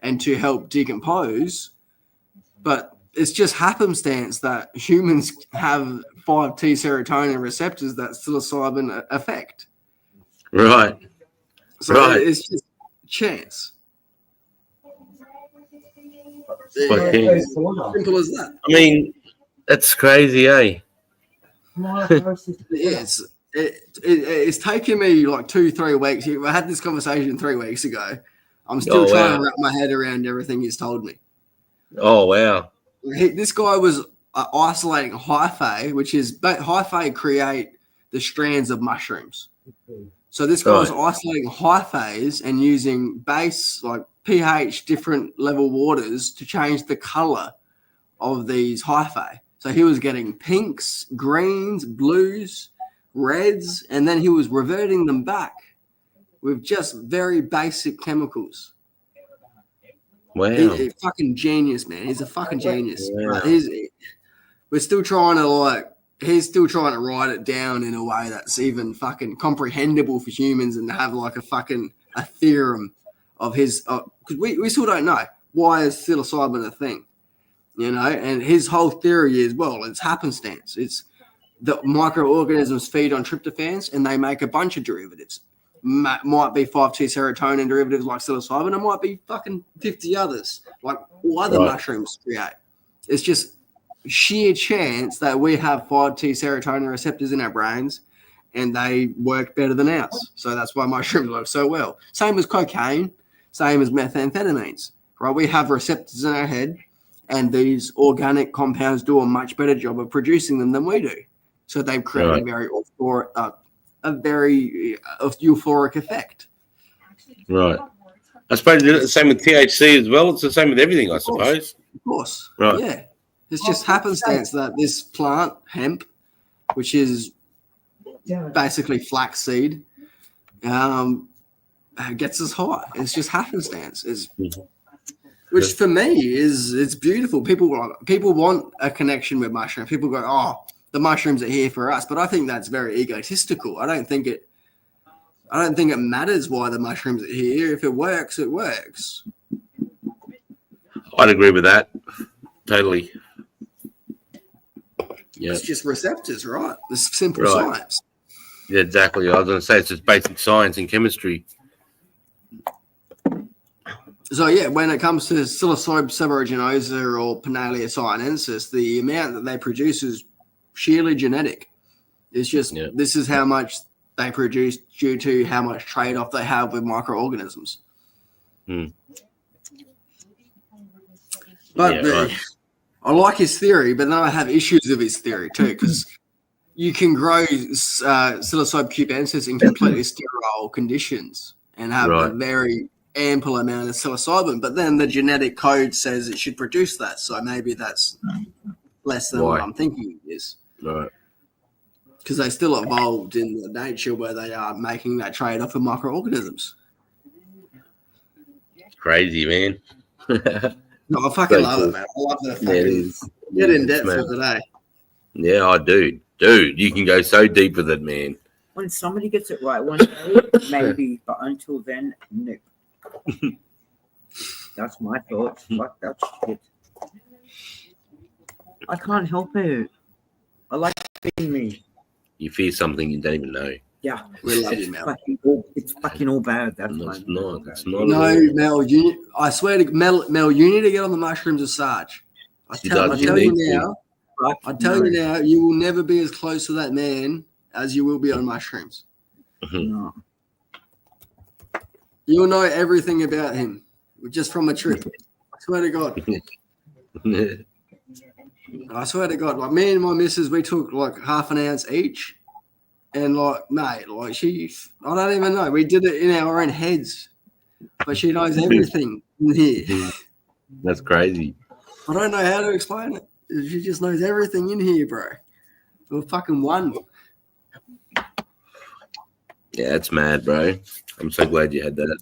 and to help decompose, but it's just happenstance that humans have 5-T serotonin receptors that psilocybin affect. Right. So it's just chance. Simple as that. I mean, that's crazy, eh? It's taken me like 2-3 weeks. I had this conversation 3 weeks ago. I'm still trying to wrap my head around everything he's told me. Oh, wow. This guy was isolating hyphae, which is hyphae create the strands of mushrooms. So this guy was isolating hyphaes and using base, like pH, different level waters to change the color of these hyphae. So he was getting pinks, greens, blues, reds, and then he was reverting them back with just very basic chemicals. Wow. He's fucking genius, man. He's a fucking genius. Wow. We're still trying to he's still trying to write it down in a way that's even fucking comprehensible for humans and have like a theorem of his, because we still don't know why is psilocybin a thing, you know, and his whole theory is, well, it's happenstance. It's the microorganisms feed on tryptophans and they make a bunch of derivatives. Might be 5-T-serotonin derivatives like psilocybin. It might be fucking 50 others, like all other mushrooms create. It's just sheer chance that we have 5-T-serotonin receptors in our brains and they work better than ours. So that's why mushrooms work so well. Same as cocaine, same as methamphetamines, right? We have receptors in our head and these organic compounds do a much better job of producing them than we do. So they've created a very euphoric effect. Right. I suppose it's the same with THC as well. It's the same with everything, I suppose. Of course. Right. Yeah. It's just happenstance that this plant, hemp, which is basically flaxseed, gets us high. It's just happenstance. Which for me it's beautiful. People want a connection with mushrooms. People go, oh, the mushrooms are here for us, but I think that's very egotistical. I don't think it matters why the mushrooms are here. If it works, it works. I'd agree with that. Totally. Yeah. It's just receptors, right? It's simple science. Yeah, exactly. I was going to say it's just basic science and chemistry. So yeah, when it comes to psilocybe seborrheirosa or Pinnalia sinensis, the amount that they produce is sheerly genetic. It's just this is how much they produce due to how much trade-off they have with microorganisms. But I like his theory, but then I have issues with his theory too, because you can grow psilocybe cubensis in completely sterile conditions and have a very ample amount of psilocybin, but then the genetic code says it should produce that, so maybe that's less than what I'm thinking it is. Right. Because they still evolved in the nature where they are making that trade-off of microorganisms. Crazy, man. No, I fucking love it, man. I love the fucking get in depth for today. Yeah, I do. Dude, you can go so deep with it, man. When somebody gets it right one day, maybe, but until then, no. That's my thoughts. Fuck that shit. I can't help it. I like being me. You fear something you don't even know. Yeah, we love you, Mel. It's fucking all bad. That's no, it's not. It's not. No, Mel. I swear to Mel, you need to get on the mushrooms with Sarge. I tell you now, you will never be as close to that man as you will be on mushrooms. No. You'll know everything about him just from a trip. I swear to God. I swear to God, like me and my missus, we took like half an ounce each. And like, mate, like I don't even know. We did it in our own heads. But she knows everything in here. That's crazy. I don't know how to explain it. She just knows everything in here, bro. We're fucking one. Yeah, it's mad, bro. I'm so glad you had that.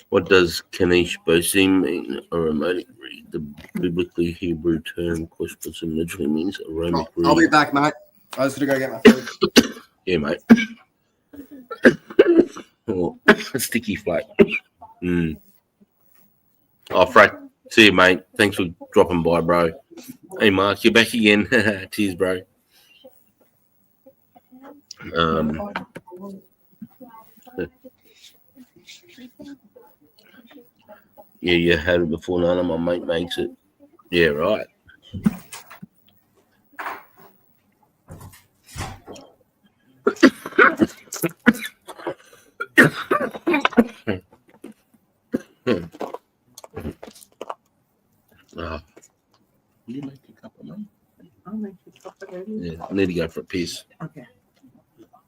What does Kanish Bosim mean? Aromatic read. The biblically Hebrew term Koshbosim literally means aromatic read. I'll be back, mate. I was going to go get my food. Yeah, mate. Oh, sticky flake. Oh, Frank. See you, mate. Thanks for dropping by, bro. Hey, Mark, you're back again. Cheers, bro. Yeah, you had it before. None of my mate makes it. Yeah, right. You make a cup of me? I'll make you a cup of it. Yeah, I need to go for a piss. Okay.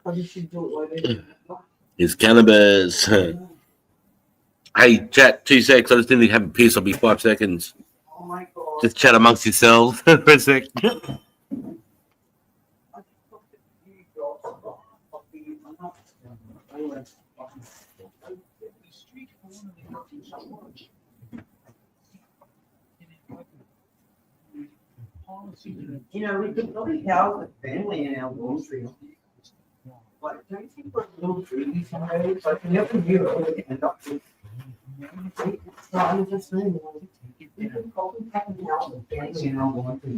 Probably should do it later. It's cannabis. Hey, chat, 2 seconds. I just need to have a piss. I'll be 5 seconds. Oh my God. Just chat amongst yourselves for a sec. You know, we could probably house a family in our laundry. Like, don't you think like little trees and those? Like, you never knew it would end up with. No, I'm just saying, we could probably have a house a family in our laundry.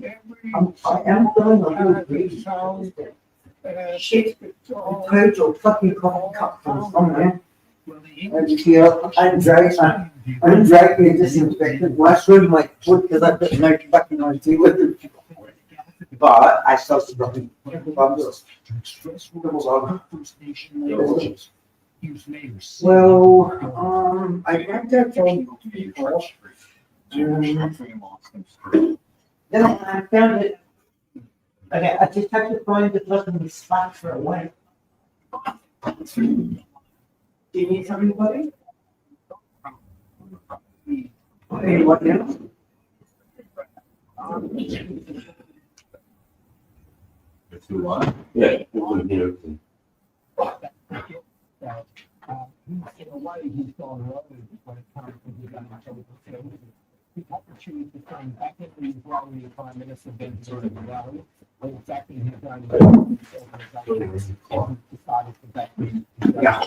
I am feeling a little greedy. Shit, coach or fucking coffee cup from somewhere. And here, I didn't drag me a disinfectant washroom my foot because I've got no fucking idea with it. But I started dropping bubbles. Well, I got that from then I found it. Okay, I just had to find the fucking spot for a way. Do you need something, buddy? Hey, what now? Yeah. The opportunity to find back in the Israeli Prime Minister Ben sort of rally, when exactly his own decided to back in. Yeah.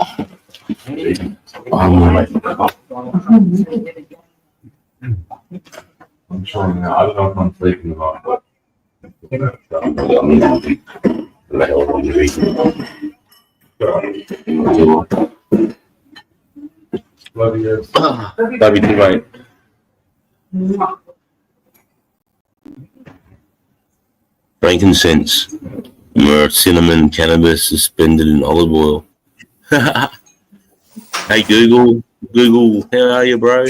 I'm trying now. I don't know if I'm sleeping or not. Love you guys. Love you too, mate. Frankincense, myrrh, cinnamon, cannabis suspended in olive oil. Hey Google, how are you, bro?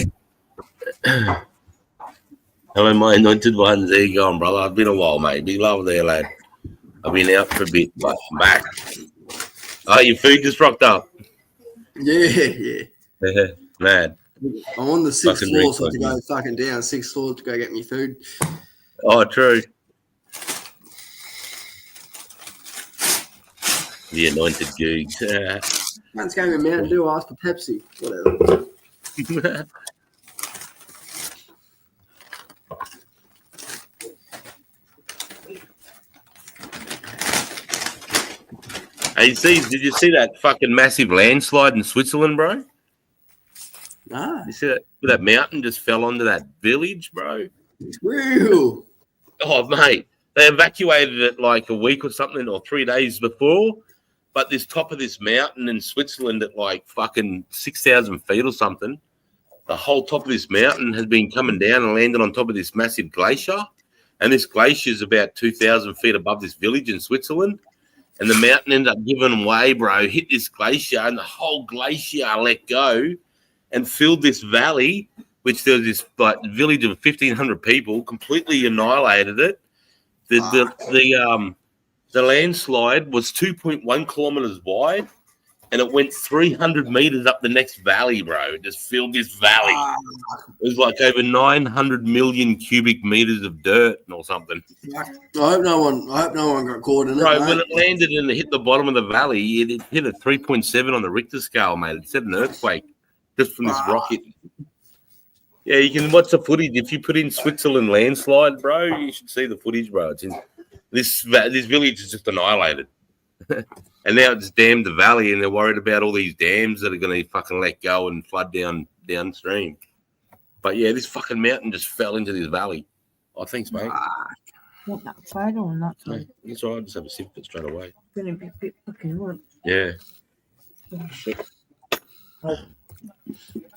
Hello, my anointed ones. There you go, brother. I've been a while, mate. Big love there, lad. I've been out for a bit, but I'm back. Oh, your food just rocked up. Yeah. Mad. I'm on the 6th Fucking floor, so I have to reflex, go fucking down 6th floor to go get me food. Oh, true. The anointed googs. Man's going to Mountain Dew, ask for Pepsi. Whatever. Hey, did you see that fucking massive landslide in Switzerland, bro? Nah. You see that mountain just fell onto that village, bro? It's real. Oh, mate. They evacuated it like a week or something or 3 days before. But this top of this mountain in Switzerland at like fucking 6,000 feet or something, the whole top of this mountain has been coming down and landed on top of this massive glacier. And this glacier is about 2,000 feet above this village in Switzerland. And the mountain ended up giving way, bro, hit this glacier, and the whole glacier let go and filled this valley, which there was this like village of 1,500 people, completely annihilated it. The landslide was 2.1 kilometers wide, and it went 300 meters up the next valley, bro. It just filled this valley. It was like over 900 million cubic meters of dirt or something. I hope no one got caught in it. Bro, mate. when it landed and it hit the bottom of the valley, it hit a 3.7 on the Richter scale, mate. It said an earthquake just from this rocket. Yeah, you can watch the footage. If you put in Switzerland landslide, bro, you should see the footage, bro. It's in, this village is just annihilated. And now it's dammed the valley, and they're worried about all these dams that are going to fucking let go and flood downstream. But yeah, this fucking mountain just fell into this valley. Oh, thanks, mate. Want that side or not? Yeah, that's all right. Just have a sip of it straight away. Gonna be a bit fucking hot. Yeah. Oh, shit.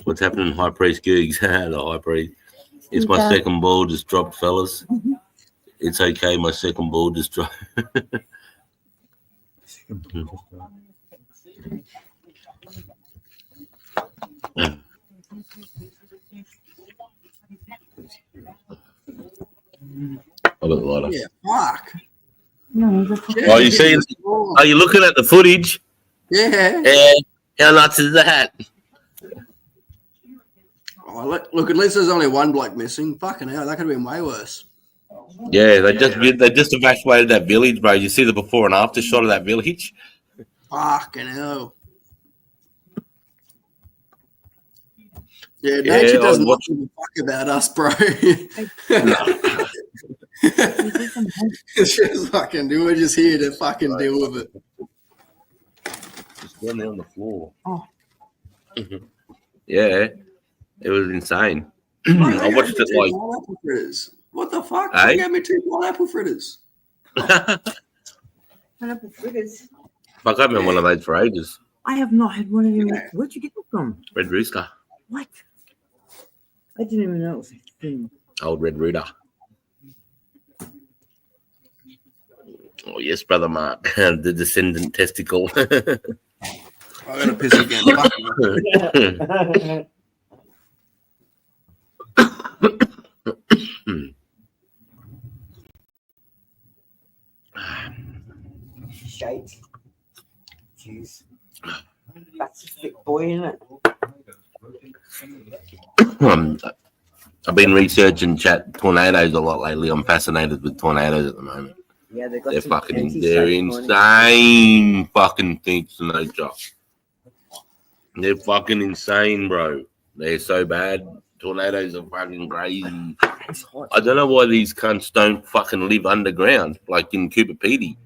What's happening, High Priest Gigs? The High Priest. It's my second ball just dropped, fellas. It's okay. My second ball just dropped. I got the lighter. Yeah, fuck. Oh, you see? Are you looking at the footage? Yeah. How nuts is that? Oh, look, at least there's only one bloke missing. Fucking hell, that could have been way worse. Yeah, they just evacuated that village, bro. You see the before and after shot of that village? Fucking hell. Yeah, nature doesn't give a fuck about us, bro. It's just fucking, we're just here to fucking deal with it. Just down there on the floor. Oh. Yeah, it was insane. I watched it like. Pineapple fritters. What the fuck? Hey? They gave me 2 pineapple fritters. Pineapple fritters. Fuck, I haven't had one of those for ages. I have not had one of them. Where'd you get them from? Red Rooster. What? I didn't even know it was a thing. Old Red Rooster. Oh, yes, brother Mark. The descendant testicle. I gotta piss again. Shite. Jeez. That's a thick boy, isn't it? I've been researching tornadoes a lot lately. I'm fascinated with tornadoes at the moment. Yeah, they've got They're some fucking, they're anti-cyclonic. insane fucking things to no job. They're fucking insane, bro. They're so bad. Tornadoes are fucking crazy. I don't know why these cunts don't fucking live underground, like in Cooper Pedy.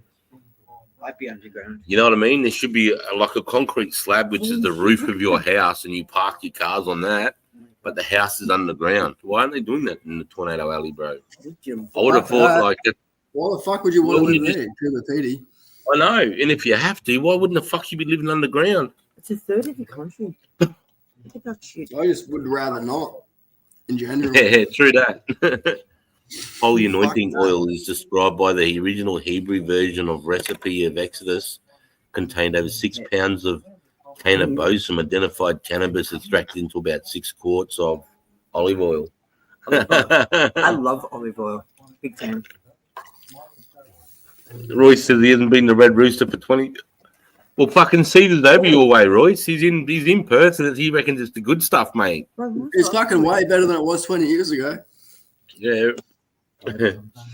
Might be underground. You know what I mean? There should be like a concrete slab, which is the roof of your house, and you park your cars on that. But the house is underground. Why aren't they doing that in the Tornado Alley, bro? I would have thought like. Why the fuck would you want to live there? Cooper Pedy. I know, and if you have to, why wouldn't the fuck you be living underground? It's a third of the country. Look at that shit. I just would rather not. In general. Yeah, true that. Holy anointing oil is described by the original Hebrew version of recipe of Exodus, contained over 6 pounds of cannabis, some identified cannabis extracted into about 6 quarts of olive oil. I love olive oil. Big fan. Royce says he hasn't been to Red Rooster for 20. Well, fucking Cedar's over your way, Royce. He's in Perth, and he reckons it's the good stuff, mate. It's fucking way better than it was 20 years ago. Yeah.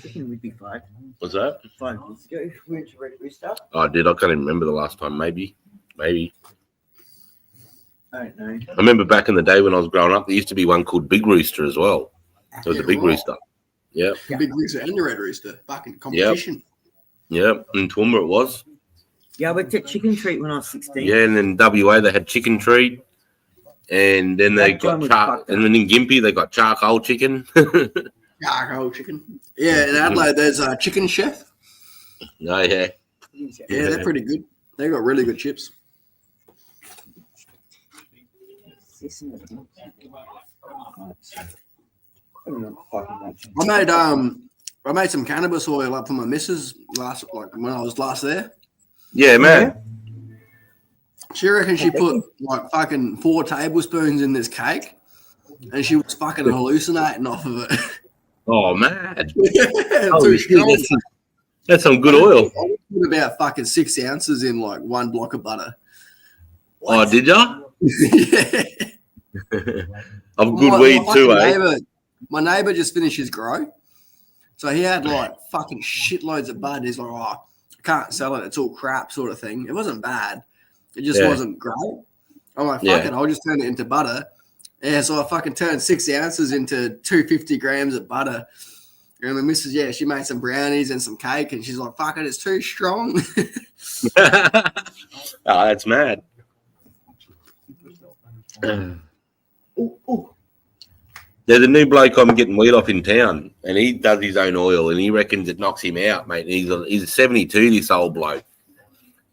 Chicken would be fine. What's that? 5 years ago, we went to Red Rooster. Oh, dude, I can't even remember the last time. Maybe. I don't know. I remember back in the day when I was growing up, there used to be one called Big Rooster as well. It was a Big Rooster. Yeah. The Big Rooster and the Red Rooster. Fucking competition. Yep. In Toowoomba it was. Yeah, I went to Chicken Treat when I was 16. Yeah, and then WA they had Chicken Treat. And then they got and then in Gympie they got charcoal chicken. Charcoal chicken. Yeah, in Adelaide there's a Chicken Chef. Oh, yeah. Yeah, they're pretty good. They got really good chips. I made some cannabis oil up for my missus when I was last there. Yeah, man. She reckons she put like fucking 4 tablespoons in this cake, and she was fucking hallucinating off of it. Oh, man. Too strong. That's some good oil. I put about fucking 6 ounces in like 1 block of butter. What? Oh, did ya? Yeah. Of good weed too, My neighbor just finished his grow. So he had like fucking shitloads of bud. He's like, oh, I can't sell it. It's all crap sort of thing. It wasn't bad. It just wasn't great. I'm like, fuck it. I'll just turn it into butter. Yeah, so I fucking turned 6 ounces into 250 grams of butter. And the missus, she made some brownies and some cake. And she's like, fuck it, it's too strong. Oh, that's mad. There's a new bloke I'm getting weed off in town, and he does his own oil, and he reckons it knocks him out, mate. And he's 72, this old bloke.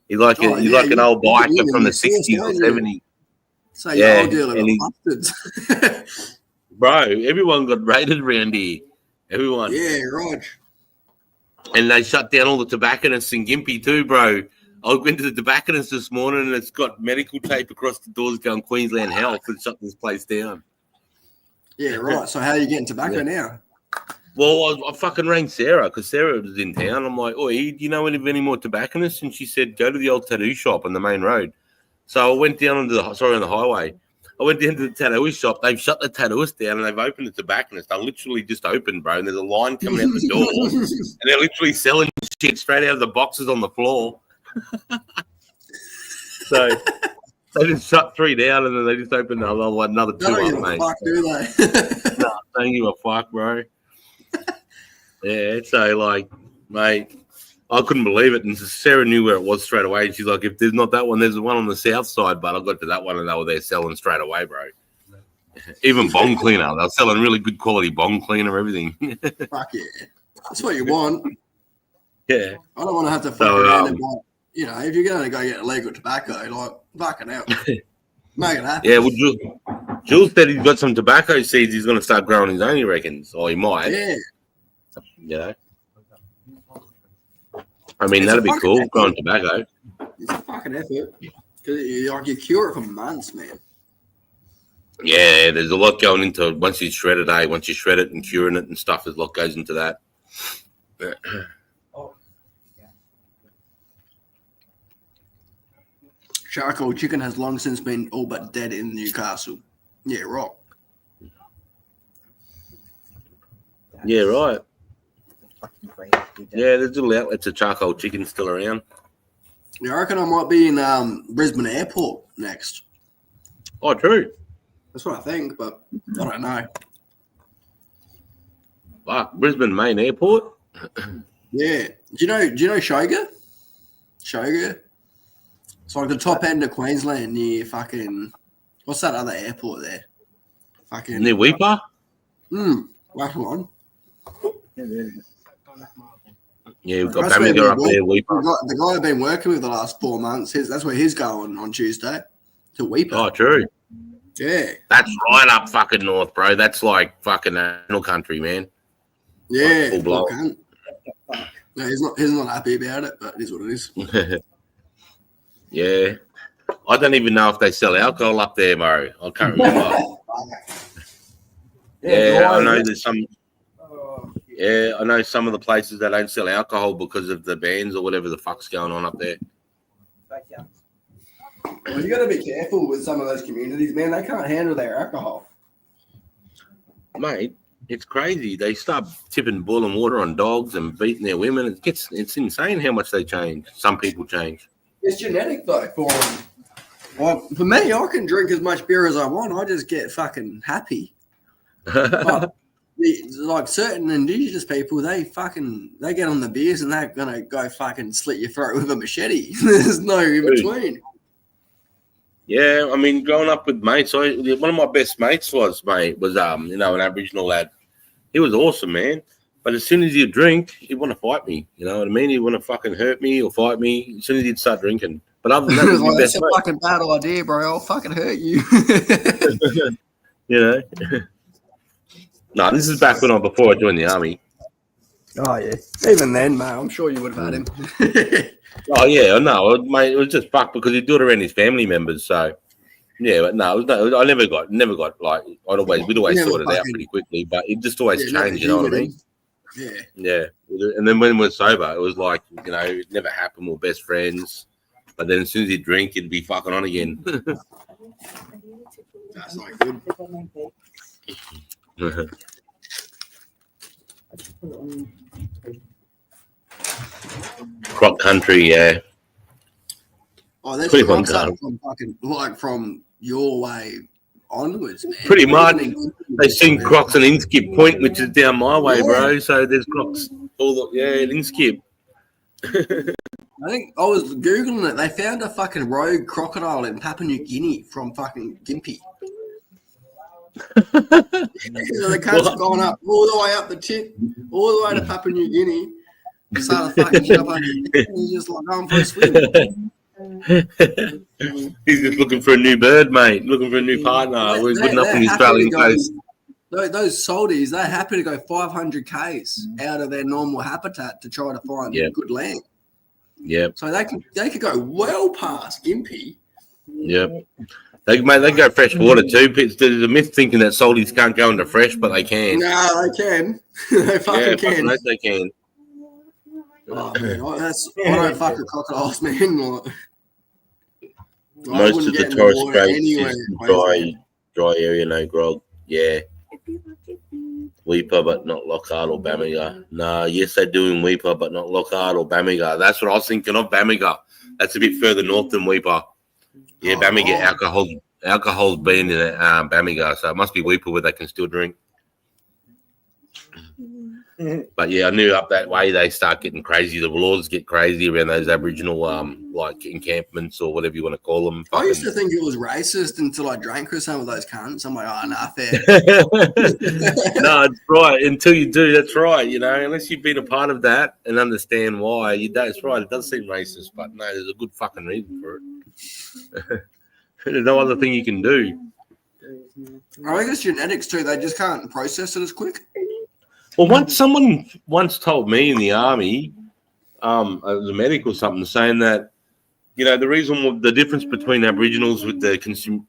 He's like like an old biker from the 60s or 70s. So yeah, and bro, everyone got raided around here. Everyone. Yeah, right. And they shut down all the tobacconists in Gympie too, bro. I went to the tobacconist this morning and it's got medical tape across the doors going Queensland Health and shut this place down. Yeah, right. So how are you getting tobacco now? Well, I fucking rang Sarah because Sarah was in town. I'm like, "Oi, do you know any more tobacconists?" And she said, "Go to the old tattoo shop on the main road." So I went down on the highway. I went down to the tattooist shop. They've shut the tattooist down and they've opened the tobacconist. They literally just opened, bro. And there's a line coming out the door, and they're literally selling shit straight out of the boxes on the floor. So they just shut 3 down and then they just opened another 2 up, mate. Fuck, do they? No, don't give a fuck, bro. Yeah, so like, mate, I couldn't believe it. And Sarah knew where it was straight away. And she's like, if there's not that one, there's one on the south side. But I got to that one and they were there selling straight away, bro. Even bong cleaner. They were selling really good quality bong cleaner, everything. Fuck yeah. That's what you want. Yeah. I don't want to have to fuck around and buy, you know, if you're going to go get illegal tobacco, like, fucking out. Make it happen. Yeah, well, Jules said he's got some tobacco seeds he's going to start growing his own, he reckons. Or he might. Yeah. You know? I mean, that'd be cool, growing tobacco. It's a fucking effort. Because you cure it for months, man. Yeah, there's a lot going into it once you shred it, eh? Once you shred it and curing it and stuff, there's a lot goes into that. Charcoal chicken has long since been all but dead in Newcastle. Yeah, right. Yeah, right. Yeah, there's little outlets of charcoal chicken still around. Yeah, I reckon I might be in Brisbane Airport next. Oh, true. That's what I think, but I don't know. Fuck, Brisbane main airport? Yeah. Do you know Shoga? Shoga? It's like the top end of Queensland near fucking, what's that other airport there? Fucking near Weeper? That's one. Yeah, we've got Bamaga up there, Weeper. The guy I've been working with the last 4 months, that's where he's going on Tuesday, to Weeper. Oh, true. Yeah. That's right up fucking north, bro. That's like fucking national country, man. Yeah. Full blow. No, he's not happy about it, but it is what it is. Yeah. I don't even know if they sell alcohol up there, Murray. I can't remember. Yeah, I know there's some. Yeah, I know some of the places that don't sell alcohol because of the bans or whatever the fuck's going on up there. Well, you got to be careful with some of those communities, man. They can't handle their alcohol. Mate, it's crazy. They start tipping boiling water on dogs and beating their women. It's insane how much they change. Some people change. It's genetic, though, for them. Well, for me, I can drink as much beer as I want. I just get fucking happy. But like certain indigenous people, they get on the beers and they're gonna go fucking slit your throat with a machete. There's no in between. Yeah, I mean, growing up with mates, one of my best mates was an Aboriginal lad. He was awesome, man. But as soon as you drink, he'd want to fight me. You know what I mean? He'd want to fucking hurt me or fight me as soon as he'd start drinking. But other than that, like, that's a fucking bad idea, bro. I'll fucking hurt you. You know? No, this is back before I joined the army. Oh, yeah. Even then, mate, I'm sure you would have had him. Oh, yeah, I know. Mate, it was just fucked because he'd do it around his family members. So, yeah, but no, I never got like, we'd always sort it out pretty quickly, but it just always changed, you know what I mean? Yeah. Yeah. And then when we're sober, it was like, you know, it never happened. We're best friends. But then as soon as he'd drink, he'd be fucking on again. That's not good. Croc country, yeah. Oh, that's from your way onwards, man. Pretty much. They've seen Crocs and Inskip Point, which is down my way, bro. So there's Crocs at Inskip. I think I was Googling it. They found a fucking rogue crocodile in Papua New Guinea from fucking Gympie. So the cunt's gone up all the way up the tip, all the way to Papua New Guinea. Started fucking shit up under he's just like going for a swim. He's just looking for a new bird, mate. Looking for a new partner. We're good enough in the Australian coast. Those salties, they're happy to go 500 k's out of their normal habitat to try to find good land. Yep. So they could go well past impy. Yep. They go fresh water too. There's a myth thinking that salties can't go into fresh, but they can. No, they can. They fucking can. Right, they can. Oh man, I don't fuck with crocodiles, man. Most of the Torres Straits is dry area, no grog. Yeah. Weeper, but not Lockhart or Bamaga. No, yes, they do in Weeper, but not Lockhart or Bamaga. That's what I was thinking of, Bamaga. That's a bit further north than Weeper. Yeah, Bamaga, alcohol's been in Bamaga, so it must be Weeper where they can still drink. But yeah, I knew up that way they start getting crazy. The laws get crazy around those Aboriginal like encampments or whatever you want to call them. I used to think it was racist until I drank with some of those cunts. I'm like, oh, nah, fair. No, it's right. Until you do, that's right. You know, unless you've been a part of that and understand why, that's right. It does seem racist, but no, there's a good fucking reason for it. There's no other thing you can do. I think it's genetics too. They just can't process it as quick. Well, someone once told me in the army, as a medic or something, saying that, you know, the difference between Aboriginals with the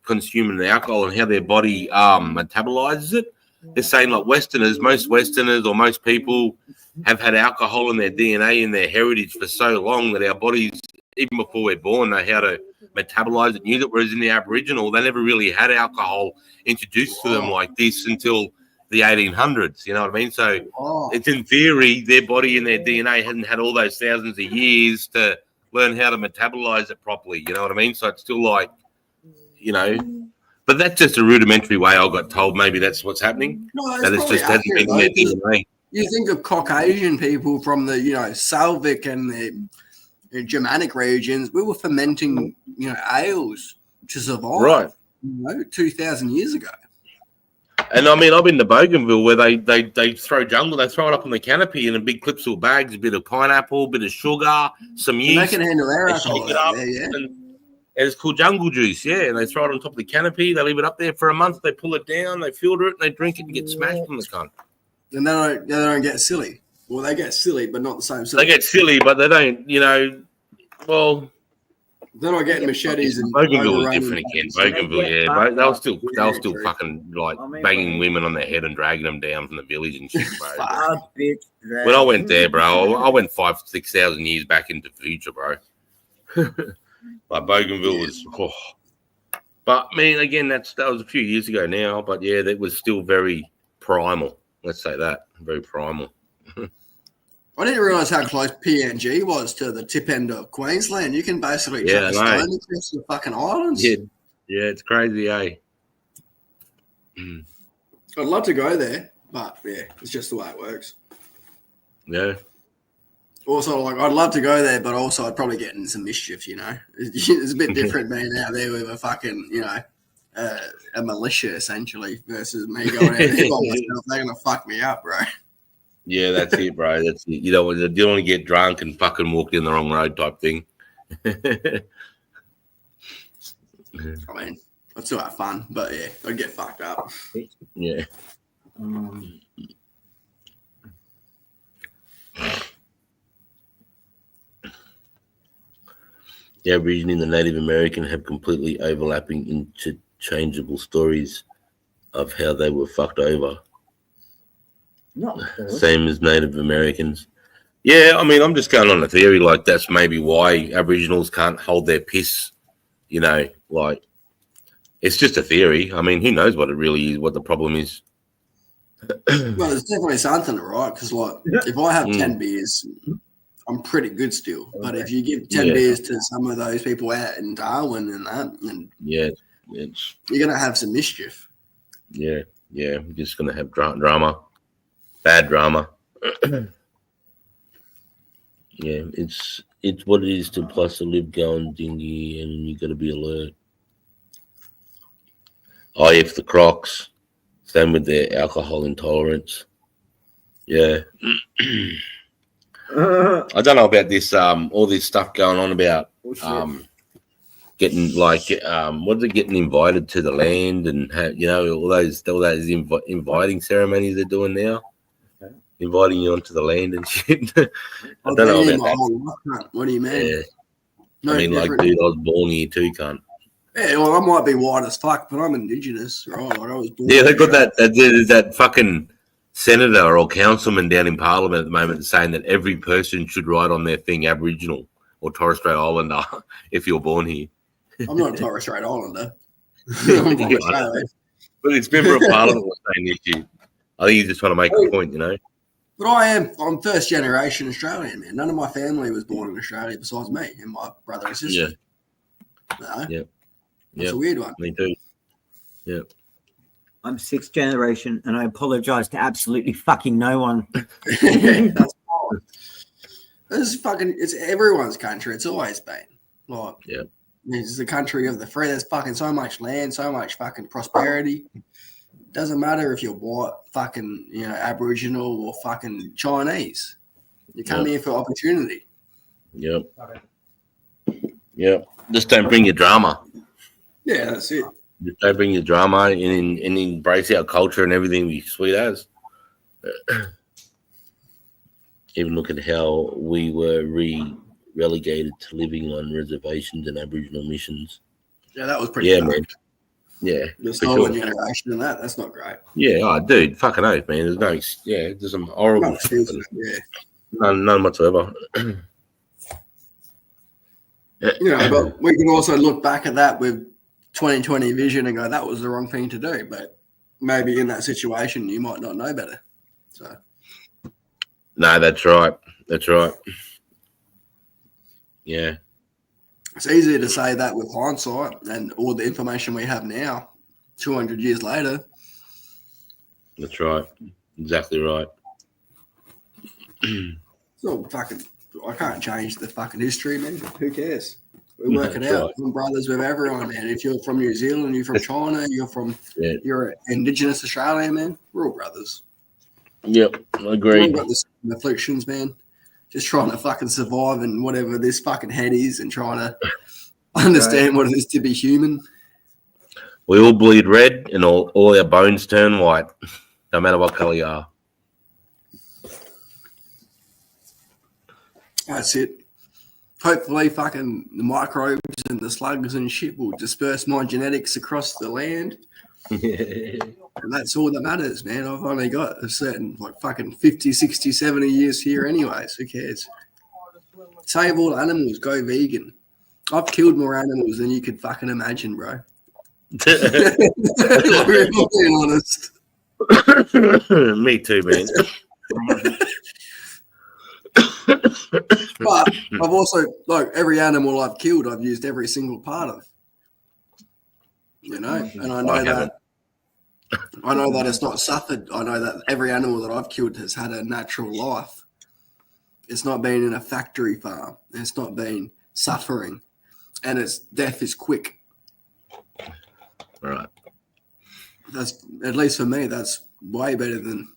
consuming alcohol and how their body metabolizes it, they're saying like most Westerners or most people have had alcohol in their DNA in their heritage for so long that our bodies, even before we're born, know how to metabolize it, use it. Whereas in the Aboriginal, they never really had alcohol introduced to them like this until the 1800s, you know what I mean? So it's in theory, their body and their DNA hadn't had all those thousands of years to learn how to metabolize it properly, you know what I mean? So it's still like, you know, but that's just a rudimentary way I got told. Maybe that's what's happening. No, that it's just hasn't been in their DNA. You think of Caucasian people from the, you know, Slavic and the Germanic regions, we were fermenting, you know, ales to survive, right? You know, 2,000 years ago. And I mean, I've been to Bougainville where they throw jungle, they throw it up on the canopy in a big clipsal bags, a bit of pineapple, a bit of sugar, some yeast. They can handle their alcohol up there, yeah. And it's called jungle juice, yeah. And they throw it on top of the canopy, they leave it up there for a month, they pull it down, they filter it, and they drink it and get smashed from the cunt. And they don't get silly. Well, they get silly, but not the same silly. They get silly, but they don't, you know, well... They're not getting machetes and Bougainville was different again. Bougainville, yeah, they were still fucking like banging women on their head and dragging them down from the village and shit, bro. When I went there, bro, I went 5,000-6,000 years back into the future, bro. Like Bougainville was, but I mean, again, that was a few years ago now. But yeah, that was still very primal. Let's say that, very primal. I didn't realise how close PNG was to the tip end of Queensland. You can basically take a stone across the fucking islands. Yeah, it's crazy, eh? I'd love to go there, but yeah, it's just the way it works. Yeah. Also, like, I'd love to go there, but also I'd probably get in some mischief, you know? It's a bit different being out there with a fucking, you know, a militia, essentially, versus me going out there by myself. They're going to fuck me up, bro. Yeah, that's it, bro. That's it. You don't want to get drunk and fucking walk in the wrong road type thing. I mean, I'd still have fun, but yeah, I'd get fucked up. Yeah. The Aborigine and the Native American have completely overlapping, interchangeable stories of how they were fucked over. Same as Native Americans. Yeah, I mean, I'm just going on a theory like that's maybe why Aboriginals can't hold their piss, you know, like it's just a theory. I mean, who knows what it really is, what the problem is. Well, there's definitely something, right? Because, like, if I have 10 beers, I'm pretty good still. But if you give 10 beers to some of those people out in Darwin and that, and you're going to have some mischief. Yeah, you're just going to have drama. Bad drama. Yeah, it's what it is to plus a live going dingy, and you got to be alert. If the Crocs, same with their alcohol intolerance. Yeah. I don't know about this. All this stuff going on about getting like getting invited to the land and you know all those inviting ceremonies they're doing now. inviting you onto the land and shit. I I've don't know been here about my that. whole life, cunt. What do you mean? Yeah. No I mean, like, different. dude, I was born here too, cunt. Yeah, well, I might be white as fuck, but I'm indigenous, right? Like I was born. Yeah, they in got Australia. that fucking senator or councilman down in Parliament at the moment saying that every person should write on their thing Aboriginal or Torres Strait Islander if you're born here. I'm not a Torres Strait Islander. I'm from Australia. But it's member of Parliament was saying this shit. I think he's just trying to make a point, you know. But I'm first generation Australian, man. None of my family was born in Australia besides me and my brother and sister. Yeah. No? That's a weird one. Me too. Yeah. I'm sixth generation, and I apologize to absolutely fucking no one. That's fine. This is fucking. It's everyone's country. It's always been. Like, it's the country of the free. There's fucking so much land, so much fucking prosperity. Doesn't matter if you're white, fucking, Aboriginal or fucking Chinese. You come here for opportunity. Yep. Just don't bring your drama. Yeah, that's it. Just don't bring your drama and embrace our culture and everything we sweet as. Even look at how we were relegated to living on reservations and Aboriginal missions. Yeah, that was pretty dark. Man. Yeah. The stolen generation and that's not great. Yeah, dude, fucking oath, man. There's some horrible No excuses, yeah. None whatsoever. But we can also look back at that with 2020 vision and go, that was the wrong thing to do. But maybe in that situation, you might not know better. So. No, that's right. That's right. Yeah. It's easier to say that with hindsight and all the information we have now, 200 years later. That's right. Exactly right. So fucking, I can't change the fucking history, man. Who cares? We work it out. We're brothers with everyone, man. If you're from New Zealand, you're from China, you're an Indigenous Australian, man. We're all brothers. Yep, I agree. We've got the same afflictions, man. Just trying to fucking survive and whatever this fucking head is and trying to understand what it is to be human. We all bleed red and all our bones turn white, no matter what color you are. That's it. Hopefully fucking the microbes and the slugs and shit will disperse my genetics across the land. And that's all that matters, man. I've only got a certain fucking 50, 60, 70 years here anyways. Who cares? Save all animals. Go vegan. I've killed more animals than you could fucking imagine, bro. We're being honest. Me too, man. But I've also, every animal I've killed, I've used every single part of. And I know that it's not suffered. I know that every animal that I've killed has had a natural life. It's not been in a factory farm. It's not been suffering. And its death is quick. Right. That's, at least for me, that's way better than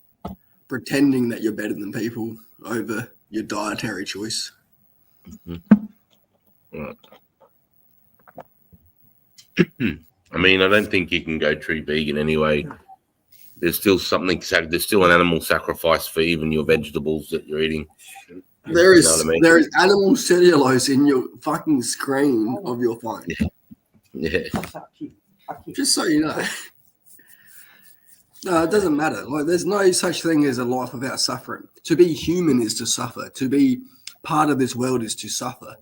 pretending that you're better than people over your dietary choice. Mm-hmm. Right. I mean, I don't think you can go true vegan anyway. There's still there's still an animal sacrifice for even your vegetables that you're eating. There is animal cellulose in your fucking screen of your phone. Yeah. Just so you know. No, it doesn't matter. There's no such thing as a life without suffering. To be human is to suffer. To be part of this world is to suffer.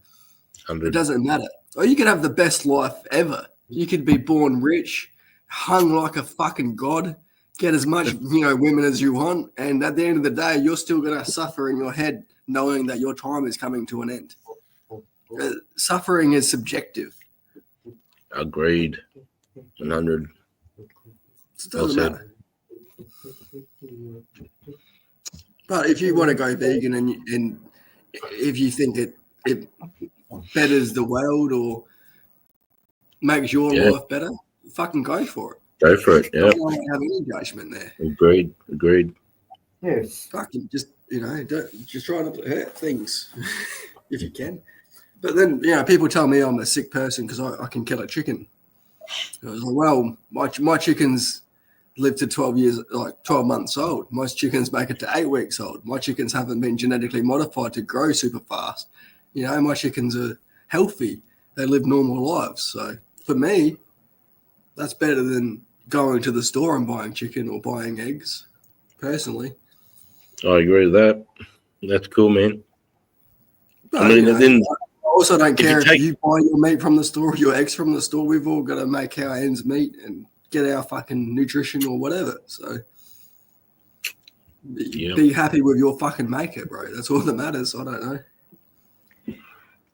100. It doesn't matter. Or you could have the best life ever. You could be born rich, hung like a fucking god, get as much women as you want, and at the end of the day, you're still going to suffer in your head knowing that your time is coming to an end. Suffering is subjective. Agreed. 100. It doesn't matter. But if you want to go vegan and if you think it betters the world or makes your life better, fucking go for it. Go for it. Yeah. I don't have any judgment there. Agreed. Yes. Fucking just don't just try not to hurt things if you can. But then people tell me I'm a sick person because I can kill a chicken. I was like, well, my chickens live to 12 years, like 12 months old. Most chickens make it to 8 weeks old. My chickens haven't been genetically modified to grow super fast. You know, my chickens are healthy. They live normal lives. So for me, that's better than going to the store and buying chicken or buying eggs, personally. I agree with that. That's cool, man. But, I mean, I also don't care if take- you buy your meat from the store or your eggs from the store. We've all got to make our ends meet and get our fucking nutrition or whatever. So be happy with your fucking maker, bro. That's all that matters. I don't know.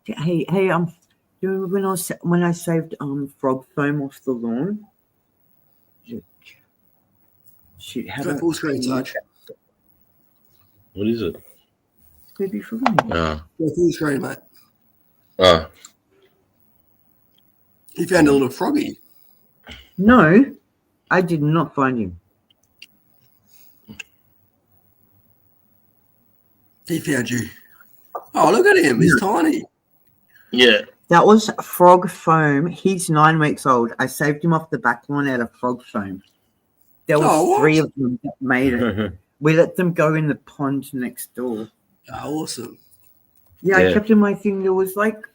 Hey, you remember when I saved frog foam off the lawn? Shit, Go full screen, Sarge. What is it? Baby frog. Ah. Go full screen, mate. Ah. He found a little froggy. No, I did not find him. He found you. Oh, look at him. He's tiny. Yeah. That was frog foam. He's 9 weeks old. I saved him off the back lawn out of frog foam. There was 3 of them that made it. We let them go in the pond next door. Oh, awesome. Yeah, I kept in my thing. There was like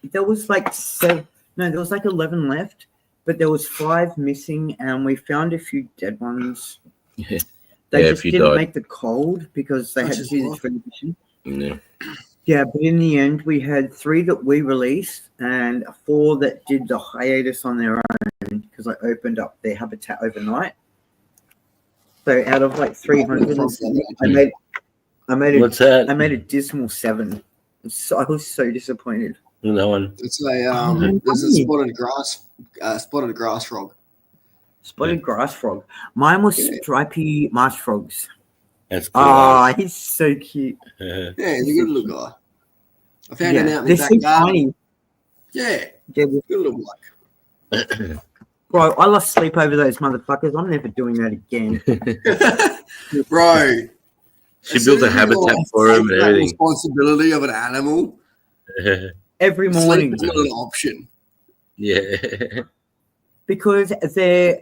7. No, there was like 11 left, but there was 5 missing, and we found a few dead ones. Yeah. They Yeah, just if you didn't died. make the cold because they had to do the transition. Yeah. Yeah, but in the end, we had 3 that we released and 4 that did the hiatus on their own because I opened up their habitat overnight. So out of like 370, I made a dismal 7. So I was so disappointed. No one. It's a there's a spotted grass frog. Spotted grass frog. Mine was stripy marsh frogs. That's cool. Oh, he's so cute. Yeah, he's a good little guy. I found him out in They're the so back garden. tiny. Yeah, good little bloke. Bro, I lost sleep over those motherfuckers. I'm never doing that again. Bro. She built a habitat for him and everything. Responsibility of an animal. Every morning. Sleep is not an option. Yeah. Because they're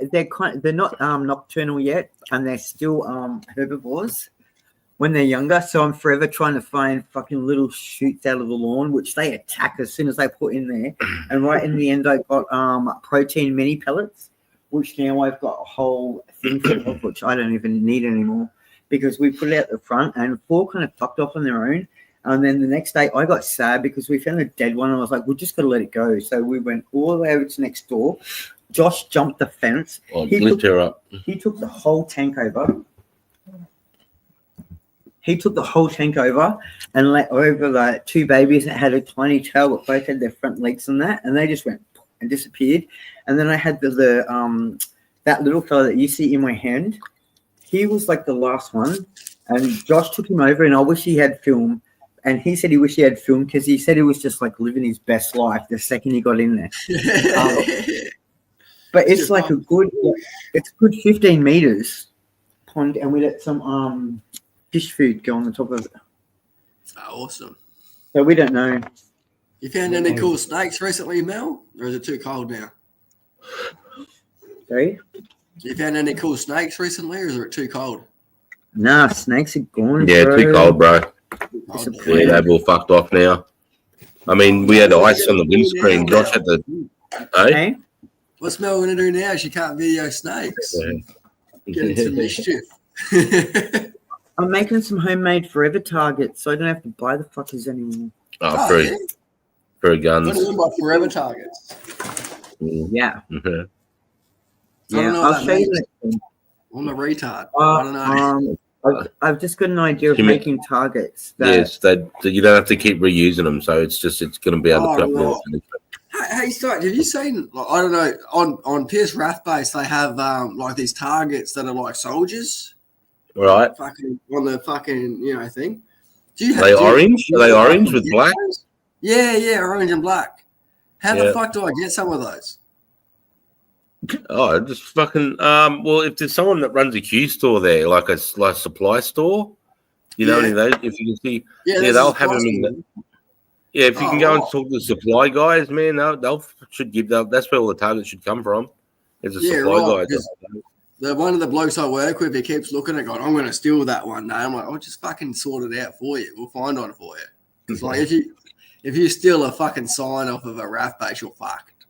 not nocturnal yet, and they're still herbivores when they're younger. So I'm forever trying to find fucking little shoots out of the lawn, which they attack as soon as I put in there. And right in the end, I got protein mini pellets, which now I've got a whole thing full of, which I don't even need anymore because we put it out the front, and 4 kind of fucked off on their own. And then the next day, I got sad because we found a dead one, and I was like, "We just got to let it go." So we went all the way over to next door. Josh jumped the fence. Lift her up. He took the whole tank over. And let over the 2 babies that had a tiny tail, but both had their front legs on that, and they just went and disappeared. And then I had that little fella that you see in my hand. He was like the last one, and Josh took him over, and I wish he had film. And he said he wished he had film because he said he was just like living his best life the second he got in there. But it's like it's good 15 meters pond, and we let some fish food go on the top of it. Oh, awesome. So we don't know. You found any cool snakes recently, Mel? Or is it too cold now? Sorry? You found any cool snakes recently, or is it too cold? Nah, snakes are gone. Yeah, bro. too cold, bro. Yeah, they've all fucked off now. I mean, we had ice on the windscreen. Josh had the. Hey? What's Mel going to do now? She can't video snakes. Get into mischief. I'm making some homemade forever targets, so I don't have to buy the fuckers anymore. Oh, for guns. What do you mean by forever targets? Yeah. Yeah, I'll show you next time. I'm a retard. I don't know. I've just got an idea of making targets. Yes, you don't have to keep reusing them, so it's going to be able to put up. Hey, Sarge, have you seen? Like, I don't know. On PS Wrath base, they have like these targets that are like soldiers, right? Fucking on the fucking thing. Are they orange? Are they orange with black? Yeah, orange and black. How the fuck do I get some of those? Oh, just fucking well, if there's someone that runs a Q store there, like a supply store, you know, any of those, if you can see, they'll have them in the. Yeah, if you can go and talk to the supply guys, man, they'll should give that. That's where all the targets should come from. It's a supply guy. one of the blokes I work with, he keeps looking at going, I'm going to steal that one day. I'm like, I'll just fucking sort it out for you. We'll find one for you. Because like if you steal a fucking sign off of a RAF base, you're fucked.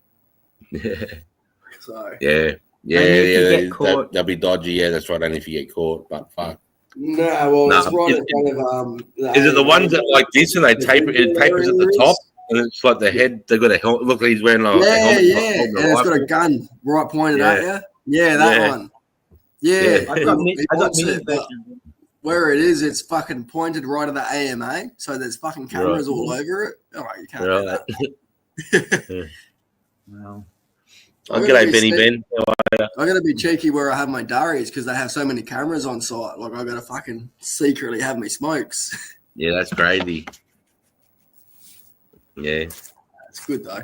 So yeah, they'll be dodgy. Yeah, that's right. Only if you get caught, but fuck. No, well, it's right in front of Is it the ones that like this and they tape it tapers at the top and it's like the head? They've got a helmet. Look, he's wearing a helmet. And it's got a gun right pointed at you. Yeah, that one. Yeah, I got mini version. Where it is, it's fucking pointed right at the AMA, so there's fucking cameras all over it. All right, you can't do that. Well, G'day, Benny Ben. I gotta be cheeky where I have my diaries because they have so many cameras on site. Like I gotta fucking secretly have me smokes. Yeah, that's crazy. Yeah, it's good though.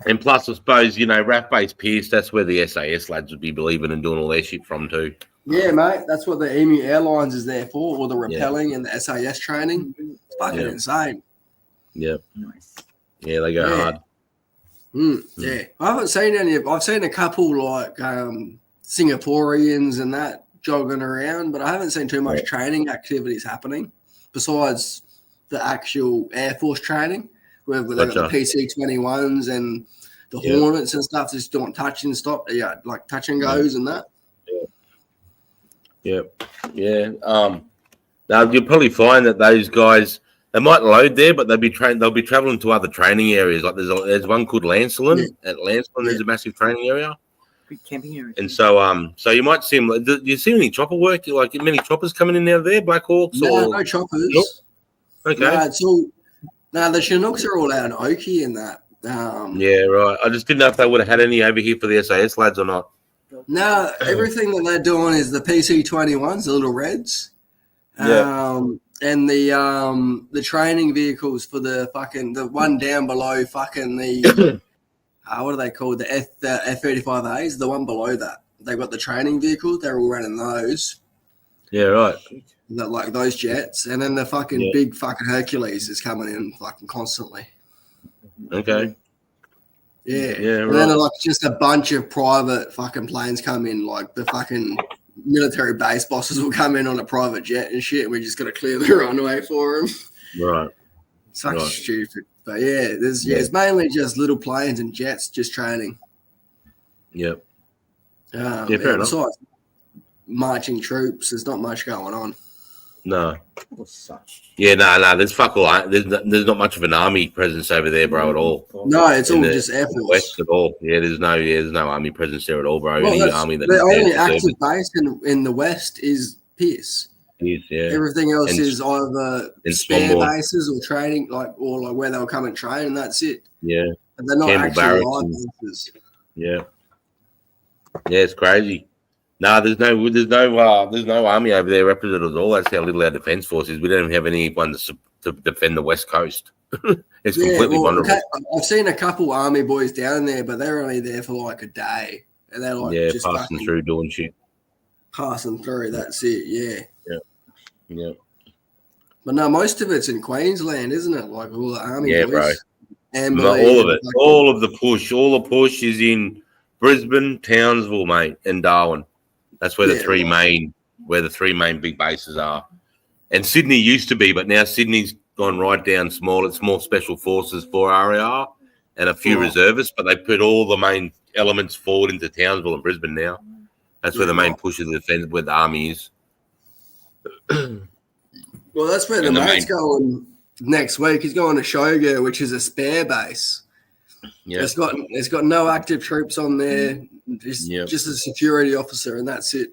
And plus, I suppose RAF base Pierce. That's where the SAS lads would be believing and doing all their shit from too. Yeah, mate, that's what the EMU Airlines is there for, or the rappelling and the SAS training. It's fucking insane. Yeah, yeah, they go hard. Yeah, I haven't seen any. I've seen a couple like Singaporeans and that jogging around, but I haven't seen too much training activities happening besides the actual Air Force training, where they've got the PC-21s and the Hornets and stuff, just doing touch and stop, like touch and goes and that. Yeah. Now you'll probably find that those guys. They might load there, but they'll be traveling to other training areas. Like there's one called Lancelin. At Lancelin, there's a massive training area. Big camping area. And so you might see them. Do you see any chopper work? Like many choppers coming in out of there, Black Hawks? No choppers. Nope. Okay. No, it's all. No, the Chinooks are all out in Oki and that. Yeah, right. I just didn't know if they would have had any over here for the SAS lads or not. No, everything that they're doing is the PC-21s, the little reds. And the training vehicles for the one down below the what are they called? The F-35As, the one below that. They've got the training vehicles, they're all running those. Yeah, right. Like those jets. And then the big fucking Hercules is coming in fucking constantly. Okay. Yeah. And then like just a bunch of private fucking planes come in, like the fucking military base bosses will come in on a private jet and shit, and we just got to clear the runway for them. Right. Such stupid. But it's mainly just little planes and jets just training. Yep. Fair enough. Besides marching troops, there's not much going on. No. Yeah, no. There's fuck all. There's not much of an army presence over there, bro, at all. No, it's all just Air Force. West at all. Yeah, there's no army presence there at all, bro. Well, Any army that the only active base in the West is Pierce. Pierce, yeah. Everything else is either spare bases or training, or where they'll come and train, and that's it. Yeah. And they're not Campbell actually live bases. Yeah. Yeah, it's crazy. No, there's no army over there represented at all. That's how little our defense force is. We don't even have anyone to defend the West Coast. It's completely vulnerable. I've seen a couple army boys down there, but they're only there for like a day, and they're like just passing through doing shit. Passing through, that's it. Yeah. But no, most of it's in Queensland, isn't it? Like all the army boys. Bro. And all of it. All of the push. All the push is in Brisbane, Townsville, mate, and Darwin. That's where the three main big bases are. And Sydney used to be, but now Sydney's gone right down small. It's more special forces for RAR and a few reservists, but they put all the main elements forward into Townsville and Brisbane now. That's where the main push of the defence, where the army is. Well, that's where the mate's going next week. He's going to Shoga, which is a spare base. Yeah. It's got no active troops on there. Just a security officer, and that's it.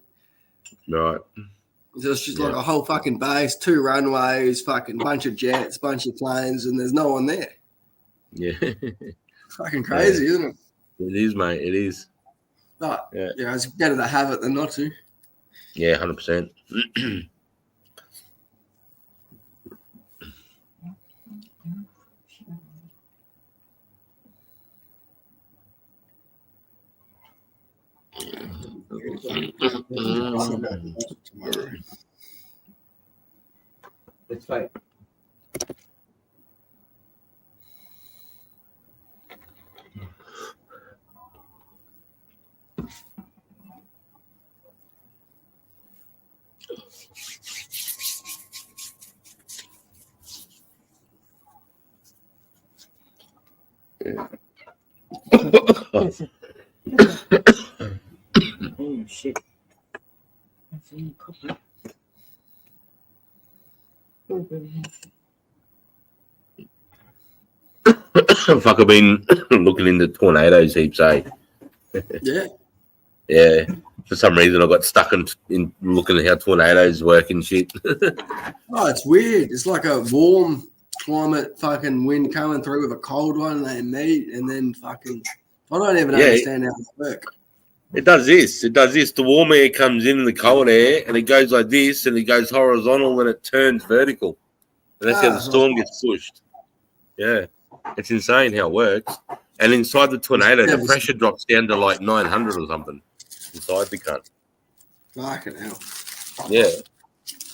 Right. So it's just like a whole fucking base, 2 runways, fucking bunch of jets, bunch of planes, and there's no one there. Yeah. Fucking crazy, isn't it? It is, mate. It is. But it's better to have it than not to. Yeah, 100%. Let's fight. Oh shit. That's in copper. Fuck, I've been looking into tornadoes heaps, eh? Yeah. Yeah. For some reason, I got stuck in looking at how tornadoes work and shit. Oh, it's weird. It's like a warm climate fucking wind coming through with a cold one, and they meet, and then fucking. I don't even understand how it works. It does this. It does this. The warm air comes in the cold air, and it goes like this, and it goes horizontal, and it turns vertical. And that's how the storm gets pushed. Yeah. It's insane how it works. And inside the tornado, the pressure drops down to like 900 or something inside the cunt. Fucking hell. Yeah.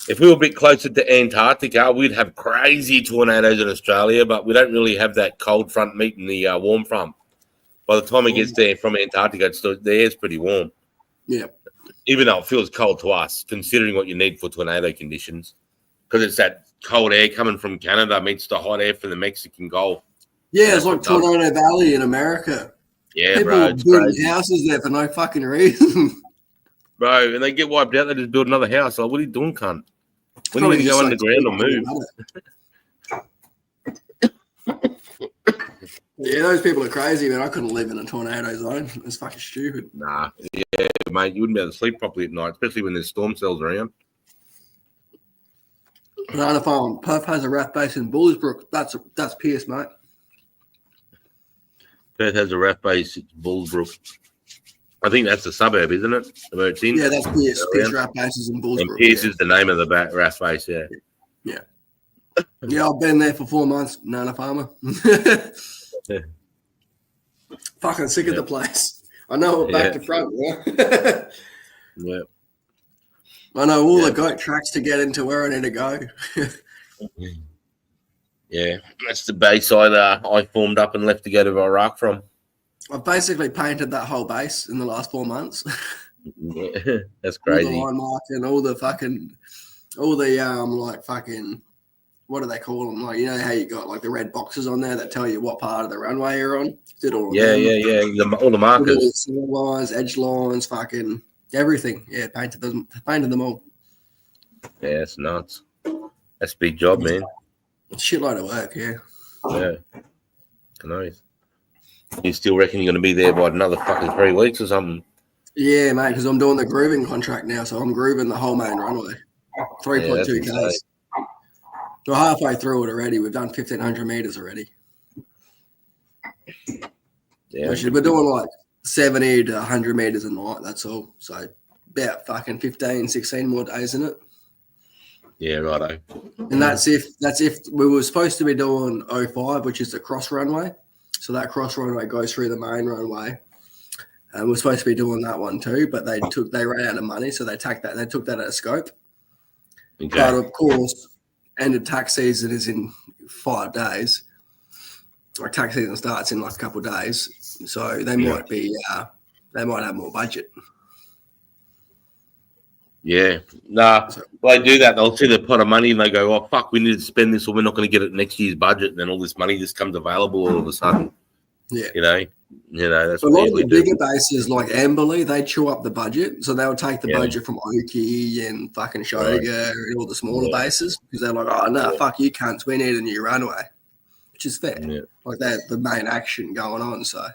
If we were a bit closer to Antarctica, we'd have crazy tornadoes in Australia, but we don't really have that cold front meeting the warm front. By the time it gets there from Antarctica, the air's pretty warm. Yeah. Even though it feels cold to us, considering what you need for tornado conditions. Because it's that cold air coming from Canada meets the hot air from the Mexican Gulf. Yeah, it's like Tornado Valley in America. Yeah, people bro. It's building crazy. houses there for no fucking reason. Bro, and they get wiped out, they just build another house. Like, what are you doing, cunt? When are you going to go underground or move? Yeah, those people are crazy, man. I couldn't live in a tornado zone. It's fucking stupid. Nah, yeah, mate, you wouldn't be able to sleep properly at night, especially when there's storm cells around. Banana Farm, Perth has a RAF base in Bullsbrook. That's Pierce, mate. Perth has a RAF base at Bullsbrook. I think that's the suburb, isn't it? Where it's in? Yeah, that's Pierce. Pierce RAF base is in Bullsbrook. And Pierce is the name of the RAF base, yeah. Yeah. Yeah, I've been there for 4 months, Nana Farmer. Yeah. Fucking sick of the place. I know it back to front. Yeah. Yeah. I know all the goat tracks to get into where I need to go. Yeah, that's the base I formed up and left to go to Iraq from. I've basically painted that whole base in the last 4 months. Yeah, that's crazy. All the line marking, like fucking, what do they call them? Like, you know how you got like the red boxes on there that tell you what part of the runway you're on? Did all of them. All the markers. All the lines, edge lines, fucking everything. Yeah, painted them all. Yeah, that's nuts. That's a big job, man. Shitload of work, yeah. Yeah. Nice. You still reckon you're going to be there by another fucking 3 weeks or something? Yeah, mate, because I'm doing the grooving contract now, so I'm grooving the whole main runway. 3.2 Ks. We're halfway through it already. We've done 1,500 meters already. Yeah. We're doing like 70 to 100 meters a night, that's all. So about fucking 15, 16 more days in it. Yeah, righto. And that's if we were supposed to be doing 05, which is the cross runway. So that cross runway goes through the main runway. And we're supposed to be doing that one too, but they ran out of money, so they took that out of scope. Okay. But of course, end of tax season is in 5 days. Or tax season starts in like a couple of days. So they might have more budget. Yeah. Nah, well, they do that. They'll see the pot of money and they go, oh, fuck, we need to spend this or we're not going to get it next year's budget. And then all this money just comes available all of a sudden. Yeah. You know, that's a lot of the bigger bases like Amberley, they chew up the budget. So they'll take the budget from Oki and fucking Shoga and all the smaller bases because they're like, oh, no, fuck you cunts. We need a new runway, which is fair. Yeah. Like that's the main action going on. So,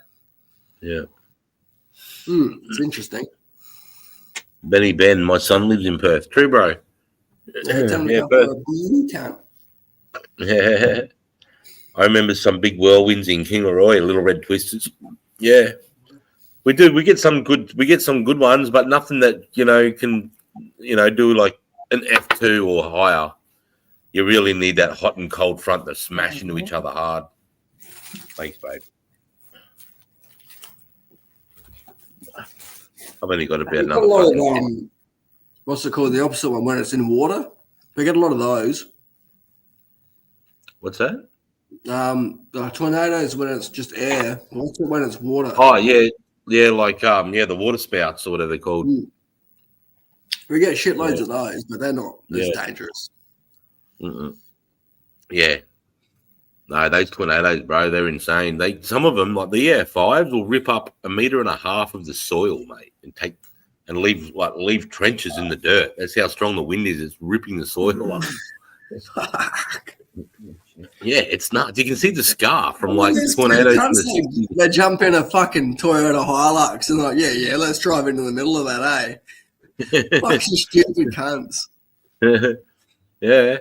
yeah. It's interesting. Benny Ben, my son lives in Perth. True, bro. Yeah, Perth. Yeah. I remember some big whirlwinds in Kingaroy, little red twisters. Yeah. We do. We get some good ones, but nothing that, can, do like an F2 or higher. You really need that hot and cold front to smash into each other hard. Thanks, babe. I've only got about another. What's it called? The opposite one when it's in water. We get a lot of those. What's that? The tornadoes when it's just air. What's it when it's water? Oh yeah, like the water spouts or whatever they're called. We get shitloads of those, but they're not as dangerous. Mm-mm. Yeah. No, those tornadoes, bro, they're insane. Some of them, like the EF5s, will rip up 1.5 meters of the soil, mate, and leave trenches in the dirt. That's how strong the wind is. It's ripping the soil up. Yeah, it's nuts. You can see the scar from like tornadoes in the 60s. They jump in a fucking Toyota Hilux and like, yeah, let's drive into the middle of that, eh? Fucking stupid cunts. Yeah.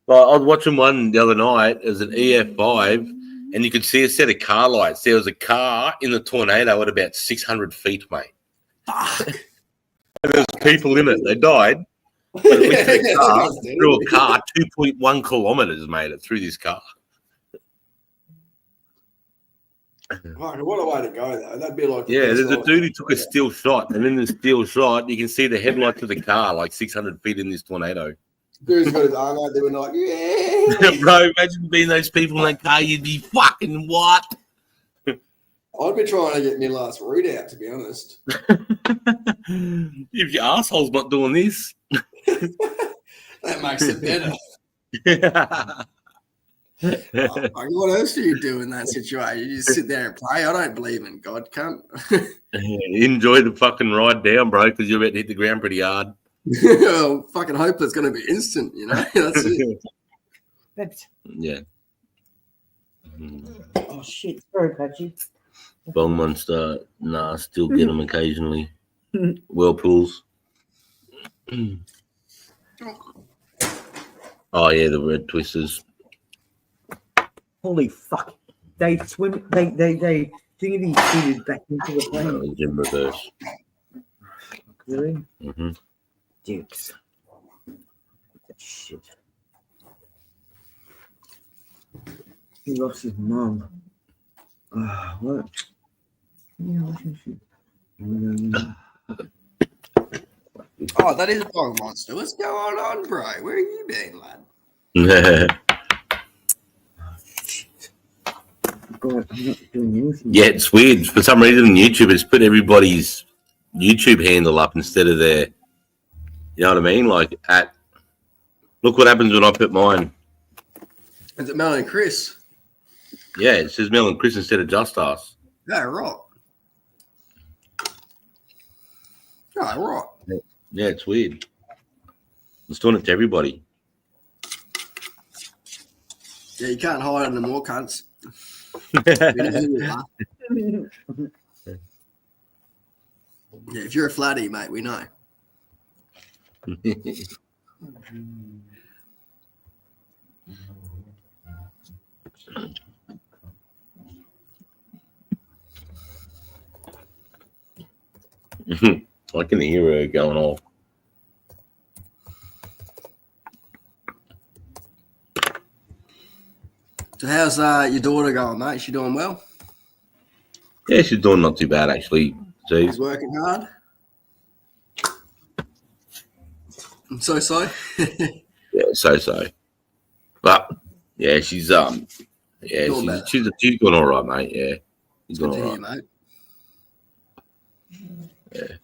Like, I was watching one the other night. It was an EF5, and you could see a set of car lights. There was a car in the tornado at about 600 feet, mate. Fuck. And there was people in it. They died. But at least through a car, 2.1 kilometers made it through this car. What a way to go, though. That'd be like... Yeah, there's a dude who took a still shot, and in the still shot, you can see the headlights of the car like 600 feet in this tornado. Dude's got his arm out there and like, yeah. Bro, imagine being those people in that car, you'd be fucking what? I'd be trying to get my last route out, to be honest. If your asshole's not doing this. That makes it better. What else do you do in that situation? You just sit there and play. I don't believe in God, cunt. Enjoy the fucking ride down, bro, because you're about to hit the ground pretty hard. Fucking hope it's going to be instant, you know? That's it. Yeah. Oh, shit. Sorry, Patchy. Bong Monster. Nah, still get them occasionally. Whirlpools. Oh, yeah, the red twisters. Holy fuck. They swim, they dingity shooted back into the plane. That was in reverse. Really? Mm-hmm. Dukes. That shit. He lost his mom. What? Yeah, Oh, that is a Bong Monster. What's going on, bro? Where are you been, lad? God, I'm not doing anything. Yeah, it's weird. For some reason, on YouTube, it's put everybody's YouTube handle up instead of their, you know what I mean? Like, look what happens when I put mine. Is it Mel and Chris? Yeah, it says Mel and Chris instead of Just Us. Yeah, right. Oh, right. Yeah, it's weird. It's doing it to everybody. Yeah, you can't hide under more cunts. Yeah, if you're a flatty, mate, we know. I can hear her going off. So how's your daughter going, mate? Is she doing well? Yeah, she's doing not too bad, actually. She's working hard. So. Yeah, so. But yeah, she's doing all right, mate. Yeah, she's doing all right, mate. Yeah.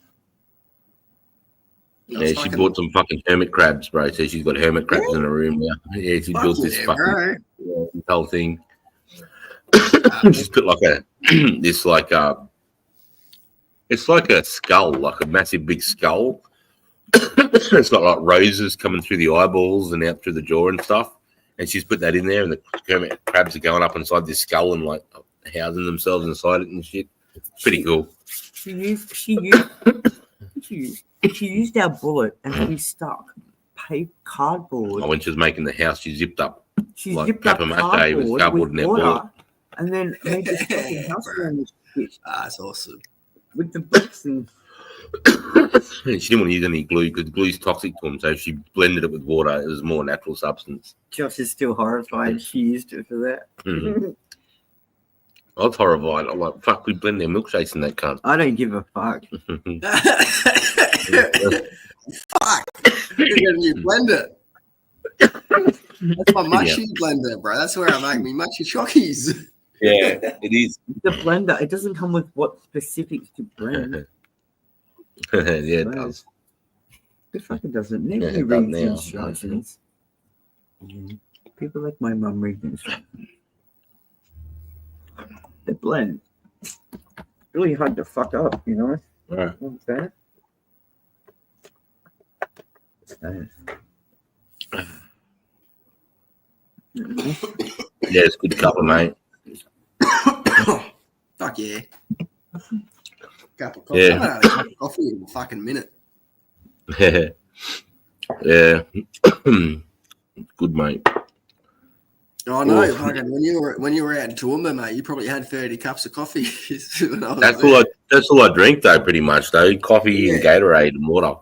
Yeah, she bought some fucking hermit crabs, bro. So she's got hermit crabs in her room now. Yeah, she built this fucking this whole thing. She's put like it's like a skull, like a massive big skull. It's got like roses coming through the eyeballs and out through the jaw and stuff. And she's put that in there, and the hermit crabs are going up inside this skull and like housing themselves inside it and shit. It's pretty cool. She used our bullet and we stuck cardboard. Oh, when she was making the house, she zipped up She like zipped up cardboard with water and then made this fucking house around this shit. That's awesome. With the bricks and she didn't want to use any glue because glue's toxic to them, so she blended it with water. It was more natural substance. Josh is still horrified she used it for that. Mm-hmm. I was horrified. I'm like, fuck, we blend their milkshakes in that cunt. I don't give a fuck. Fuck. You're getting you blender. That's my mushy blender, bro. That's where I make me mushy chockies. Yeah, it is. The blender, it doesn't come with what specifics to blend. Yeah, it does. It fucking doesn't. Never read the instructions. People like my mum read the instructions. the blend. Really hard to fuck up, you know. Right. What's that? Yeah, it's a good couple, mate. Fuck yeah. Cup of coffee. Yeah. I haven't had a cup of coffee in a fucking minute. Yeah. Good, mate. I know, Oof. fucking when you were out in Toowoomba, mate, you probably had 30 cups of coffee. when I was That's all I drink though, pretty much though. Coffee and Gatorade and water.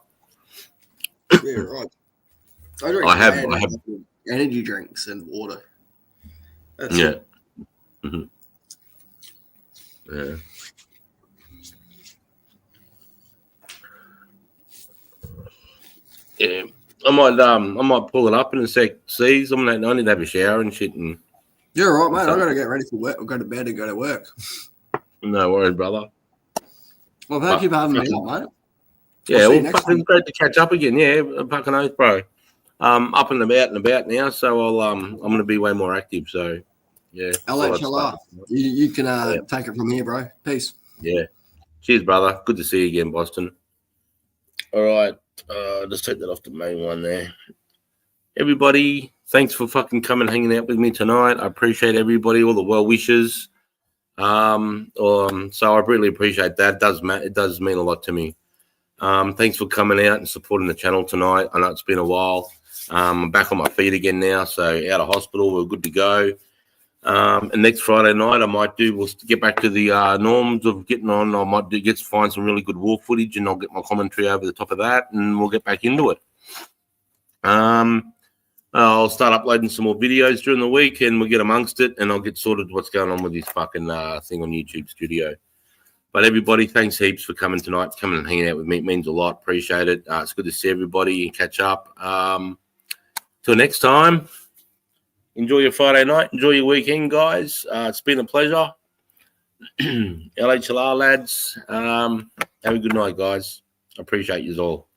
Yeah, right. I have energy drinks and water. That's Yeah. it. Mm-hmm. Yeah. Yeah. I might pull it up in a sec. See, I need to have a shower and shit. And you're right, mate. I gotta get ready for work. I'll go to bed and go to work. No worries, brother. Well, thank you for having me on, mate. Yeah, well, fucking great to catch up again. Yeah, fucking oath, bro. Up and about now, so I'm gonna be way more active. So yeah. LHLR. You can take it from here, bro. Peace. Yeah. Cheers, brother. Good to see you again, Boston. All right. Just take that off the main one there. Everybody, thanks for fucking coming hanging out with me tonight. I appreciate everybody, all the well wishes. So I really appreciate that. It does mean a lot to me. Thanks for coming out and supporting the channel tonight. I know it's been a while. I'm back on my feet again now, so out of hospital, we're good to go. And next Friday night, we'll get back to the norms of getting on. I might find some really good war footage, and I'll get my commentary over the top of that, and we'll get back into it. I'll start uploading some more videos during the week, and we'll get amongst it, and I'll get sorted what's going on with this fucking thing on YouTube Studio. But everybody, thanks heaps for coming tonight, coming and hanging out with me. It means a lot. Appreciate it. It's good to see everybody and catch up. Till next time. Enjoy your Friday night. Enjoy your weekend, guys. It's been a pleasure. LHLR lads. Have a good night, guys. I appreciate you all.